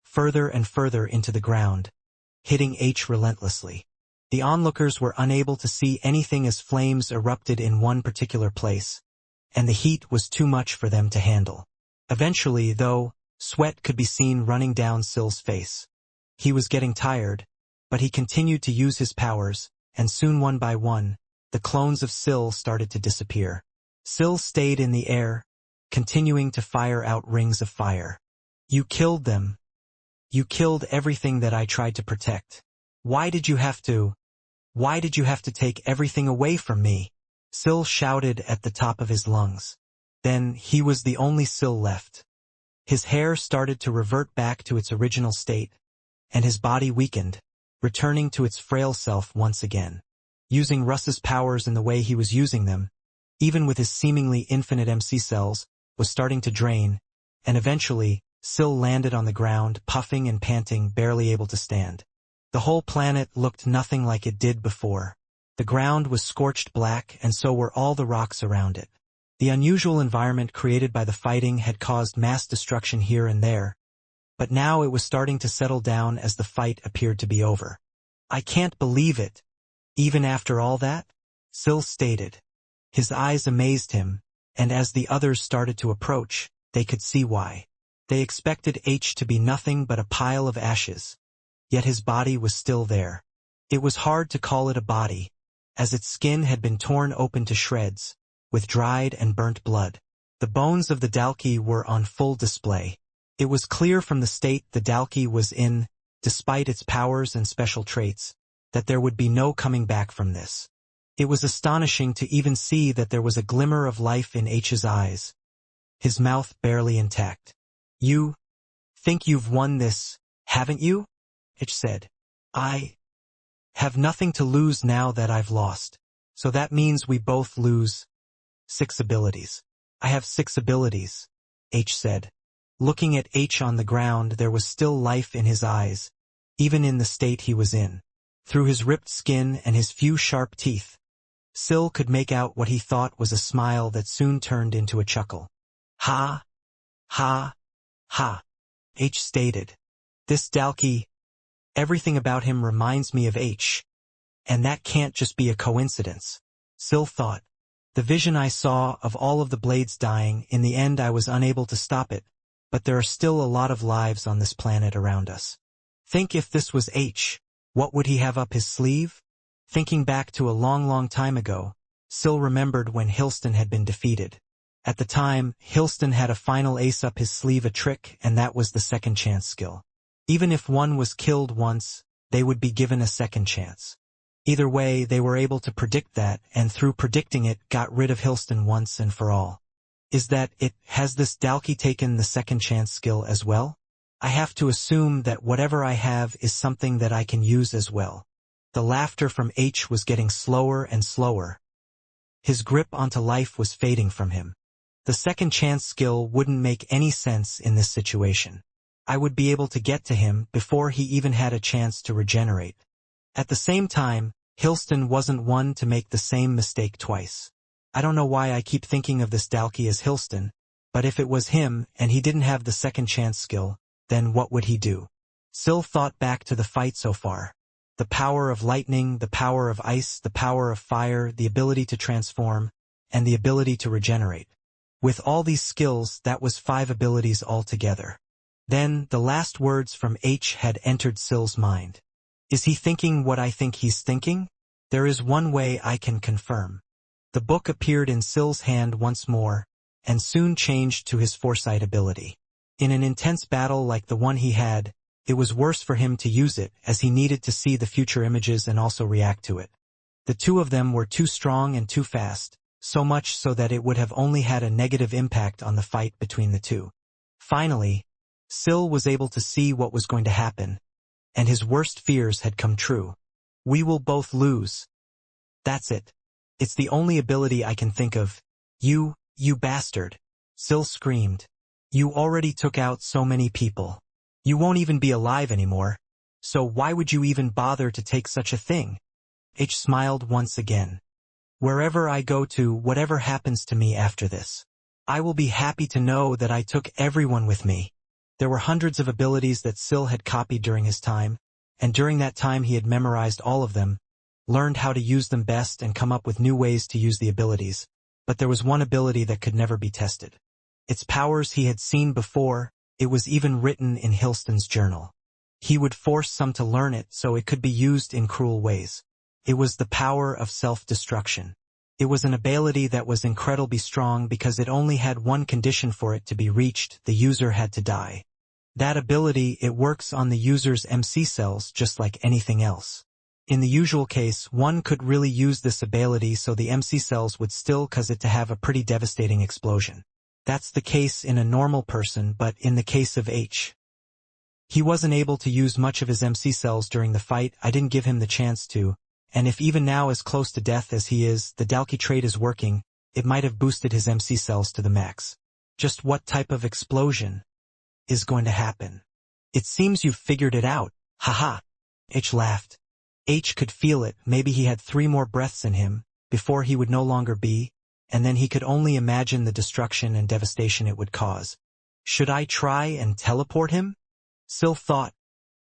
further and further into the ground, hitting H relentlessly. The onlookers were unable to see anything as flames erupted in one particular place, and the heat was too much for them to handle. Eventually, though, sweat could be seen running down Sill's face. He was getting tired, but he continued to use his powers, and soon one by one, the clones of Sill started to disappear. Sill stayed in the air, continuing to fire out rings of fire. You killed them. You killed everything that I tried to protect. Why did you have to take everything away from me? Sill shouted at the top of his lungs. Then he was the only Sill left. His hair started to revert back to its original state, and his body weakened, returning to its frail self once again. Using Russ's powers in the way he was using them, even with his seemingly infinite MC cells, was starting to drain, and eventually, Sill landed on the ground, puffing and panting, barely able to stand. The whole planet looked nothing like it did before. The ground was scorched black, and so were all the rocks around it. The unusual environment created by the fighting had caused mass destruction here and there, but now it was starting to settle down as the fight appeared to be over. I can't believe it. Even after all that? Sill stated. His eyes amazed him, and as the others started to approach, they could see why. They expected H to be nothing but a pile of ashes, yet his body was still there. It was hard to call it a body, as its skin had been torn open to shreds, with dried and burnt blood. The bones of the Dalki were on full display. It was clear from the state the Dalki was in, despite its powers and special traits, that there would be no coming back from this. It was astonishing to even see that there was a glimmer of life in H's eyes, his mouth barely intact. You think you've won this, haven't you? H said. I have nothing to lose now that I've lost. So that means we both lose 6 abilities. I have 6 abilities, H said. Looking at H on the ground, there was still life in his eyes, even in the state he was in. Through his ripped skin and his few sharp teeth, Sill could make out what he thought was a smile that soon turned into a chuckle. Ha! Ha! Ha! H stated. This Dalki, everything about him reminds me of H. And that can't just be a coincidence. Sill thought. The vision I saw of all of the blades dying, in the end I was unable to stop it, but there are still a lot of lives on this planet around us. Think if this was H, what would he have up his sleeve? Thinking back to a long time ago, Sill remembered when Hilston had been defeated. At the time, Hilston had a final ace up his sleeve, a trick, and that was the second chance skill. Even if one was killed once, they would be given a second chance. Either way, they were able to predict that, and through predicting it, got rid of Hilston once and for all. Is that it? Has this Dalki taken the second chance skill as well? I have to assume that whatever I have is something that I can use as well. The laughter from H was getting slower and slower. His grip onto life was fading from him. The second chance skill wouldn't make any sense in this situation. I would be able to get to him before he even had a chance to regenerate. At the same time, Hilston wasn't one to make the same mistake twice. I don't know why I keep thinking of this Dalki as Hilston, But if it was him, and he didn't have the second chance skill, then what would he do? Syl thought back to the fight so far. The power of lightning, the power of ice, the power of fire, the ability to transform, and the ability to regenerate. With all these skills, that was 5 abilities altogether. Then, the last words from H had entered Syl's mind. Is he thinking what I think he's thinking? There is one way I can confirm. The book appeared in Syl's hand once more, and soon changed to his foresight ability. In an intense battle like the one he had, it was worse for him to use it, as he needed to see the future images and also react to it. The two of them were too strong and too fast, so much so that it would have only had a negative impact on the fight between the two. Finally, Syl was able to see what was going to happen, and his worst fears had come true. We will both lose. That's it. It's the only ability I can think of. You bastard. Syl screamed. You already took out so many people. You won't even be alive anymore. So why would you even bother to take such a thing? H smiled once again. Wherever I go to, whatever happens to me after this, I will be happy to know that I took everyone with me. There were hundreds of abilities that Syl had copied during his time, and during that time he had memorized all of them, learned how to use them best and come up with new ways to use the abilities. But there was one ability that could never be tested. Its powers he had seen before, it was even written in Hilston's journal. He would force some to learn it so it could be used in cruel ways. It was the power of self-destruction. It was an ability that was incredibly strong because it only had one condition for it to be reached: the user had to die. That ability, it works on the user's MC cells just like anything else. In the usual case, one could really use this ability so the MC cells would still cause it to have a pretty devastating explosion. That's the case in a normal person, but in the case of H, he wasn't able to use much of his MC cells during the fight. I didn't give him the chance to, and if even now as close to death as he is, the Dalki trait is working, it might have boosted his MC cells to the max. Just what type of explosion is going to happen? It seems you've figured it out. Haha. H laughed. H could feel it. Maybe he had 3 more breaths in him, before he would no longer be, and then he could only imagine the destruction and devastation it would cause. Should I try and teleport him? Syl thought.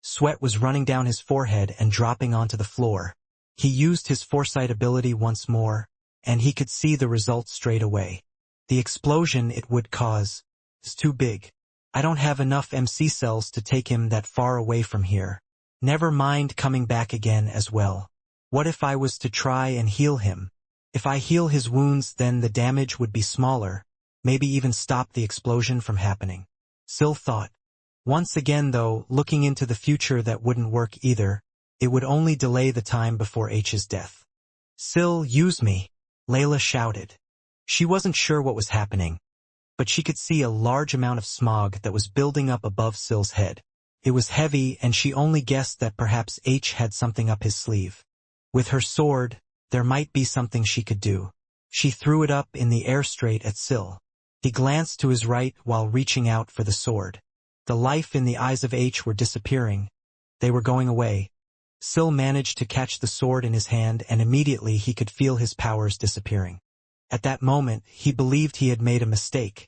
Sweat was running down his forehead and dropping onto the floor. He used his foresight ability once more, and he could see the result straight away. The explosion it would cause is too big. I don't have enough MC cells to take him that far away from here. Never mind coming back again as well. What if I was to try and heal him? If I heal his wounds, then the damage would be smaller, maybe even stop the explosion from happening. Syl thought. Once again though, looking into the future, that wouldn't work either. It would only delay the time before H's death. Syl, use me, Layla shouted. She wasn't sure what was happening, but she could see a large amount of smog that was building up above Syl's head. It was heavy, and she only guessed that perhaps H had something up his sleeve. With her sword, there might be something she could do. She threw it up in the air straight at Syl. He glanced to his right while reaching out for the sword. The life in the eyes of H were disappearing. They were going away. Syl managed to catch the sword in his hand, and immediately he could feel his powers disappearing. At that moment, he believed he had made a mistake.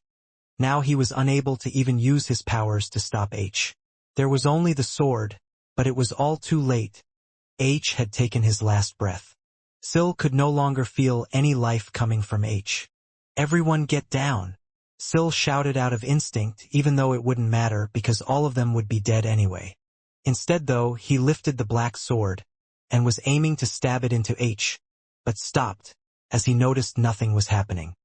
Now he was unable to even use his powers to stop H. There was only the sword, but it was all too late. H had taken his last breath. Syl could no longer feel any life coming from H. Everyone get down. Syl shouted out of instinct, even though it wouldn't matter because all of them would be dead anyway. Instead though, he lifted the black sword, and was aiming to stab it into H, but stopped, as he noticed nothing was happening.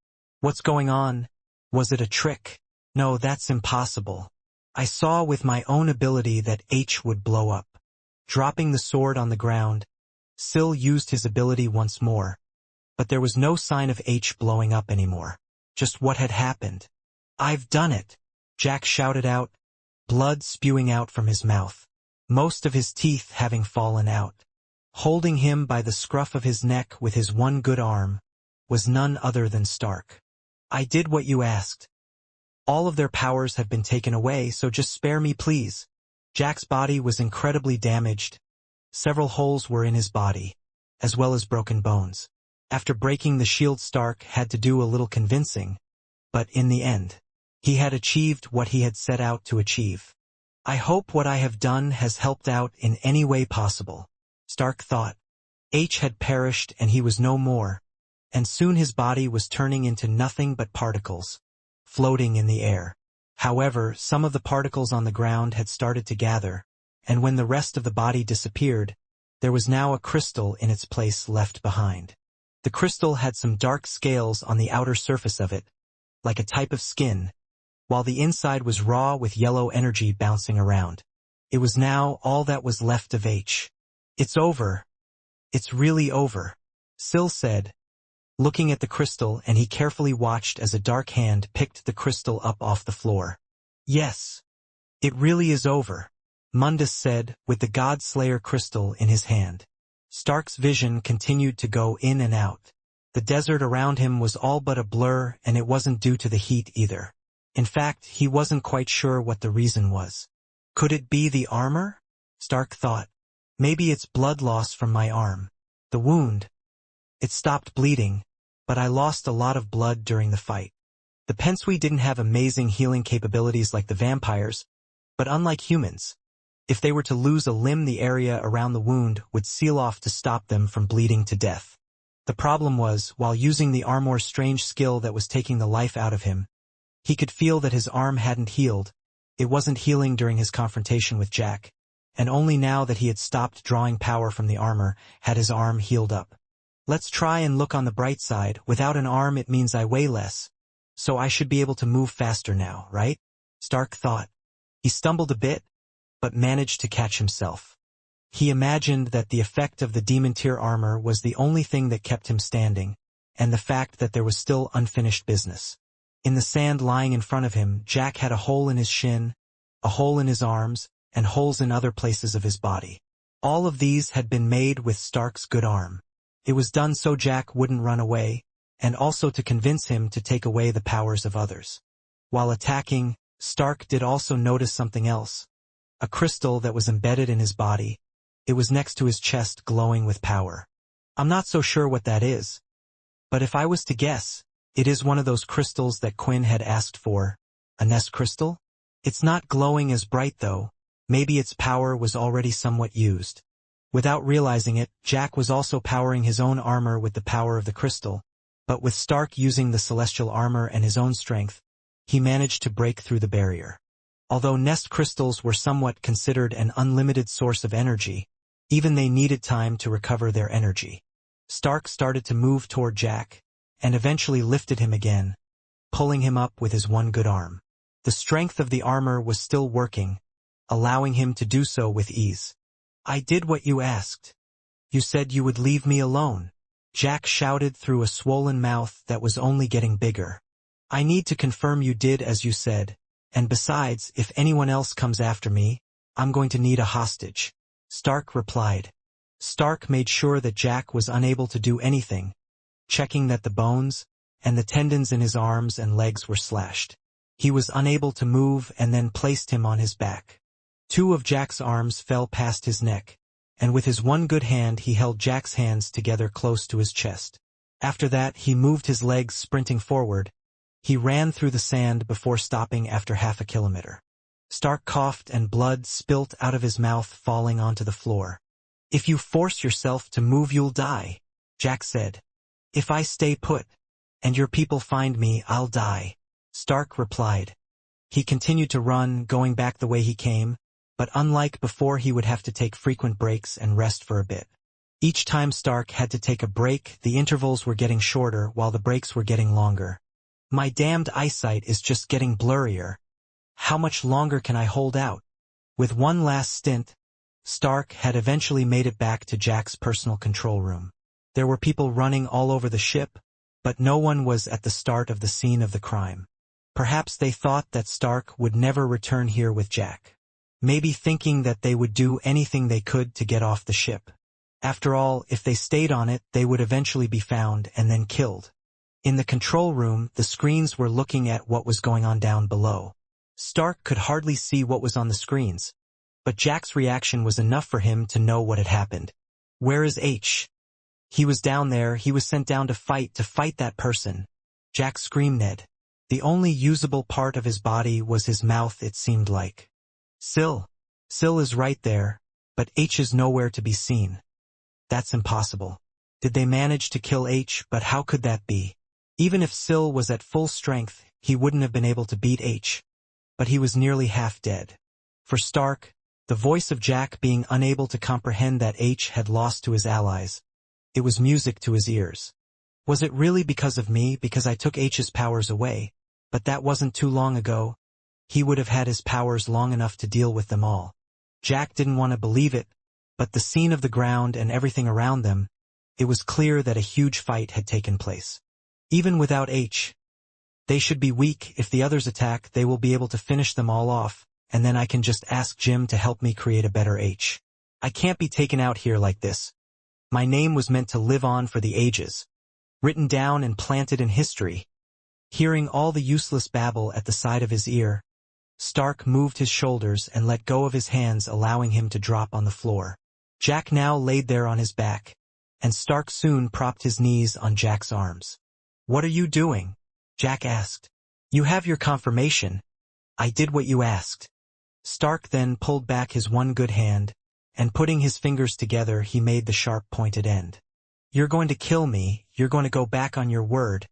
What's going on? Was it a trick? No, that's impossible. I saw with my own ability that H would blow up. Dropping the sword on the ground, Syl used his ability once more, but there was no sign of H blowing up anymore. Just what had happened? I've done it! Jack shouted out, blood spewing out from his mouth, most of his teeth having fallen out. Holding him by the scruff of his neck with his one good arm was none other than Stark. I did what you asked. All of their powers have been taken away, so just spare me please. Jack's body was incredibly damaged. Several holes were in his body, as well as broken bones. After breaking the shield, Stark had to do a little convincing, but in the end, He had achieved what he had set out to achieve. I hope what I have done has helped out in any way possible, Stark thought. H had perished and he was no more, and soon his body was turning into nothing but particles, floating in the air. However, some of the particles on the ground had started to gather, and when the rest of the body disappeared, there was now a crystal in its place left behind. The crystal had some dark scales on the outer surface of it, like a type of skin, while the inside was raw with yellow energy bouncing around. It was now all that was left of H. It's over. It's really over, Syl said, looking at the crystal, and he carefully watched as a dark hand picked the crystal up off the floor. Yes. It really is over, Mundus said, with the God Slayer crystal in his hand. Stark's vision continued to go in and out. The desert around him was all but a blur, and it wasn't due to the heat either. In fact, he wasn't quite sure what the reason was. Could it be the armor? Stark thought. Maybe it's blood loss from my arm. The wound. It stopped bleeding, but I lost a lot of blood during the fight. The Pensui didn't have amazing healing capabilities like the vampires, but unlike humans, if they were to lose a limb, the area around the wound would seal off to stop them from bleeding to death. The problem was, while using the armor's strange skill that was taking the life out of him, he could feel that his arm hadn't healed. It wasn't healing during his confrontation with Jack, and only now that he had stopped drawing power from the armor had his arm healed up. Let's try and look on the bright side. Without an arm it means I weigh less, so I should be able to move faster now, right? Stark thought. He stumbled a bit, but managed to catch himself. He imagined that the effect of the demon tier armor was the only thing that kept him standing, and the fact that there was still unfinished business. In the sand lying in front of him, Jack had a hole in his shin, a hole in his arms, and holes in other places of his body. All of these had been made with Stark's good arm. It was done so Jack wouldn't run away, and also to convince him to take away the powers of others. While attacking, Stark did also notice something else. A crystal that was embedded in his body. It was next to his chest, glowing with power. I'm not so sure what that is, but if I was to guess, it is one of those crystals that Quinn had asked for. A nest crystal? It's not glowing as bright though. Maybe its power was already somewhat used. Without realizing it, Jack was also powering his own armor with the power of the crystal, but with Stark using the celestial armor and his own strength, he managed to break through the barrier. Although nest crystals were somewhat considered an unlimited source of energy, even they needed time to recover their energy. Stark started to move toward Jack, and eventually lifted him again, pulling him up with his one good arm. The strength of the armor was still working, allowing him to do so with ease. I did what you asked. You said you would leave me alone, Jack shouted through a swollen mouth that was only getting bigger. I need to confirm you did as you said, and besides, if anyone else comes after me, I'm going to need a hostage, Stark replied. Stark made sure that Jack was unable to do anything, checking that the bones and the tendons in his arms and legs were slashed. He was unable to move and then placed him on his back. 2 of Jack's arms fell past his neck, and with his one good hand he held Jack's hands together close to his chest. After that he moved his legs, sprinting forward. He ran through the sand before stopping after half a kilometer. Stark coughed and blood spilt out of his mouth, falling onto the floor. If you force yourself to move you'll die, Jack said. If I stay put, and your people find me, I'll die, Stark replied. He continued to run, going back the way he came, but unlike before he would have to take frequent breaks and rest for a bit. Each time Stark had to take a break, the intervals were getting shorter while the breaks were getting longer. My damned eyesight is just getting blurrier. How much longer can I hold out? With one last stint, Stark had eventually made it back to Jack's personal control room. There were people running all over the ship, but no one was at the start of the scene of the crime. Perhaps they thought that Stark would never return here with Jack. Maybe thinking that they would do anything they could to get off the ship. After all, if they stayed on it, they would eventually be found and then killed. In the control room, the screens were looking at what was going on down below. Stark could hardly see what was on the screens, but Jack's reaction was enough for him to know what had happened. Where is H? He was down there. He was sent down to fight that person. Jack screamed. Ned. The only usable part of his body was his mouth, it seemed like. Syl is right there, but H is nowhere to be seen. That's impossible. Did they manage to kill H? But how could that be? Even if Syl was at full strength, he wouldn't have been able to beat H. But he was nearly half dead. For Stark, the voice of Jack being unable to comprehend that H had lost to his allies, it was music to his ears. Was it really because of me, because I took H's powers away? But that wasn't too long ago. He would have had his powers long enough to deal with them all. Jack didn't want to believe it, but the scene of the ground and everything around them, it was clear that a huge fight had taken place. Even without H, they should be weak. If the others attack, they will be able to finish them all off, and then I can just ask Jim to help me create a better H. I can't be taken out here like this. My name was meant to live on for the ages, written down and planted in history. Hearing all the useless babble at the side of his ear, Stark moved his shoulders and let go of his hands, allowing him to drop on the floor. Jack now laid there on his back, and Stark soon propped his knees on Jack's arms. "What are you doing?" Jack asked. "You have your confirmation. I did what you asked." Stark then pulled back his one good hand, and putting his fingers together he made the sharp pointed end. "You're going to kill me, you're going to go back on your word.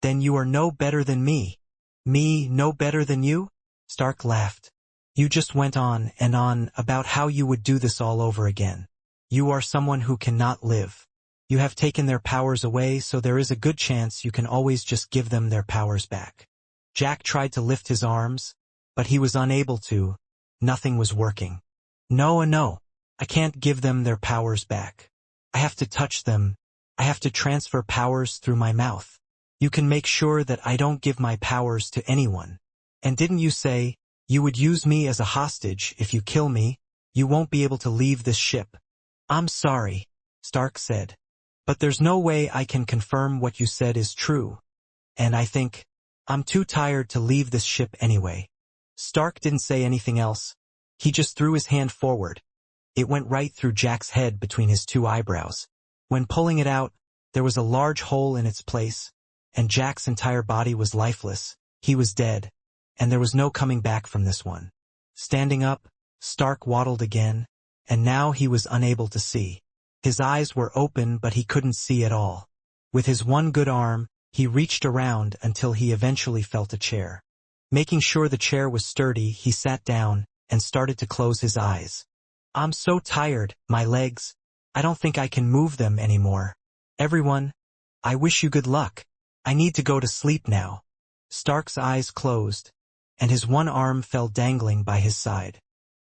Then you are no better than me." "Me no better than you?" Stark laughed. "You just went on and on about how you would do this all over again. You are someone who cannot live. You have taken their powers away, so there is a good chance you can always just give them their powers back." Jack tried to lift his arms, but he was unable to. Nothing was working. No, I can't give them their powers back. I have to touch them. I have to transfer powers through my mouth. You can make sure that I don't give my powers to anyone. And didn't you say you would use me as a hostage if you kill me? You won't be able to leave this ship." "I'm sorry," Stark said. "But there's no way I can confirm what you said is true. And I think I'm too tired to leave this ship anyway." Stark didn't say anything else. He just threw his hand forward. It went right through Jack's head between his two eyebrows. When pulling it out, there was a large hole in its place, and Jack's entire body was lifeless. He was dead, and there was no coming back from this one. Standing up, Stark waddled again, and now he was unable to see. His eyes were open, but he couldn't see at all. With his one good arm, he reached around until he eventually felt a chair. Making sure the chair was sturdy, he sat down and started to close his eyes. "I'm so tired, my legs. I don't think I can move them anymore. Everyone, I wish you good luck. I need to go to sleep now." Stark's eyes closed, and his one arm fell dangling by his side.